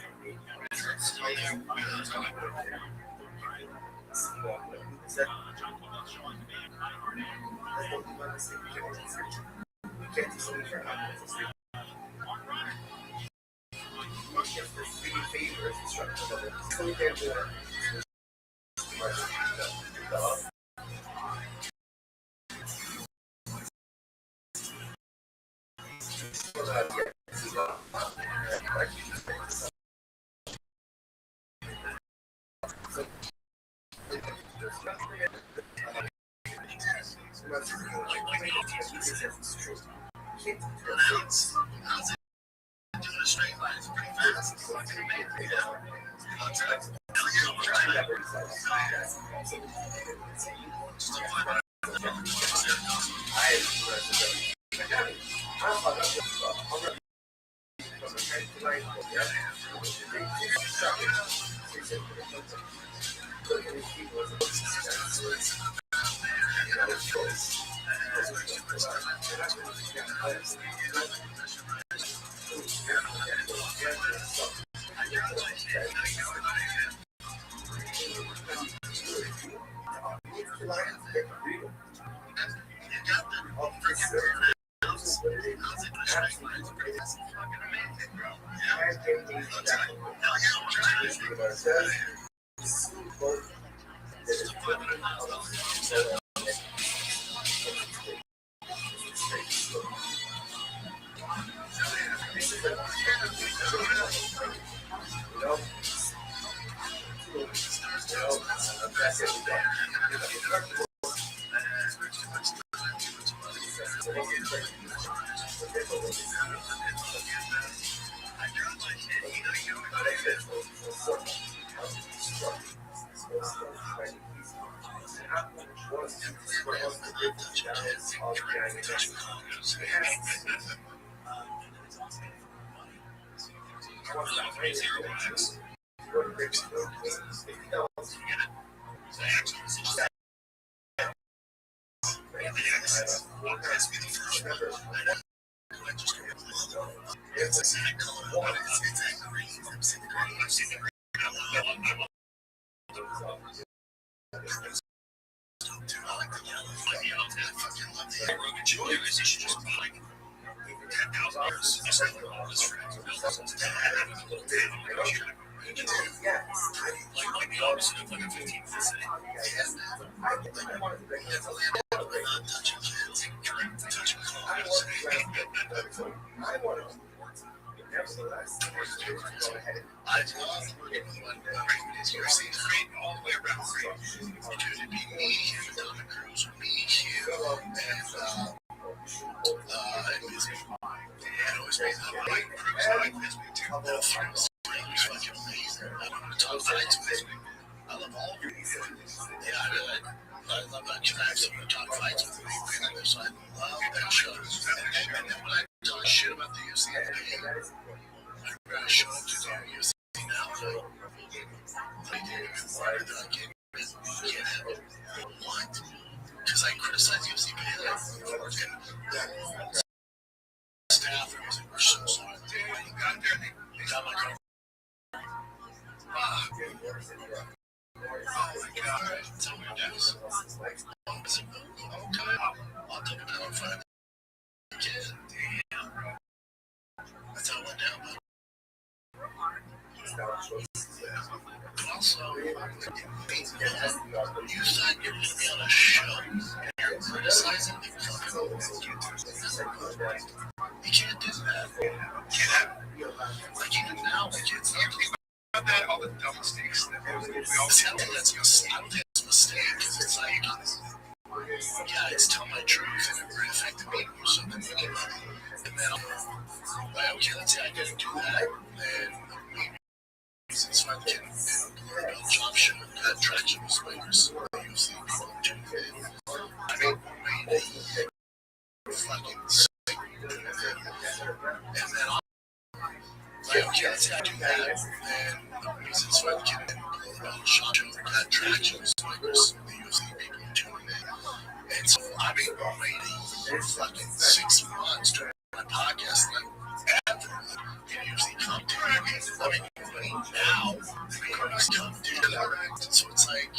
Like, okay, let's say I do that, then the reason so I can shot over that traction spikers, the UFC people are tuning in. And so I've been waiting for fucking 6 months to my podcast, like, ever, like, UFC competition. I mean, now, the UFC competition. So it's like,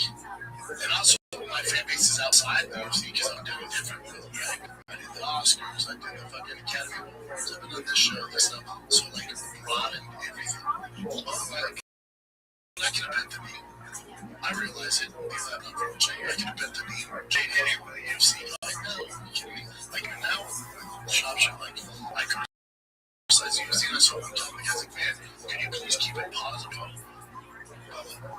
and also my fan base is outside the UFC because I'm doing different things. Like, I did the Oscars, I did the fucking Academy Awards, I've been on this show, this stuff. So, like, broadened everything. Like, I can bet the name. I realize it. Because I'm not approaching. I can bet the name. Jane Henry with the UFC. Like, no, are you kidding me? Like, now, shop, like, I criticize the UFC, and I saw them tell me, guys, like, man, can you please keep it positive?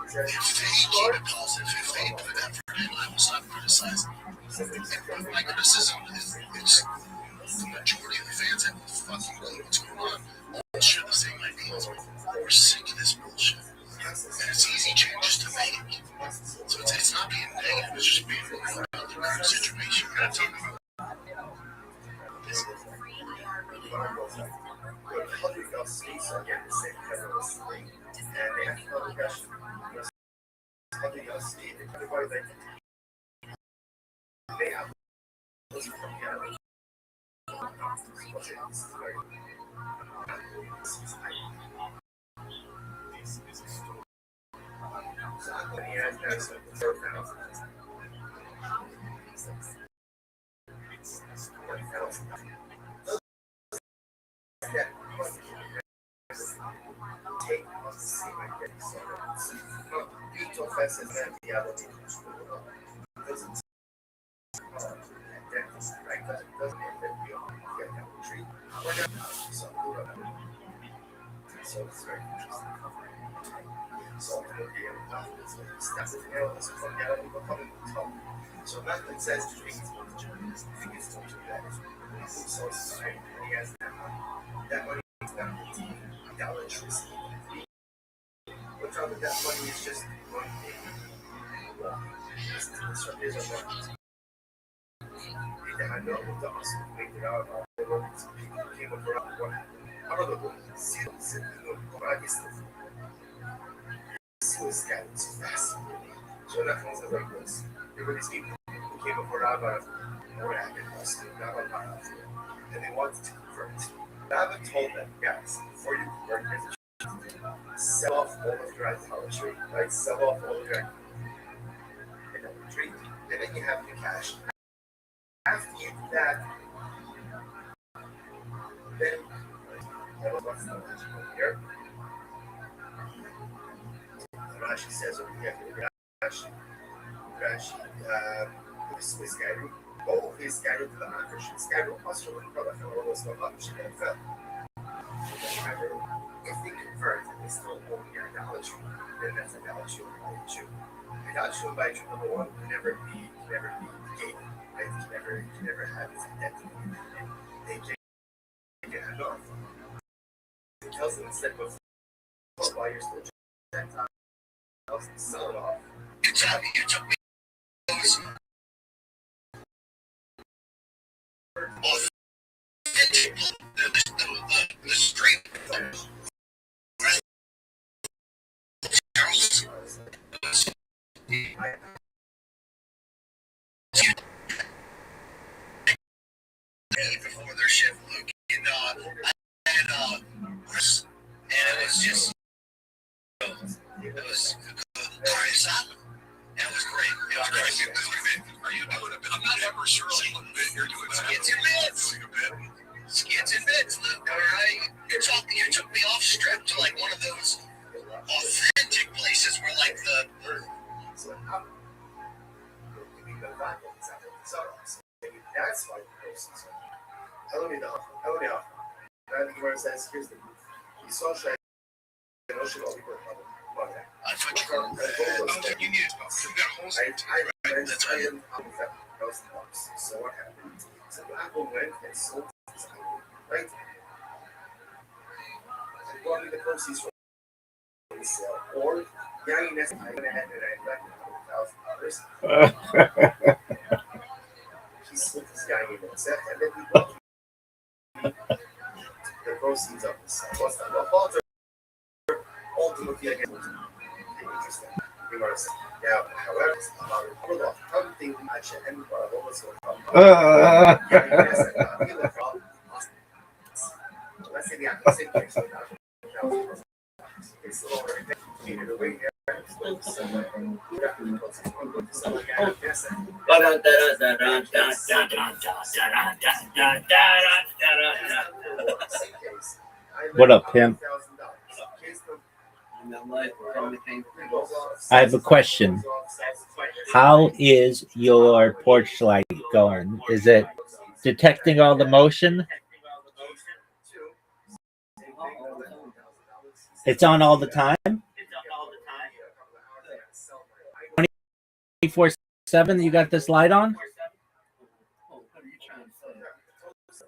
If they keep it positive, if they put effort in, I will stop criticizing. And my criticism is it's the majority of the fans have no fucking clue what's going on. All share the same ideas. We're sick of this bullshit. And it's easy changes to make. So it's not being negative, it's just being real about the current situation. That's it. So nothing says to me it's so society, and he has that money is not idolatry. What's wrong with that money is just one thing. There's a lot. I know the awesome thing that I came across what happened. Suicide is fascinating. So that was the records. There were these people who came up with Rabbi more active, and they wanted to convert. Rabbi told them, guys, before you convert, sell off all of your idolatry, right? Sell off all of your idolatry, and then you have the cash. After you do that, then what's the here? Rashi says over here, Rashi, the Swiss guy, all of his guy to the Irish, this guy will cost you a product and all those stuff. Remember, if they convert and they still own your idolatry, then that's idolatry by Jew. Idolatry by Jew, number one, can never be gay, right? Can never have his identity. They can have enough. It tells them instead of why you're still Gentile. Sell it off. You took me the street. Before their ship, Luke, and it was just it was That was great. It was great. Are you doing a bit? I'm not ever sure a bit. You're doing skits and bits. Skits and bits, Luke. All right. You took me off strip to like one of those authentic places where like the. That's why Hello. And the word says, here's the social I thought you were you need to got holes in it. That's right. So what happened? So Apple went and sold his item, right? And brought me the proceeds from the sale. Or Yanni Ness, I went ahead and I left $100,000. He split this guy in and then he brought me the proceeds of the sale. What's that? Well, bonds are ultimately again interesting. Now, however, something I should end what was let's say the opposite case. It's the way here. What up, pimp? I have a question. How is your porch light going? Is it detecting all the motion? It's on all the time? 24/7 you got this light on?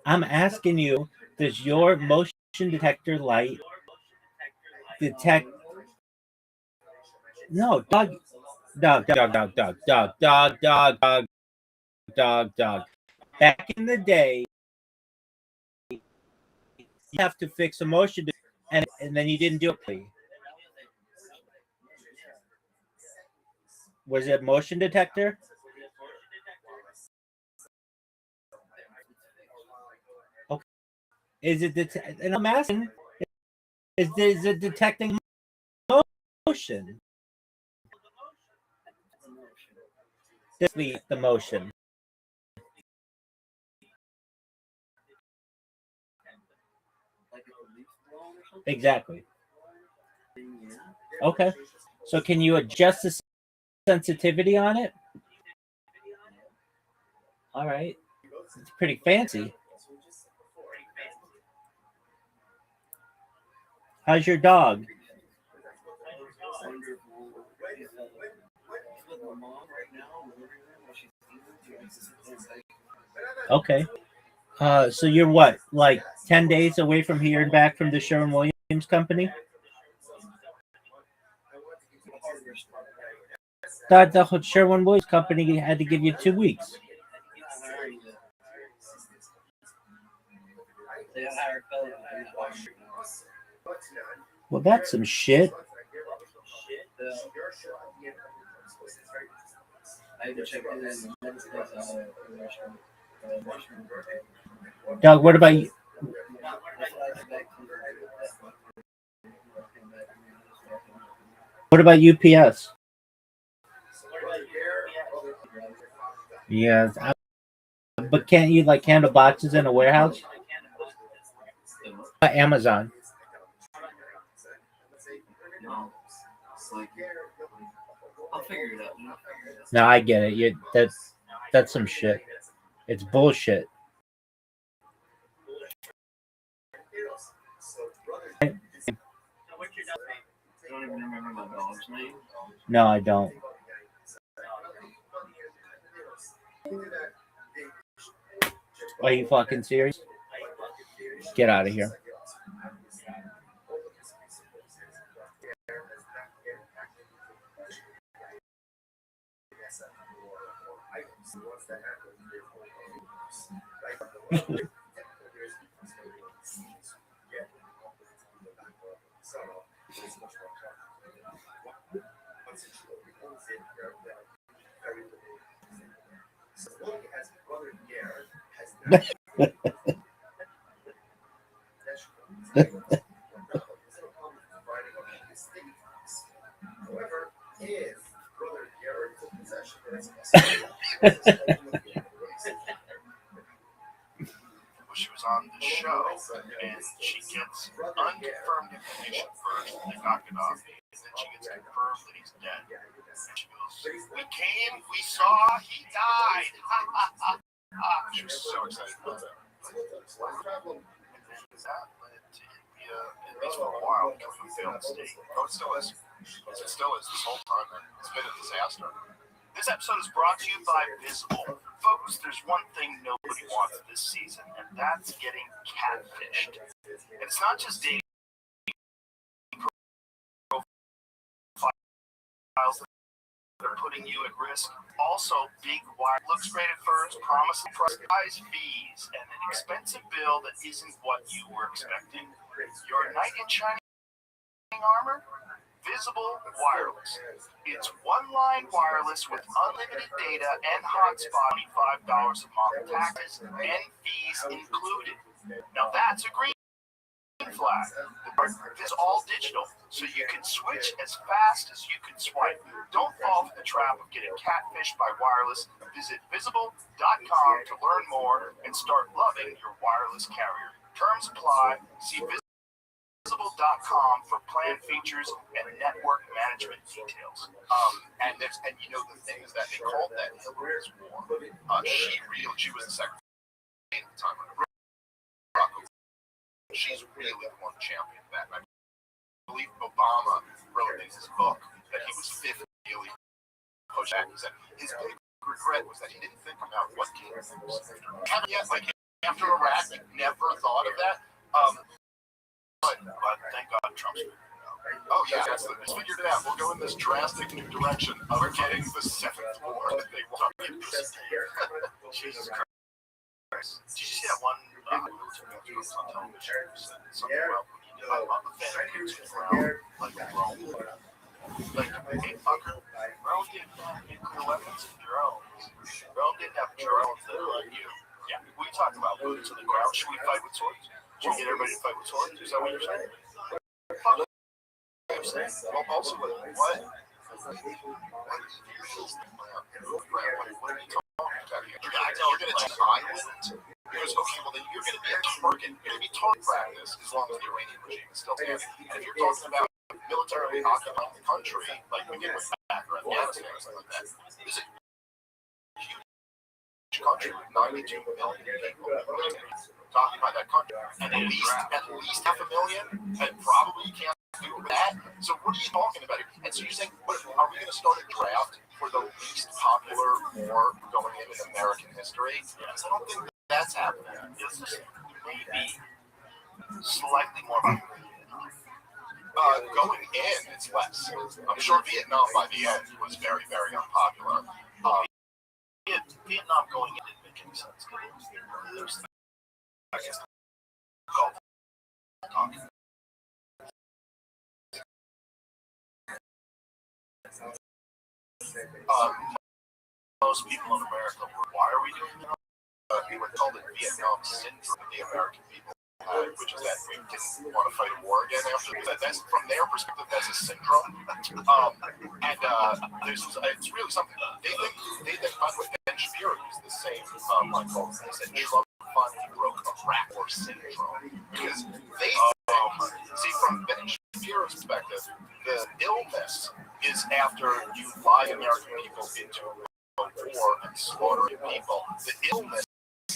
I'm asking you, does your motion detector light detect? No, dog. Back in the day, you have to fix a motion and then you didn't do it. Was it motion detector? Okay. Is it and I'm asking, is it detecting motion? The motion. Exactly. Okay. So can you adjust the sensitivity on it? All right. It's pretty fancy. How's your dog? Okay. So you're what, like 10 days away from here and back from the Sherwin-Williams company? Thought the Sherwin-Williams company had to give you 2 weeks. Well, that's some shit. Doug, what about you? What about UPS? Yes, but can't you like handle boxes in a warehouse? Amazon. I'll figure it out. No, I get it. That's some shit. It's bullshit. don't even remember my dog's name. No, I don't. Are you fucking serious? Get out of here. She was on the show, and she gets unconfirmed information first, and they knock it off, and then she gets confirmed that he's dead. And she goes, "We came, we saw, he died." She was so excited about that. And then that led to India, at least for a while, becoming a failed state. Oh, it still is. It still is this whole time, man. It's been a disaster. This episode is brought to you by Visible. Folks, there's one thing nobody wants this season, and that's getting catfished. And it's not just dating profiles are putting you at risk. Also, big wire looks great at first, promising price, fees, and an expensive bill that isn't what you were expecting. Your knight in shining armor? Visible Wireless. It's one-line wireless with unlimited data and hotspot, $25 a month, taxes and fees included. Now that's a green flag. It's all digital, so you can switch as fast as you can swipe. Don't fall for the trap of getting catfished by wireless. Visit visible.com to learn more and start loving your wireless carrier. Terms apply. See visible.com for plan features and network management details. And you know the thing is that they called that Hillary's war. She was the secretary at the time. She's really the one championing that. I believe Obama wrote in his book that he was 50 really pushed back. He said his big regret was that he didn't think about what came next. Haven't yet, like after Iraq, never thought of that. But thank God Trump's figured it out. Oh yeah, he's figured it out. We'll go in this drastic new direction of getting the seventh war that they want to get this year. Jesus Christ. Did you see that one military news on television? Something about the Vatican around, like Rome. Like, hey, fucker, Rome didn't have nuclear weapons and drones. Rome didn't have drones that were like you. Yeah, we talked about boots on the ground. Should we fight with swords? Should we get everybody to fight with swords? Is that what you're saying? Fuck. I'm saying. Well, also, what? What are you talking about? You're going to take island? Because, okay, well, then you're going to be a target. You're going to be target practice as long as the Iranian regime is still standing. And if you're talking about militarily occupying the country, like we did with Iraq or Afghanistan or something like that, this is a huge country with 92 million people to occupy that country. And at least 500,000, and probably you can't do that. So what are you talking about here? And so you're saying, are we going to start a draft for the least popular war going in American history? Because I don't think that's happening. This is maybe slightly more popular. Going in, it's less. I'm sure Vietnam by the end was very, very unpopular. Vietnam going in didn't make any sense. There's, I guess, most people in America were, why are we doing that? We were called it Vietnam syndrome, the American people had, which is that we didn't want to fight a war again after that. That's from their perspective, that's a syndrome. It's really something. They think by the way, Ben Shapiro used the same quote. He said Trump finally broke a rat war syndrome because they see from Ben Shapiro's perspective, the illness is after you lie American people into a war and slaughtering people. The illness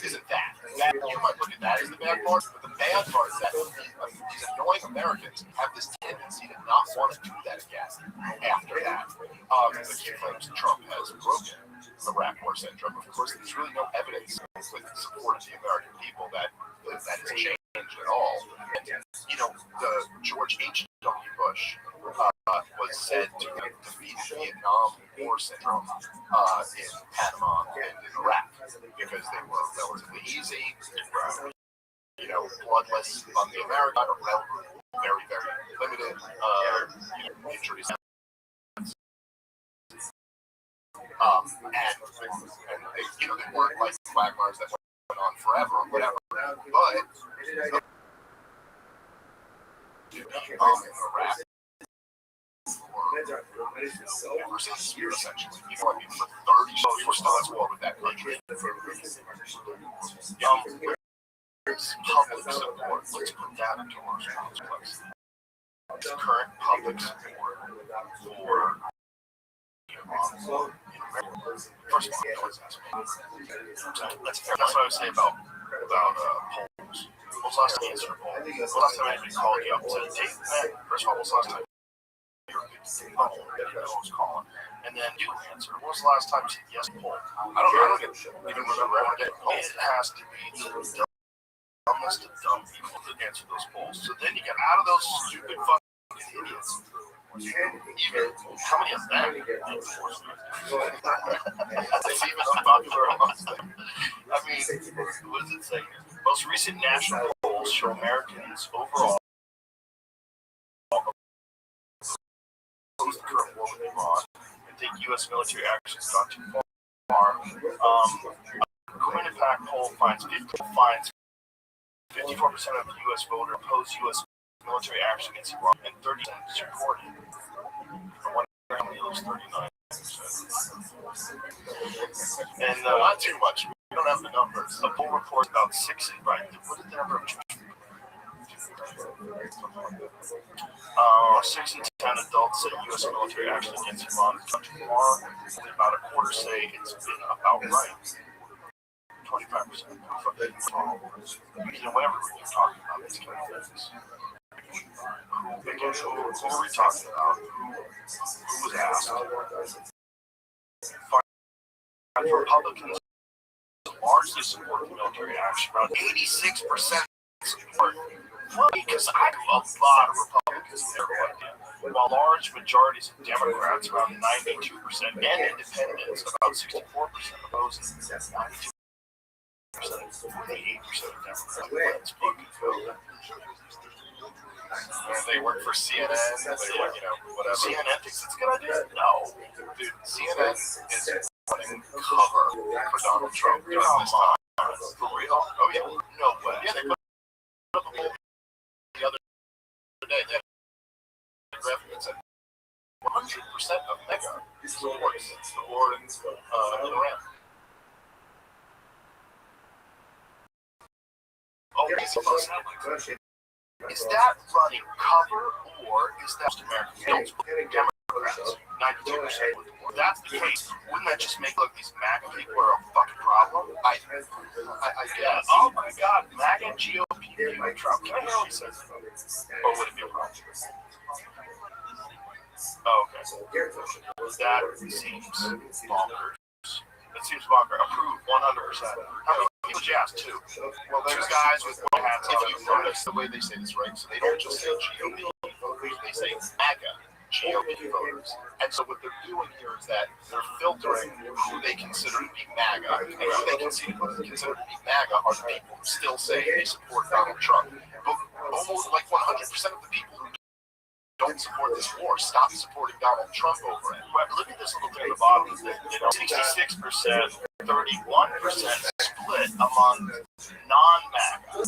isn't that. You might look at that as the bad part, but the bad part is that these annoying Americans have this tendency to not want to do that again after that. But he claims Trump has broken the rat war syndrome. Of course, there's really no evidence with the support of the American people that has changed at all. And, you know, the George H.W. Bush was said to have defeated Vietnam War syndrome in Panama and in Iraq because they were relatively easy, bloodless on the American, very, very limited injuries. And they weren't like quagmires that went on forever or whatever. But Iraq ever since years, essentially. For 30 years, we're still at war with that country. Public support, let's put that into our place. Current public support for first of all, that's what I would say about polls. When was the last time you answered a poll? When was the last time anybody called you up and said, hey, man, first of all, when was the last time you were was calling? And then you answer. When was the last time you said yes poll? I don't even remember ever getting called. It has to be the dumbest of dumb people that answer those polls. So then you get out of those stupid fucking idiots. Even how many of them? It's even unpopular amongst them. I mean, what does it say? Most recent national polls show Americans overall oppose the current war with Iran and think U.S. military action has gone too far. Coin Impact poll finds 54% of the U.S. voters oppose U.S. military action against Iran and 30% support it. I wonder how many of those 39%. And not too much. We don't have the numbers. The poll reports about 6, right? What is the number of 6 in 10 adults say U.S. military action against Iran has gone too far. Only about a quarter say it's been about right. 25% whenever we're talking about these kind of things. Again, who are we talking about? Who was asked? Republicans largely support the military action. Around 86% support. Because I know a lot of Republicans in their idea, while large majorities of Democrats, around 92%, and independents, about 64% oppose it. 92%. 48% of Democrats fucking vote. They work for CNN. They work, whatever. CNN thinks it's a good idea? No. Dude, CNN is running cover for Donald Trump during this time. For real? Oh, yeah. No way. Yeah, they put up a poll the other day. They had a graphic that said 100% of MAGA supports the war in Iran. Oh, is that running cover or is that most Americans don't Democrats? 92% with the war. If that's the case, wouldn't that just make these MAGA people are a fucking problem? I guess. Oh my God, MAGA GOP Trump. Can I hear what he says? Or would it be a problem? Oh, okay. That seems bonkers. It seems bonkers. Approved 100%. How many people did you ask? 2. Well, there's guys with one hats on. If you notice the way they say this, right? So they don't just say GOP voters, they say MAGA GOP voters. And so what they're doing here is that they're filtering who they consider to be MAGA. And who they consider to be MAGA are the people who still say they support Donald Trump. But almost like 100% of the people who don't support this war stop supporting Donald Trump over it. But look at this little thing at the bottom. 66%, 31% split among non-MAGA.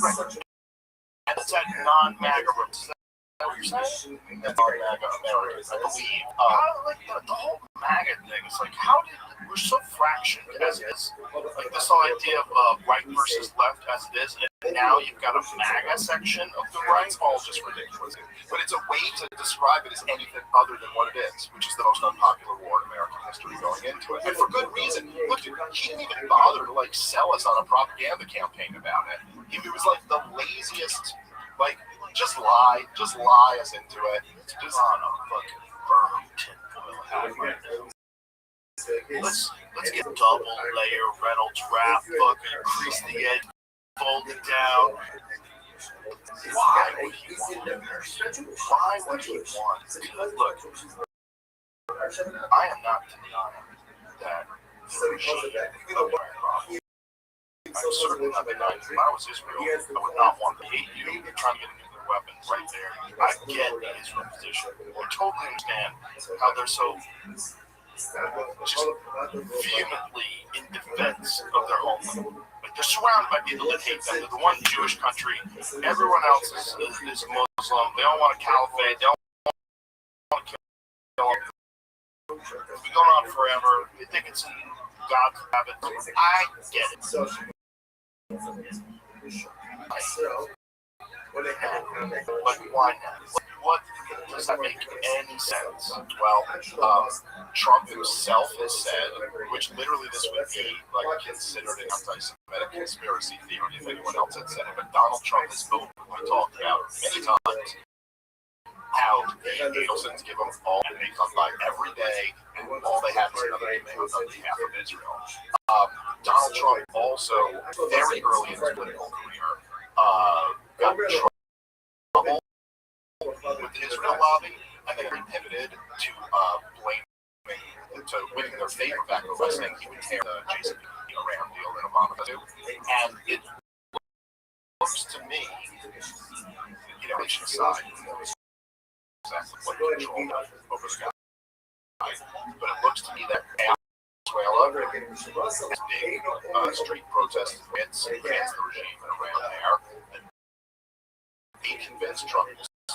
And it's that non-MAGA representative. Is that what you're saying? Non-MAGA Americans, I believe. Like the whole MAGA thing is like, how did we're so fractioned as it is? Like this whole idea of right versus left as it is, and now you've got a MAGA section of the right. It's all just ridiculous. But it's a way to describe it as anything other than what it is, which is the most unpopular war in American history going into it. And for good reason. Look, dude, he didn't even bother to sell us on a propaganda campaign about it. He was like the laziest, just lie us into it. Just on a fucking firm tinfoil hat right now. Let's get double layer Reynolds wrap, fucking crease the edge, fold it down. Why would he want it? Why would he want it? Look, I am not denying that the regime is a problem. I'm certainly not denying if I was Israel, I would not want to hate you trying to get nuclear weapons right there. I get the Israel position. I totally understand how they're so just vehemently in defense of their homeland. They're surrounded by people that hate them. They're the one Jewish country. Everyone else is Muslim. They don't want a caliphate. They don't want to kill them. It's been going on forever. They think it's in God's habit. I get it. Why not? What does that make any sense? Well, Trump himself has said, which literally this would be considered an anti-Semitic conspiracy theory if anyone else had said it, but Donald Trump has openly talked about many times how the Adelsons give them all and they come by every day, and all they have is another demand on behalf of Israel. Donald Trump also, very early in his political career, got in trouble with the Israel lobby and then they pivoted to winning their favor back by saying he would tear the Jason around deal that Obama did. And it looks to me, nation aside, exactly what control over the guy. But it looks to me that Venezuela has big street protests against the regime and around there. And he convinced Trump,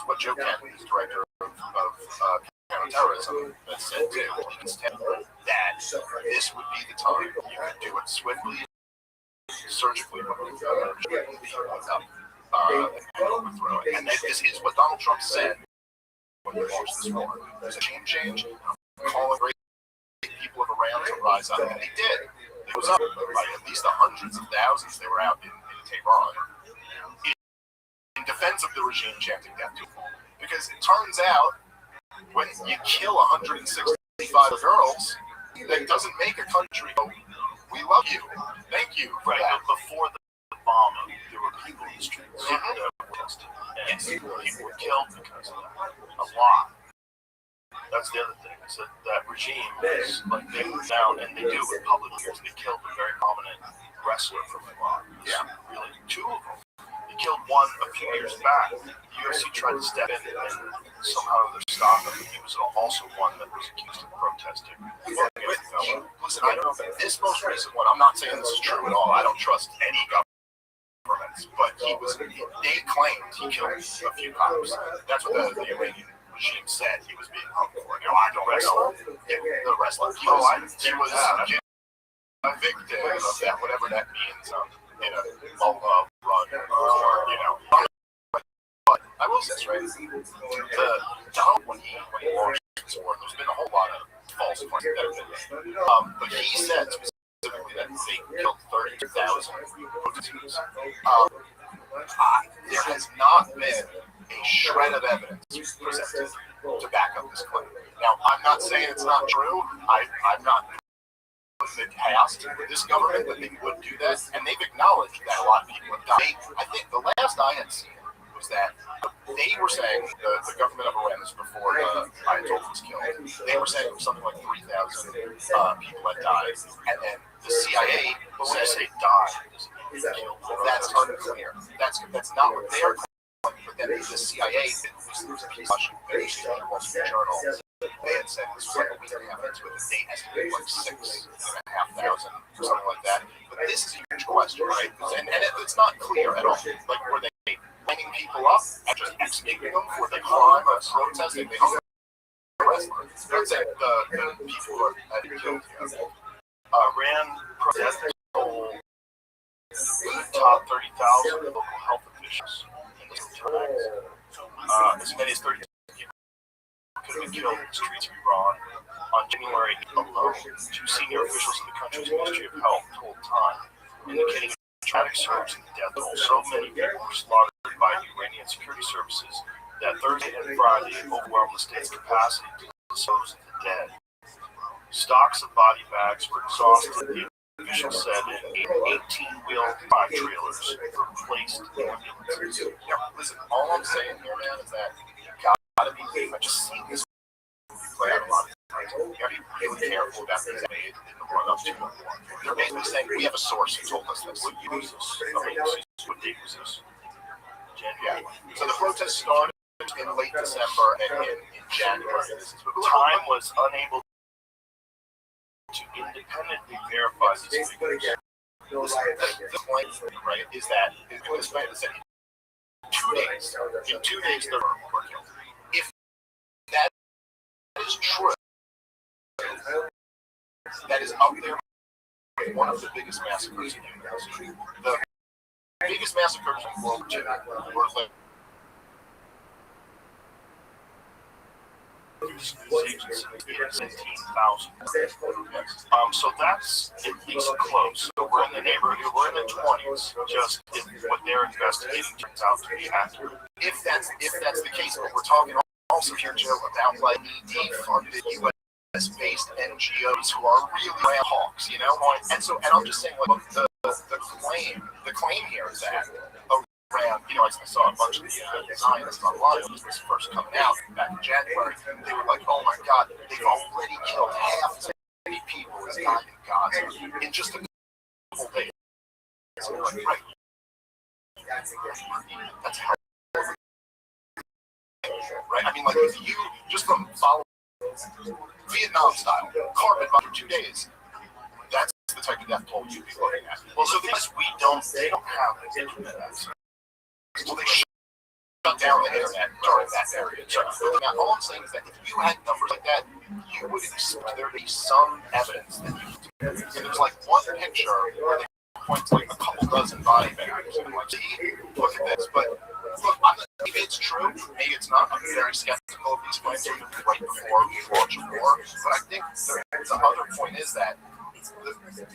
what Joe Kennedy, the director of counterterrorism, has said to that this would be the time you could do it swiftly, surgically, and overthrow it. And this is what Donald Trump said when he launched this war. There's a change, calling great people of Iran to rise up, and they did. It was up by at least the hundreds of thousands they were out in Tehran in defense of the regime chanting death to them. Because it turns out, when you kill 165 girls, that doesn't make a country go, we love you, thank you for that. Before the bomb, there were people in the streets that were protesting. And people were killed because of that. A lot. That's the other thing. Is that regime is like they were down, and they do with public figures. They killed a very prominent wrestler from Iran. Yeah, really, two of them. They killed one a few years back. The UFC tried to step in and somehow they stopped him. He was also one that was accused of protesting. Listen, I don't know if this most recent one. I'm not saying this is true at all. I don't trust any governments, but they claimed he killed a few cops. That's what the Iranian regime said he was being hung for. Now, I don't know the wrestler. He was convicted of that, whatever that means, in a run, or, But I will say this, right? Donald, when he launched this war, there's been a whole lot of false claims that have been made. But he said specifically that they killed 32,000 protesters. There has not been a shred of evidence presented to back up this claim. Now, I'm not saying it's not true. I'm not putting it past this government that they would do that, and they've acknowledged that a lot of people have died. I think the last I had seen was that they were saying, the government of Iran, this before the Ayatollah was killed, they were saying something like 3,000 people had died, and then the CIA said died. That's unclear. That's not what they're claiming. But then the CIA did a piece of the Wall Street Journal. They had said this was like a week and a half into it. They estimated like 6,500 or something like that. But this is a huge question, right? And it's not clear at all. Like, were they lining people up and just executing them for the crime of protesting? They hung That's it. The people who had been killed ran protesting the top 30,000 local health officials in the times. As many as 30 people could have been killed in the streets of Iran. On January alone, 2 senior officials of the country's Ministry of Health told Time, indicating a tragic surge in the death toll. So many people were slaughtered by Iranian security services that Thursday and Friday overwhelmed the state's capacity to dispose of the dead. Stocks of body bags were exhausted. The official said 18-wheel drive trailers were placed in ambulances. Yeah, listen, all I'm saying here, man, is that you gotta be, I just see this play out a lot of times. You gotta be really careful about things made in the run-up to war. They're basically saying, we have a source who told us this. What year was this? What date was this? January. Yeah. So the protest started in late December and in January. Time was unable to independently verify these figures. The point, right, is that in 2 days there were killed. If that is true, that is up there with one of the biggest massacres in human history. The biggest massacres in World War II were like so that's at least close. So we're in the neighborhood. We're in the 20s. Just if what they're investigating turns out to be accurate. If that's the case, but we're talking also here, Joe, about like defunded U.S.-based NGOs who are really ram hawks, And I'm just saying, like, the claim here is that around, I saw a bunch of the Zionists online when this was first coming out back in January. They were like, oh my God, they've already killed half as many people as died in Gaza in just a couple days. So you're like, right. That's how. Right? I mean, like, if you just from following Vietnam style, carbon for 2 days, that's the type of death toll you'd be looking at. Well, so because they don't have the internet access. So they shut down the internet during that period. So now, all I'm saying is that if you had numbers like that, you would expect there to be some evidence that and there's like one picture where they point to like a couple dozen body bags and I'm like, see, look at this. But look, maybe it's true, maybe it's not. I'm very skeptical of these claims right before we launch a war. But I think the other point is that,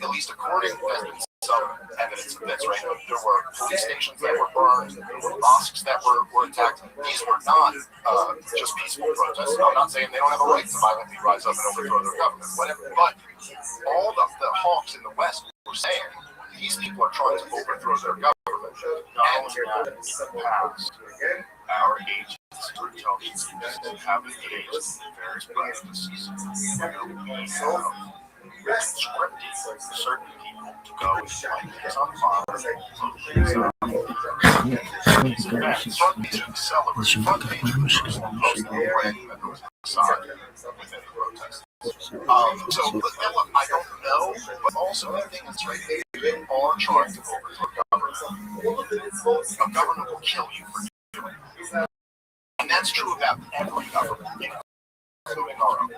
at least according to some evidence of this, right? There were police stations that were burned, there were mosques that were attacked. These were not just peaceful protests. I'm not saying they don't have a right to violently rise up and overthrow their government, whatever. But all of the hawks in the West were saying these people are trying to overthrow their government. And in the past, our agents were telling us to have engaged in various practices. We have conscripted certain people to go and fight things on fire, things on these events. These are celebrating fundraisers most of the way that there was a side within the protest. So, but then look, I don't know, but also the thing is, right, they are trying to overthrow government. A government will kill you for doing it. And that's true about every government, including our own.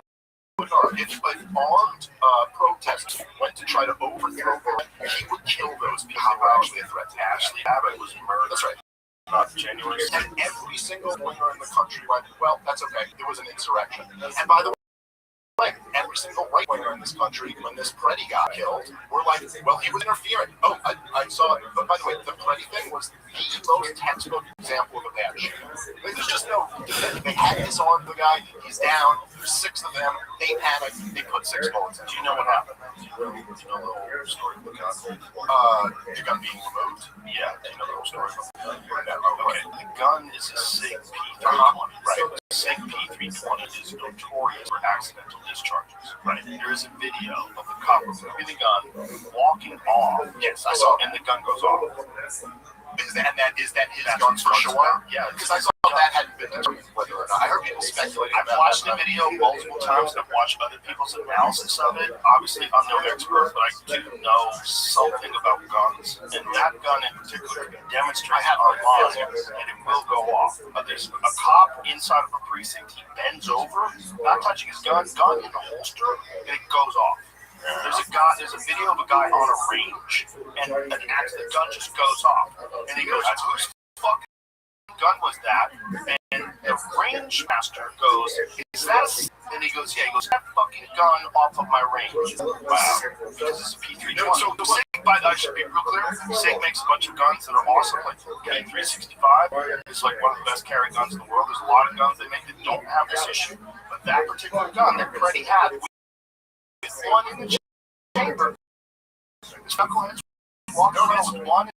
If an armed protester went to try to overthrow government, he would kill those people who were actually a threat to Ashley Abbott was murdered. That's right. January. And every single winner in the country went, well, that's okay. It was an insurrection. And by the way, every single right winger in this country, when this Preddy got killed, we're like, well, he was interfering. Oh, I saw it. But by the way, the Preddy thing was the most textbook example of a bad shooting. There's just no. They had disarmed the guy. He's down. There's 6 of them. They panicked. They put 6 bullets in. Do you know what happened? Do you know the whole story of the gun? The gun being removed. Yeah. Do you know the whole story of the gun? Okay. The gun is a SIG P320. Right. SIG P320 is notorious for accidental discharges. Right. There is a video of the cop removing the gun, walking off. Yes, I saw, and the gun goes off. Is that his gun for sure? Yeah, because I saw that hadn't been determined whether or not. I heard people speculating. I've watched the video multiple times. I've watched other people's analysis of it. Obviously, I'm no expert, but I do know something about guns. And that gun in particular demonstrates our laws, and it will go off. There's a cop inside of a precinct. He bends over, not touching his gun in the holster, and it goes off. There's a video of a guy on a range, and the gun just goes off. And he goes, whose fucking gun was that? And the range master goes, is that a... And he goes, yeah, that fucking gun off of my range. Wow. Because it's a P320. So SIG, I should be real clear, SIG makes a bunch of guns that are awesome, like the 365 is like one of the best carry guns in the world. There's a lot of guns they make that don't have this issue. But that particular gun that Preddy had, one in the chamber. It's not going to walk around with one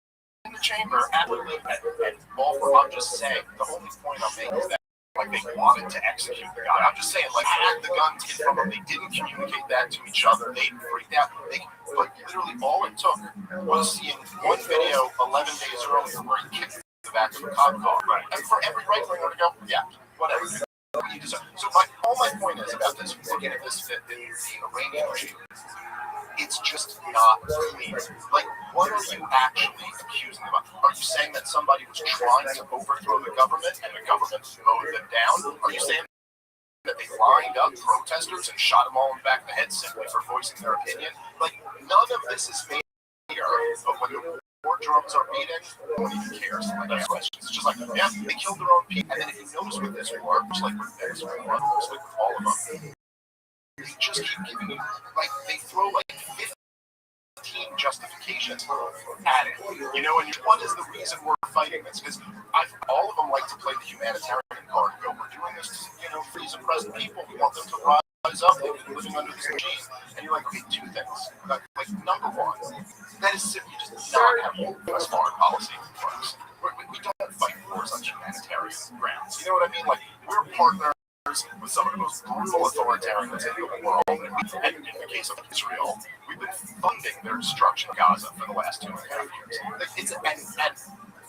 in the chamber at all for. I'm just saying, the only point I'm making is that like they wanted to execute the guy. I'm just saying, like, had the guns hit from them, they didn't communicate that to each other. They freaked out. But literally all it took was seeing one video 11 days earlier where he kicked the back of a cop car. Right. And for every right winger to go, yeah, whatever. So all my point is about this, looking at this the Iranian regime, it's just not clear. Like, what are you actually accusing them of? Are you saying that somebody was trying to overthrow the government and the government mowed them down? Are you saying that they lined up protesters and shot them all in the back of the head simply for voicing their opinion? Like, none of this is made clear. But when the war drums are beating, no one even cares. Like, that's questions. It's just like, yeah, they killed their own people. And then if you notice with this war, just like with Venezuela, just like with all of them, they just keep giving you, like, they throw like 15 justifications at it. You know, and what is the reason we're fighting this? Because all of them like to play the humanitarian card. You know, we're doing this to, for these oppressed people. We want them to rise up. They've been living under this regime. And you're like, okay, 2 things. Like number one, that is simply just not how U.S. foreign policy works. We don't for such humanitarian grounds. You know what I mean? Like, we're partners with some of the most brutal authoritarians in the world. And in the case of Israel, we've been funding their destruction of Gaza for the last 2.5 years. And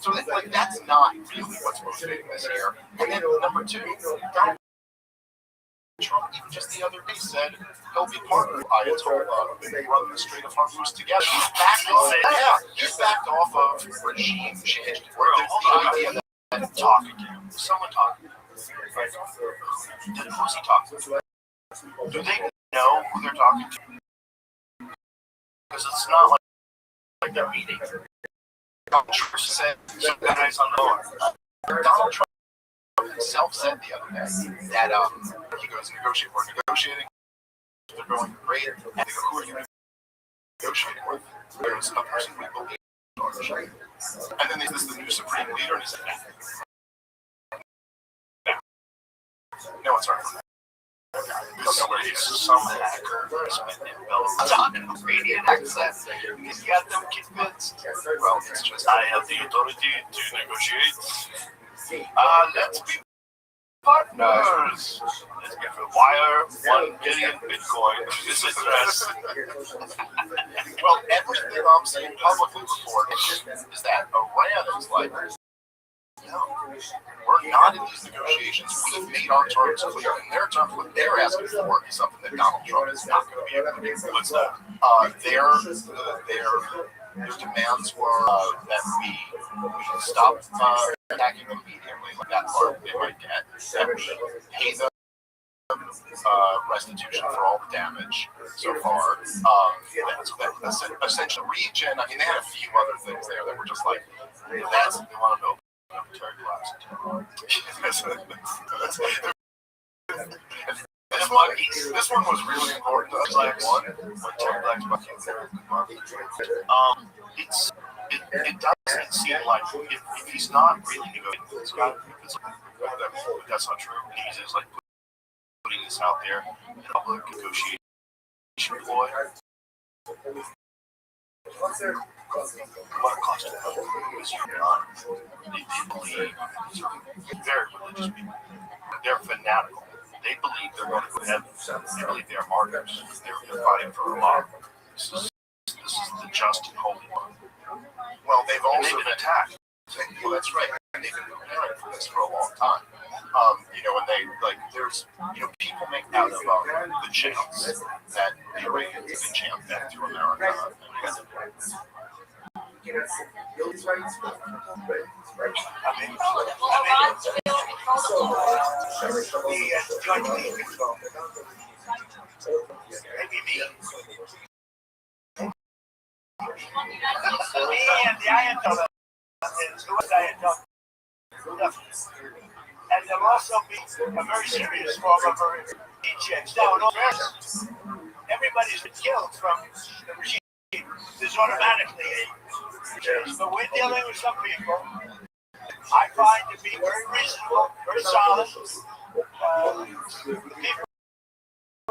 so that's not really what's motivating this here. And then number two, Donald Trump even just the other day said he'll be partnered with Ayatollah and run the Strait of Hormuz together. He's backed off of regime change. Where the idea that talking to him, someone talking to him. Who's he talking to? Do they know who they're talking to? Because it's not like they're meeting. Donald Trump said some guys on the board. Donald Trump himself said the other day that he goes we're negotiating. They're going great. And they go, who are you negotiating with? There's a person we believe. And then there's the new supreme leader, and he said, no, it's hard. He's some hacker talking Iranian accent. He's got them convinced. Well, it's just I have the authority to negotiate. Let's be partners. Let's get the wire 1 billion Bitcoin. This is address. Well, everything I'm saying publicly before is that Iran is like, no, we're not in these negotiations. We've made our terms clear. And their terms, what they're asking for is something that Donald Trump is not going to be able to do. What's that? Their demands were that we stop attacking them immediately, like that part they might get, that we pay them restitution for all the damage so far. That's essential region. I mean, they had a few other things there that were just like, that's they want to know. This one was really important to us. Like Terry Black's it doesn't seem like if he's not really negotiating with this guy, that's not true. He's just like putting this out there in public negotiation ploy. What it costs to help is you're not. They believe very religious people. They're fanatical. They believe they're going to go to heaven. They believe they're martyrs. They're fighting for Allah. This is the just and holy one. Well, they've also been attacked. Well, that's right. And they've been preparing for this for a long time. And they there's people make out of the chants that the Iranians have been chanting through America. And there'll also be a very serious form of checks. Now, in all fairness, everybody's been killed from the regime. There's automatically a change. But we're dealing with some people I find to be very reasonable, very solid. The people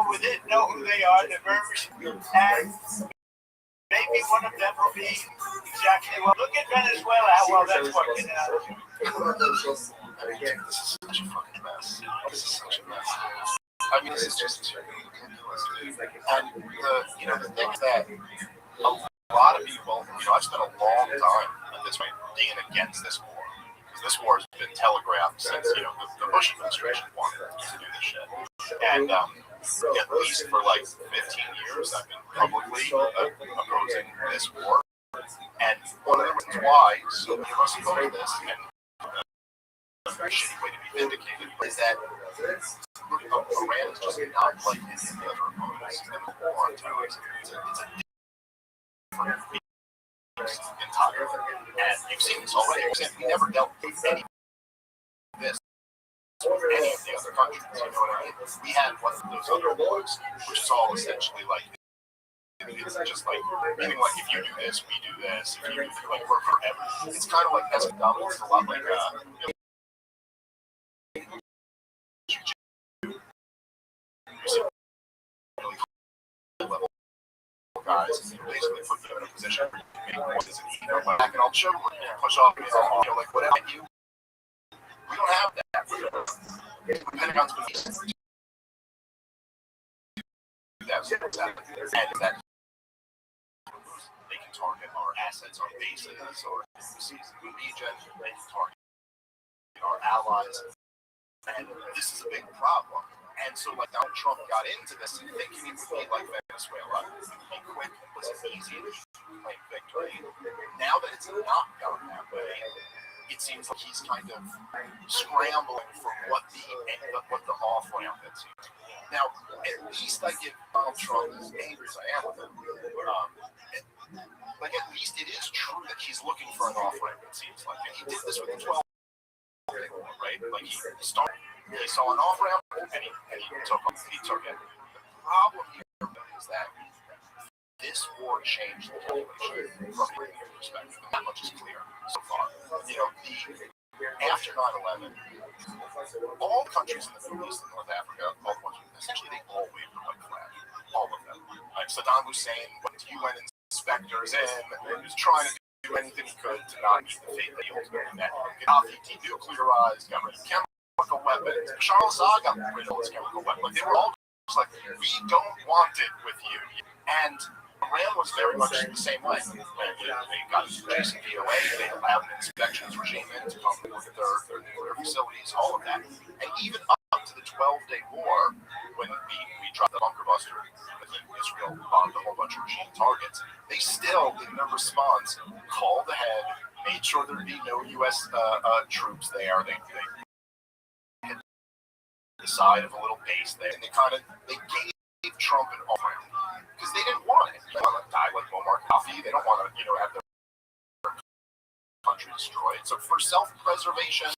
within know who they are. They're very reasonable. And maybe one of them will be exactly, well, look at Venezuela, how well that's working out. This is such a fucking mess. This is such a mess. I mean, this is just ridiculous. And the thing is that a lot of people, I've spent a long time at this point being against this war. Because this war has been telegraphed since, the Bush administration wanted to do this shit. And at least for like 15 years, I've been publicly opposing this war. And one of the reasons why so many of us oppose this, and a very shitty way to be vindicated, is that Iran is just not like any of the other opponents in the war on terrorism. It's a different beast entirely. And you've seen this already. We never dealt with any of this with any of the other countries. You know what I mean? We had one of those other wars, which is all essentially like, it's just like, meaning like if you do this, we do this. If you do this, like we're forever. It's kind of like that's dominance. It's a lot like level guys basically put you in a position where you make more decisions. Back and I'll show you, push off, like whatever you We don't have that. The Pentagon's been decent. And that they can target our assets, our bases, or overseas in the region. They can target our allies. And this is a big problem. And so, like, Donald Trump got into this thinking he would be like Venezuela. It would be quick, it was easy to claim victory. Now that it's not gone that way, it seems like he's kind of scrambling for what the off ramp is. Now, at least I give Donald Trump, as angry as I am with him, like, at least it is true that he's looking for an off ramp, it seems like. And he did this with the 12, right? Like, he saw an off ramp and he took it. The problem here is that this war changed the calculation from a perspective. That much is clear so far. You know, after 9/11, all countries in the Middle East and North Africa, all the ones, essentially they all waved the white flag. All of them. Like Saddam Hussein went to UN inspectors in and was trying to do anything he could to not meet the fate that he ultimately met. Gaddafi denuclearized, got rid of chemical weapons. Bashar al-Assad got rid of his chemical weapons. Like, they were all just like, we don't want it with you. And Iran was very much the same way. They got into JCPOA, they allowed an inspections regime in to come and look at their nuclear facilities, all of that. And even up to the 12-day war, when we dropped the bunker buster, Israel bombed a whole bunch of regime targets, they still, in their response, called ahead, made sure there'd be no U.S. Troops there. They hit the side of a little base there, and they gave Trump an offer because they didn't want it. They don't want to die like Muammar Gaddafi. They don't want to, have their country destroyed. So for self-preservation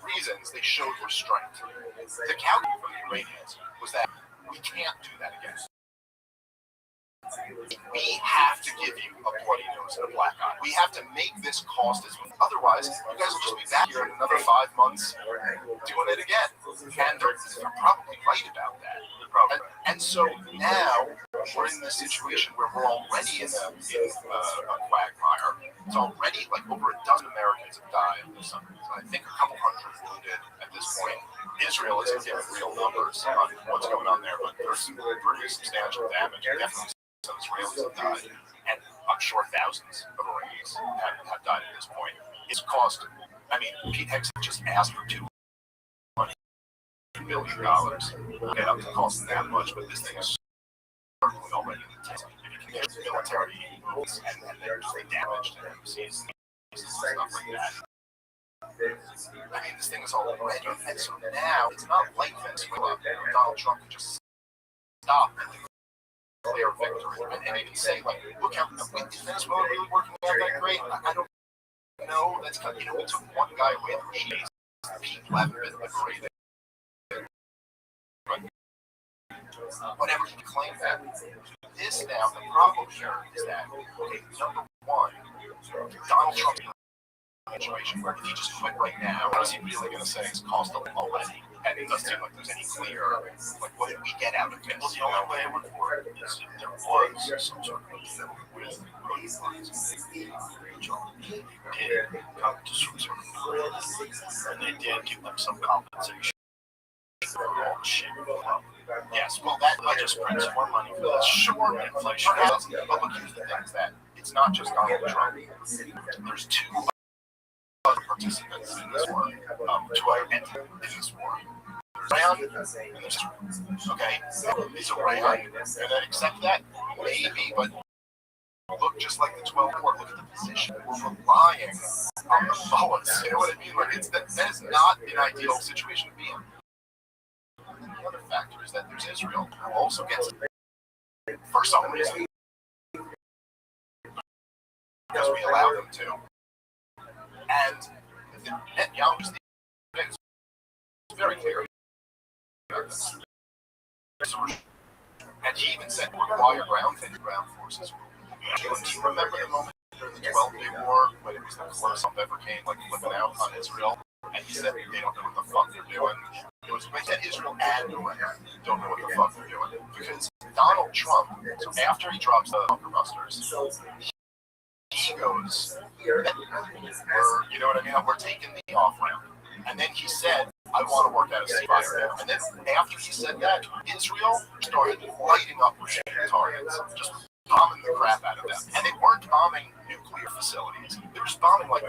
reasons, they showed restraint. The counter from the Iranians was that we can't do that again. We have to give you a bloody nose and a black eye. We have to make this cost as much. Otherwise, you guys will just be back here in another 5 months doing it again. And they're probably right about that. And so now we're in this situation where we're already in a quagmire. It's already like over a dozen Americans have died. I think a couple hundred wounded at this point. Israel isn't giving real numbers on what's going on there, but there's some pretty substantial damage. Definitely some Israelis have died, and I'm sure thousands of Iranians have died at this point. It's cost, Pete Hegseth just asked for $2 billion. Okay, up to cost that much, but this thing is certainly already in the tank. If you can get military moves and they're damaged and embassies and stuff like that. This thing is already, and so now it's not like Venezuela. Donald Trump can just stop and declare victory and even say, like, look how is Venezuela really working out that great? I don't know. That's kind of, we took one guy away from Chile. People haven't been liberated. Whatever he claimed that. This now, the problem here is that, okay, number one, Donald Trump situation where if he just quit right now, what is he really going to say? It's cost already. And it doesn't seem like there's any clear, like, what did we get out of it? Well, the only way it would work is if there was some sort of deal with both parties. Did come to some sort of agreement, and they did give them some compensation. Oh, shit. Yes, well, that just prints more money for the short inflation. But look, here's the thing, is that it's not just Donald Trump. There's two other participants in this war, two other entities in this war. Iran and Israel. Okay? Is Iran going to accept that? Maybe, but look just like the 12th war. Look at the position. We're relying on the mullahs. You know what I mean? Like, that is not an ideal situation to be in. The other factor is that there's Israel, who also gets it for some reason, because we allow them to. And Netanyahu is very clear. And he even said require ground forces. Do you remember the moment during the 12-day war when it was the closest ever came, like flipping out on Israel? And he said they don't know what the fuck they're doing. It was like that Israel and Iran don't know what the fuck they're doing. Because Donald Trump, so after he drops the bunker busters, he goes, you know what I mean? We're taking the off ramp. And then he said, I want to work at a ceasefire. And then after he said that, Israel started lighting up Russian targets, just bombing the crap out of them. And they weren't bombing nuclear facilities. They were just bombing like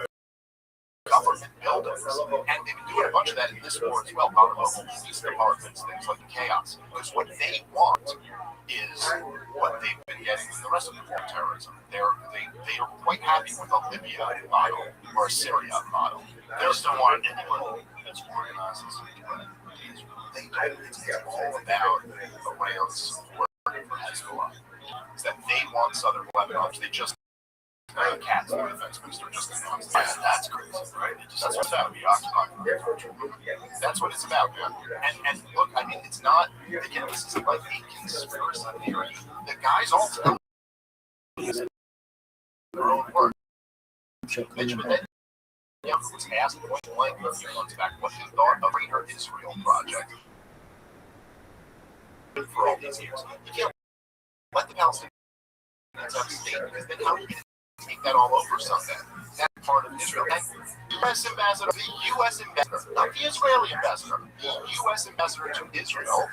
government buildings. And they've been doing a bunch of that in this war as well, bombing local police departments, things like chaos. Because what they want is what they've been getting from the rest of the war terrorism. They are quite happy with a Libya model or a Syria model. They just don't want anyone that's organized as they don't. It's all about Iran's working for Hezbollah. It's that they want southern Lebanon. They just cats in the defense minister just announced that. That's crazy, right? That's what's about to be occupied. That's what it's about, man. And look, I mean, it's not, again, this isn't like a conspiracy theory. The guys all tell their own work. Benjamin Netanyahu was asked point blank a few months back what he thought of the Greater Israel Project for all these years. You can't let the Palestinians have a state, because then how are you going to take that all over something? That part of Israel. And the U.S. ambassador, not the Israeli ambassador, the U.S. ambassador to Israel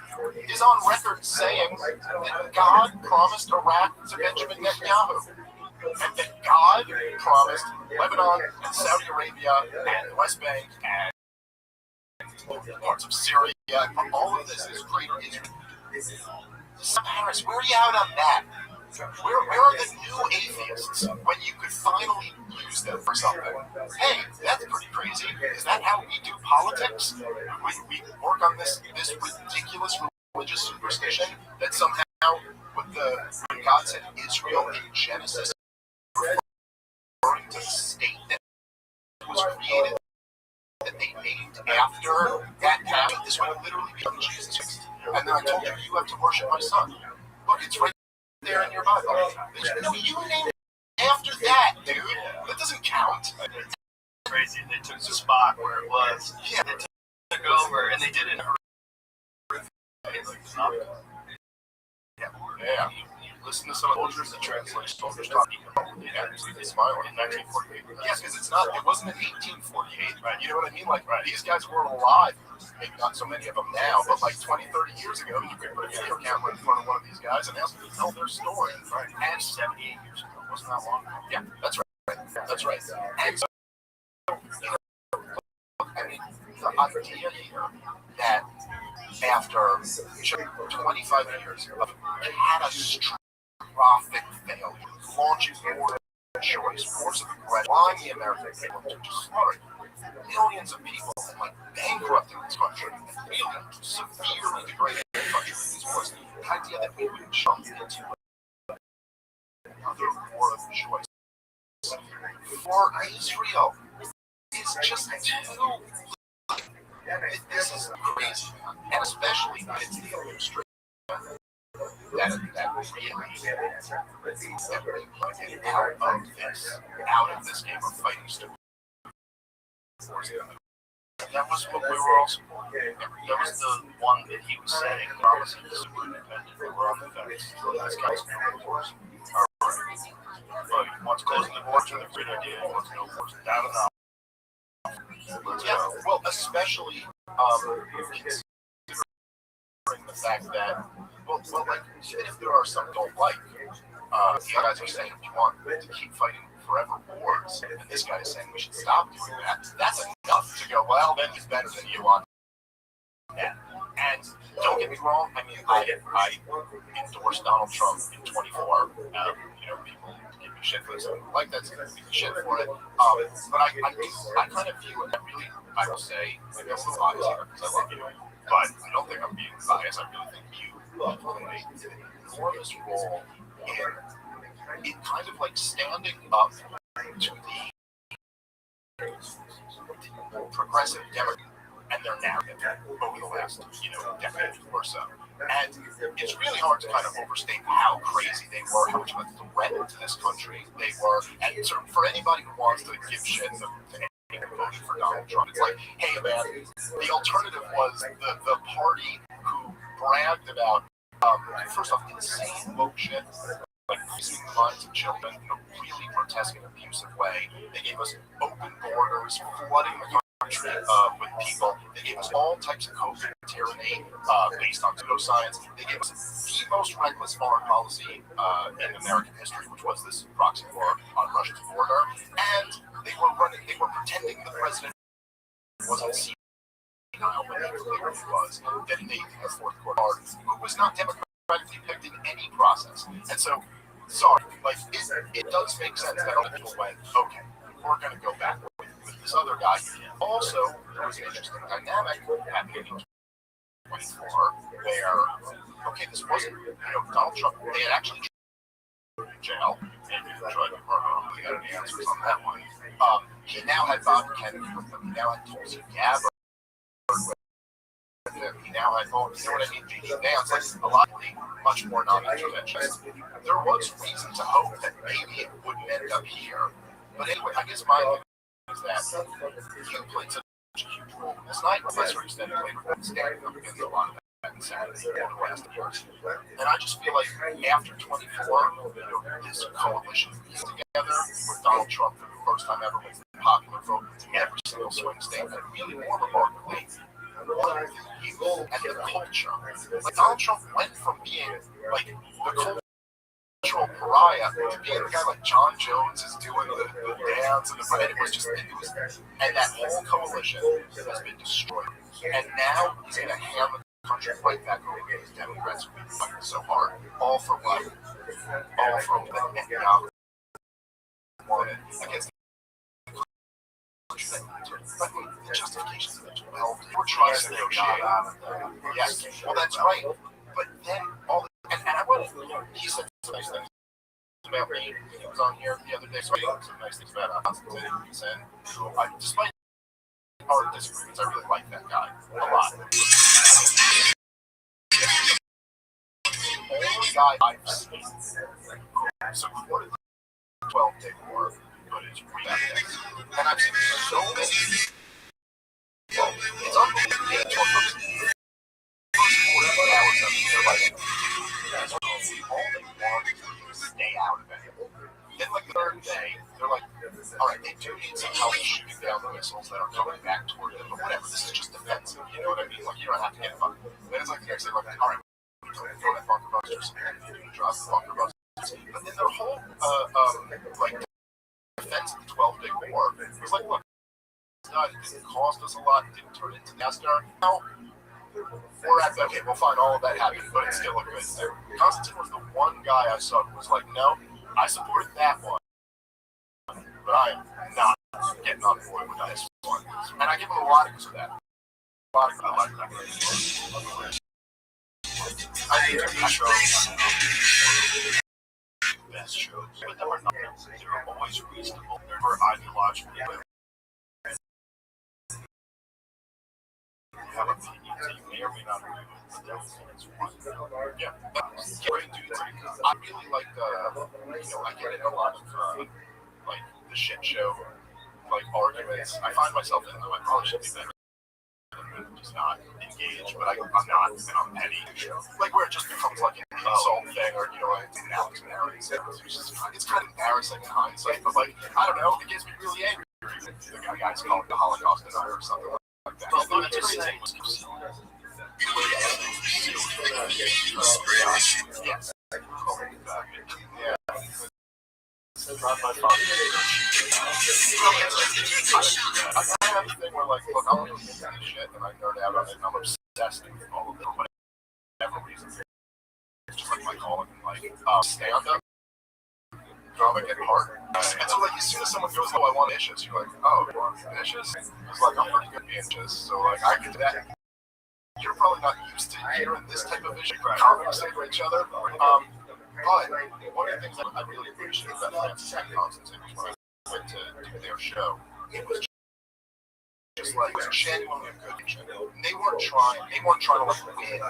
is on record saying that God promised Iraq to Benjamin Netanyahu. And that God promised Lebanon and Saudi Arabia and the West Bank and parts of Syria, all of this is greater Israel. Harris, where are you out on that? Where are the new atheists when you could finally use them for something? Hey, that's pretty crazy. Is that how we do politics? We work on this ridiculous religious superstition that somehow, when God said Israel in Genesis, referring to the state that was created, that they named after that happened. This would literally be Jesus Christ. And then I told you, you have to worship my son. Look, it's right there in your Bible. No, you named after that, dude. That doesn't count. Crazy. They took the spot where it was. Yeah, they took over, and they did it in a yeah. Listen to some of the cultures that translate soldiers talking about they smile in 1948. Yes, because it wasn't in 1848, right? You know what I mean? Like, these guys were alive. Maybe not so many of them now, but like 20, 30 years ago, you could put a video camera in front of one of these guys and ask them to tell their story, right? And 78 years ago, wasn't that long ago? Yeah, that's right. That's right. And so, I mean, the idea here that after 25 years of catastrophic failure, launching war choice, wars of aggression, allowing the American people to just slaughter millions of people and like bankrupting this country, really severely degrading the country with these wars. The idea that we would jump into another war of choice for Israel is just too. This is crazy, and especially when it's the administration that really want to get out of this game of fighting stupid. That was what we were also. That was the one that he was saying, promising the super independent. We were on the fence. This guy's no wars. But he wants closing the borders with a great idea. He wants no wars. Down and out. Yeah, well, especially considering the fact that, well, like, even if there are some who don't like, the guys are saying if you want to keep fighting forever wars, and this guy is saying we should stop doing that, that's enough to go, well, then he's better than you on that. And don't get me wrong, I mean, I endorsed Donald Trump in 24. You know, people give me shit for this. Like that's going to be shit for it. But I kind of view it. I will say, maybe I'm a little biased here because I love you, but I don't think I'm being biased. I really think you play an enormous role in kind of like standing up to the progressive Democrats and their narrative over the last, decade or so. And it's really hard to kind of overstate how crazy they were, how much of a threat to this country they were. And sort of for anybody who wants to give shit to anyone voting for Donald Trump, it's like, hey man, the alternative was the party who bragged about, first off, insane woke shit, like poisoning the minds of children in a really grotesque and abusive way. They gave us open borders, flooding the country country with people. They gave us all types of COVID tyranny based on pseudoscience. They gave us the most reckless foreign policy in American history, which was this proxy war on Russia's border. And they were pretending the president wasn't seen when he clearly was, detonating the fourth quarter, who was not democratically picked in any process. And so, sorry, like, it does make sense that other people went, okay, we're going to go back with this other guy. Also, there was an interesting dynamic happening in 24 where, okay, this wasn't, Donald Trump, they had actually in jail, and tried to murder him. We got any answers on that one. He now had Bob Kennedy with him. He now had Tulsi Gabbard with him. He now had, you know what I mean, Gigi Vance, like a lot much more non-interventionist. There was reason to hope that maybe it wouldn't end up here. But anyway, I guess my opinion is that you played such a huge role in this night, Professor Extended played a role in standing up against a lot of that in Saturday over the last years. And I just feel like after 24, this coalition is together with Donald Trump for the first time ever wins the popular vote in every single swing state, and really more remarkably, one of the youth and the culture. Like Donald Trump went from being like the cultural pariah to being the guy like John Jones is doing the dance and it was and that whole coalition has been destroyed. And now he's going to hammer the country right back over against Democrats who've been fighting so hard. All for what? All for the economic wanted against the justifications of it. Well, we're trying to negotiate. Yes, well, that's right. But then all the, and I want to, he said some nice things about me. He was on here the other day, so he said some nice things about Constantine. He said, despite our disagreements, I really like that guy a lot. The only guy I've seen who supported the 12-day war, but it's ridiculous. And I've seen so many. Well, it's unbelievable. It's one of the first 48 hours of it. They're like, all they want is to stay out of it. Then, like, the third day, they're like, all right, they do need some help shooting down the missiles that are coming back toward them, but whatever, this is just defensive, you know what I mean? Like, you don't have to get fucked. Then it's like the next day, like, all right, throw that bunker busters, and you drop the bunker busters. But then their whole, like, defense of the 12-day war was like, look, it didn't cost us a lot, it didn't turn into NASCAR. Now, we're at, okay, we'll find all of that happening, but it's still a good thing. Constantine was the one guy I saw who was like, no, I supported that one, but I am not getting on board with this one. And I give him a lot of that. A lot of that. I think they're best shows, but they were not. They were always reasonable. They were ideological. You have opinions that you may or may not agree with, but that's one. Yeah, great dudes. I really like I get in a lot of like the shit show like arguments. I find myself in them. I probably should be better. I'm just not engaged, but I'm not, and I'm petty. Like where it just becomes like an insult thing, or like an Alex Marin. It's kind of embarrassing in hindsight, but like I don't know, it gets me really angry. The guys call it the Holocaust denier or something like that. Well, that's crazy. Yes. Yeah. Not my fault. I have a thing where, like, look, I'm really into this shit, and I nerd out on it, and I'm obsessed with all of it, for whatever reason. It's just like my calling, like, stand-up, drama get hard. And so, like, as soon as someone goes, oh, I want issues, you're like, oh, you want issues? It's like, I'm pretty good at issues, so, like, I can do that. You're probably not used to hearing this type of issue conversate with each other. But one of the things that I really appreciated about Francis and Constantine was when I went to do their show, it was just like, it was genuinely a good show. They weren't trying to like win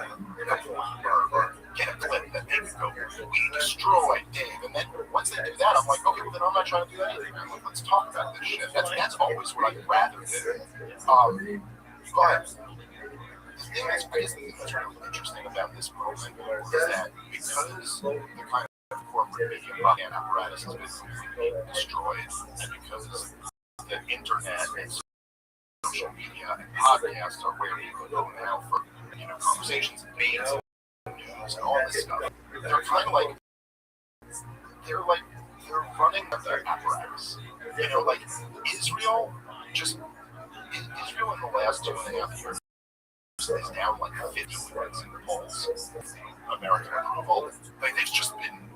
or get a clip that they could go, we destroyed Dave. And then once they do that, I'm like, okay, well then I'm not trying to do that either, man. Like, let's talk about this shit. That's always what I'd rather do. But the thing that's really interesting about this moment is that because the kind of corporate media propaganda apparatus has been completely destroyed, and because the internet and social media and podcasts are where people go now for conversations and debates and news and all this stuff. They're kind of like they're running the apparatus. Like Israel Israel in the last 2.5 years is down like 50 points in the polls. American approval. Like they've just been.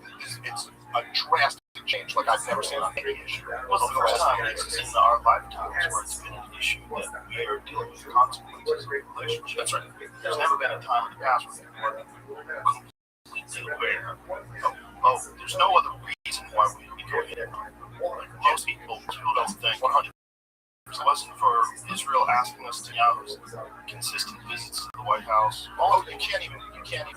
It's a drastic change like I've never seen on any issue. It was the first time in our lifetimes where it's been an issue that we are dealing with consequences of the relationship. That's right. There's never been a time in the past where we're completely aware of there's no other reason why we would be going in. Most people don't think 100%. If it wasn't for Israel asking us to have consistent visits to the White House. Oh, you can't even pretend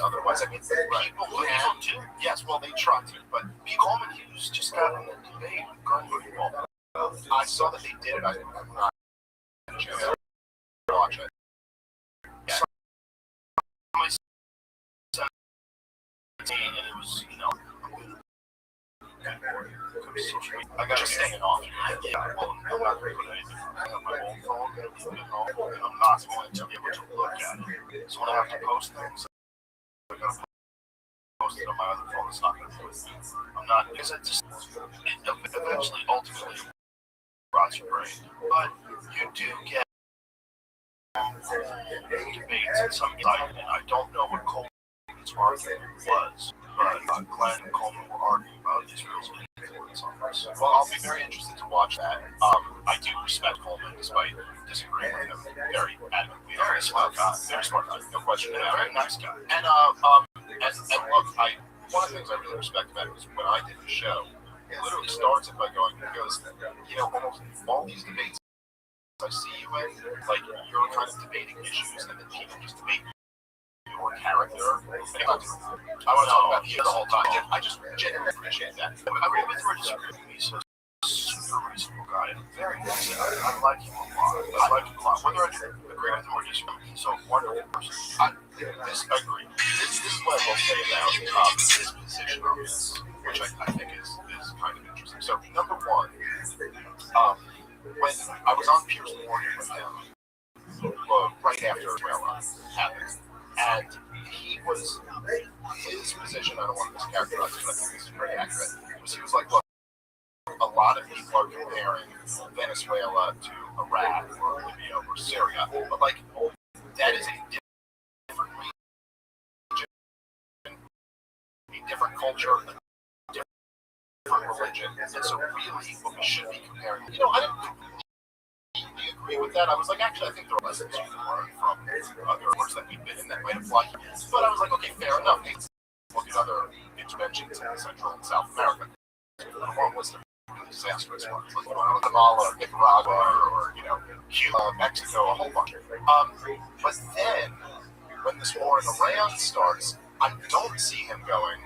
otherwise. I mean, people can. Yes, well, they try to, but Coleman Hughes just got in a debate with Glenn Greenwald. I saw that they did it. I'm not watch it. Yeah. And it was, I got just staying off. Yeah, well, I'm not going to put anything on my own phone, and I'm not going to be able to look at it. So when I have to post things, I'm going to post it on my other phone. It's not going to do it. I'm not, because it eventually, ultimately, rots your brain. But you do get debates and some excitement. I don't know what Coleman's argument was, but Glenn and Coleman were arguing about Israel's influence on this. Well, I'll be very interested to watch that. I do respect Coleman despite disagreeing with him very adamantly. Very smart guy, no question. And a very nice guy. And look, one of the things I really respect about it was when I did the show, it literally starts it by going, because almost all these debates I see you in, like you're kind of debating issues, and then people just debate your character. I want to talk about you the whole time. I just genuinely appreciate that. I really disagree with me. He's a super reasonable guy and very nice. I like him a lot. Whether I agree with him or disagree, he's a wonderful person. I agree. This is what I will say about his position on this, which I think is kind of interesting. So number one, when I was on Piers Morgan with him right after Israel happened, and his position, I don't want to mischaracterize it, but I think this is very accurate, was he was like, look, a lot of people are comparing Venezuela to Iraq or Libya or Syria, but like, that is a different region, a different culture, a different religion, and so really what we should be comparing, I didn't completely agree with that. I was like, actually, I think there are lessons you can learn from other wars that we've been in that might apply. But I was like, okay, fair enough. Let's look at other interventions in Central and South America. One was the really disastrous ones, like Guatemala, Nicaragua, or Cuba, Mexico, a whole bunch. But then, when this war in Iran starts, I don't see him going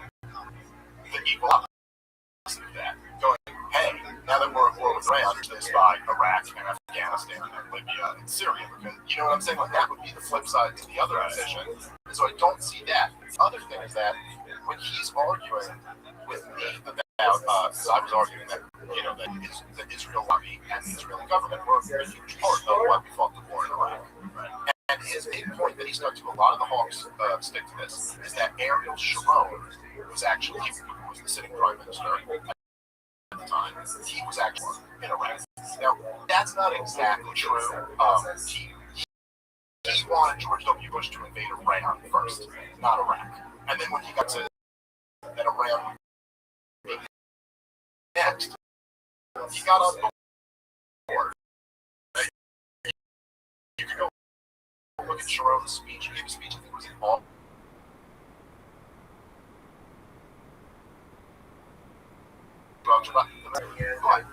the equal opposite of that. Going, hey, now that we're at war with Iran, this by Iraq and Afghanistan and Libya and Syria, because you know what I'm saying? Like that would be the flip side to the other position. And so I don't see that. The other thing is that when he's arguing with me about, because I was arguing that the ViralRabbi and the Israeli government were a huge part of why we fought the war in Iraq. Right? And his big point that he stuck to, a lot of the Hawks stick to this, is that Ariel Sharon was actually the sitting prime minister at the time. He was actually in Iraq. Now, that's not exactly true. He wanted George W. Bush to invade Iran first, not Iraq. And then when he got to that Iran next, he got on board. You can go look at Sharon's speech. He gave a speech, I think it was in August. But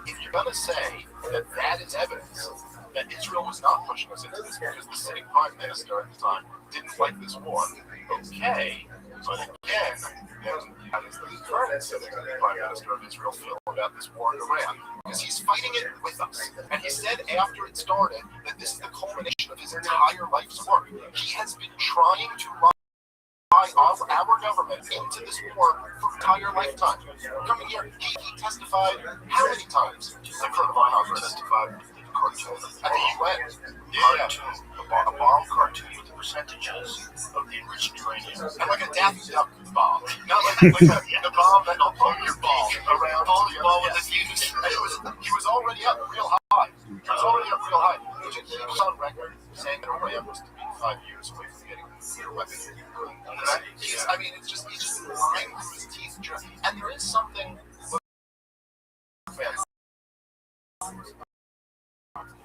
if you're going to say that that is evidence that Israel was not pushing us into this because the sitting prime minister at the time didn't like this war, okay, but again, how does the current sitting prime minister of Israel feel about this war in Iran? Because he's fighting it with us. And he said after it started that this is the culmination of his entire life's work. He has been trying to our government into this war for entire lifetime. Coming here, he testified how many times? I've heard of testified cartoon at the UN. A bomb cartoon with the percentages of the enriched uranium. And like a Daffy Duck bomb. Not like the bomb that'll blow your ball around. Blow your ball with the fuse. He was already up real high. He was on record saying that Iran was to be 5 years away from getting a nuclear weapon. I mean, he's just lying through his teeth. And there is something.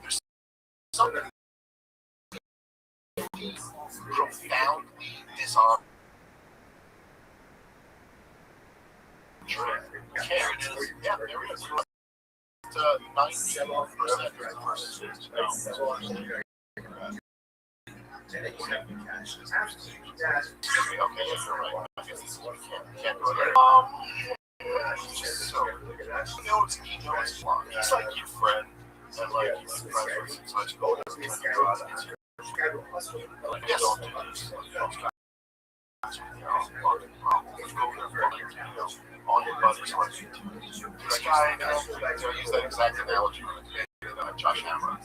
There's something profoundly disarming. Yeah, there it is. 97% versus can't go there. He knows flaw. He's like your friend, and like you've been friends with since high school. Don't do this. All your buddies like you. This guy, I use that exact analogy with Josh Hammer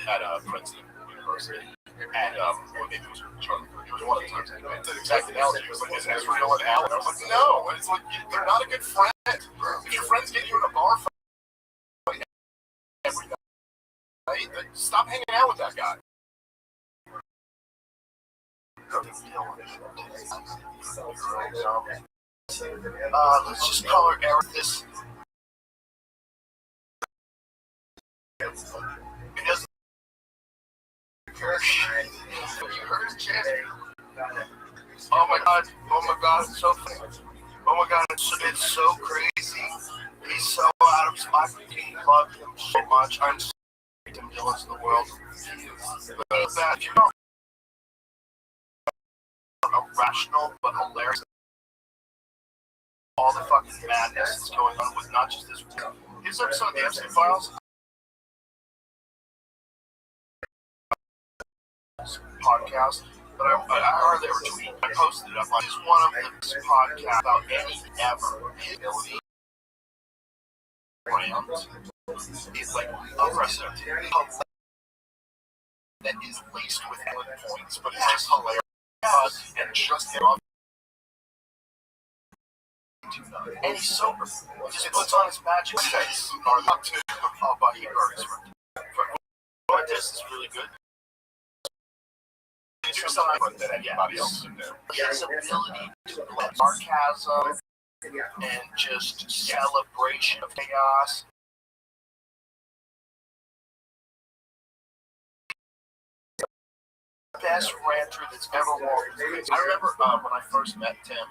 at Princeton University. And maybe it was Charlie. It was one of the times. It's an exact analogy. It was like, is Israel and Alan? I was like, no. It's like, they're not a good friend. If your friends get you in a bar fight every night, then stop hanging out with that guy. Let's just call her Eric. This. Because you heard Jenny. Oh my god, it's so funny. Oh my god, it's so crazy. He's so out of his mind. I love him so much. I'm so jealous of the world. That you know, irrational but hilarious. All the fucking madness that's going on with not just this. His episode of the Epstein Files podcast, but I heard they were tweeting. I posted it up. Like, it's one of the best podcasts about any ever. His ability is like unprecedented. That is laced with good points, but it's just hilarious and just him off. And he's sober. He just puts on his magic face. Or not to but he burns. But this is really good. Here's something that anybody else can do. His ability to blend sarcasm and just celebration of chaos. Best ranter that's ever walked. I remember when I first met Tim.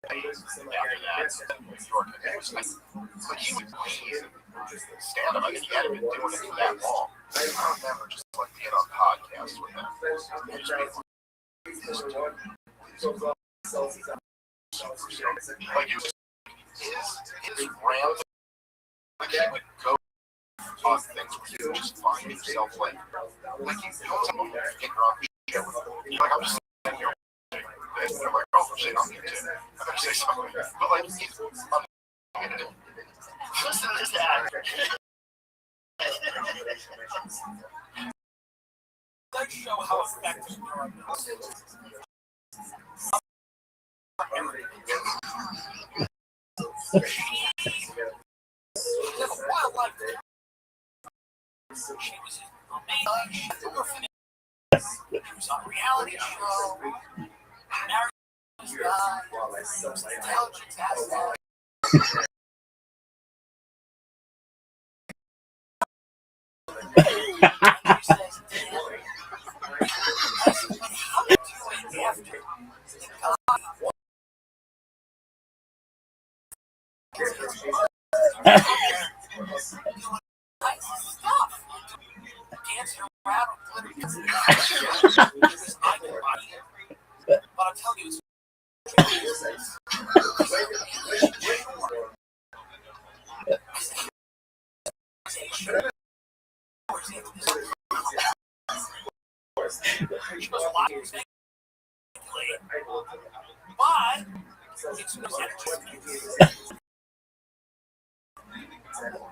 After that, in New York, it was like, but he would stand up. I mean, he hadn't been doing it for that long. I remember just like being on podcasts with him. And just being like, he was his rant, like he would go on things where you would just find yourself like you know someone getting on the show with you. Like, I'm just sitting here. And they're like, oh, I'm saying on here too. I better say something. But like, he's unlimited. Listen to that. Let's show how effective you are. She was amazing. She was on a reality show. Intelligence aspect. But I'll tell you, but it's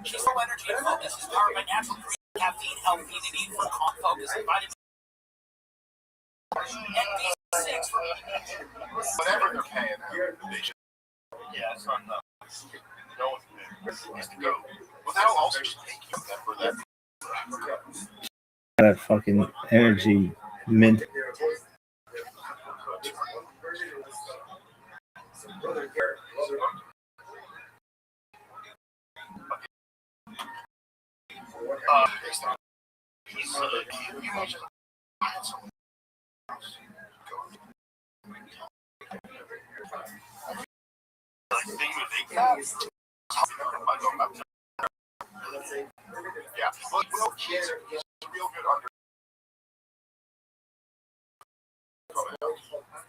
She's full energy and focus is powered by natural caffeine, healthy, the need for calm focus, and vitamin and B6 for Whatever they're paying her, they should. yeah, it's not enough. No one needs to go. Well, they'll also just make you remember that. That fucking energy mint. Yeah, well, he's a real good under.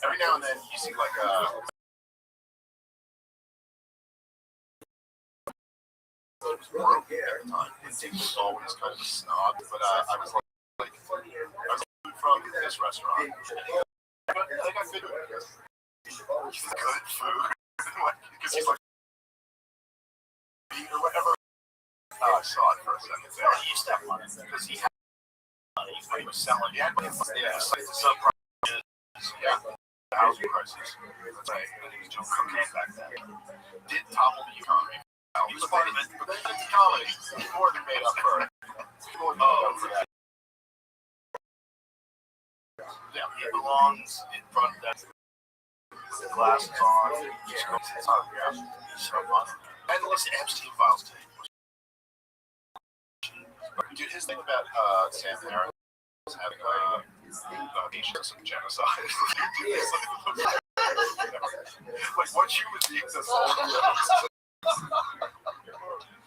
Every now and then you see like broke every time. It was always kind of snob, but I was like from this restaurant. I got good food. Good food. Because he's like or whatever. Oh, I saw it for a second there. He used to have money because he had money, but he was selling. Yeah, it's like the subprime. Yeah, the housing crisis. That's right. And he was doing cocaine back then. Did topple the economy. He was part of it, but then the comedy more than made up for it. More than made up for that. Yeah, he belongs in front of that. The glasses on. Just goes on. Yeah, he's so fun. And listen, Epstein files today. Dude, his thing about Sam Harris having some genocide. Like what you would think this whole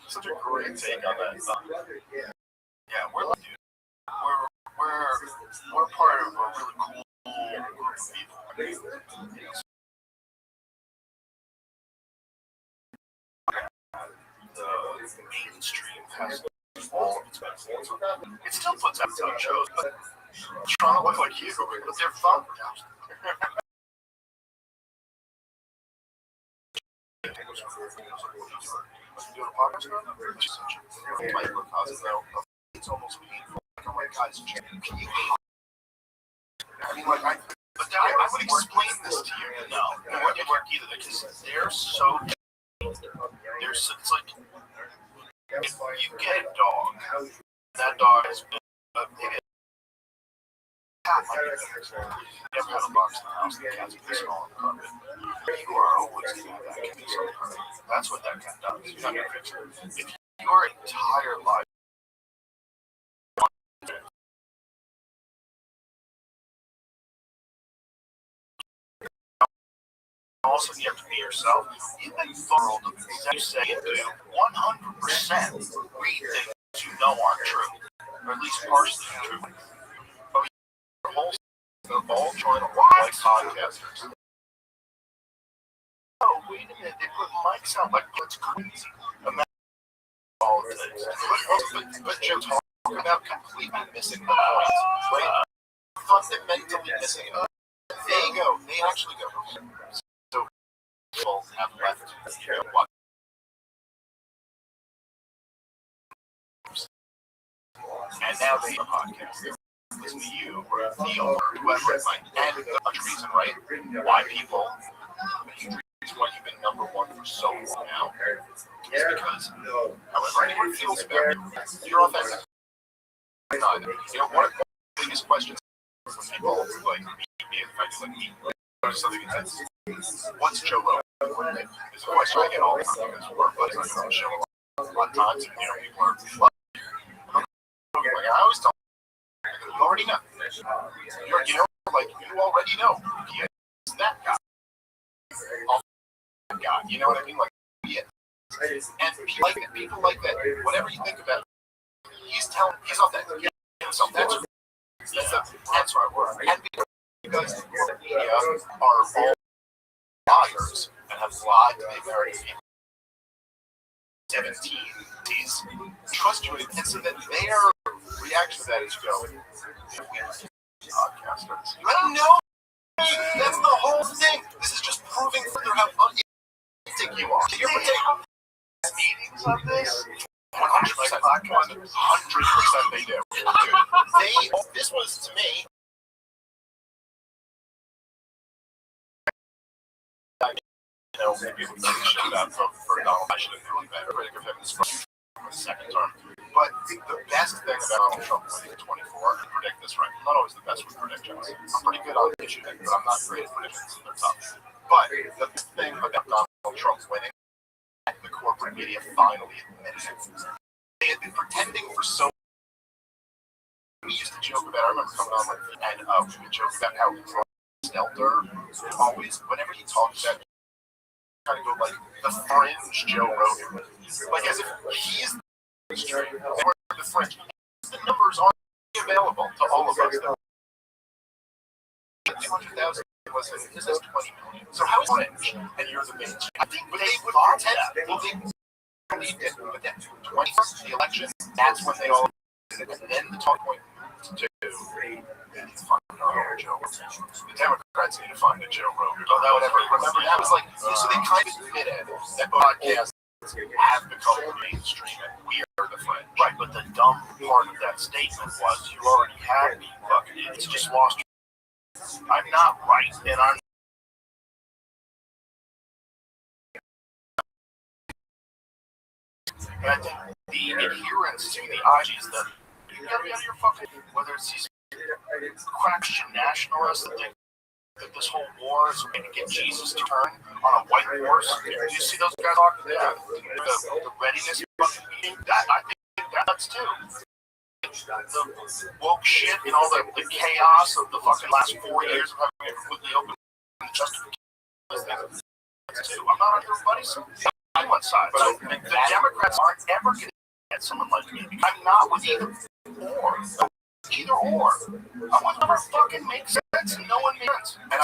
such a great take on that. Yeah, we're part of a really cool group of people. The mainstream has all of its benefits. It still puts out its own shows, but it's trying to look like you, but they're fun. It's almost painful. Like, oh my God, can you? I mean, like, I would explain this to you. No, it wouldn't work either because they're so. It's like if you get a dog, that dog has been maybe a cat might be better. You never had a box in the house, the cat's pissing all on the carpet. You are always going to have that cat piss on the carpet. That's what that cat does. You're not going to fix it. If your entire life also you have to be yourself. In the world of you say it do 100% read things you know aren't true, or at least partially true. But they're all trying to look like podcasters. Oh, wait a minute, they put mics out like it's crazy. Imagine all of this. But Jim talking about completely missing the point, right? Fundamentally missing it. They go, they actually go. So people have left what? And now they are podcasting. Listen to you or Neil or whoever it might be. And the reason, right? Why people, why you've been number one for so long now, is because however anyone feels about you, you're authentic. Neither. You know, one of the biggest questions from people like me affected like me, or something intense. What's Joe Rogan? It's a question I get all the time because we're buddies on the show a lot of times, and you know, people are like, I always tell them, you already know. You know, like, you already know. He is that guy. That guy. You know what I mean? Like, he is. And people like that. Whatever you think about it, he's authentic. He himself. That's right word. And because the media are all liars and have lied to the American people. 17s trust you, and so then their reaction to that is going, podcasters. I know! That's the whole thing! This is just proving further how unauthentic you are. You're taking meetings on this? not 100% they do. Dude, this was to me. You know, maybe we can shit about for Donald. I should have known better. Critic of him this for the second term. But the best thing about Donald Trump winning 24, and predict this right, I'm not always the best with predictions. I'm pretty good on the issue, but I'm not great at predictions. They're tough. But the best thing about Donald Trump winning, the corporate media finally admitted it. They had been pretending for so. We used to joke about. I remember coming on and we would joke about how Stelter always, whenever he talks about, kind of go like the fringe Joe Rogan, like as if he's the extreme, and we're the fringe. The numbers aren't available to all of us. 200,000 was this is 20 million. So how is fringe and you're the mainstream? I think they would thought that. Well, they believed it, but then 21st, the election, that's when they all. And then the talk point to find another Joe Rogan. The Democrats need to find a Joe Rogan. Whatever. Remember, that was like, so they kind of admitted that podcasts have become mainstream and we are the friend. Right, but the dumb part of that statement was you already had me fucking idiots. Just lost. I'm not right, and I'm. And I think the adherence to the IGs that you gotta be out of your fucking, whether it's these Christian nationalists that think that this whole war is going to get Jesus to turn on a white horse. Do you see those guys talking about the readiness fucking meeting? That I think that's too. The woke shit and all the chaos of the fucking last 4 years of having it completely open and justification. I'm not on everybody's side. I'm on side. So the Democrats aren't ever going to get someone like me. I'm not with either or. Either or. I'm with whoever fucking makes sense and no one makes sense. And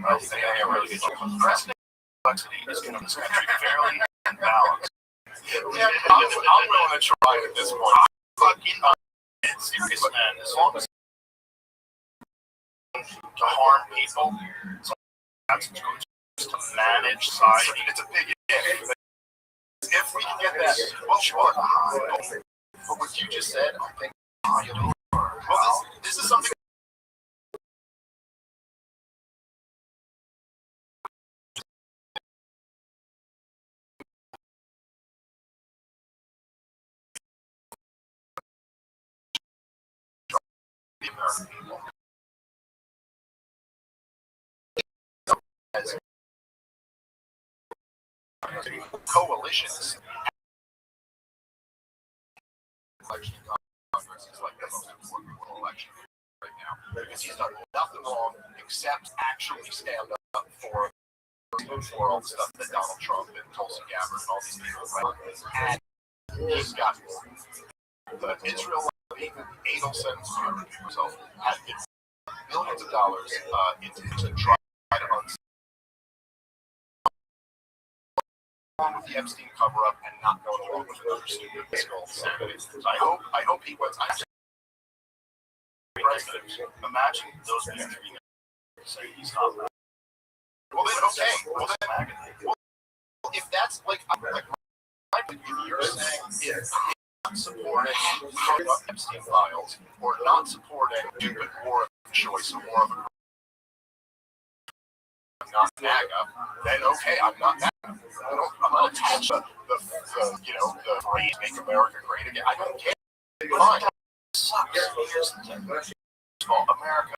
I think I am really good. President complexity is going to make this country fairly and balanced. Yeah, I'm willing to try it at this point. Fucking serious, man. As long as to harm people, so that's to manage society. It's a big if. If we can get that, well, sure. But what you just said, I think. Well, this is something. The American people. As coalitions. Election Congress is like the most important election right now because he's done nothing wrong except actually stand up for all the stuff that Donald Trump and Tulsi Gabbard and all these people and he's got the Israel Adelson's himself had been millions of dollars to try to along with the Epstein cover-up and not going along with another stupid fiscal insanity. So I hope he wins. Imagine those people say he's not right. Well then, okay. Well then, if that's like if you're saying if not supporting Epstein files or not supporting stupid war of choice or war of a I'm not MAGA, then okay, I'm not MAGA. I'm not attached to the phrase "Make America Great Again." I don't care. Fine. It sucks. Here's the thing. Well, America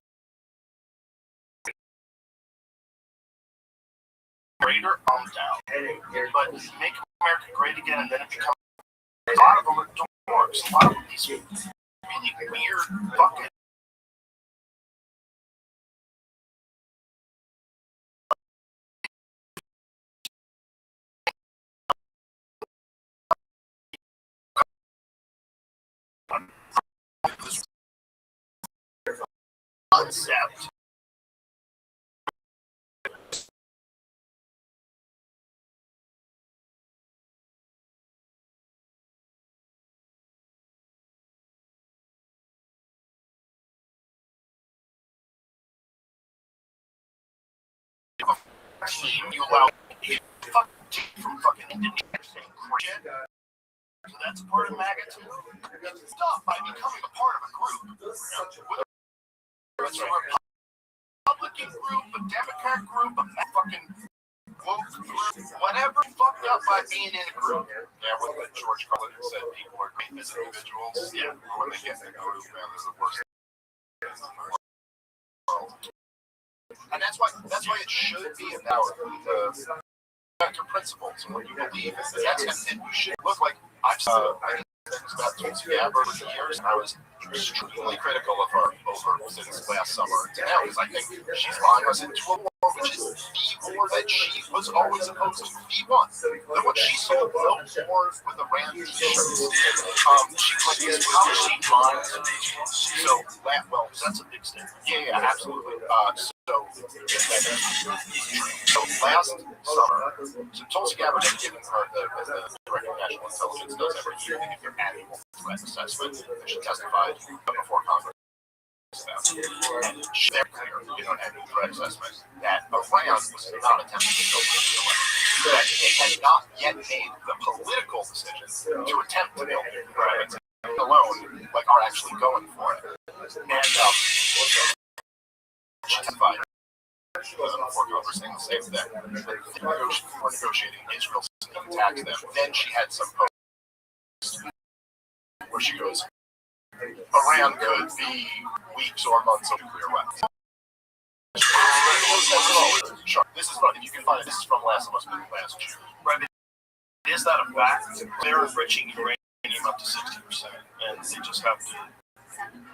greater, I'm down. But make America great again, and then it becomes a lot of them are dorks. A lot of them these really weird fucking. Concept. Team, you allow a fucking team from fucking Indonesia saying shit. So that's a part of MAGA too. Stop by becoming a part of a group. Whether it's a Republican group, a Democrat group, a fucking woke group, whatever, fucked up by being in a group. Yeah, what George Carlin said, people are great as individuals. Yeah, when they get in a group, man, this is the worst thing in the world. And that's why it should be about your principles and what you believe. And you should look like I've said things about Tulsi Gabbard over the years, and I was extremely critical of her over since last summer to now, because I think she's lying us into a war, which is the war that she was always opposed to. The one, what she sold no wars with Iran t-shirts. She put these policy lines. So, well, that's a big statement. Yeah, absolutely. So last summer, so Tulsi Gabbard had given her the Director of National Intelligence does every year. They give their annual threat assessment, and she testified before Congress. And she very clear, an annual threat assessment, that Iran was not attempting to build nuclear weapons. That they had not yet made the political decision to attempt to build nuclear weapons, alone, are actually going for it. And she testified. Before Congress saying the same thing. For negotiating, Israel attacked them. Then she had some posts where she goes, Iran could be weeks or months of nuclear weapons. Sure. This is if you can find it. This is from last June. Right? Is that a fact? They're enriching uranium up to 60%, and they just have to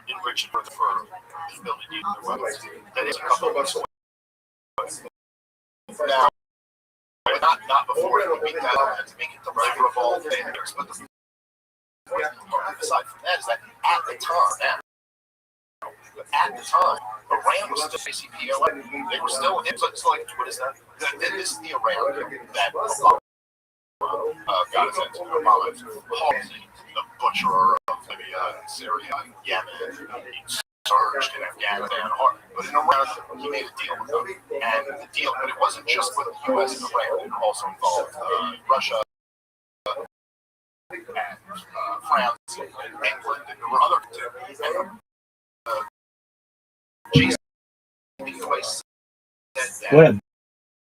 enrich it for the ability to use their weapons. That is a couple of months away. Now, not before it would be that to make it deliverable things, but aside from that is that at the time, Iran was still JCPOA. They were still, it's like, what is that? This is the Iran that Obama got us into. Obama palsy, the butcherer of Libya, Syria, Yemen, surged in Afghanistan, but in Iran, he made a deal with them. And the deal, but it wasn't just with the U.S. and Iran, it also involved Russia and France and England, and there were other two. And what up,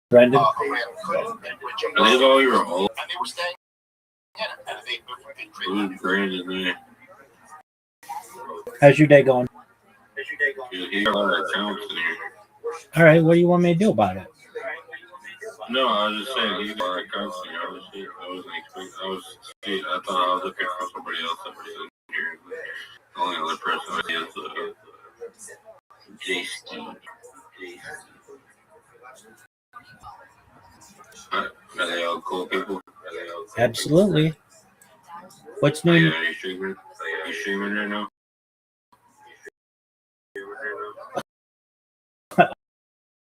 Brendan? Iran couldn't enrich it. And they were staying in it. And they created Brandon, How's your day going? All right, what do you want me to do about it? No, I was just saying he's got accounts in here. I thought I was looking for somebody else that was in here. The only other person I see is Jason. Are they all cool people? Absolutely. What's new? Yeah, are you streaming? Are you streaming right now?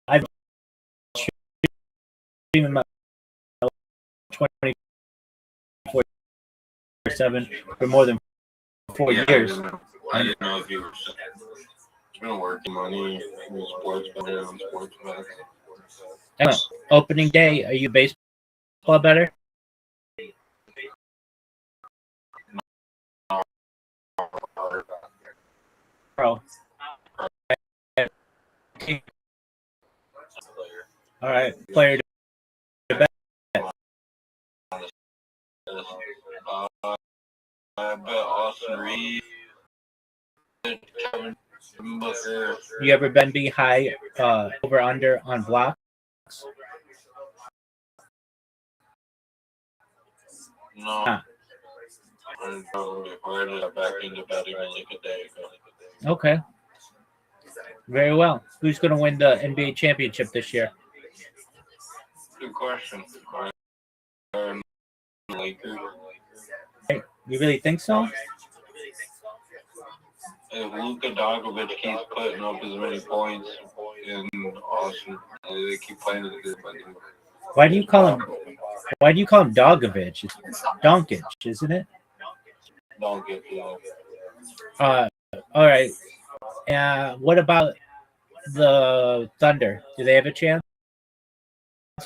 I've streaming my 24/7 for more than 4 years. I didn't know if you were been working money, sports betting on sports bets. Opening day, are you a baseball better? Bro. All right, player to bet. I bet Austin Reed. You ever been be high over under on blocks? No. Huh. I got back into betting like a day ago. Okay. Very well. Who's going to win the NBA championship this year? Good question. Lakers. Hey, you really think so? If Luka Doncic keeps putting up as many points in Austin, they keep playing as good. Why do you call him Dogovic? It's Doncic, isn't it? Doncic, yeah. All right. What about the Thunder? Do they have a chance? I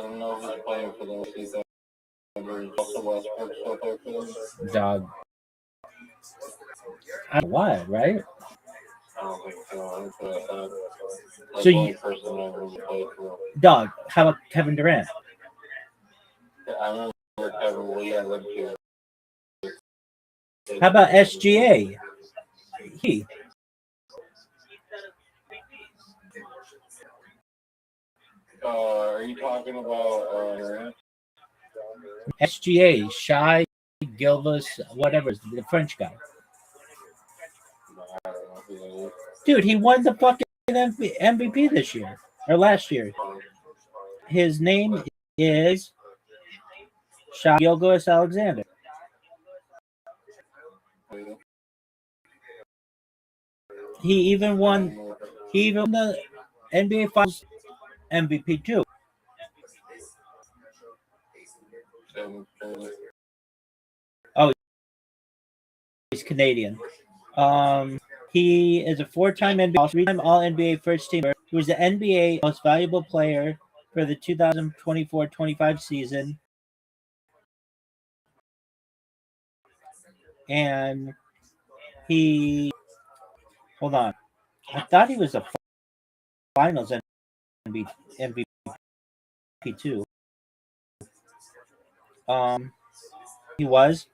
don't know who's playing for those. Dog. Why, right? I don't think so. That's So the you, only person I've ever played for. dog. How about Kevin Durant? I remember Kevin Lee. I lived here. How about SGA? He. Are you talking about Durant? SGA, Shy Gilvis, whatever, the French guy. I don't know who that is. Dude, he won the fucking MVP this year or last year. His name is Shai Gilgeous Alexander. He even won the NBA Finals MVP too. Oh, he's Canadian. He is a four-time NBA, three-time All-NBA first teamer. He was the NBA Most Valuable Player for the 2024-25 season. And hold on. I thought he was a Finals MVP too. He was,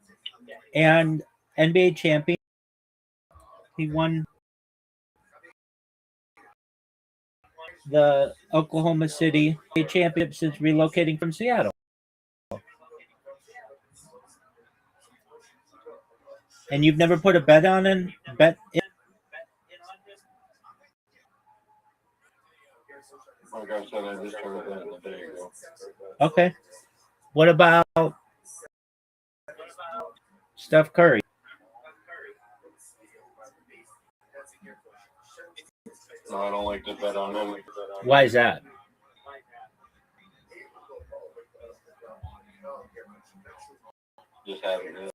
and NBA champion. He won the Oklahoma City championship since relocating from Seattle. And you've never put a bet on him? Like I said, I just heard that a day ago. Okay. What about Steph Curry? No, I don't like to bet on him. Why is that? Just having it.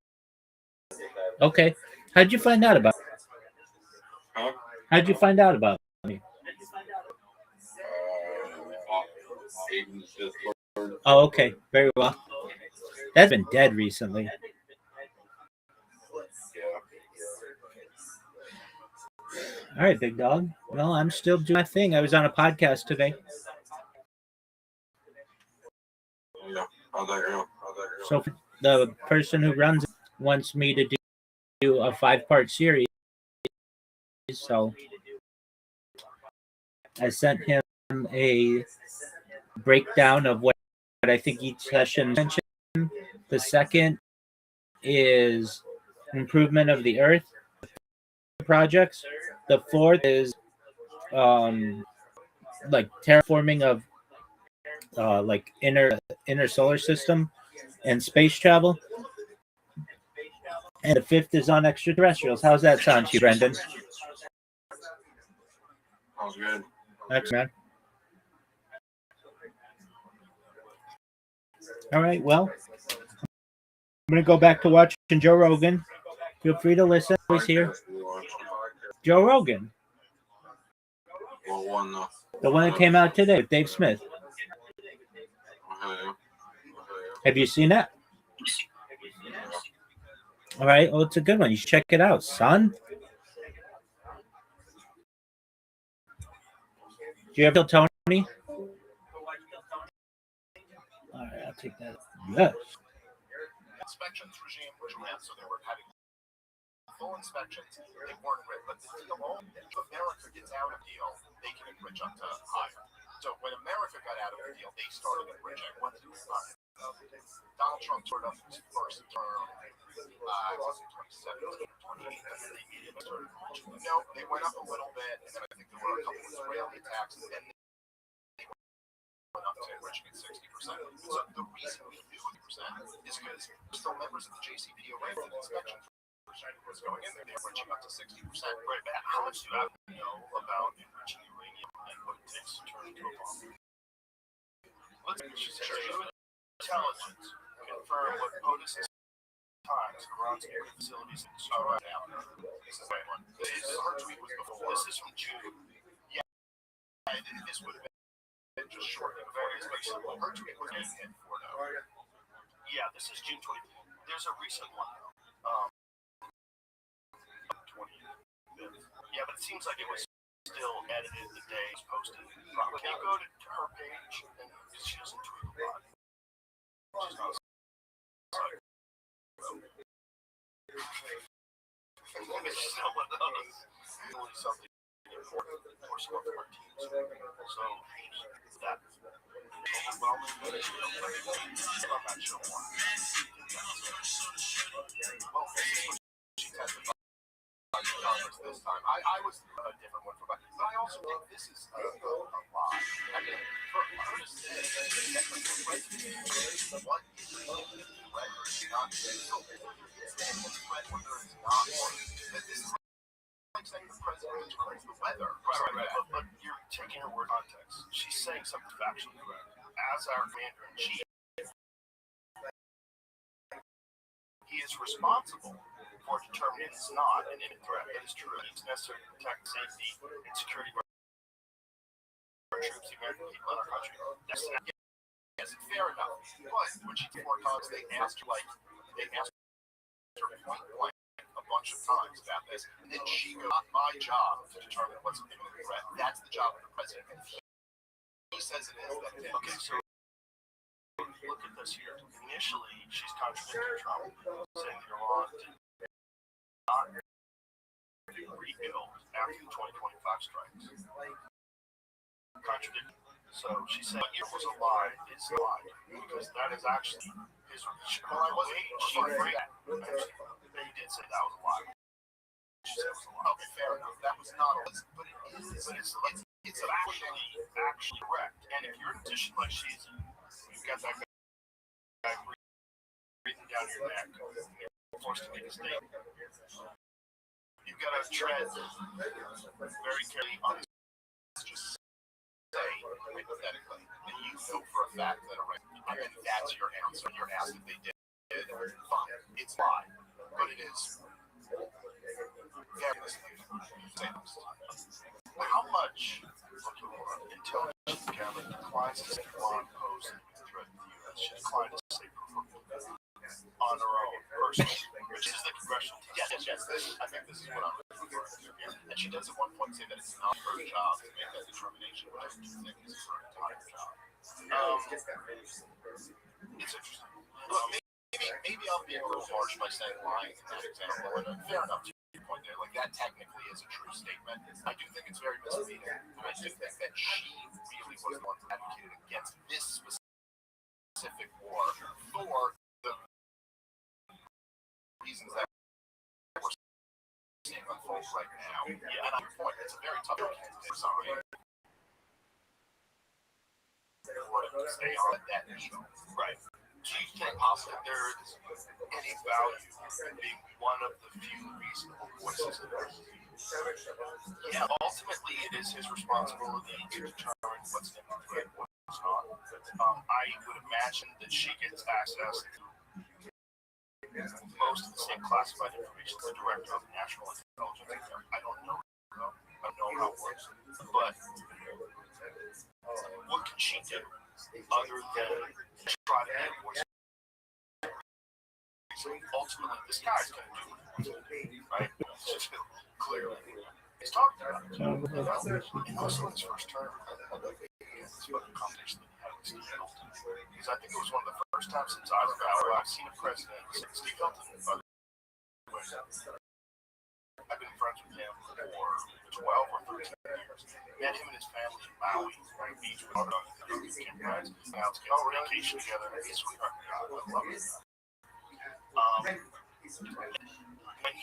Okay. How'd you find out about me? Huh? How'd you find out about me? Aiden's Discord. Oh, okay. Very well. That's been dead recently. All right, big dog. Well, I'm still doing my thing. I was on a podcast today. Yeah. How'd that go? So the person who runs it wants me to do a 5-part series. So I sent him a breakdown of what I think each session mentioned. The second is improvement of the earth projects. The fourth is like terraforming of like inner solar system and space travel. And the fifth is on extraterrestrials. How's that sound to you, Brendan? Sounds good. Thanks, man. All right, well, I'm going to go back to watching Joe Rogan. Feel free to listen. He's here. Joe Rogan. What one, though? The one that came out today with Dave Smith. Have you seen that? All right. Well, it's a good one. You should check it out, son. Do you ever tell Tony? All right, I'll take that. Yes. Inspections regime was ran, so they were having full inspections. They weren't written, but the deal only if America gets out of deal, they can enrich up to higher. So when America got out of the deal, they started enriching. When Donald Trump sort of his first term, I wasn't 2017 or 2018, they immediately started enriching. No, they went up a little bit, and then I think there were a couple of Israeli attacks, and then they went up to enriching at 60%. So the reason we do 60% is because still members of the JCPOA for the inspection was going in there, they're enriching up to 60%. Right, but how much do you know about enriching uranium and what it takes to turn into a bomb? Let's intelligence confirm what POTUS times Iran's nuclear facilities in Syria now. This is my one. Her tweet was before. This is from June. Yeah, this would have been just shortly before this, but her tweet was getting hit for now. Yeah, this is June 20th. There's a recent one though. 25th. Yeah, but it seems like it was still edited the day it was posted. Can you go to her page? And she doesn't tweet a lot. She's not. Maybe someone else. Really something important for some of our teams. So that overwhelming. I'm not sure why. Well, she testified this time. I was a different one for but I also think this is a lie. I mean, for her to say that what is red versus not red when there is not one. This is like saying the president controls the weather. Right. But you're taking her word context. She's saying something factually correct. As our commander-in-chief, he is responsible for determining it's not an imminent threat. That is true. It's necessary to protect the safety and security of our troops, the American people, and our country. That's not, yes, it's fair enough. But when she did more talks, they asked her point blank a bunch of times about this. And then she goes, not my job to determine what's an imminent threat. That's the job of the president. And he says it is. That it is. Okay, so look at this here. Initially, she's contradicting Trump, saying that Iran did not rebuild after the 2025 strikes. Contradicting. So she said it was a lie. It's a lie because that is actually his. Well, I wasn't. She agreed. He did say that was a lie. She said it was a lie. Okay, fair enough. That was not a lie. But it is. But it's actually correct. And if you're in a position like she's in, you've got that guy breathing down your neck, you're forced to make a statement. You've got to tread very carefully on this. Just say hypothetically, and you know for a fact that and that's your answer. You're asked if they did. Fine, it's a lie, but it is. How much intelligence gathering declines to say Iran posed a threat to the U.S.? She declined to say on her own, personally, which is the congressional. Yes. I think this is what I'm referring to here. And she does at one point say that it's not her job to make that determination, which I do think is her entire job. It's interesting. Look, maybe I'm being a little harsh by saying lying in that example, and fair enough to your point there. Like, that technically is a true statement. I do think it's very misleading, and I do think that she really was the one who advocated against this specific war for the reasons that we're seeing unfold right now. Yeah, and on your point, it's a very tough case to resign. To stay on that needle. Right. Do you think possibly there is any value in being one of the few reasonable voices in this? Yeah, ultimately it is his responsibility to determine what's in the threat and what's not. I would imagine that she gets access to most of the same classified information as the director of the National Intelligence. I don't know how it works. But what can she do other than try to get voice? Ultimately, this guy's going to do it, right? Clearly. He's talked about it. And also in his first term, this fucking conversation that he had with Steve Hilton. Because I think it was one of the first times since I've seen a president, Steve Hilton, by the way. I've been friends with him for 12 or 13 years. Met him and his family in Maui, right? Beach with our campgrounds. Now to get on vacation together. He's a sweetheart. I love him. When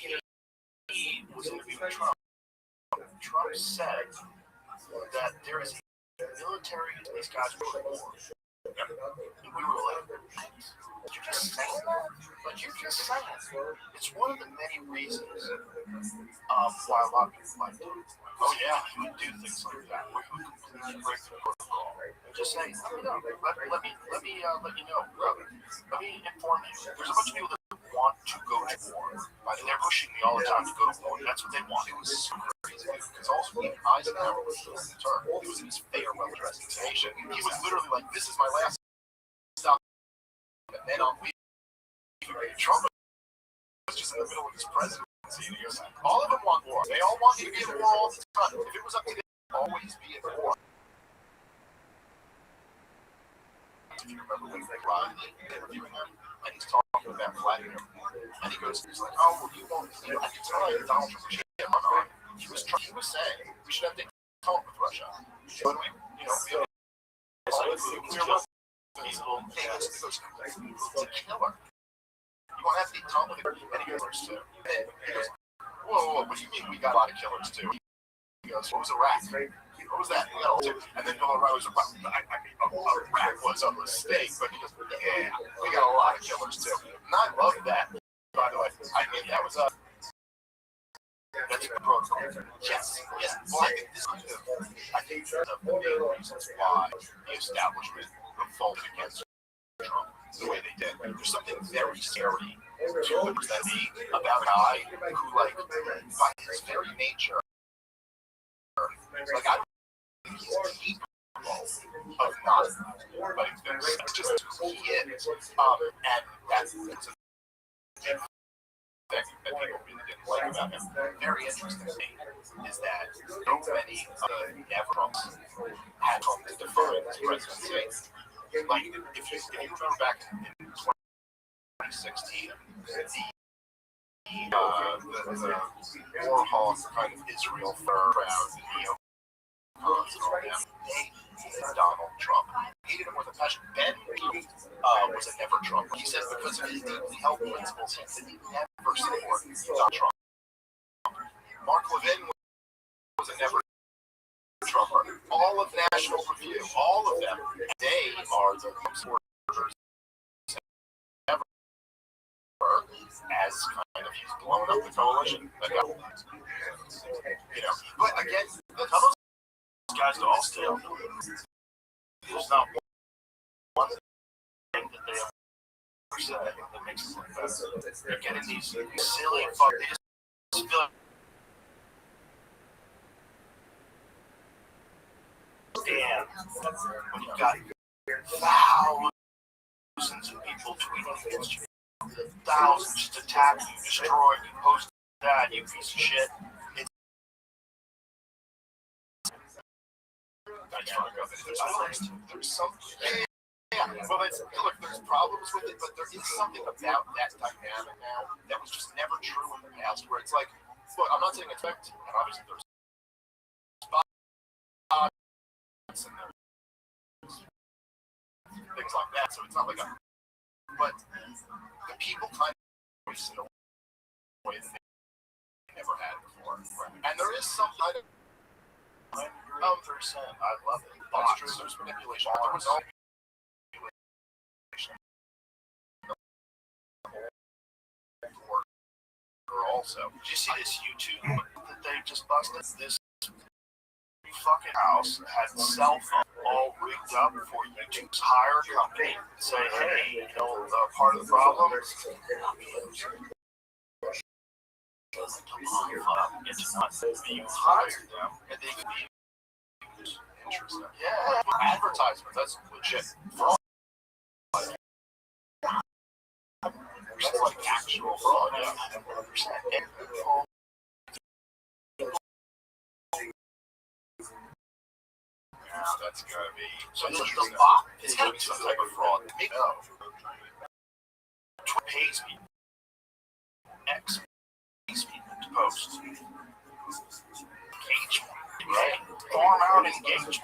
he was interviewing Trump, Trump said that there is a military, these guys were at war. And we were like, you're just saying that? But you're just saying it. It's one of the many reasons why a lot of people might do it. Oh yeah, he would do things like that, where he would completely break the protocol. Just say, let me know. Let me let you know, brother. Let me inform you. There's a bunch of people that want to go to war. And they're pushing me all the time to go to war. That's what they want. It was so crazy. Because also, even Eisenhower was in the term. It was in his farewell address to the nation. He was literally like, this is my last stop. And then I'll leave. Trump was just in the middle of his presidency. And he goes, all of them want war. They all want you to be at war all the time. If it was up to them, they'd always be at war. If you remember when they were interviewing him, and he's talking about Vladimir, and he's like, oh, well, you won't. I can tell you, Donald Trump should get run on. He was saying we should have to talk with Russia. When we, feel it's a killer. You won't have to be calm with it. And he goes, too. And he goes, whoa, what do you mean we got a lot of killers too? He goes, what was Iraq? What was that? We got all two. And then ViralRabbi was Iraq was a mistake, but he goes, yeah, we got a lot of killers too. And I love that, by the way. I mean, that was that's a protocol. Yes. Well, I think there's a main reasons why the establishment revolted against Trump the way they did. There's something very scary to me about a guy who, like, by his very nature, like, I think he's capable of not letting things. It's just who he is. And that's a thing that people really didn't like about him. Very interesting thing is that so many of the never-Trumps had come to define his presidency. Like, if you remember back in 2016, the Warhawk kind of Israel fur crowd, neocons and all that, they hated Donald Trump. Hated him with a passion. Ben was a never Trump. He says because of his deeply held principles, he said he never support Donald Trump. Mark Levin was a never Trumper. All of National Review, all of them, they are the supporters ever as kind of he's blown up the coalition. But again, none of those guys all still. There's not one thing that they ever said that makes it look better. They're getting these silly fuck. They just feel like when you've got thousands of people tweeting against you, thousands just attacking you, destroying you, posting that, you piece of shit. There's something. Yeah, well, look, there's problems with it, but there is something about that dynamic now that was just never true in the past, where it's like, look, I'm not saying it's effective, and obviously there's and things like that, so it's not like but the people kind of voice in a way that they never had before. And there is some kind of 100%, I love it. Bots, there's manipulation. There was all manipulation. Also, did you see this YouTube that they just busted? This fucking house had cell phone all rigged up for YouTube's hire company to say, hey, part of the problem is it's not being hired them, and they can be interesting. Yeah, advertisements, that's legit fraud. It's like actual fraud, yeah. 100%. That's gotta be. So this is the bot. It's gotta be some type of fraud. Pays people. X pays people to post. Engagement. Right? Farm out engagement.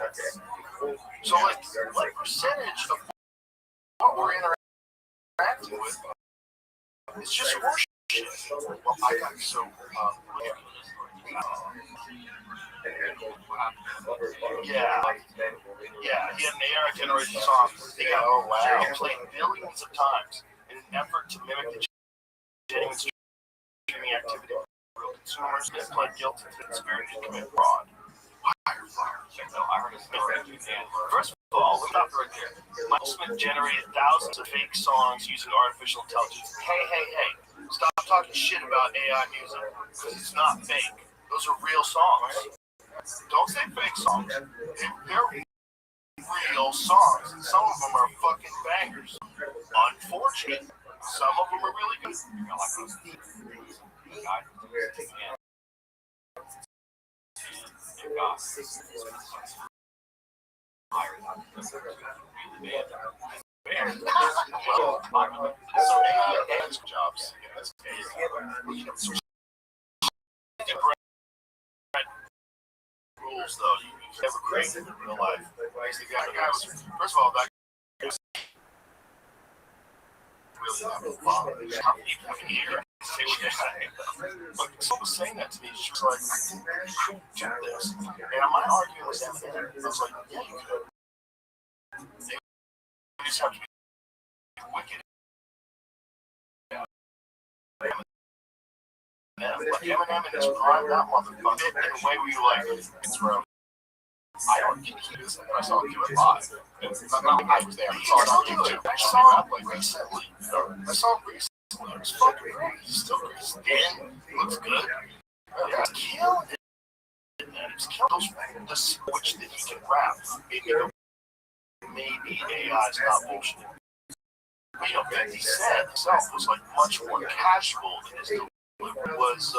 So, like, what percentage of what we're interacting with is just horseshit? Well, I got so yeah, he had an AI generated song. They got played billions of times in an effort to mimic the genuine streaming activity of real consumers that pled guilty to the conspiracy to commit fraud. First of all, let's stop right there. Michael Smith generated thousands of fake songs using artificial intelligence. Hey, stop talking shit about AI music, because it's not fake. Those are real songs. Don't say fake songs. They're real songs, and some of them are fucking bangers. Unfortunate. Some of them are really good. You know, like those guys. And God. Well, so AI jobs. Yeah, that's rules though. You never created in real life. The guy was, first of all, that guy was really not even here. But someone was saying that to me. She was like, I think you could do this. And my argument was that I was like, yeah, you could. You just have to be wicked. Like Eminem in his prime, that motherfucker, in a way where you like, it's where I don't get this, and then I saw him do it live. I was there, I saw it on YouTube. I saw it like recently. I saw him recently. It was fucking great. He's still great. His skin looks good. Yeah, he's killing it. He's killing the switch that he can rap. Maybe AI is not bullshit. But, you know, 50 Cent himself was like much more casual than his delivery was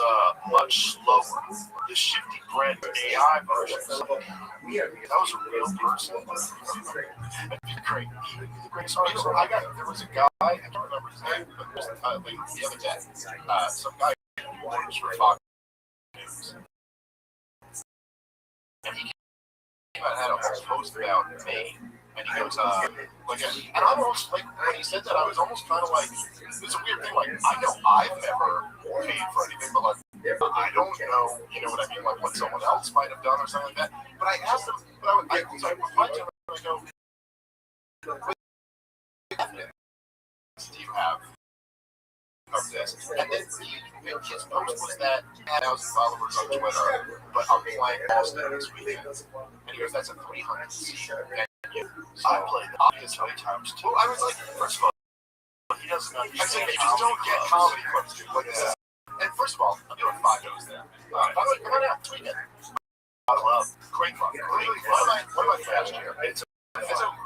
much slower. The shifty brand AI version, that was a real person. Great. The great song. There was a guy, I don't remember his name, but it was the other day, some guy works for Fox News. And he came out and had a whole post about me. And he goes, and I almost, like, when he said that, I was almost kind of like, it's a weird thing, like, I know I've never paid for anything, but, like, I don't know, you know what I mean, like, what someone else might have done or something like that. But I asked him, so I replied to him, and I go, what evidence do you have of this? And then his post was that he had 1,000 followers on Twitter, but I'm playing Boston this weekend. And he goes, that's a 300 seat venue. So I played the audience many times too. I was like, first of all, he doesn't understand. I said, you just don't get comedy clubs, dude. Like, and first of all, I'm doing 5 shows there. By the way, come on out, tweet it. I love great fun. What am I last year? It's a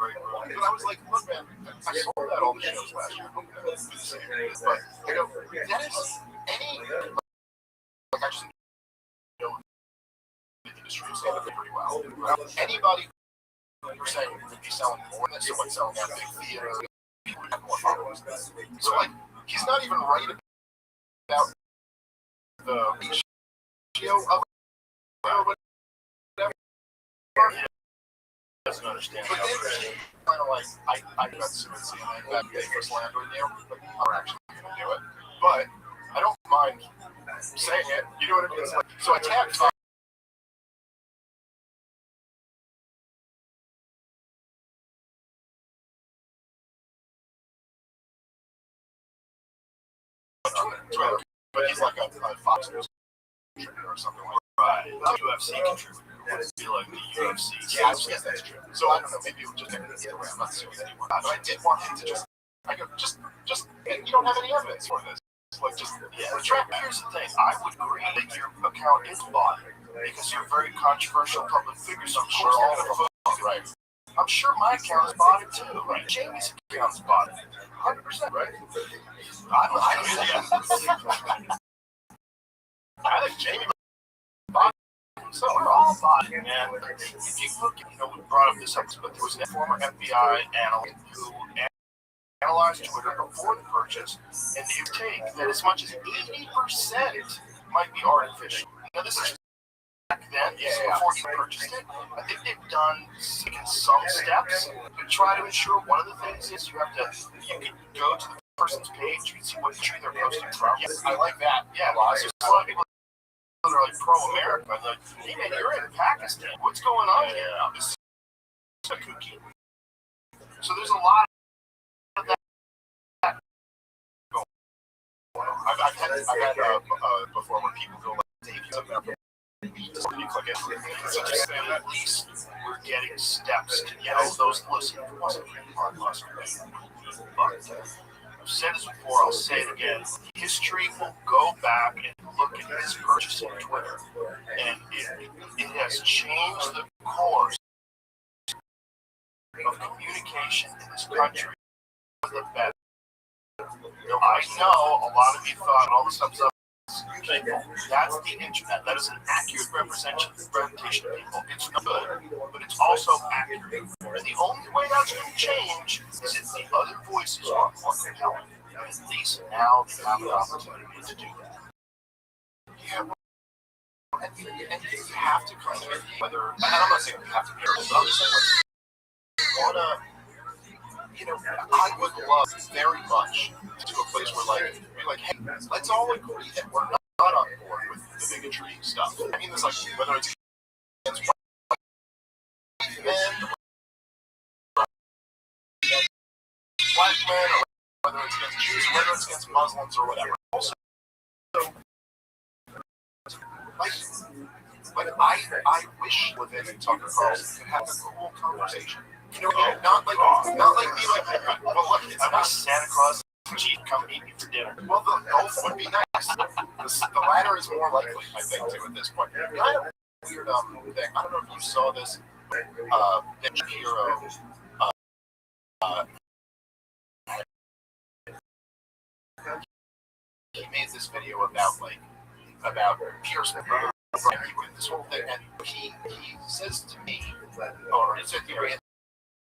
great room. But I was like, look, man, I sold out all the shows last year. But I go, that is any, like, I just know the industry is selling pretty well. Anybody you're saying would be selling more than someone selling that big theater. People would have more followers. So, like, he's not even right about the ratio of whatever. He doesn't understand. But then, kind of like, I got some CNN that day for slandering you, but I'm actually going to do it. But I don't mind saying it. You know what I mean? It's like, so I tagged Twitter, but he's like a Fox News contributor or something like that. Right. UFC contributor. Would it be like the UFC? Yeah, yes, that's true. So I don't know, maybe it would just take it away. I'm not suing anyone. But I did want him to just, I go, just, and you don't have any evidence for this. Like, just, retract. Here's the thing, I would agree that your account is bought because you're a very controversial public figure, so I'm sure all of them, right? I'm sure my account is bought it too, right? Jamie's account is bought it. 100%, right? I think Jamie bought it. So we're all bought it, man. If you look, you know, we brought up this episode, but there was a former FBI analyst who analyzed Twitter before the purchase, and they take that as much as 80% might be artificial. Now, this is back then, before you purchased it. I think they've taken some steps to try to ensure. One of the things is you can go to the person's page, you can see what tree they're posting from. Yes, I like that. Yeah, well, there's a lot of people that are like pro-America. Like, hey man, you're in Pakistan. What's going on here? This is a cookie. So there's a lot of that going on. I've had before when people go like, Dave, you took that. So just say at least we're getting steps to get all those. Listen, it wasn't really hard last week. But I've said this before, I'll say it again. History will go back and look at his purchase on Twitter, and it has changed the course of communication in this country for the better. No I know a lot of you thought all the stuff's up. That's the internet. That is an accurate representation of people. It's good, but it's also accurate. And the only way that's going to change is if the other voices are more compelling. At least now they have an opportunity to do that. Yeah, and you have to come to whether, and I'm not saying you have to be careful, but I'm just saying, like, you want to, I would love very much to do a place where, like, be like, hey, let's all agree that we're not on board with the bigotry stuff. I mean, it's like, whether it's against white men, black men, or whether it's against Jews, or whether it's against Muslims, or whatever. Also, like I wish Levin and Tucker Carlson could have a cool conversation. Not like be like, well, look, I want Santa Claus and Chief come meet me for dinner. Well, both would be nice. The latter is more likely, I think, to at this point. Kind of weird thing. I don't know if you saw this. Nick Shapiro. He made this video about Pierce this whole thing, and he says to me, or he said, he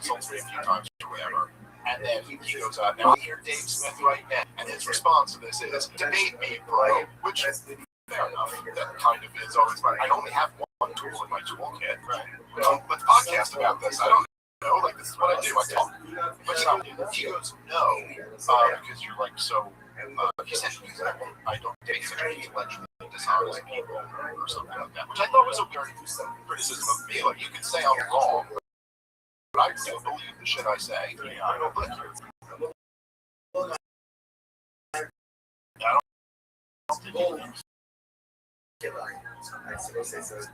insults me a few times or whatever, and then he goes out, now I hear Dave Smith right now, and his response to this is, debate me, bro, which is fair enough, that kind of is always, but I only have one tool in my toolkit, right? Let's podcast about this, I don't know, like, this is what I do, I talk, but he goes, no, because you're like, so, he said, I don't basically allegedly dishonest people or something like that, which I thought was a weird criticism of me. Like, you could say I'm wrong, but I do believe the shit I say. Yeah, I don't believe you.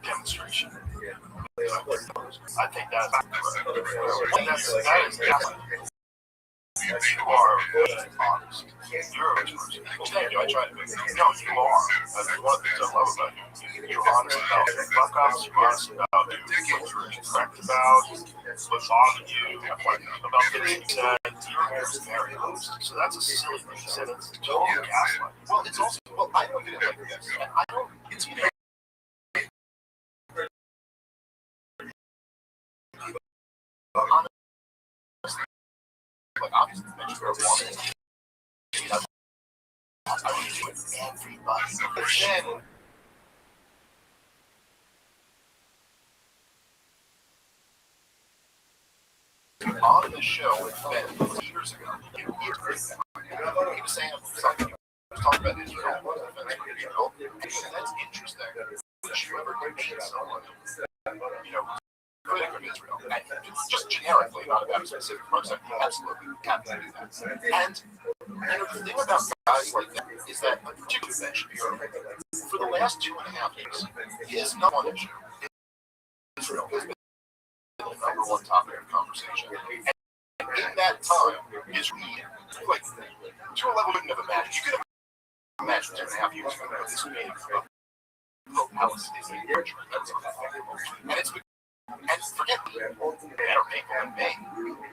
Demonstration. I think that is you are honest. You're a person. I try to make it. No, you are. That's one of the things I love about you. You're honest about your fuck ups. You're honest about what you're incorrect about, what bothered you, about things you said. You're very honest. So that's a silly thing you said. It's total gaslighting. Well, it's also, well, I look at it like this. And I don't, it's either. Like, obviously, the mention of woman. I would do it with everybody. But then, on the show with Ben years ago, he was saying something. He was talking about Israel. That's interesting. Would you ever debate someone, critic of Israel? And just generically, not about a specific person. Absolutely, you have to do that. And the thing about guys like that is that, particularly Ben Shapiro, for the last 2.5 years, his number one issue is Israel has been the number one topic of conversation. And in that time, Israel, like, to a level you couldn't have imagined. You could have imagined 2.5 years ago that this meeting about Palestinian literature. And it's and forget better people than me.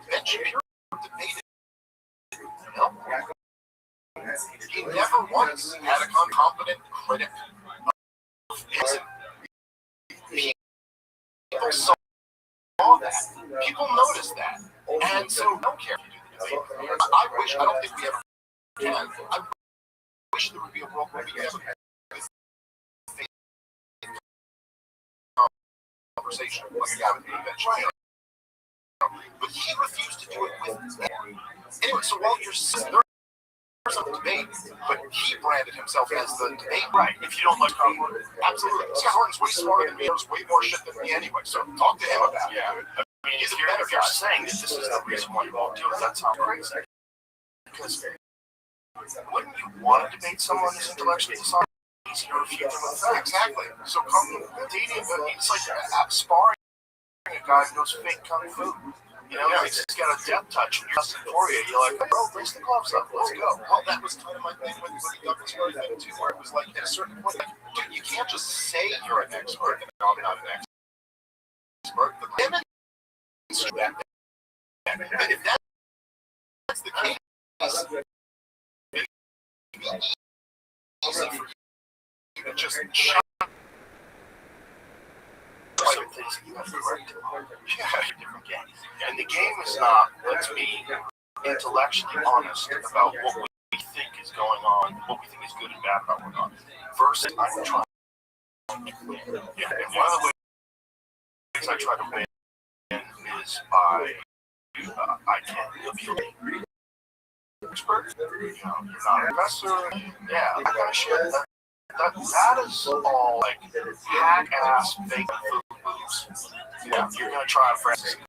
Ben Shapiro debated. He never once had a competent critic of his. People saw that. People noticed that. And so don't care if you do the debate. I don't think we ever can. I wish there would be a world where we have a conversation like a guy with me Ben Shapiro. But he refused to do it with me. Anyway, so while you're sitting there, there's a debate, but he branded himself as the debate. Right. If you don't like Scott Horton, absolutely. Scott Horton's way smarter than me. There's way more shit than me anyway. So talk to him about it. Yeah. I mean, if you're saying that this is the reason why you won't do it, that sounds crazy. Because wouldn't you want to debate someone who's intellectually dishonest? Easier to refute them with facts. Exactly. So come dating, it's like sparring a guy who knows fake kung fu. He's just got a death touch and you're just for you. You're like, bro, raise the gloves up, let's go. Well, that was kind of my thing with the Douglas Murray thing too, where it was like, at a certain point, like, dude, you can't just say you're an expert and I'm not an expert. But demonstrate that. And if that's the case, easy for you to just shut some things that you have to correct. Yeah, different game. And the game is not, let's be intellectually honest about what we think is going on, what we think is good and bad about what's going on. First, I'm trying to win. Yeah, and one of the ways I try to win is by I can appeal to expert. You're not a professor. Yeah, I gotta share that. That is all like hack ass fake food moves. Yeah, you're gonna try Francis. You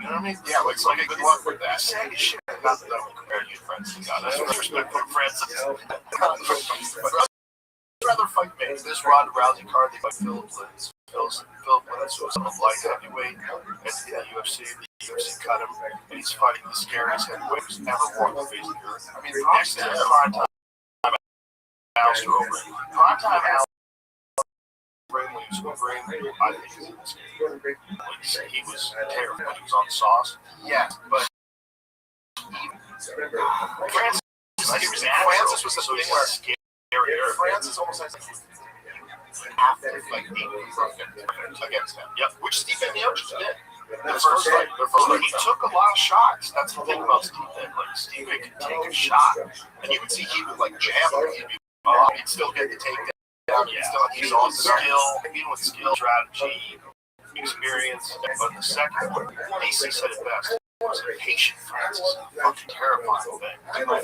know what I mean? Yeah, it's like a good luck with that. Say shit. Not that I would compare you to Francis. God, that's respect for Francis. I'd rather fight me. This Ronda Rousey card, they fight Philip Lins. Philip Lins was a light heavyweight at the UFC. The UFC cut him, and he's fighting the scariest heavyweight who's ever walked the face of the earth. I mean, next to prime time Alistair Overeem. Prime time Alistair Overeem, I think he was terrible when he was on the sauce. Yeah, but Francis was the thing where scary. Francis almost has half the fight being perfect against him. Yep, which Stephen Miocic did. The first fight, he took a lot of shots. That's the thing about Steve. Like Steve could take a shot, and you would see he would like jab him. He'd still get the takedown. He's all skill, even with skill, strategy, experience. But the second one, AC said it best. Was a patient Francis, fucking terrifying thing. My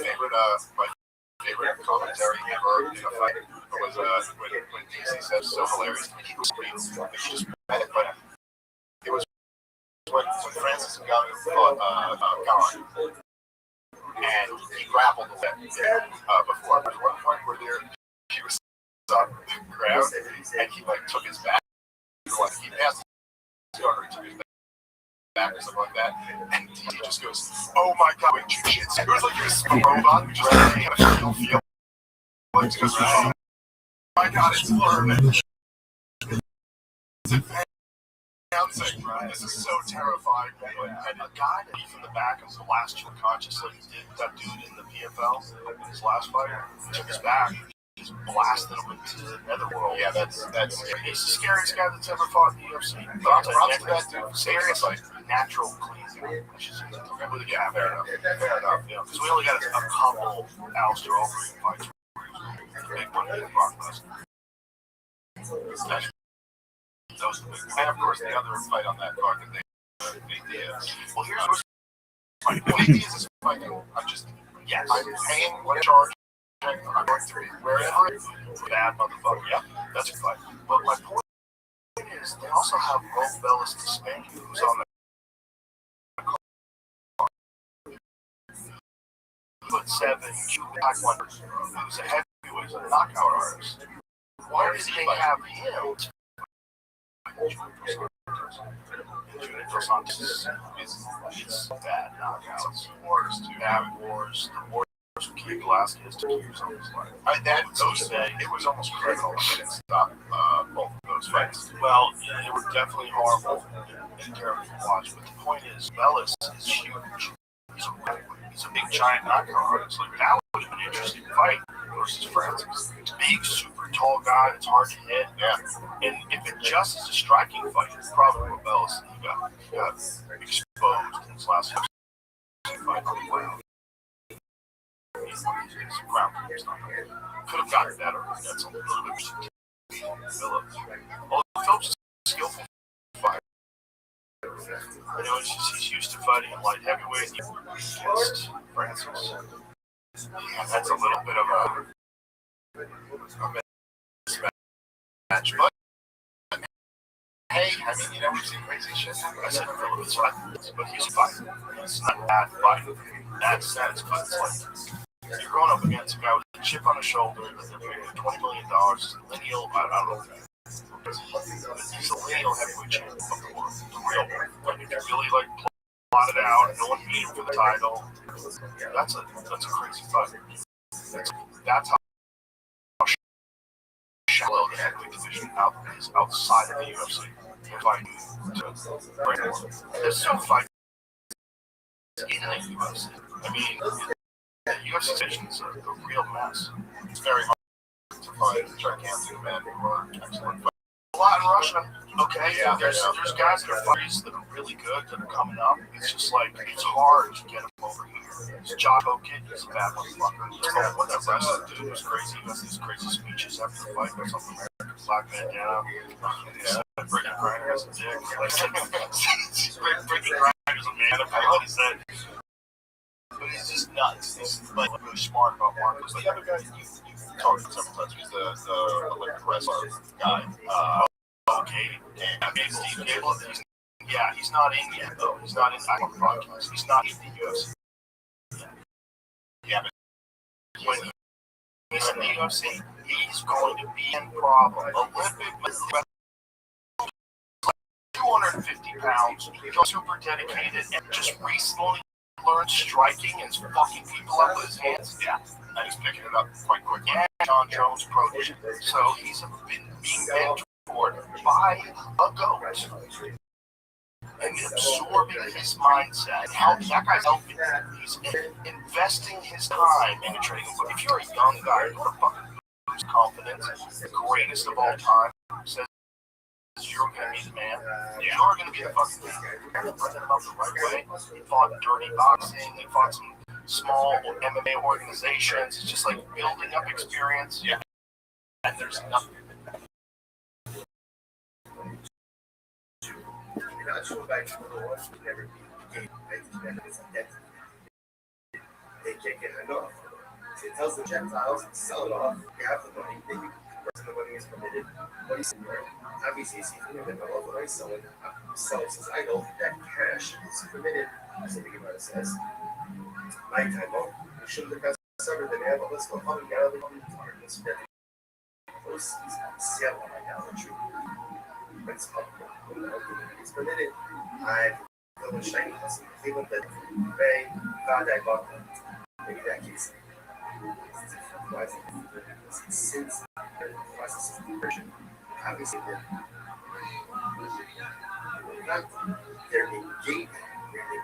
favorite commentary ever in a fight was when DC said so hilarious. He was real. He just had it, but it was when Francis and Gunn fought Gunn, and he grappled with it before. At one point where he was on the ground, and he like took his back, like he passed his gun, or took his back or something like that, and he just goes, "Oh my god, wait, shit!" It was like he was a robot who just had a feel. He goes, "Oh my god, it's learning." This is so terrifying. And a guy that from the back was the last two conscious, like he did that dude in the PFL in his last fight. He took his back, just blasted him into the netherworld. Yeah, that's he's the scariest guy that's ever fought in the UFC. Props to that dude. Scariest, like natural cleansing. Yeah, fair enough. Yeah, because we only got a couple Alistair Overeem fights. Big one in Brock Lesnar. And of course, the other fight on that card that they did. Well, here's what's funny. The idea is this fighting. I'm paying what charge. I'm going to be wherever. Bad motherfucker. Yeah, that's a fight. But my point is, they also have Rolf Bellis to Spain, who's on the card. 7'7", Taekwondo, who's a heavyweight, a knockout artist. Why does he have him? Junior Santos is bad knockouts. Wars to David Wars, the Wars from King Velasquez to years on his life. It was almost critical against both of those fights. Well, they were definitely horrible and terrible to watch. But the point is, Bellis is huge. He's a big giant knockout artist. Like that would have been an interesting fight versus Francis. Big, super tall guy. It's hard to hit. Yeah. And if it just is a striking fight, it's probably what Bellis got exposed in his last fight on the ground. Could have gotten better. That's a little bit. Phillips. Phillips is a skillful fighter. You know, he's used to fighting in light heavyweight against Francis. Yeah, that's a little bit of a mismatch. But hey, I mean, you know, we've seen crazy shit. I said Phillips is fighting, but he's fighting. It's not a bad fight. That's but it's like you're going up against a guy with a chip on his shoulder that they're paying $20 million. Lineal, I don't know. He's a lineal heavyweight champion of the world. The real one. Like, if you really like plot it out and no one beat him for the title, that's a crazy fight. That's how shallow the heavyweight division is outside of the UFC. They're fighting to There's some fights in the UFC. I mean, UFC division is a real mess. It's very hard to find gigantic men who are excellent fighters. A lot in Russia. Okay, yeah, there's guys that are fighters that are really good that are coming up. It's just like it's hard to get them over here. This Jocko kid is a bad motherfucker. What that wrestler dude was crazy. He has these crazy speeches after the fight or something. Black man down. Brittany Griner has a dick. Brittany Griner's a man. I forgot what he said. But he's just nuts. He's like really smart about markets. Like the other guy you talked to several times. He's the Olympic wrestler guy. Okay. Steve Gable. Yeah, he's not in yet though. He's not in the broadcast. He's not in the UFC. Yeah, but when he's in the UFC, he's going to be in problem. Olympic 250 pounds. He's super dedicated and just recently learned striking and fucking people up with his hands. Yeah, and he's picking it up quite quick. And John Jones protege. So he's been being mentored by a goat and absorbing his mindset. How that guy's helping. He's investing his time into training. But if you're a young guy, you want to fucking lose confidence, the greatest of all time says you're going to be the man. You're going to be the fucking man. You're running about the right way. He fought dirty boxing. He fought some small MMA organizations. It's just like building up experience. Yeah. And there's nothing. They can't get enough. So it tells the Gentiles, sell it off, you have the money, then you can the money is permitted. What he's saying, obviously, he's permitted, but also when someone sells his idol, that cash is permitted. So the Gemara says, my time, you shouldn't have got severed the man, but let's go home and get out of the targets. Proceeds sell on idolatry. It's permitted. I feel shiny hustle. Even the Bay, God, I bought them. Maybe that case. Since the process of conversion, obviously they're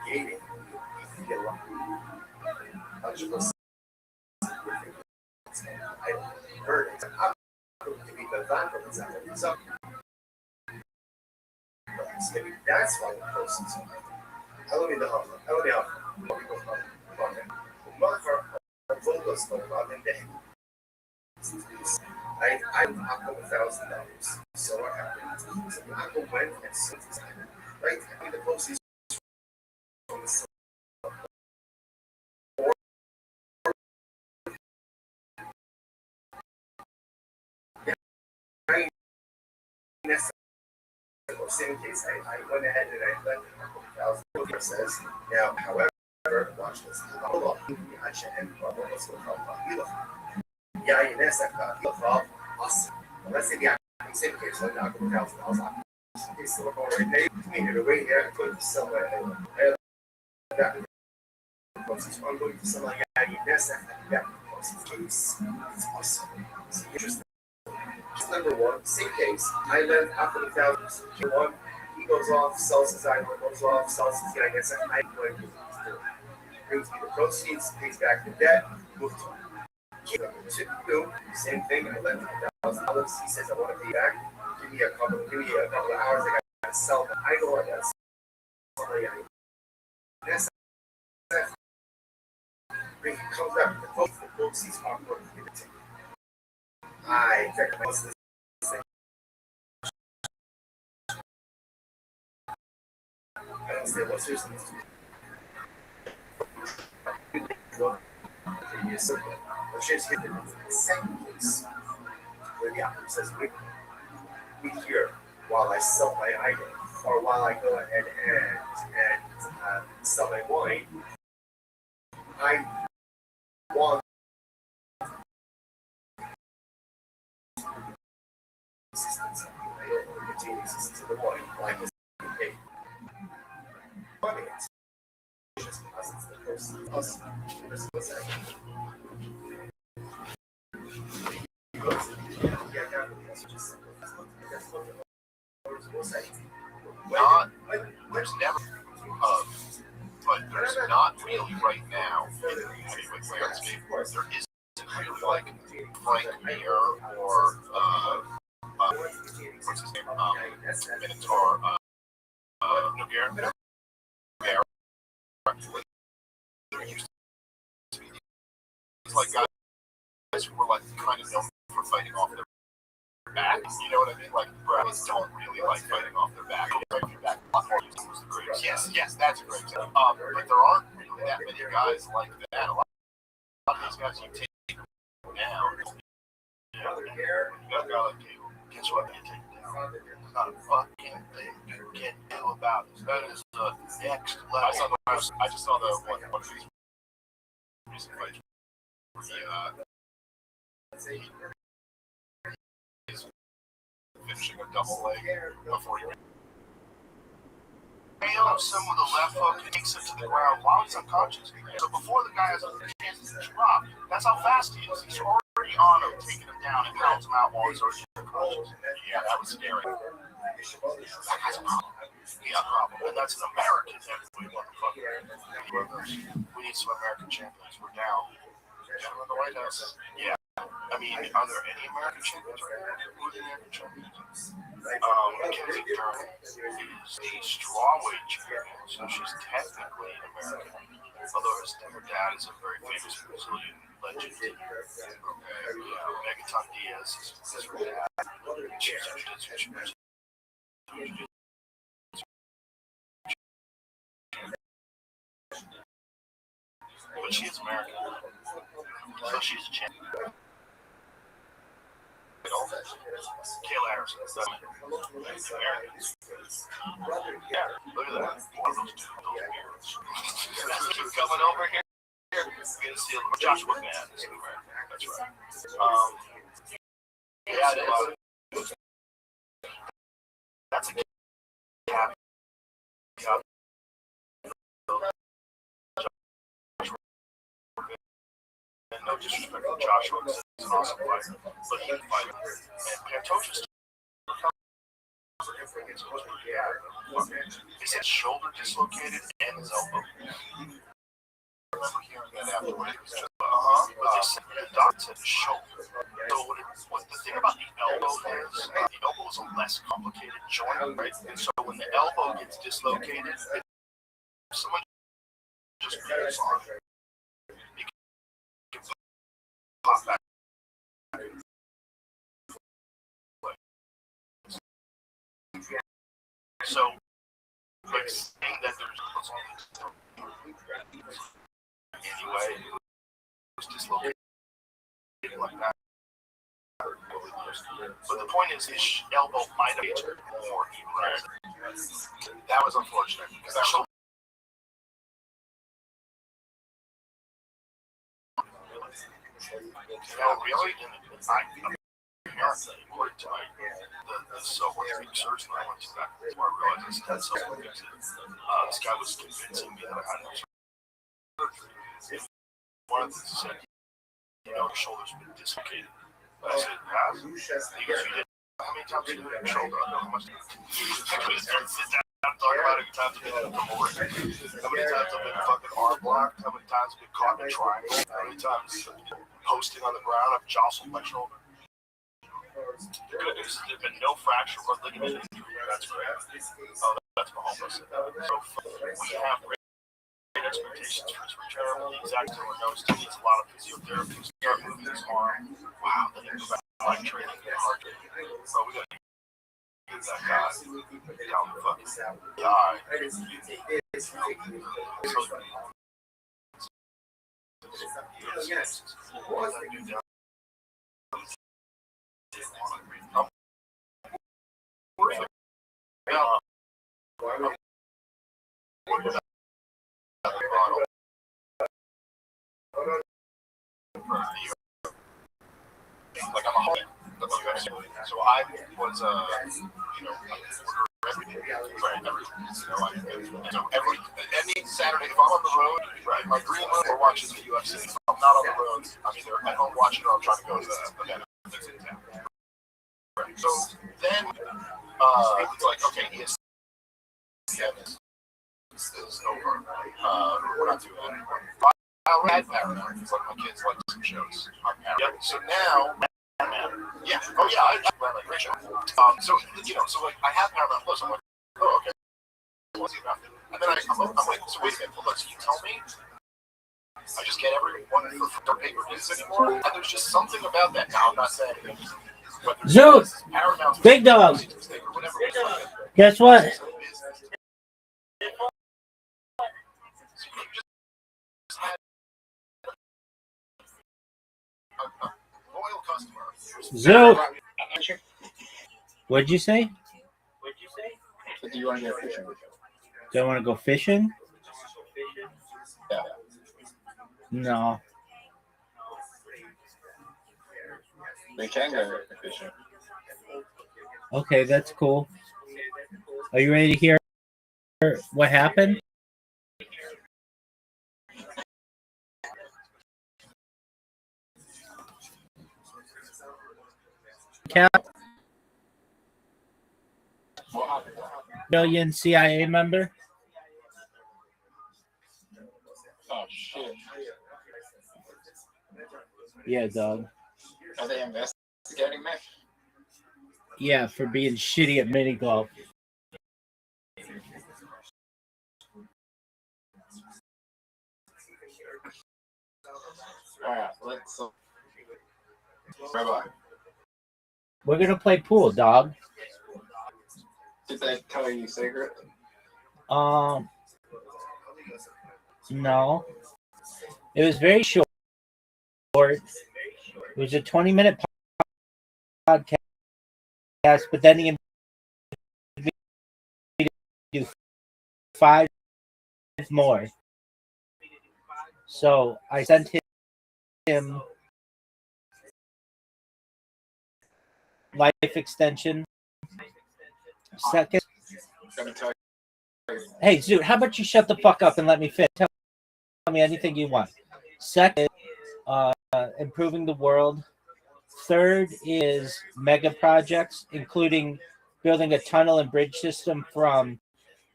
negating the logical I heard it. To be the van from the so maybe that's why the person's I don't know how I $1,000. So what happened? So Uncle went and sold his item. Right? I mean the proceeds from the same case, I went ahead and I let the $1,000 says now, however, watch this. Let's say the same case, so now $1,000. It's still going to wait here and put it somewhere. I'm going to somewhere. It's awesome. It's interesting. Number one, same case. I left after the $1,000. One, he goes off, sells his item, goes off, sells his guy. I guess I'm going to brings me the proceeds, pays back the debt, move to two. Same thing. I left $1,000. He says I want to pay back. Give me a couple of hours. I got to sell the idol. I got to sell the item. That's when he comes up, the proceeds are going to give it to me. I recognize this thing. I don't say what's seriously needs to be. Previous circle. Let's just hit the second case where the author says, wait here while I sell my item, or while I go ahead and sell my wine. I want existence. I don't want to continue existence of the wine. Wine is okay. But it's just because it's the person. Us. What's that? There's never but there's not really right now in the heavyweight landscape. There isn't really like Frank Mir or what's his name? Minotaur Nogueira. There used to be these like guys who were like kind of known for fighting off their back. You know what I mean? Like Brownies don't really like fighting off their back. Yes, that's a great example. But there aren't really that many guys like that. A lot of these guys you take down. You got a guy like Caleb. Guess what? You take him down. There's not a fucking thing you can do about it. That is the next level. I just saw the one of these recent fights. He's finishing a double leg before he nails him with a left hook and takes him to the ground while he's unconscious. So before the guy has a chance to drop, that's how fast he is. He's already on him, taking him down and pounds him out while he's already unconscious. Yeah, that was scary. That guy's a problem. He got a problem. And that's an American heavyweight motherfucker. We need some American champions. We're down. Gentlemen in the White House. Yeah. I mean, are there any American champions right now? Who are the American champions? Mackenzie Dern is a strawweight champion, so she's technically an American. Although her dad is a very famous Brazilian legend. Okay, Megaton Diaz is her dad. She's a jiu-jitsu. But she is American. So she's a champion. Kayla Harrison. Americans. Yeah, look at that. One of those two. Keep coming over here. We're going to see Joshua Mann is an American. That's right. Yeah, it is. That's a cap. And no disrespect to Joshua, because he's an awesome fighter, but he can fight. And Pantoja's his shoulder dislocated and his elbow. I remember hearing that afterwards. It was just, but they said the doctor said his shoulder. So what the thing about the elbow is, the elbow is a less complicated joint, right? And so when the elbow gets dislocated, someone just moves on. Pop back. So, like saying that there's anyway, it was dislocated like that. But the point is, his elbow might have injured more. That was unfortunate because that shoulder. Really? Apparently, according to the self-working surgeon I went to back before I realized I had self-working. This guy was convincing me that I had no surgery. One of the things he said, your shoulder's been dislocated. I said, he goes, you did. How many times did you do your shoulder? I don't know how much. I couldn't sit down and talk about it. How many times I've been fucking arm blocked? How many times I've been caught in a triangle? How many times posting on the ground, I've jostled my shoulder. The good news is there's been no fracture or ligament injury. That's great. Oh, that's Mahomes. So we have great expectations for his return. The exact term knows he needs a lot of physiotherapy to start moving his arm. Wow, then he goes back to light training and hard training. So we got to get that guy down the fucking die. Like I'm a homie. So I was any Saturday if I'm on the road, right? My green room, we're watching the UFC. If I'm not on the road, I'm either at home watching or I'm trying to go to the event that's in town. Right. So then it's like, okay, ESPN is over. We're not doing that anymore. I had Paramount. It's like my kids like some shows on Paramount. So now, yeah, oh yeah, I like great show. So so like I have Paramount Plus. I'm like, oh okay, what's it about? And then I'm like, so wait a minute, hold on. So you tell me I just get everyone for paper news anymore? And there's just something about that. Now I'm not saying. Zoot, big dog. Guess what? Zoot. What'd you say? Do you want to go fishing? Do I want to go fishing? Yeah. No. We can go fishing. Okay, that's cool. Are you ready to hear what happened? Cap, million CIA member. Oh shit. Yeah, dog. Are they investigating me? Yeah, for being shitty at mini golf. Alright, let's Rabbi. We're gonna play pool, dog. Did they tell you secret? No. It was very short. It was a 20-minute podcast, but then he invited me to do 5 more. So I sent him life extension. Second. Hey, Zoot, how about you shut the fuck up and let me fit? Tell me anything you want. Second, improving the world. Third is mega projects, including building a tunnel and bridge system from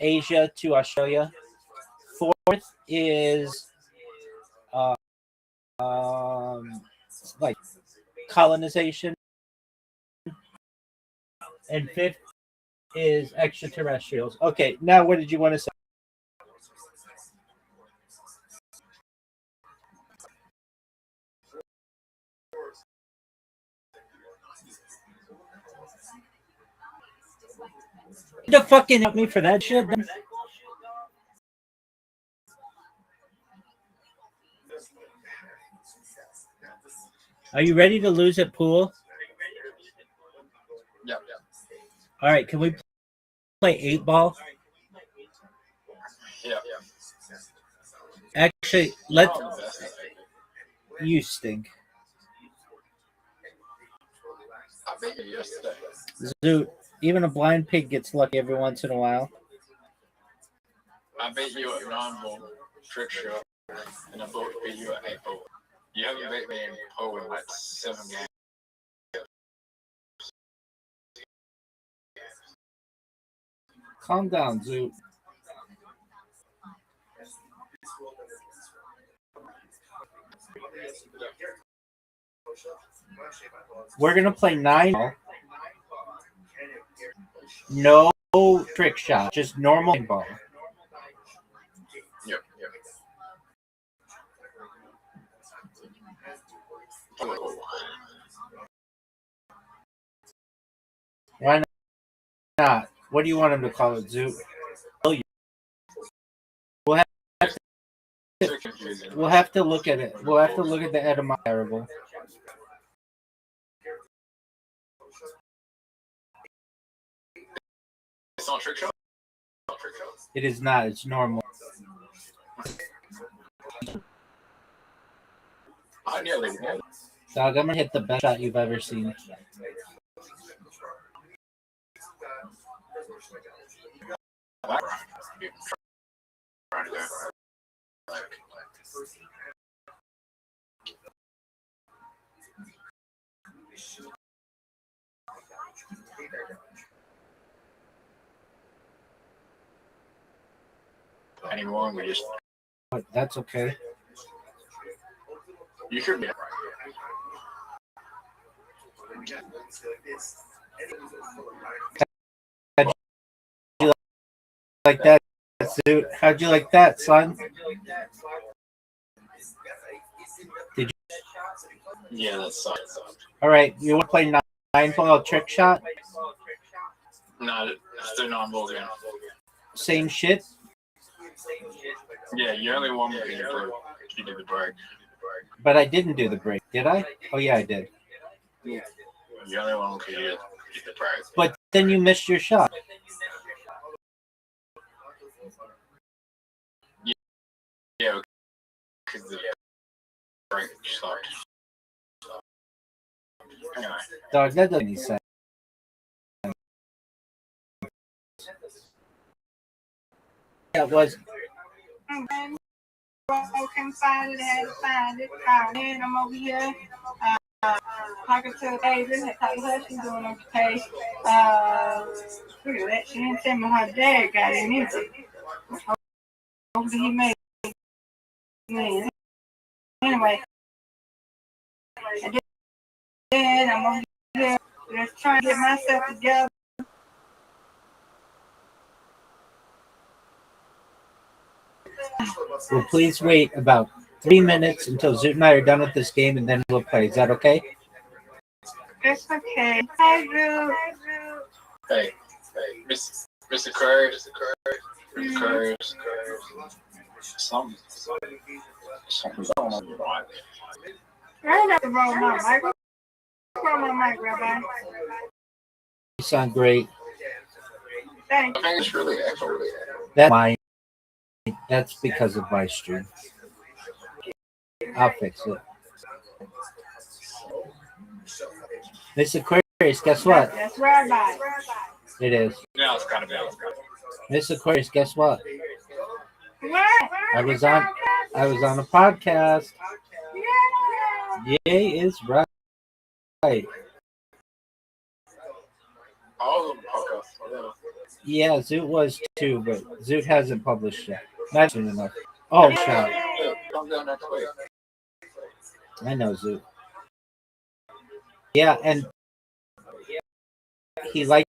Asia to Australia. Fourth is like colonization. And fifth is extraterrestrials. Okay, now what did you want to say? You fucking help me for that shit. Are you ready to lose at pool? Yeah. All right, can we play 8-ball? Yeah. Actually, you stink. I beat you yesterday. Zoot, even a blind pig gets lucky every once in a while. I beat you at 9-ball trick shot, and I beat you at 8-ball. You haven't beat me in pool in like 7 games. Calm down, Zoot. We're gonna play 9. No trick shot, just normal ball. Yep. Why not? What do you want him to call it, Zoot? We'll have to look at it. We'll have to look at the etymology. It's not trick shot? It is not. It's normal. I nearly won. Dog, I'm gonna hit the best shot you've ever seen. anymore. We just. But that's okay. You should be. How'd you like that, suit? How'd you like that, son? Did you? Yeah, that sucks. All right, you want to play 9-ball trick shot? No, they're non-vulgar. Same shit. Yeah, you only won because you did the break. But I didn't do the break, did I? Oh yeah, I did. Yeah. You only won because you did the break. But then you missed your shot. Yeah, because the break sucked. Anyway. Dog, that doesn't make sense. Yeah, it was. Can find it, had to find it. Then I'm over here talking to the baby. I talked to her, she's doing okay. Look at that. She didn't tell me her dad got it either. Hopefully he made it. Anyway, and then I'm over here just trying to get myself together. Well, please wait about 3 minutes until Zoot and I are done with this game, and then we'll play. Is that okay? It's okay. Hi, Drew. Hey, Mr. Curry, something going on your mind. I got to roll my mic. Roll my mic, Rabbi. You sound great. Thanks. I think it's really echoey. That's because of my stream. I'll fix it. Miss Aquarius, guess what? That's Rabbi. It is. Now it's kind of bad. Miss Aquarius, guess what? What? I was on a podcast. Yay is right. All of them podcasts. Yeah, Zoot was too, but Zoot hasn't published yet. Not soon enough. Oh, shout. Come down next week. I know Zoot. Yeah, and he liked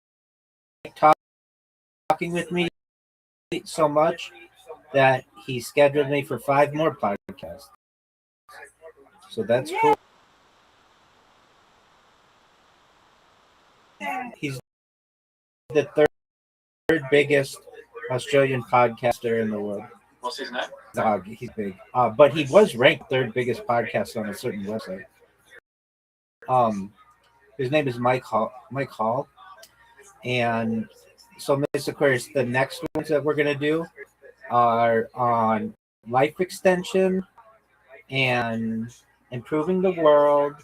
talking with me so much that he scheduled me for 5 more podcasts. So that's cool. He's the third biggest Australian podcaster in the world. What's his name? Dog, he's big. But he was ranked third biggest podcast on a certain website. His name is Mike Hall. And so, Miss Aquarius, the next ones that we're going to do are on life extension and improving the world.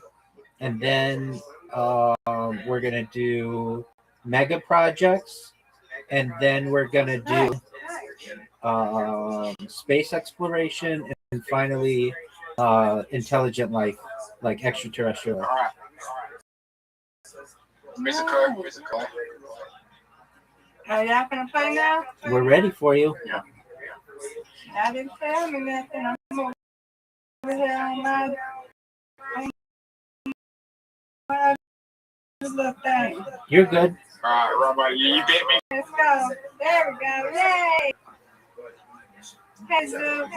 And then we're going to do mega projects. And then we're going to do space exploration. And finally, intelligent life, like extraterrestrial. All right. Mr. Carr. Are y'all gonna play now? We're ready for you. Yeah. I didn't tell me nothing. I'm over here on my little thing. You're good. All right, Rabbi, you bit me. Let's go. There we go. Yay! Hey, Zoot,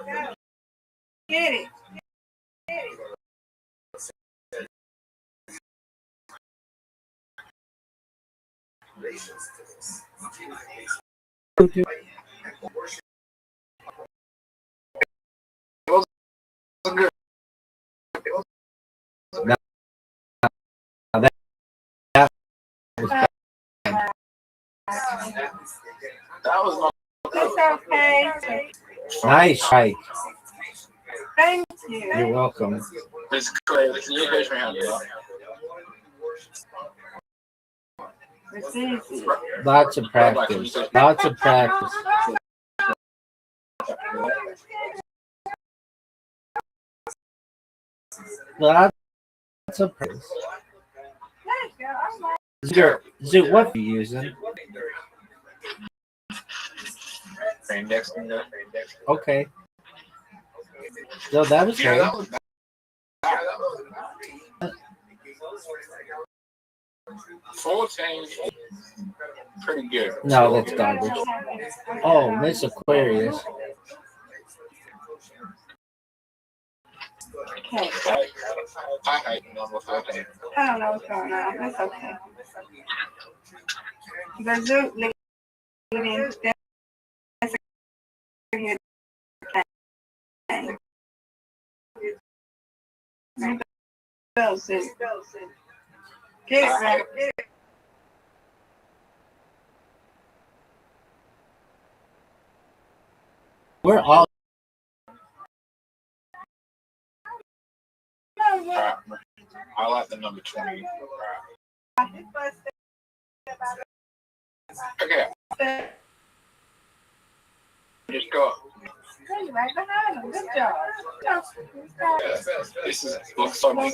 go. Get it. That was It's okay. Nice, Mike. Thank you. You're welcome. Mr. Clay, you raise my hand. It's easy. Lots of practice. Lots of practice. Lots of practice. Zoot, what are you using? for indexing that. Okay. So that was Yeah, great. that was full change. Pretty good. No, that's garbage. Oh, Miss Aquarius. Okay. I normal full change. I don't know what's going on. That's okay. The zoo leading that's a good thing. Go, Sue. Get it right. We're all I like the number 20. Okay. Just go. Right behind him. Good job. This looks so much.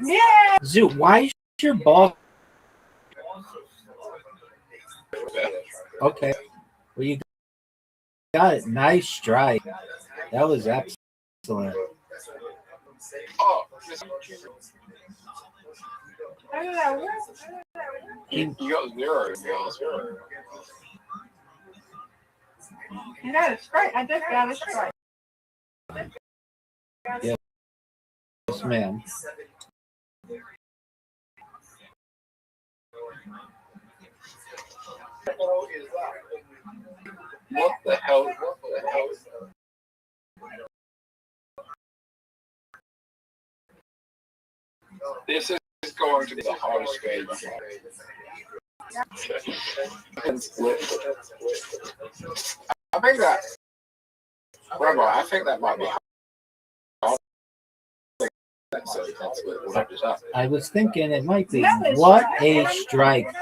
Yeah. Zoo, why is your ball? Okay. Well, you got it. Nice strike. That was excellent. Oh, you got zero. You got a strike. I just got a strike. Yes, ma'am. What the hell? What the hell is that? This is going to be the hardest game. And split. I think that, Rabbi, I think that might be hard. I was thinking it might be. What a strike.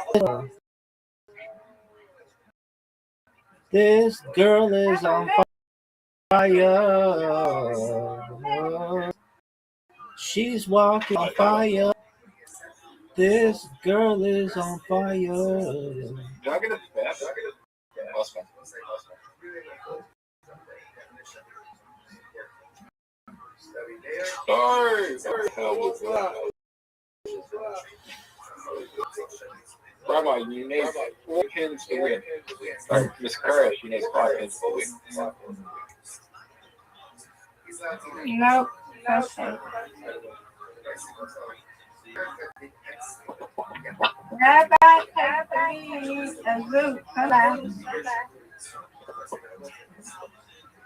This girl is on fire. She's walking on fire. This girl is on fire. Did I get a bet? Last one. Oh, what the hell was that? Rabbi, you need 4 pins to win. Or Miss Curtis, you need 5 pins to win. Nope. Okay. Rabbi, take the lead. A zoo. Come on.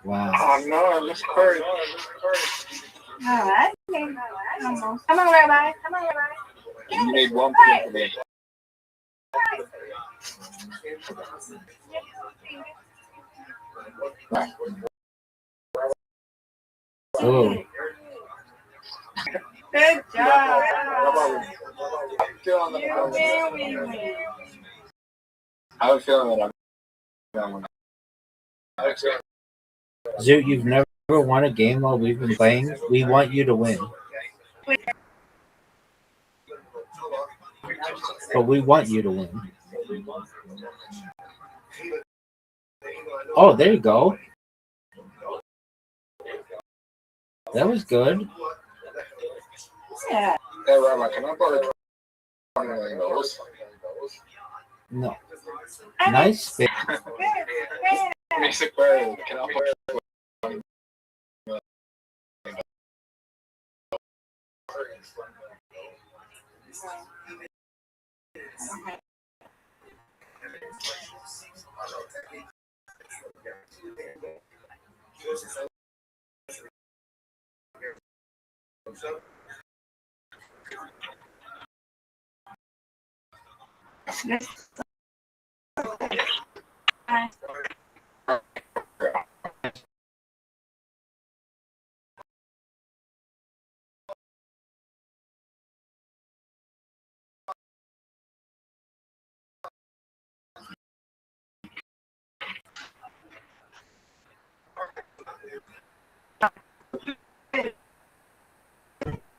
Wow. Oh no, Miss Curtis. All right. Come on, Rabbi. Come on, Rabbi. You need 1 pin to win. Oh. Good job. I have a feeling that I'm. Zoo, you've never won a game while we've been playing. We want you to win. But we want you to win. Oh, there you go. That was good. Yeah. Hey, Rabbi, can I borrow $20 million? No. Nice spin. Miss Aquarius, can I borrow $20 million?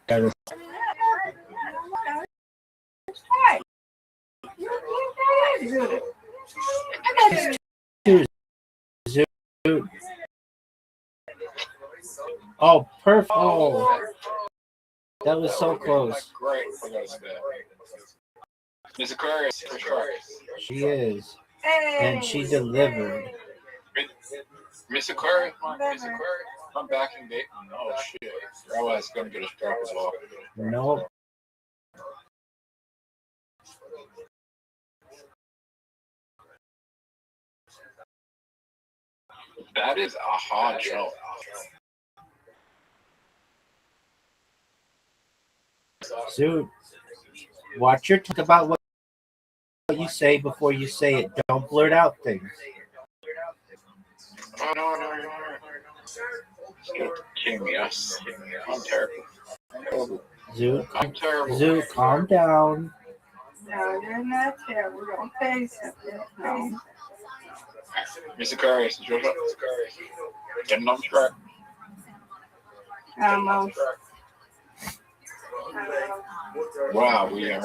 That was Zoot. I got you. Zoot. Oh, perfect. Oh, that was so close. Great. Miss Aquarius, for sure. She is. Hey. And she delivered. Miss Aquarius, I'm back in Dayton. Oh shit. I was gonna get a strap as well. Nope. That is a hard show. Zoot, watch your talk about what you say before you say it. Don't blurt out things. Oh, no. Kidding me. I'm terrible. Zoot, I'm terrible. Zoot, calm down. No, you're not terrible. Don't say something. No. Miss Aquarius, is yours up? Getting on track. Almost. Wow, we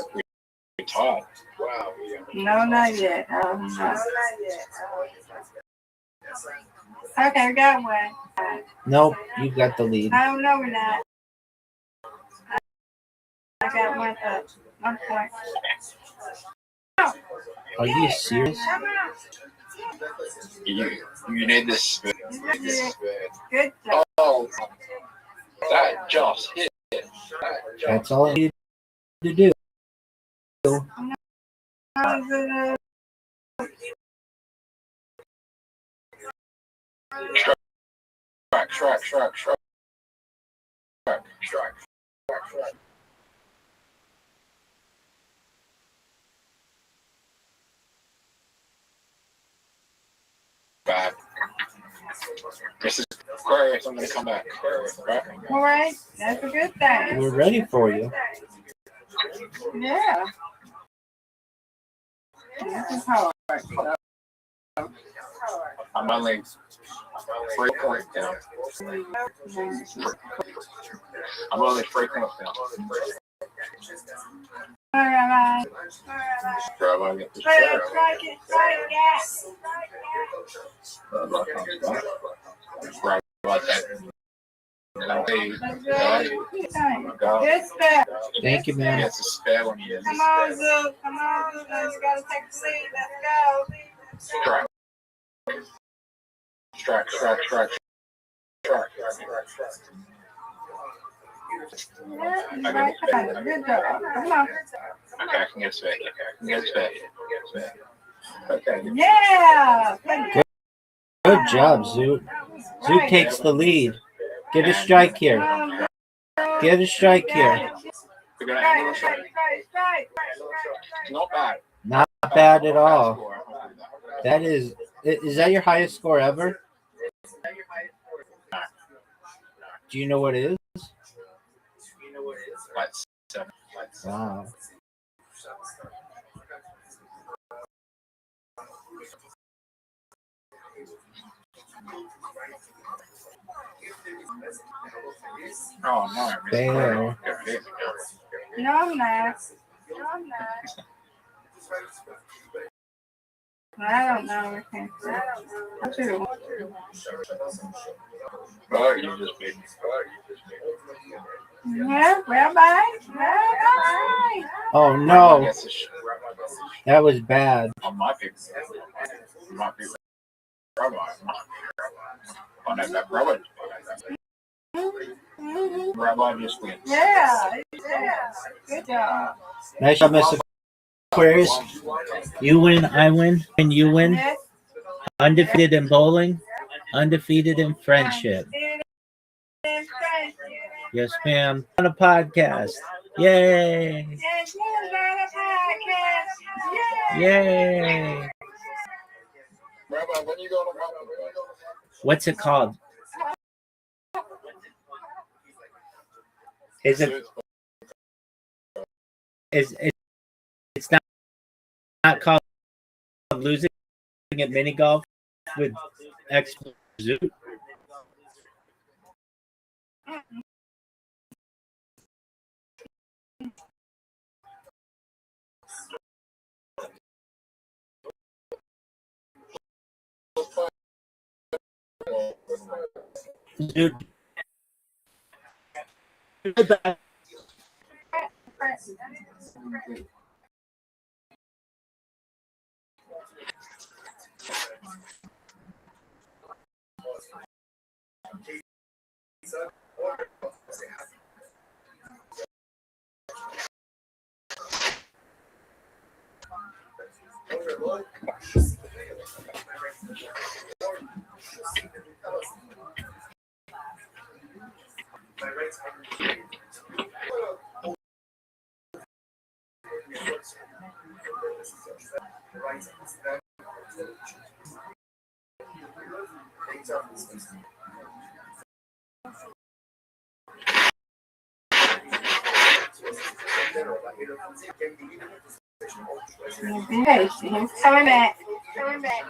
taught. No, not yet. Okay, we got one. Nope, you got the lead. I don't know, we're not. I got one up. 1 point. Are you serious? You need this. Good job. Oh, that just hit. That's all I need to do. Strike. Back. Mrs. Aquarius, I'm gonna come back. Right? All right, that's a good thing. We're ready for you. Yeah. This is hard. I'm only 3 points down. I'm only 3 points down. All right. Rabbi, get the Strike it. Good step. Thank you, man. It's a spare when you Come on, Zoo. You gotta take the lead. Let's go. Strike. Good job. Come on. Okay, I can get spare. Okay. Yeah. Good job, Zoot. Zoot takes the lead. Get a strike here. Get a strike here. Not bad. Not bad at all. That is that your highest score ever? Do you know what it is? Wow. Oh no, Fair. No, I'm not. I don't know. Oh, you just made me. Yeah, Rabbi. Oh no. That was bad. On my people. Rabbi. On that Rabbi. Rabbi just wins. Yeah. Good job. Nice job, Mr. Aquarius. You win, I win, and you win. Undefeated in bowling, undefeated in friendship. Yes, ma'am. On a podcast. Yay! Yay! Rabbi, when you go to What's it called? It's not called losing at mini golf with X Zoot. Dude. Hey, he's coming back. Coming back.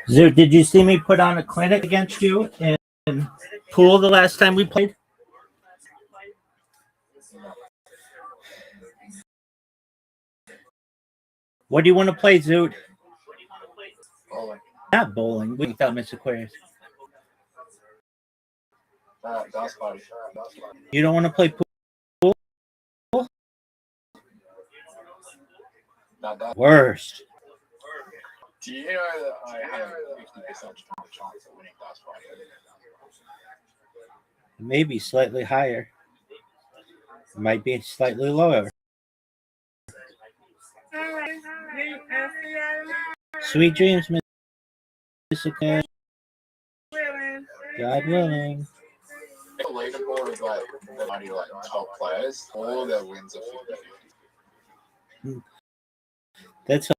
Zoot, did you see me put on a clinic against you in pool the last time we played? What do you want to play, Zoot? Bowling. Not bowling. We thought Mr. Aquarius. That's fine. You don't want to play pool? Worst. Do you know that I have 50% chance of winning That's Fine? Maybe slightly higher. Might be slightly lower. Sweet dreams, Mr. Aquarius. God willing. The leaderboard is like the 90 top players. All their wins are 50-50. That's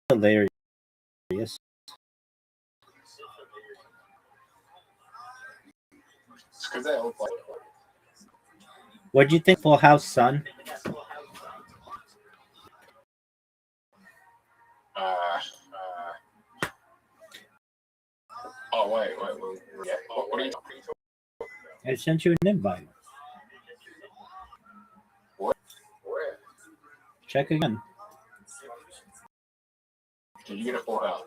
hilarious. It's because they all play. What'd you think, Full House, son? Oh, wait. Yeah. What are you talking about? I sent you an invite. What? Check again. Did you get a full house?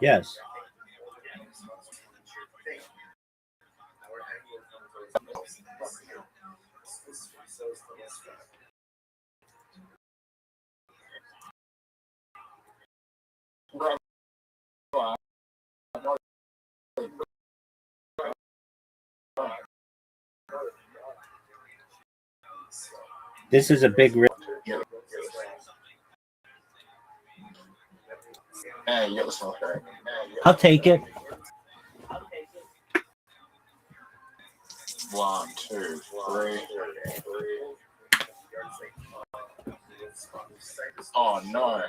Yes. This is a big risk. Hey, you got the smoke, right? I'll take it. 1, 2, 3. Oh no.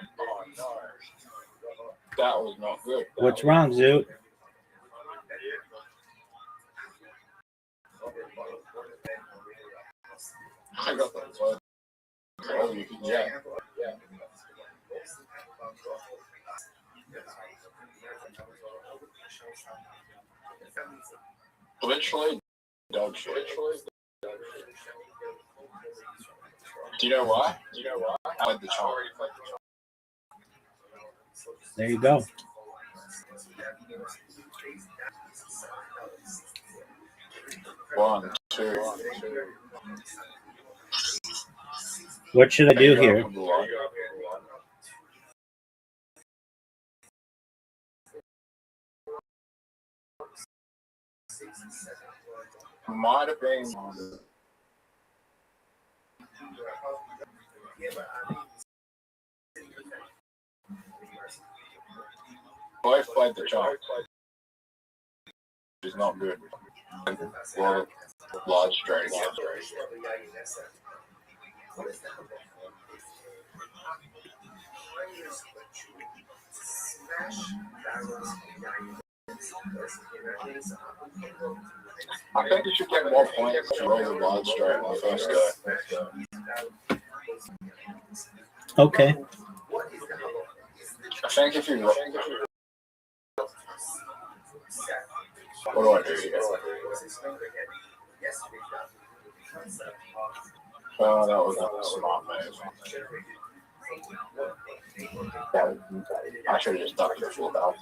That was not good. What's wrong, Zoot? I got that word. Oh, yeah. Literally, dog shit. Do you know why? I played the charm. There you go. One, two. What should I do here? Might have been. Both played the charm. Which is not good. Well, large straight. I think you should get more points to roll the large straight on the first go. Okay. I think if you what do I do here? Oh, that was a smart move. I should have just ducked the full health.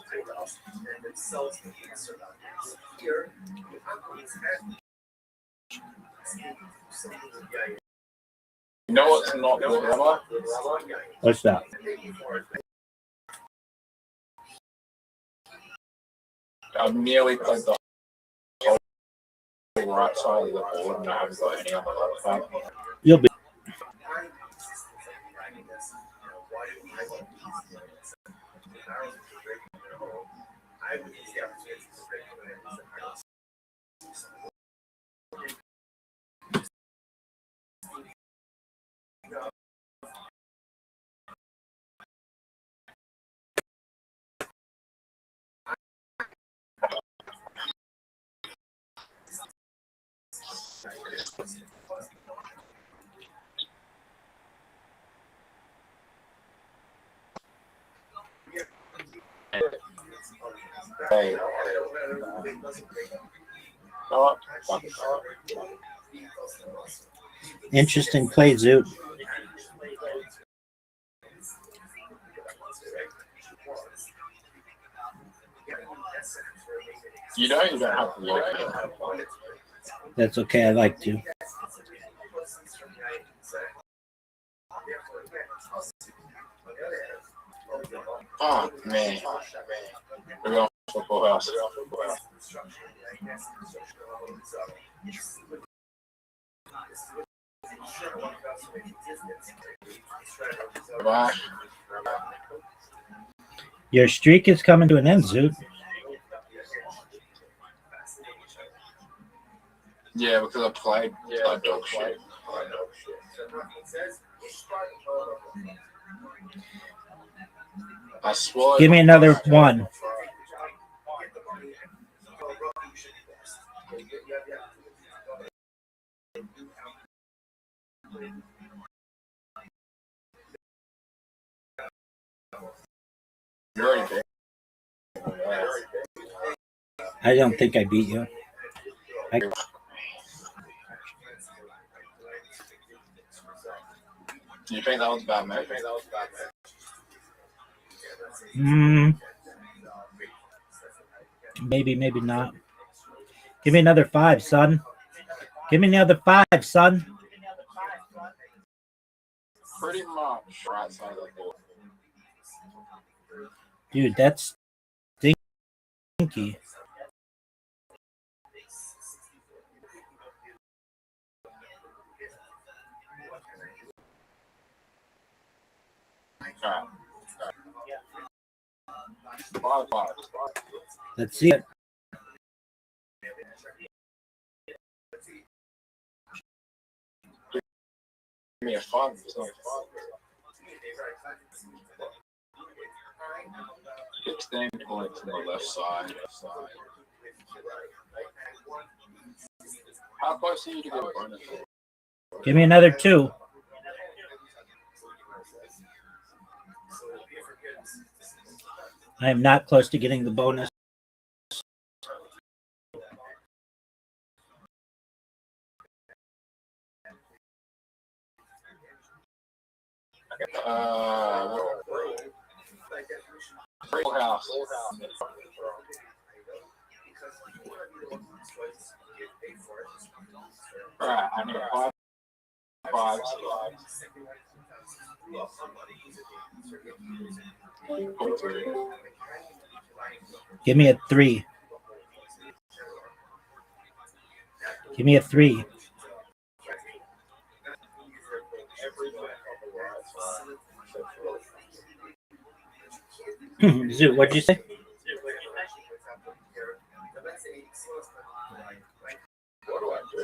You know what's not good, Rabbi? What's that? I've nearly played the whole right side of the board and I haven't got any on the left side. You'll be. Hey. Oh, Interesting play, Zoot. You know you don't have to look. That's okay. I like to. Oh, man. We're going for full house. Bye. Your streak is coming to an end, Zoot. Yeah, because I played dog shit. I swallowed. Give me another one. You're already there. I don't think I beat you. Do you think that was a bad move? Maybe, maybe not. Give me another 5, son. Give me another 5, son. Pretty much right side of the board. Dude, that's stinky. Five. Let's see it. Give me a 5. 16 points on the left side. How close are you to get a bonus? Give me another 2. I am not close to getting the bonus. Full house. Alright, I need 5. Give me a 3. Give me a 3. Zoo, what'd you say? What do I do?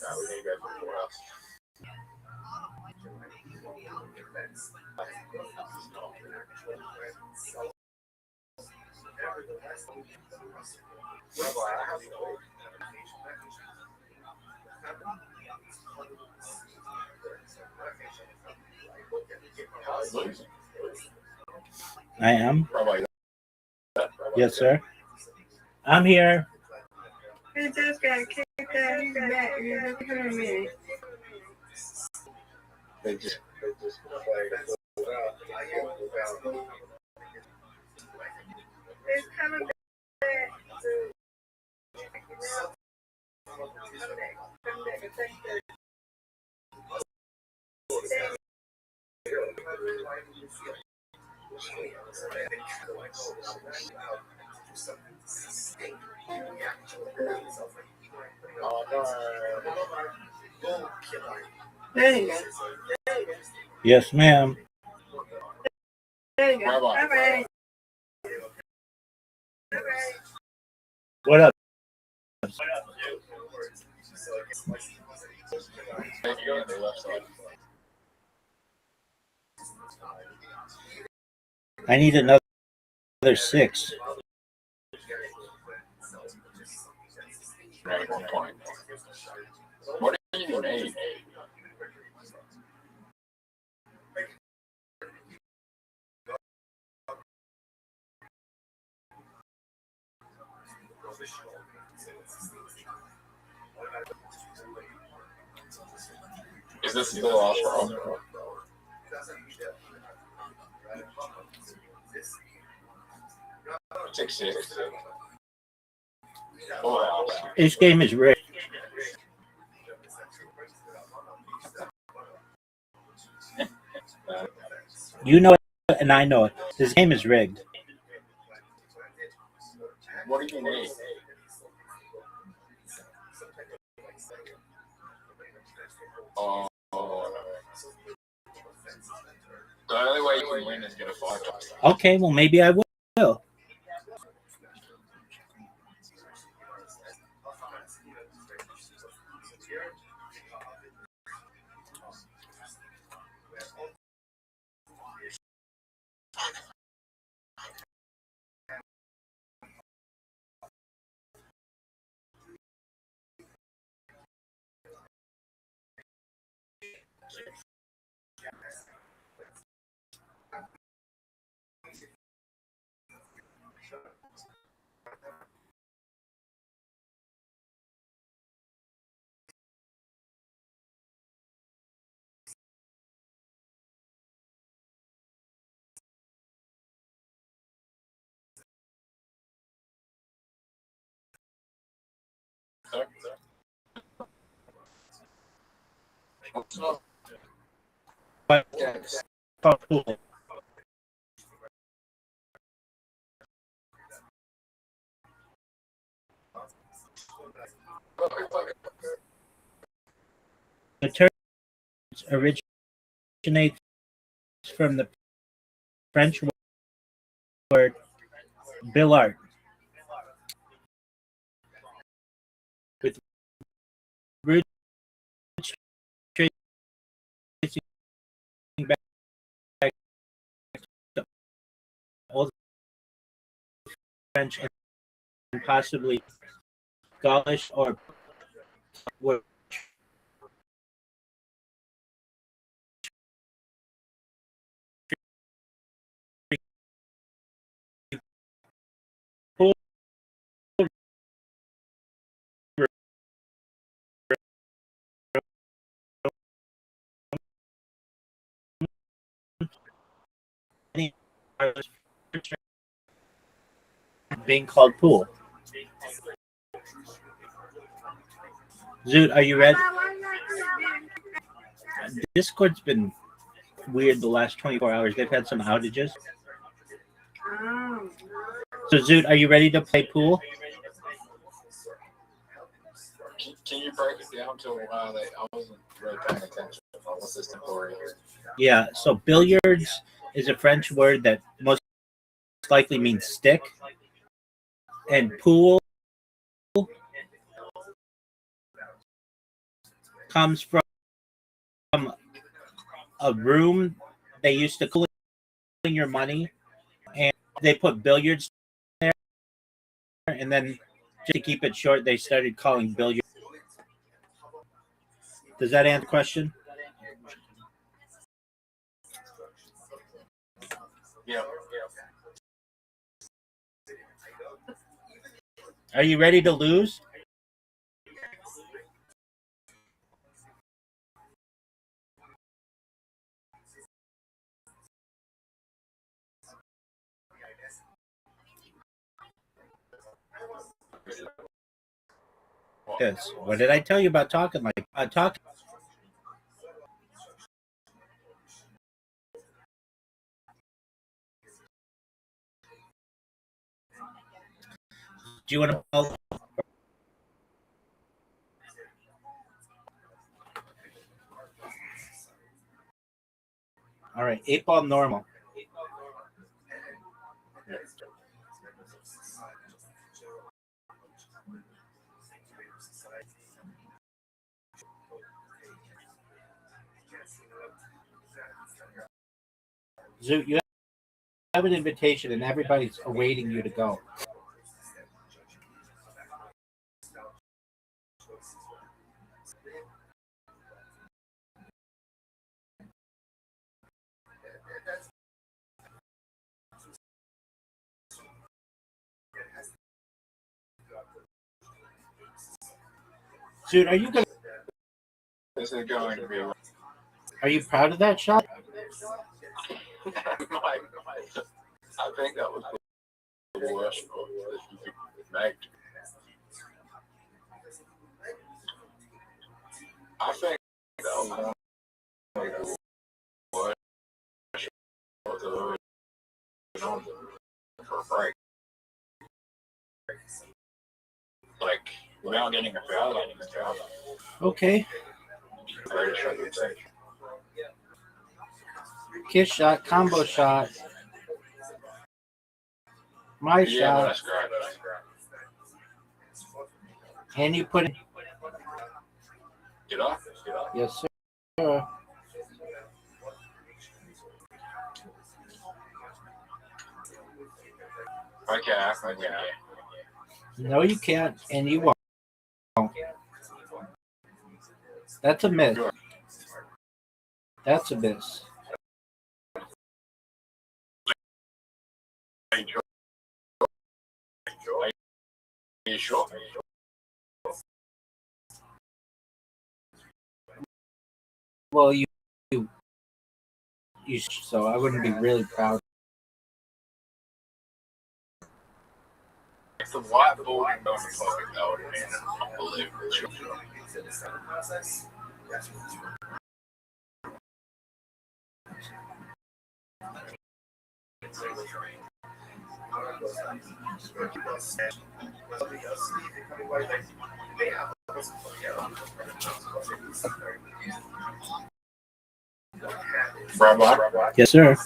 We need to go for full house. I am. Yes, sir. I'm here. He just got kicked out. He's back. Just give him a minute. They just It's coming back. There you go. Yes, ma'am. There you go. All right. What up? I need another 6. at 1 point. What do you need? Is this the last round? 6-6. This game is rigged. You know it, and I know it. This game is rigged. What do you need? The only way you can win is get a 5 touchdown. Okay, well, maybe I will. The term originates from the French word billard, with roots tracing back to Old French and possibly Gaulish or word. Being called pool. Zoot, are you ready? Discord's been weird the last 24 hours. They've had some outages. So, Zoot, are you ready to play pool? Can you break it down to I wasn't really paying attention. What's this temporary? Yeah, so billiards is a French word that most likely means stick. And pool comes from a room they used to clean your money, and they put billiards there, and then just to keep it short, they started calling billiard. Does that answer the question? Yeah. Are you ready to lose? This. What did I tell you about talking like talking? Do you want to? All right, 8-ball normal. Zoot, you have an invitation, and everybody's awaiting you to go. Zoot, are you gonna? This is going to be. Are you proud of that shot? I think that was the worst that you could make. I think that was one of the worst for a break. Like, without getting a foul, I didn't foul. Okay. Greatest shot you'd take. Kiss shot, combo shot. My shot. That's great. And you put it. Get off. Yes, sir. Okay, I think No, you can't, and you won't. That's a miss. That's a miss. Are you sure? Well, you so I wouldn't be really proud. If the whiteboarding on the topic, that would have been unbelievable. Rabbi? Yes, sir.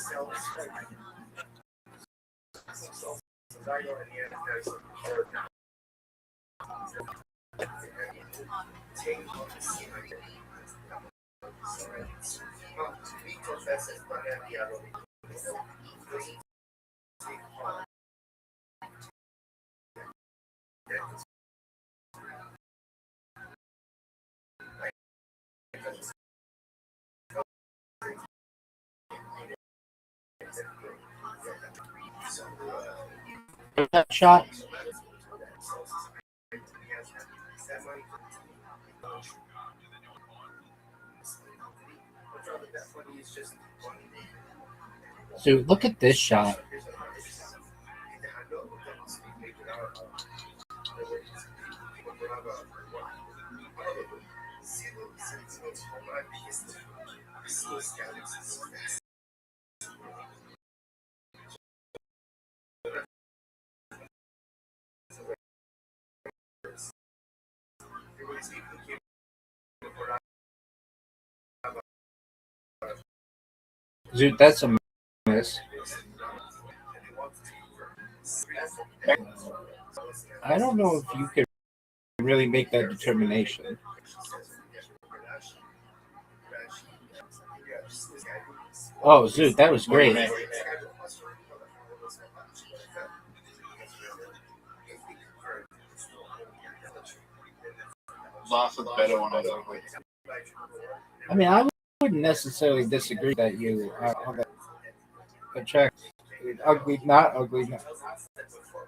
That shot. So look at this shot. Dude, that's a miss. I don't know if you could really make that determination. Oh, Zoot, that was great. Lots of better one of those. I mean, I wouldn't necessarily disagree that you are attractive, ugly, not ugly. Not,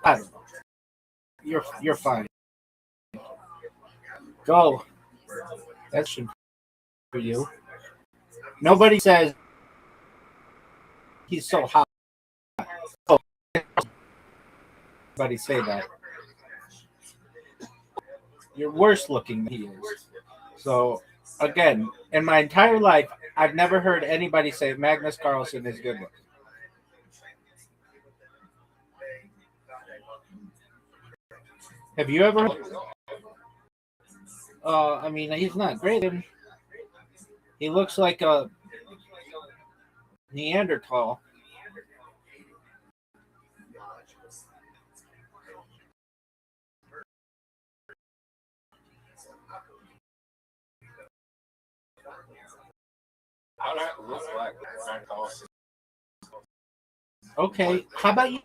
I don't know. You're fine. Go. That's for you. Nobody says he's so hot. Oh, nobody say that. You're worse looking than he is. So again, in my entire life, I've never heard anybody say Magnus Carlsen is good looking. Have you ever? I mean, he's not great. He looks like a Neanderthal. I don't look like Frank Carlson. Okay, how about you?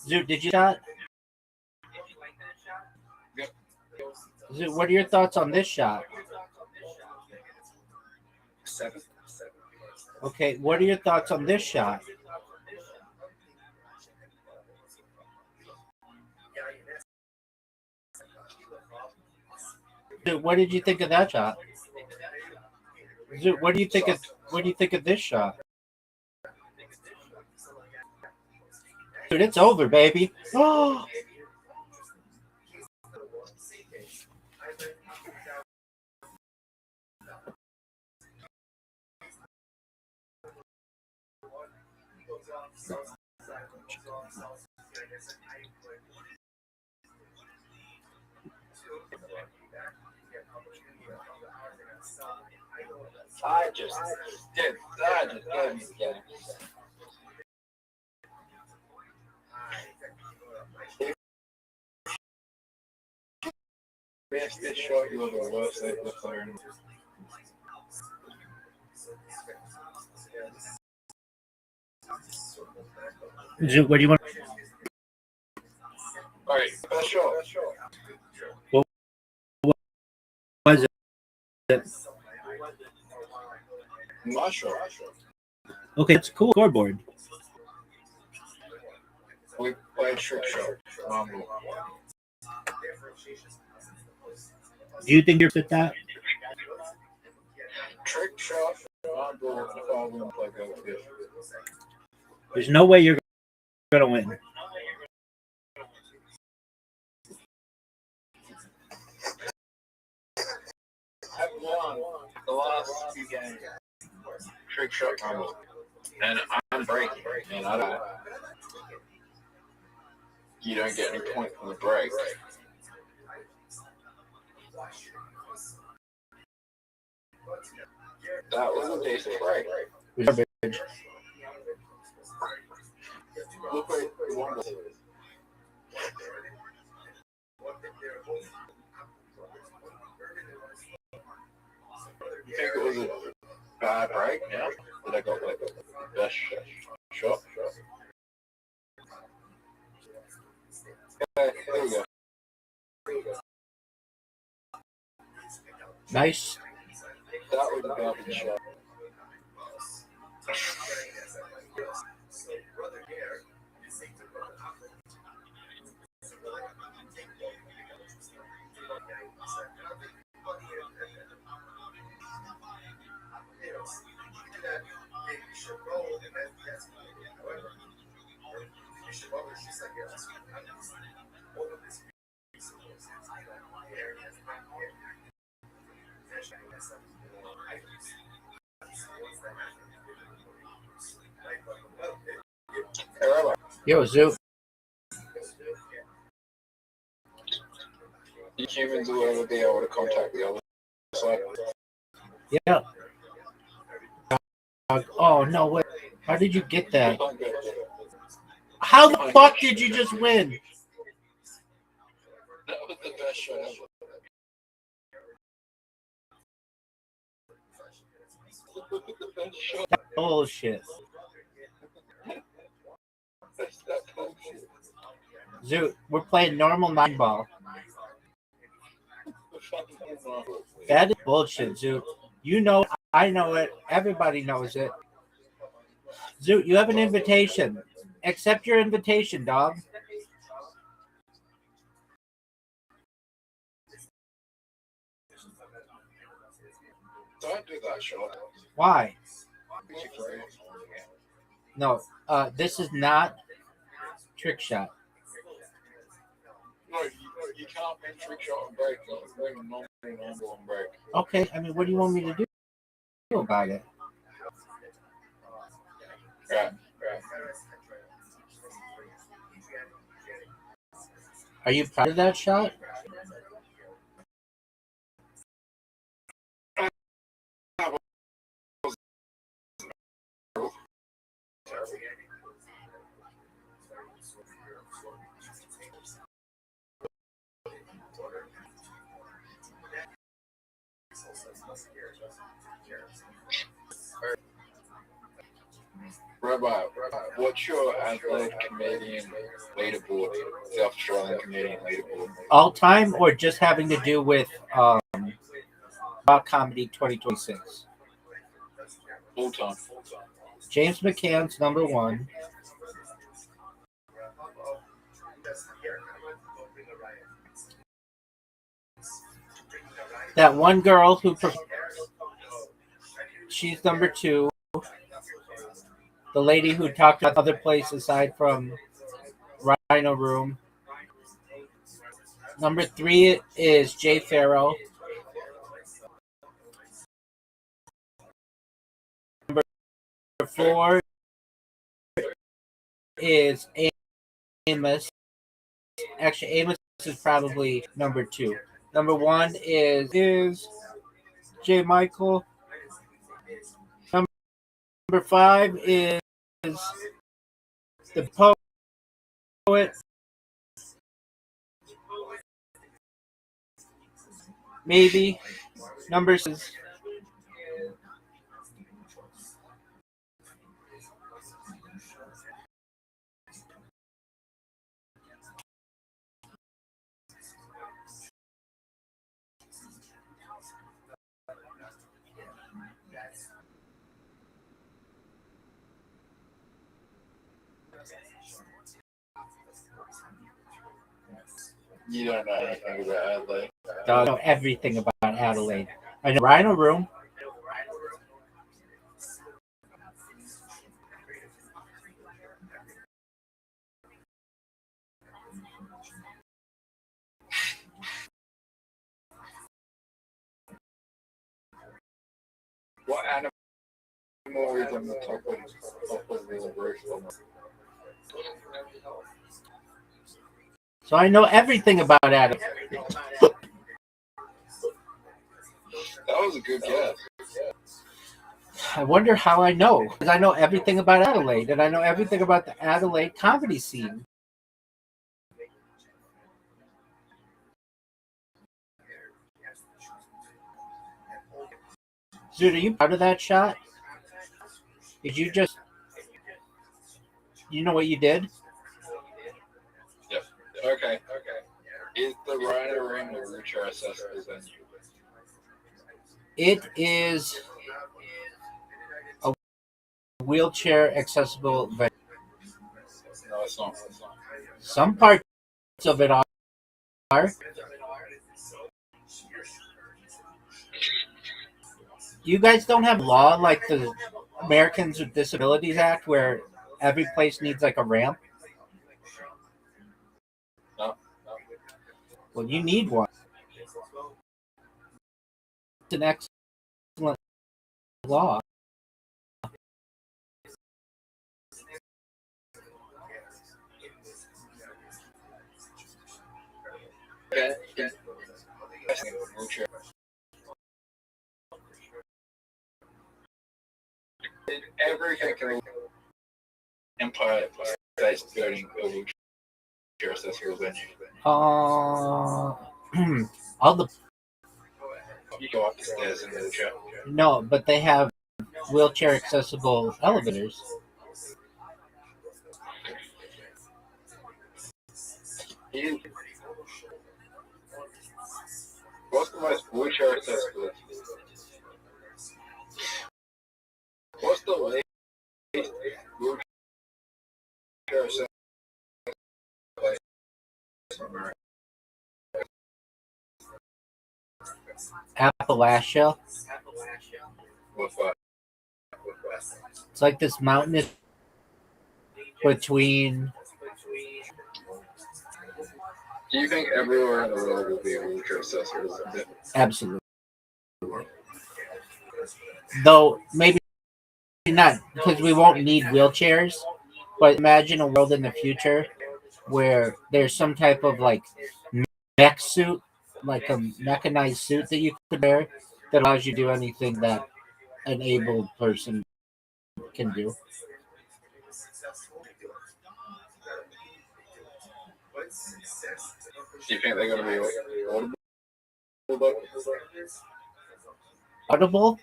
Zoot, did you shot? Zoot, what are your thoughts on this shot? 7. Okay, what are your thoughts on this shot? Zoot, what did you think of that shot? Zoot, what do you think of this shot? Dude, it's over, baby. Oh. I just did. I just gave me again. If this shot, you were the worst ever player in the world. Zoot, what do you want? All right, best shot. What was it? My shot. Okay, it's cool. Scoreboard. We played trick shot. Do you think you're at that? Trick shot. I'm going to follow and play goldfish. There's no way you're gonna win. I've won the last 2 games. Trick shot combo. And I'm breaking. And I don't. You don't get any point from the break. That was a decent break. Look like the one. You think it was a bad break? Yeah. But I got like the best shot. Okay, there we go. Nice. That was a garbage shot. Yo, Zoot. You humans will ever be able to contact the other side. Yeah. Oh, no way. How did you get that? How the fuck did you just win? That was the best best shot ever. The best shot. Bullshit. That's that bullshit. Zoo, we're playing normal 9-ball. That is bullshit, Zoo. You know it, I know it. Everybody knows it. Zoo, you have an invitation. Accept your invitation, dog. Don't do that shot. Why? No, this is not trick shot. No, you can't make trick shot and break. You can bring a normal and break. Okay, I mean, what do you want me to do about it? Right. Are you proud of that shot? Rabbi, what's your athlete comedian leaderboard? South Australian comedian leaderboard. All time or just having to do with Rock Comedy 2026? All time. James McCann's number 1. That one girl who she's number 2. The lady who talked about other places aside from Rhino Room. Number 3 is Jay Farrell. Number 4 is Amos. Actually, Amos is probably number 2. Number 1 is J. Michael. Number 5 is the poet. Maybe. Number 6. You don't know anything about Adelaide. I know everything about Adelaide. I know Rhino Room. What animal is on the top of the roof? So I know everything about Adelaide. That was a good guess. I wonder how I know. Because I know everything about Adelaide, and I know everything about the Adelaide comedy scene. Dude, are you proud of that shot? Did you just... You know what you did? Yep. Okay. Is the Rhino Room the wheelchair accessible venue? It is a wheelchair accessible venue. No, it's not. Some parts of it are. You guys don't have law like the Americans with Disabilities Act where every place needs like a ramp? No. Well, you need one. It's an excellent law. Wheelchair. Everything can Empire State's building a wheelchair accessible venue. all the You go up the stairs in the wheelchair. no, but they have wheelchair accessible elevators. What's the most wheelchair accessible? What's the least wheelchair accessible place in America? Appalachia. What's that? It's like this mountainous between. Do you think everywhere in the world will be wheelchair accessible? Absolutely. Though maybe not, because we won't need wheelchairs. But imagine a world in the future where there's some type of like mech suit, like a mechanized suit that you could wear that allows you to do anything that an able person can do. Do you think they're going to be audible? Audible?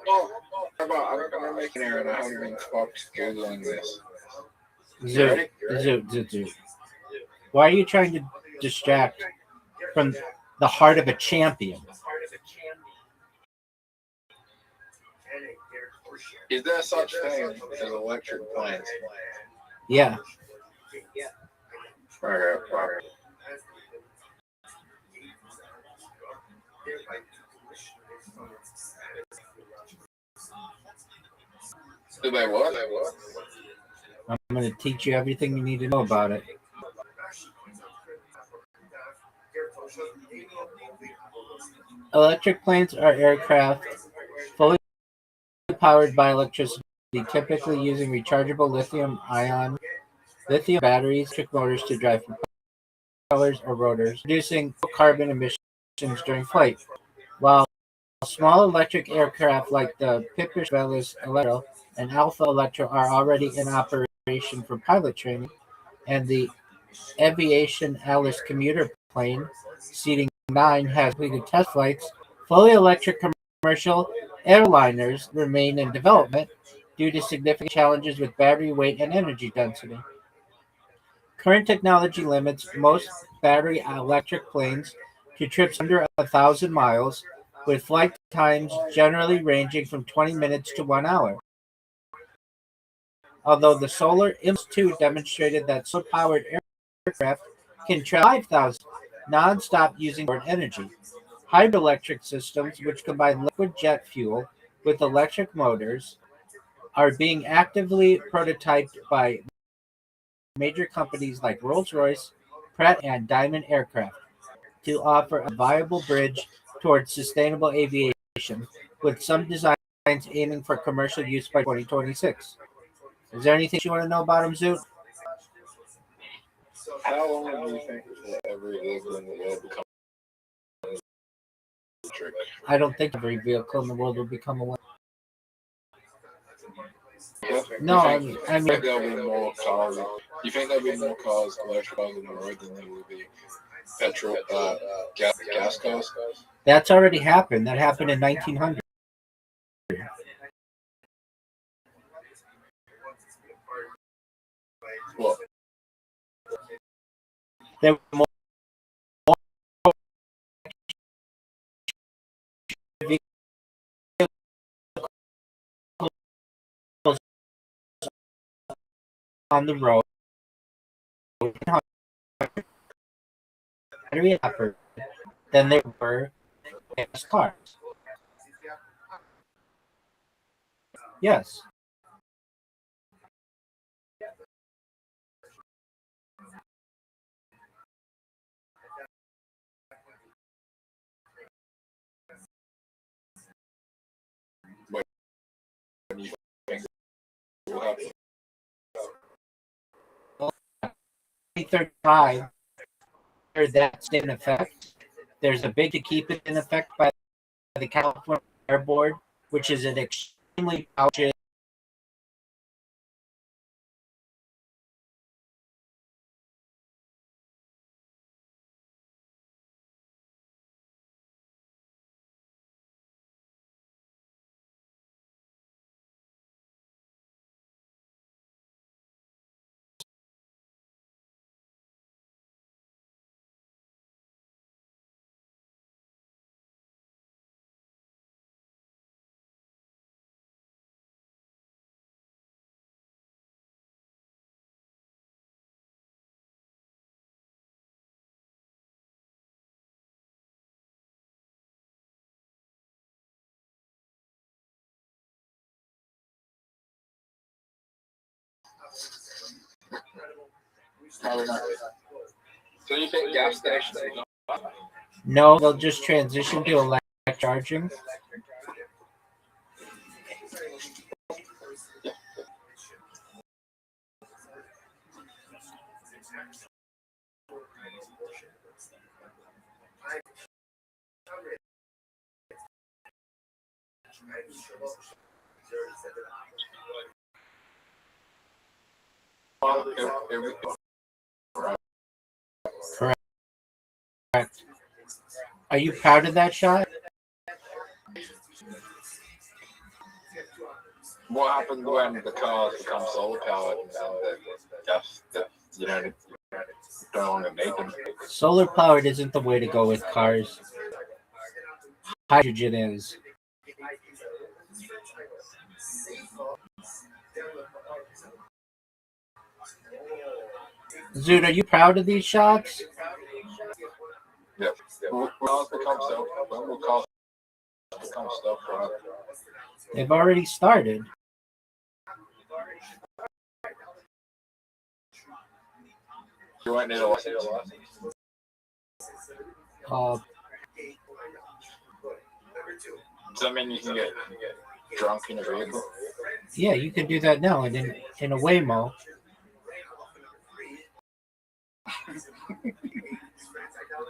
Oh, I'm going to make an error and I haven't even fucked Googling this. Zoot. Why are you trying to distract from the heart of a champion? Is there such thing as electric planes? Yeah. Okay. Do they what? I'm going to teach you everything you need to know about it. Electric planes are aircraft fully powered by electricity, typically using rechargeable lithium batteries, electric motors to drive propellers or rotors, reducing carbon emissions during flight. While small electric aircraft like the Pipistrellus Velis Electro and Alpha Electro are already in operation for pilot training, and the Aviation Alice commuter plane, seating 9, has completed test flights, fully electric commercial airliners remain in development due to significant challenges with battery weight and energy density. Current technology limits most battery electric planes to trips under 1,000 miles, with flight times generally ranging from 20 minutes to 1 hour. Although the Solar Impulse 2 demonstrated that solar-powered aircraft can travel 5,000 non-stop using stored energy. Hybrid electric systems, which combine liquid jet fuel with electric motors, are being actively prototyped by major companies like Rolls-Royce, Pratt and Diamond Aircraft to offer a viable bridge towards sustainable aviation, with some designs aiming for commercial use by 2026. Is there anything you want to know about them, Zoot? How long do you think before every vehicle in the world becomes electric? I don't think every vehicle in the world will become electric. No, I mean, there'll be more cars. You think there'll be more cars, electric cars on the road than there will be petrol, gas cars? That's already happened. That happened in 1900. What? There were more vehicles on the road than there were gas cars. Yes. What do you think will happen? 2035, that's in effect. There's a bid to keep it in effect by the California Air Board, which is an extremely powerful Probably not. So you think gas stations? No, they'll just transition to electric charging. Correct. Are you proud of that shot? What happens when the cars become solar powered and the gas, you know, don't want to make them? Solar powered isn't the way to go with cars. Hydrogen is. Zoot, are you proud of these shots? Yeah. When cars become self-driving? They've already started. You won't need a license. Does that mean you can get drunk in a vehicle? Yeah, you can do that now in a Waymo.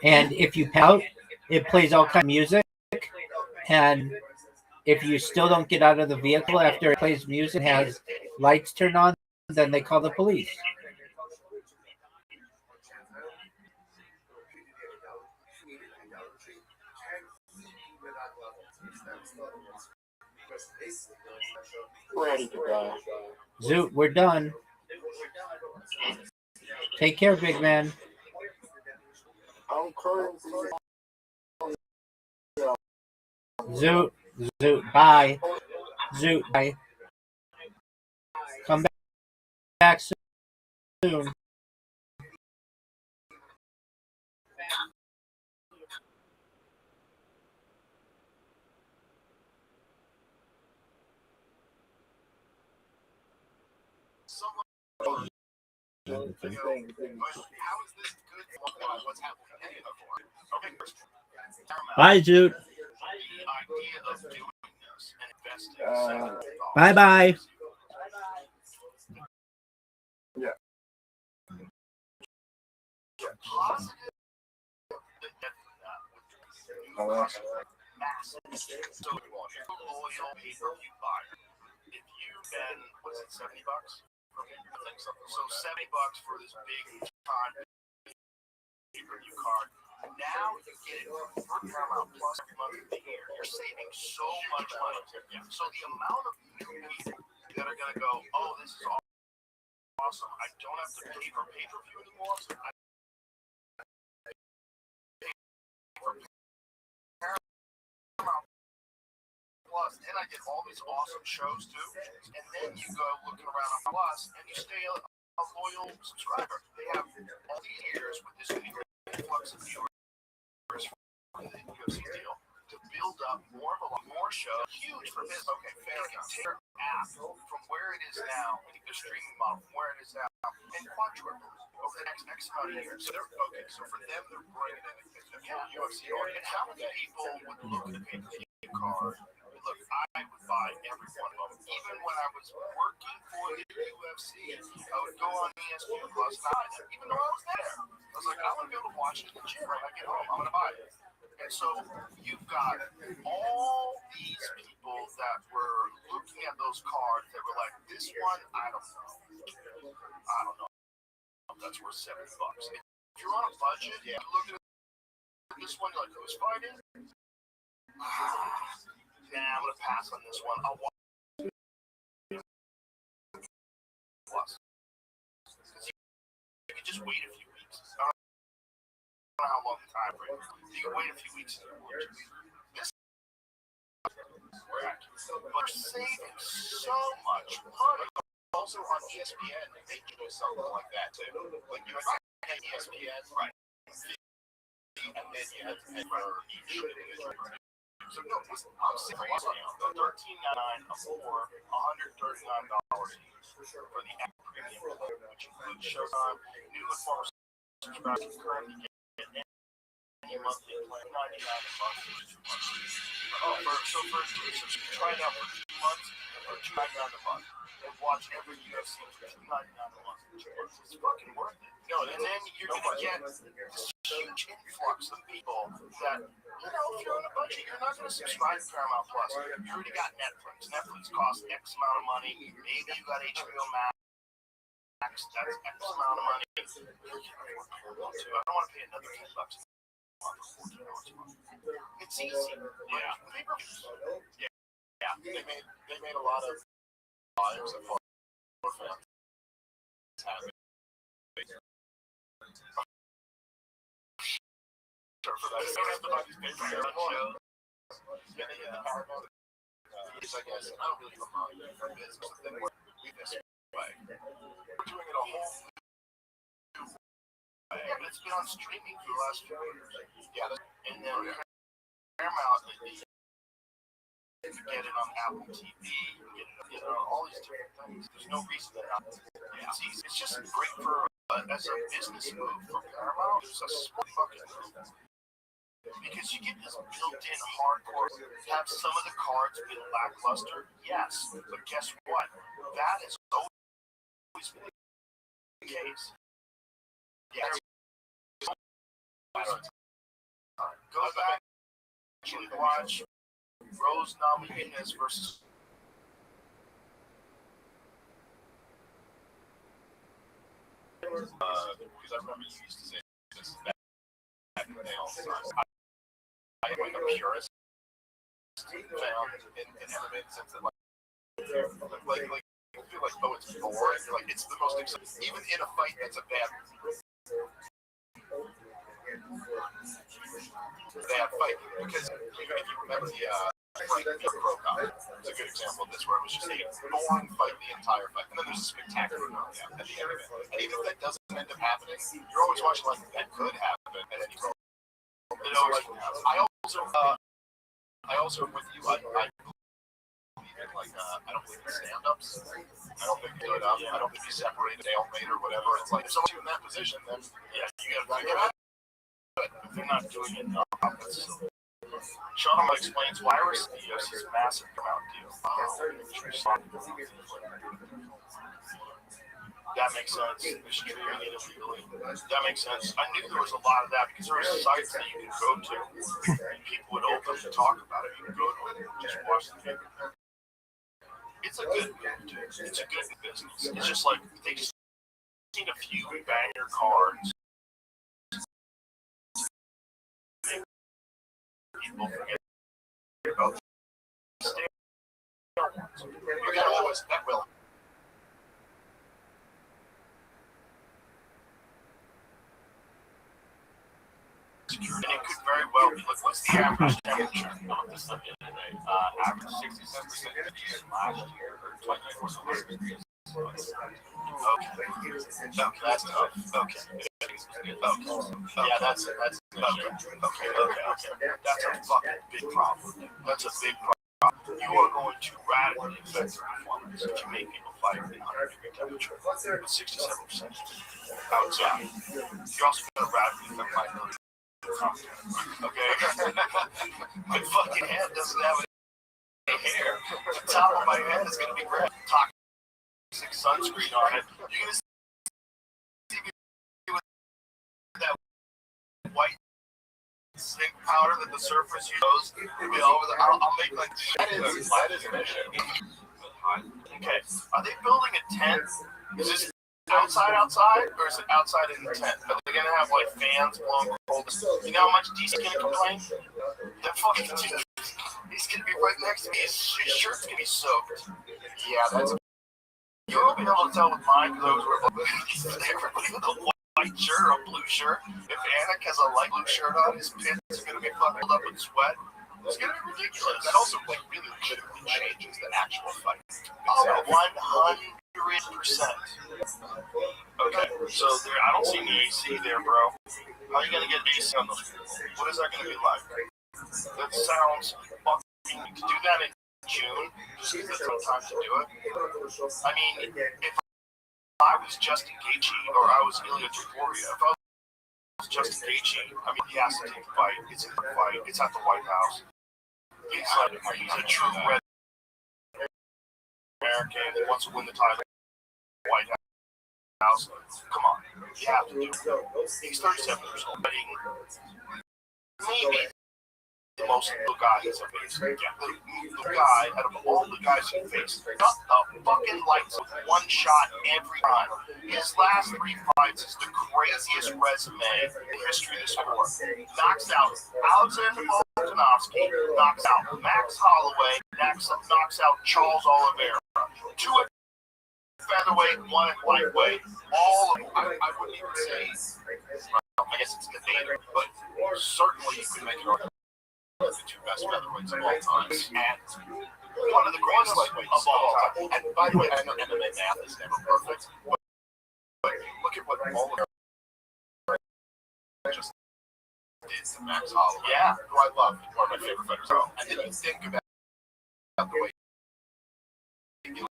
And if you pout, it plays all kind of music. And if you still don't get out of the vehicle after it plays music, has lights turned on, then they call the police. Ready to go. Zoot, we're done. Take care, big man. I'm crazy. Zoot, bye. Zoot, bye. Come back soon. Bye, Zoot. Bye bye. Yeah. If you spend, what's it, $70? So $70 for this big time pay-per-view card. Now you get it for Paramount Plus every month of the year. You're saving so much money. So the amount of new people that are going to go, oh, this is awesome. I don't have to pay for pay-per-view anymore. So I pay for Paramount Plus, and I get all these awesome shows too. And then you go looking around on Plus, and you stay a loyal subscriber. They have all these years with this influx of viewers from the UFC deal to build up more shows. Huge for business. Okay, fair enough. Take their app from where it is now, like the streaming model from where it is now, and quadruple over the next X amount of years. So they're okay. So for them, they're bringing in the UFC audience. How many people would look at a pay-per-view card? Look, I would buy every one of them. Even when I was working for the UFC, I would go on ESPN Plus and buy them, even though I was there. I was like, I'm going to be able to watch it in the gym when I get home. I'm going to buy it. And so you've got all these people that were looking at those cards that were like, this one, I don't know. That's worth $70. If you're on a budget, you look at this one, you're like, who's fighting? Nah, I'm gonna pass on this one. I'll watch Plus. You can just wait a few weeks. I don't know how long the time frame is. You can wait a few weeks. This but you're saving so much money. Also on ESPN, they can do something like that too. Like you have ESPN, right? And then you have to pay for each individual. So no, I'm saying $13.99 or $139 for the app which includes Showtime, new and former subscribers currently get any monthly plan, $99 a month for 2 months. For 2 try it out for 2 months for $2.99 a month. And watch every UFC for $2.99 a month. It's fucking worth it. No, and then you're gonna get this huge influx of people that, if you're on a budget, you're not gonna subscribe to Paramount Plus. You already got Netflix. Netflix costs X amount of money. Maybe you got HBO Max. That's X amount of money. I don't want to pay another $10 a month for $14 a month. It's easy. Yeah. They made a lot of lives that for fans. Sure, for that. Don't have to buy these papers. Yeah, they hit the power button. I guess I don't really know for business. Then we this way. We're doing it a whole new way. Yeah, but it's been on streaming for the last few years. Yeah, and then Paramount, you get it on Apple TV, you get it on all these different things. There's no reason to not. It's easy. It's just great for as a business move for Paramount. It's a sport fucking move. Because you get this built-in hardcore. Have some of the cards been lackluster? Yes. But guess what? That has always been the case. Yeah. Go back and watch Rose Namajunas versus because I remember you used to say this back in the day all the time. I am like a purist fan in MMA since it like you feel like it's boring. You're like it's the most exciting. Even in a fight that's a bad fight because if you remember the Pro Cup, it's a good example of this where it was just a boring fight the entire fight, and then there's a spectacular knockout at the end of it. And even if that doesn't end up happening, you're always watching like that could happen at any moment. It always happens. I also with you. I believe in like I don't believe in stand-ups. I don't think you I don't think you separate a stalemate or whatever. It's like if someone's in that position, then yeah, you gotta get out. But if they're not doing it, no. Sean explains why we're seeing UFC's massive amount deal. That makes sense. Streaming it illegally. That makes sense. I knew there was a lot of that because there were sites that you could go to and people would open to talk about it. You can go to it and just watch the video. It's a good move, it's a good business. It's just like they just need a few banger cards. People forget about you're gonna always that will. And it could very well be like, what's the average temperature? I looked this up the other day. Average 67% last year, or 24 degrees. Okay, that's tough. Okay. Yeah, that's okay. That's a fucking big problem. That's a big problem. You are going to radically affect your performance if you make people fight at 100-degree temperature with 67% outside. You're also going to radically affect my ability. Okay? My fucking head doesn't have any hair. The top of my head is going to be red. Toxic sunscreen on it. You're going to see me with that white zinc powder that the surfers use. I'll make like that is an issue. Okay. Are they building a tent? Is this outside, or is it outside in the tent? Are they gonna have like fans blowing cold? You know how much DC's gonna complain? That fucking dude, he's gonna be right next to me. His shirt's gonna be soaked. Yeah, that's. You won't be able to tell with mine because I was wearing everybody with a white shirt or a blue shirt. If Anik has a light blue shirt on, his pants are gonna be fucking up with sweat. It's gonna be ridiculous. That also like really legitimately changes the actual fight. Oh, 100%. Okay, so there, I don't see any AC there, bro. How are you gonna get AC on those people? What is that gonna be like? That sounds fucking. To do that in June, just because that's no time to do it. I mean, if I was Justin Gaethje or I was Ilya Topuria, if I was Justin Gaethje, I mean, he has to take the fight. It's a fight. It's at the White House. He's a true red American. He wants to win the title. White House. Come on, you have to do it. He's 37 years old. Maybe the most little guy he's ever faced. Yeah, the guy out of all the guys he faced, got the fucking lights with one shot every time. His last 3 fights is the craziest resume in the history of the sport. Knocks out Alexander Volkanovski, knocks out Max Holloway, knocks out Charles Oliveira. 2 at featherweight, 1 at lightweight. All of them. I wouldn't even say, I guess it's debatable, but certainly you could make an argument. The 2 best featherweights of all time, and one of the greatest lightweights of all time. And by the way, I know MMA math is never perfect, but look at what all of just did to Max Holloway. Yeah, who I love, one of my favorite fighters. And then you think about the way Ilya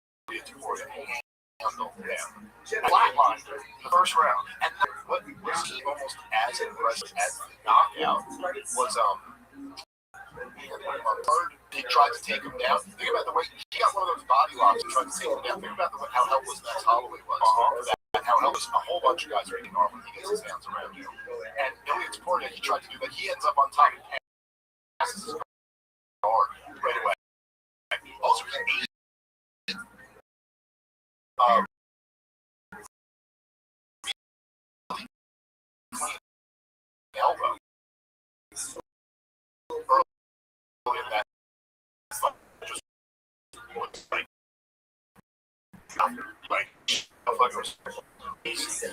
Topuria handled him. Flatlined in the first round. And what was almost as impressive as the knockout was he tried to take him down. Think about the way he got one of those body locks and tried to take him down. Think about how helpless Max Holloway was. And how helpless a whole bunch of guys are getting off when he gets his hands around you. And Ilya Topuria, he tried to do that. He ends up on top and passes his guard right away. Also, elbow. Early in that fight, just he's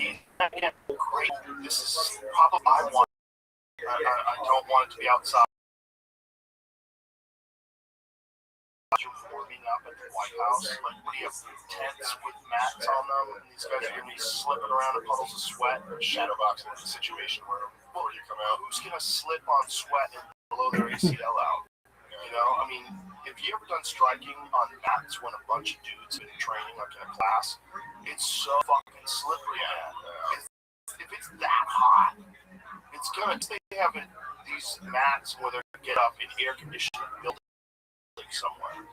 great. This is probably I don't want it to be outside. Warming up at the White House, like what do you have, tents with mats on them, and these guys are gonna be slipping around in puddles of sweat, shadow boxing is a situation where before you come out, who's gonna slip on sweat and blow their ACL out? You know, I mean, have you ever done striking on mats when a bunch of dudes been training like in a class? It's so fucking slippery. If it's that hot, it's gonna. They have these mats where they're gonna get up in air conditioned buildings somewhere.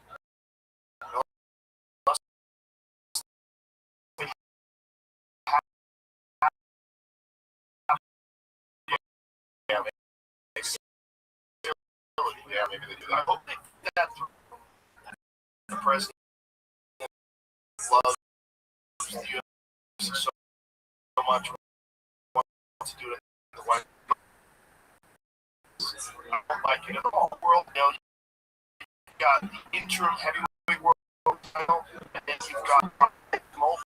Yeah, maybe they do. I hope they get that through. The president loves the UFC so much. Wants to do it in the White House. I don't like it at all. World, you know, you've got the interim heavyweight world title, and then you've got multiple.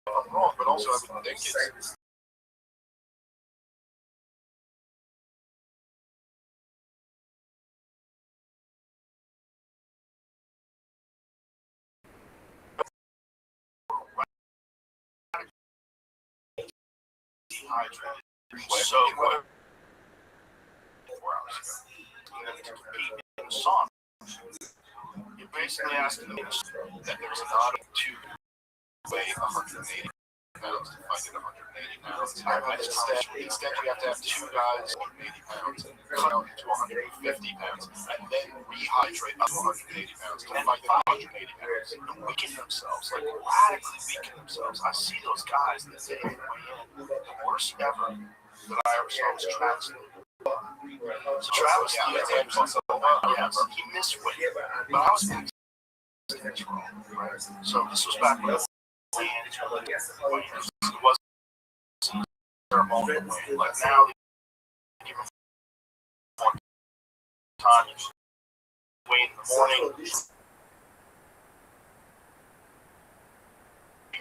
I'm wrong, but also I would think it's dehydrated. So 4 hours ago, to compete in the sauna, you're basically asking them that there's not to weigh 180 pounds to fight at 180 pounds. Instead, you have to have 2 guys 180 pounds, cut down to 150 pounds, and then rehydrate up to 180 pounds to fight at 180 pounds. And weaken themselves, like radically weaken themselves. I see those guys that say they weigh in. The worst ever that I ever saw was Travis. So Travis, yes, he missed weight, but I was thinking things wrong. Right? So this was back when it wasn't ceremonial weight. Like now, they give him more time. You wait in the morning.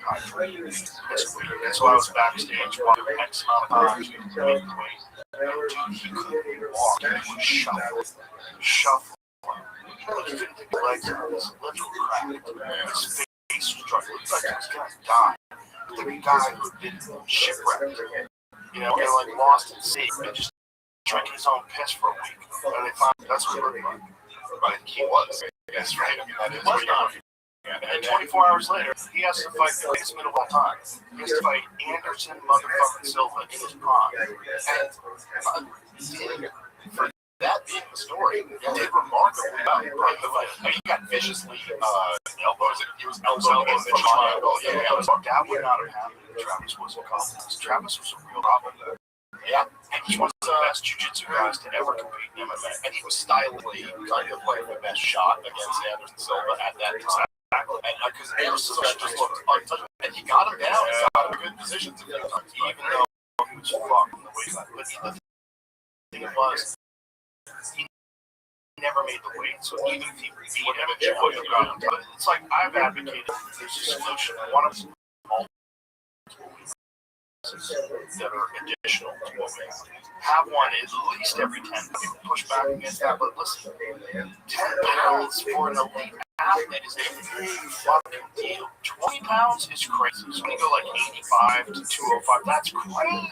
And so I was backstage watching X amount of times to make the weight. Dude, he couldn't walk. He would shuffle. He couldn't take his legs out. His lips were cracked. His face was drunk. It looked like he was gonna die. Like a guy who had been shipwrecked, and like lost at sea, and just drinking his own piss for a week. And they found that's what he looked like. But he was. That's right. I mean, that is what he was. And 24 hours later, he has to fight the biggest middle of all time. He has to fight Anderson motherfucking Silva in his prime. And for that being the story, he did remarkably well. He got viciously elbows. He was elbowed in the triangle. That would not have happened if Travis wasn't confident. Travis was a real problem. Yeah, and he was the best jiu-jitsu guys to ever compete in MMA. And he was stylishly kind of like the best shot against Anderson Silva at that time. And because Anderson just looked untouchable. And he got him down. He got him in good positions a few times, even though he was fucked in the weight cut. But the thing was, he never made the weight. So even if he beat him and showed him around, it's like I've advocated there's a solution. One of them that are additional to what we have one at least every 10. People push back against that, but listen, 10 pounds for an elite athlete is a big fucking deal. 20 pounds is crazy. So when you go like 85 to 205, that's crazy.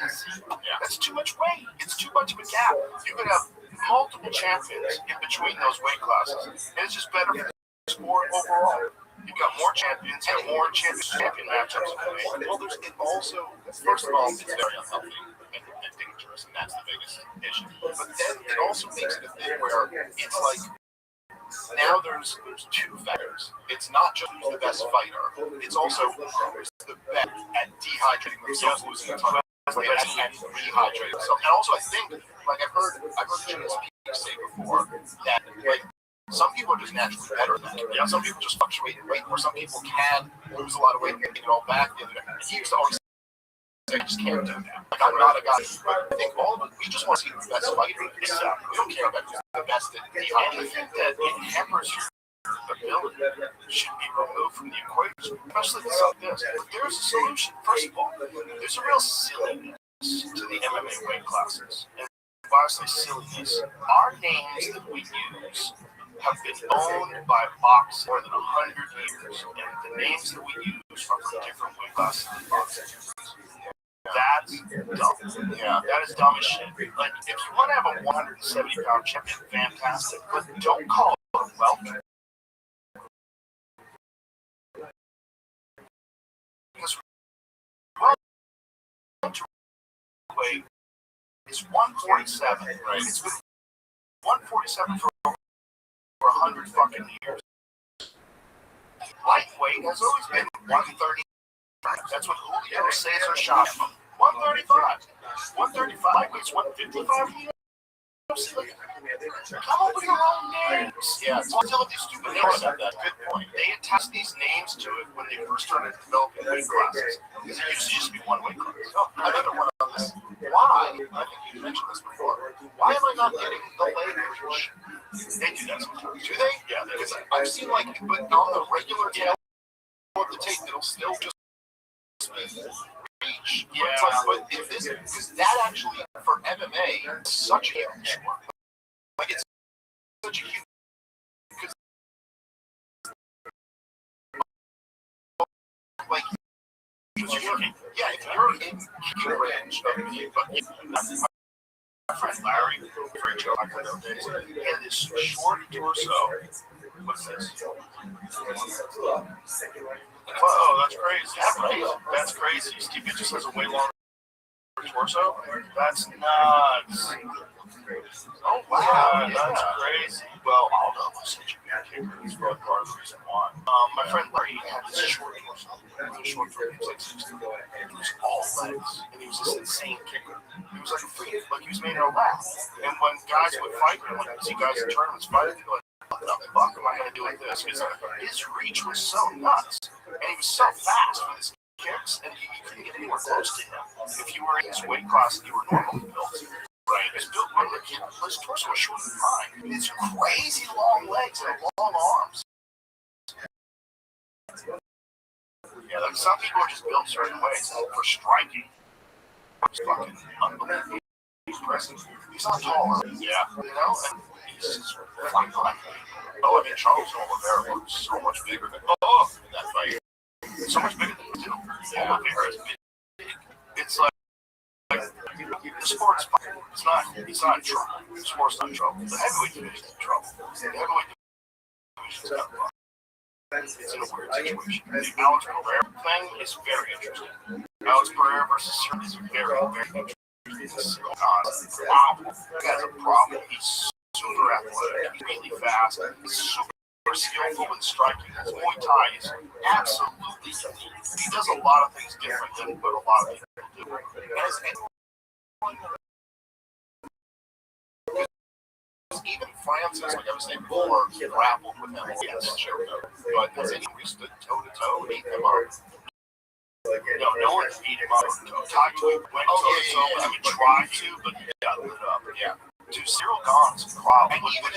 That's too much weight. It's too much of a gap. You could have multiple champions in between those weight classes. And it's just better for the sport overall. You've got more champions and more champion matchups. Well, there's it also, first of all, it's very unhealthy and dangerous, and that's the biggest issue. But then it also makes it a thing where it's like, now there's two factors. It's not just who's the best fighter, it's also who's the best at dehydrating themselves, losing a ton of weight, and rehydrating themselves. And also, I think, like I've heard Jim's say before, that like, some people are just naturally better than that. Yeah, some people just fluctuate in weight, or some people can lose a lot of weight and get it all back. And he used to always say, I just can't do that. Like, I'm not a guy, but I think all of us, we just want to see the best fighter. We don't care about who's the best at dehydrating. I think that it hampers your ability. It should be removed from the equation, especially with something like this. But there's a solution. First of all, there's a real silliness to the MMA weight classes. And by I say silliness, our names that we use have been owned by boxing more than 100 years, and the names that we use are from different weight classes than boxing. That's dumb. Yeah, that is dumb as shit. Like, if you want to have a 170-pound champion, fantastic, but don't call it a welter. Because welterweight is 147, right? It's been 147 for 100 fucking years. Lightweight has always been 130. That's what Julio Cesar shot from. 135. 135. Lightweight's 155. Come up with your own names. Yeah, it's still these stupid names at that. Good point. They attached these names to it when they first started developing weight classes. Because it used to just be one weight class. Another one on this. Why? I think you mentioned this before. Why am I not getting the language? They do that sometimes. Do they? Yeah, because I've seen like, but on the regular tail of the tape, it'll still just be reach. Yeah. But if this, because that actually for MMA is such a huge work. Like it's such a huge. Because like, if you're in kicking range of me, but my friend Larry, very joke back in those days, he had this short torso. What's this? Oh, that's crazy. That's crazy. Steve just has a way longer torso. That's nuts. Oh wow, that's crazy. Well, Aldo was such a good kicker. He's part of the reason why. My friend Larry had this short torso. He was like 60. He was all legs, and he was this insane kicker. He was like a freak, like he was made out of lap. And when guys would fight him, when you see guys in tournaments fighting, they'd be like, what the fuck am I going to do with this? Because his reach was so nuts, and he was so fast with his kicks, and you couldn't get anywhere close to him. If you were in his weight class and you were normally built, right? His built one, his torso was shorter than mine. His crazy long legs and long arms. Yeah, like some people are just built certain ways for striking. It's fucking unbelievable. He's impressive. He's not taller. Yeah, you know, and pieces were flying by. Oh, I mean, Charles Oliveira looked so much bigger than in that fight. So much bigger than him, too. Oliveira is big. It's like the sport's fine. It's not in trouble. The sport's not in trouble. The heavyweight division is in trouble. The heavyweight division's got a problem. It's in a weird situation. The Alex Pereira thing is very interesting. Alex Pereira versus Cyril is very, very interesting. Wow, he has a problem. He's super athletic. He's really fast. He's super skillful in striking. His Muay Thai is absolutely unique. He does a lot of things different than what a lot of people do. Even Francis, like I was saying before, grappled with him against Jericho. But has anyone stood toe to toe and beat him up? No one beat him up. Tai Tui went toe to toe. I mean, tried to, but he got lit up. Yeah. To Cyril Gahn's problem. And even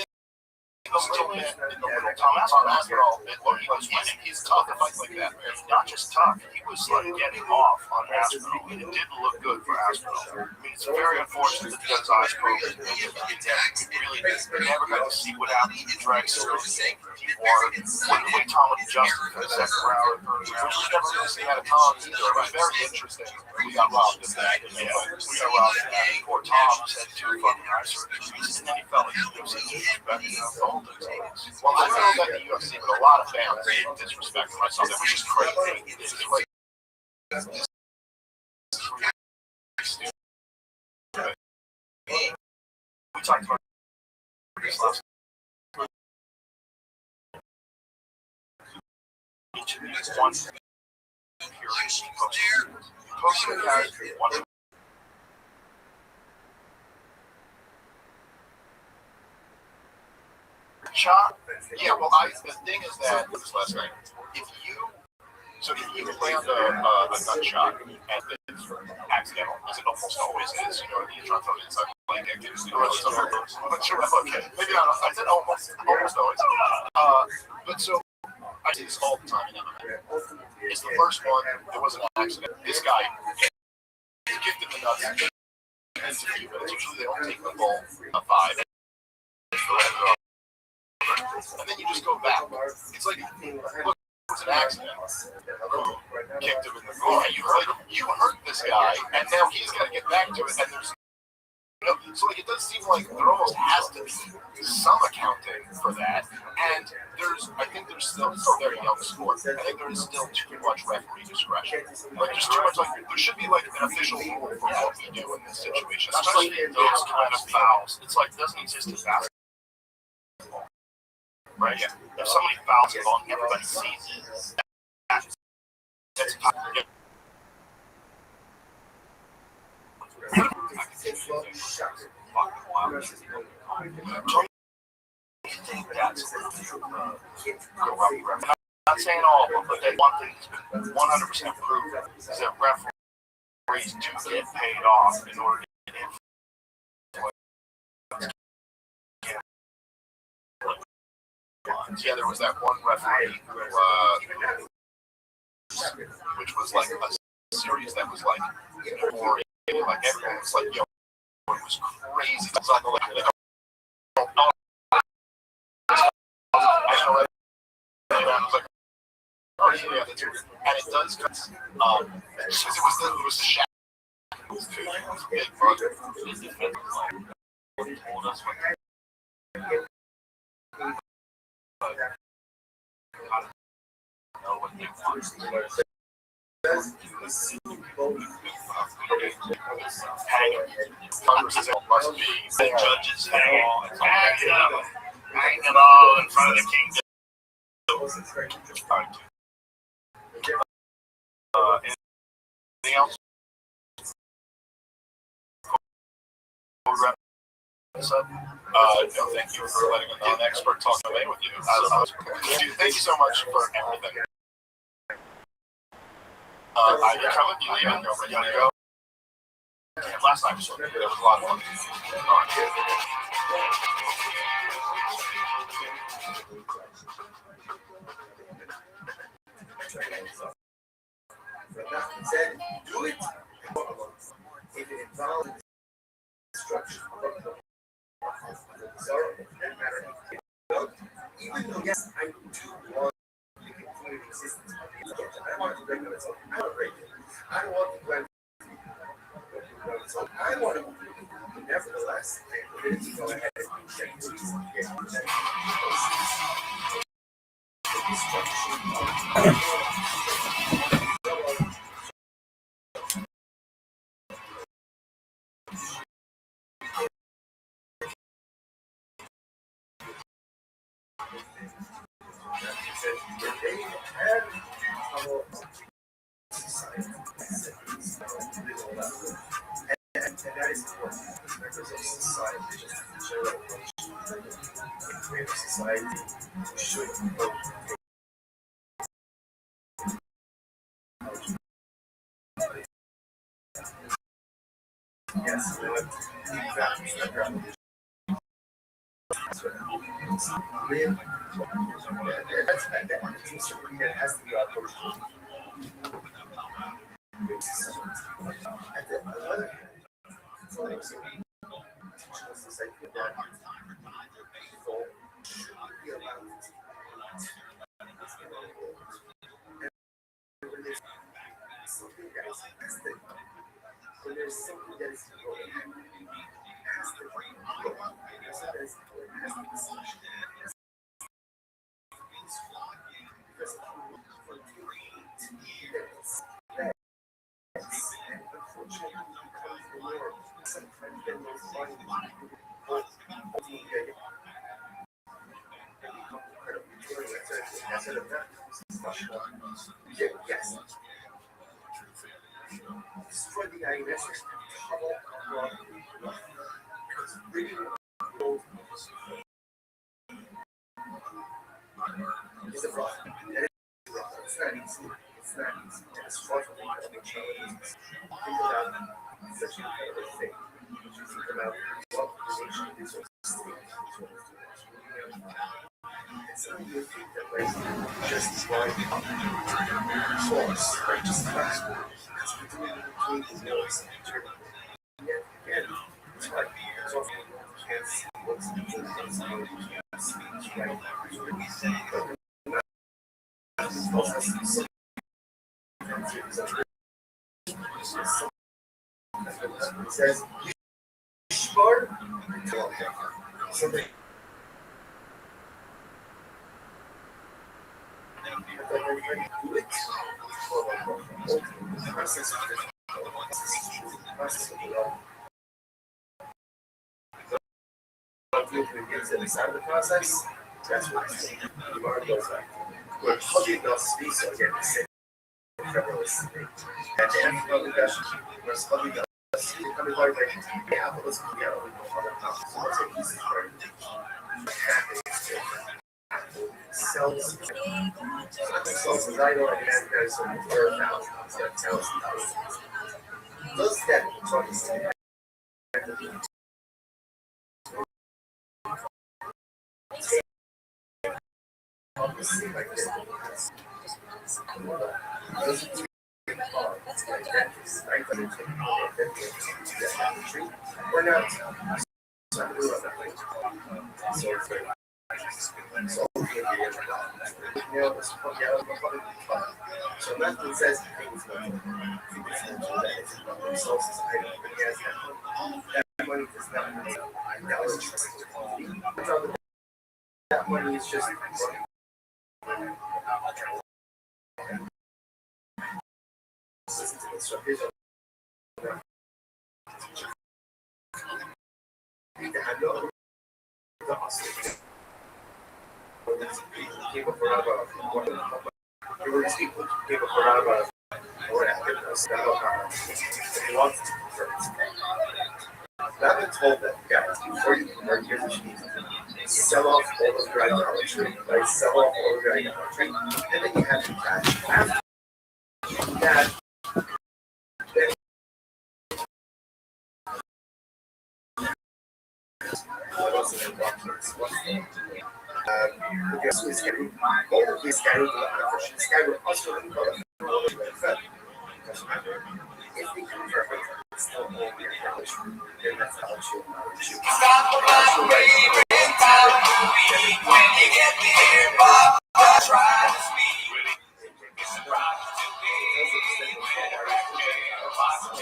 in the little Tom Aspinall bit where he was winning, he's tough to fight like that. Not just tough, he was like getting off on Aspinall, and it didn't look good for Aspinall. I mean, it's very unfortunate that he got his eyes closed. Really never got to see what happened to Drexel. He won. The way Tom would adjust for the second round or third round. We never really seen that at Tom either. It was very interesting. We got robbed of that. Yeah, we got robbed of that. Poor Tom just had 2 fucking eye surgeries, and then he felt like he was disrespecting. Well, I don't know about the UFC, but a lot of fans disrespecting myself, which is crazy. It's like we talked about this last night. Each of these one period posted has one. Shot? Yeah, well, the thing is that this last night, if you land a gun shot and it's accidental, as it almost always is, you try to throw it inside the leg, okay, maybe not, I said almost always. But so, I see this all the time in MMA. It's the first one, it was an accident. This guy kicked in the nuts, and usually they don't take the full 5. And then you just go back. It's like, look, it was an accident. Kicked him in the groin. You hurt this guy, and now he's got to get back to it. And there's, so like it does seem like there almost has to be some accounting for that. And I think there's still, it's a very young sport. I think there is still too much referee discretion. Like there's too much, like there should be like an official rule for what we do in this situation, especially those kind of fouls. It's like it doesn't exist in basketball. Right? Yeah. If somebody fouls it on, everybody sees it. That's I'm not saying all of them, but one thing that's been 100% proven is that referees do get paid off in order to get in. Yeah, there was that one referee who, which was like a series that was like, like everyone was like, yo, it was crazy. It's like, oh yeah, that's weird. And it does, because it was the Shaq. It was big brother. Must be the judges hang it all in front of the kingdom. Anything else? No, thank you for letting an expert talk away with you. Thank you so much for everything. You coming? You leaving? You gotta go. Last night there was a lot of fun. Do it. If it involves destruction. Even though, yes, I do want the continued existence of the I want to regulate it. I don't break it. I don't want to blend so I want to, nevertheless, go ahead and check these. And that is important. Members of society, just general creative society, should vote. Yes, you know what? That has to be our approach. And then another when there's something that is important, it has to be important. There's something that is important, it has to be discussion. Because for and unfortunately, becomes the norm. Sometimes then those money but that's an event. Yes. Destroy the INS, it's a fraud. It's not easy. It's not easy. It's fraudulent. Think about such an incredible thing. Think about what relation is it's not you think that like just like source, like just classical, because we're doing between the notes and yet again, it's like it's often you can't see what's the difference, you can't speak right now. It's also some it says smart something. Inside of the process, that's what the art goes like. We're hugging the space so again the same federalist thing. And the anti-hugging we're hugging the space coming like yeah, but let's be out of the so let's take these cells as I know I can ask guys some $4,000 that tells does that talking we're not so nothing says things that money does not make that money is just so here's I've been told that guys before you convert your machine, sell off all those dry idolatry, like sell off all the dry idolatry, and then you have to cash after that. Guess who is getting all of these guys also if they convert it's still only a college, then that's college. When you get near Bob, try to speak. It's a problem to me. When I care, Bob,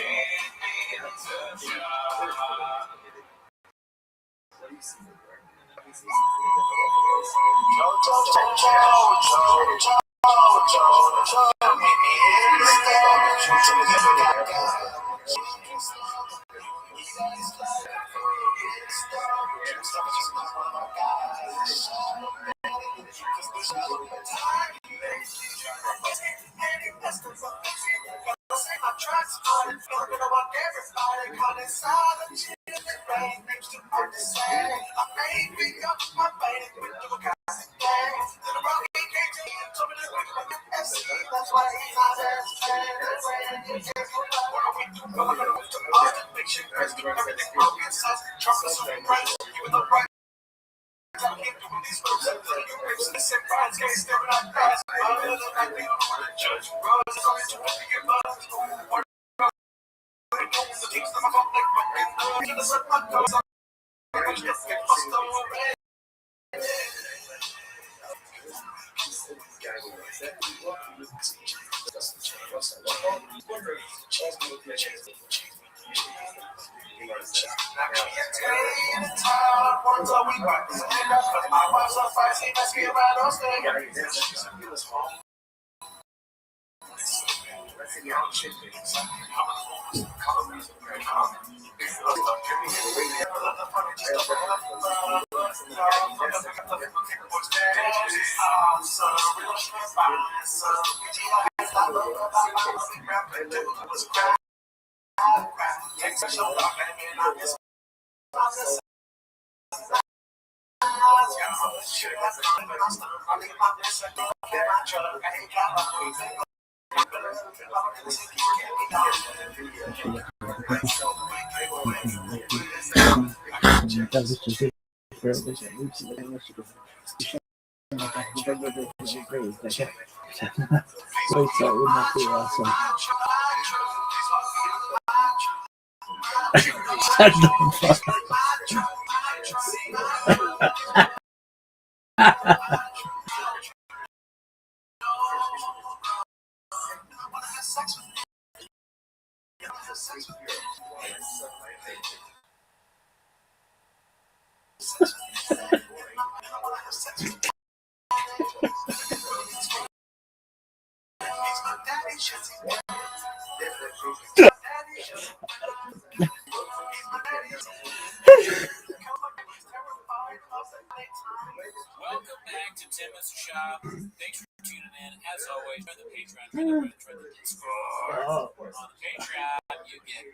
touch you. Welcome back to Timmons Shop. Thanks for tuning in. As always, join the Patreon, join the Discord. On the Patreon, you get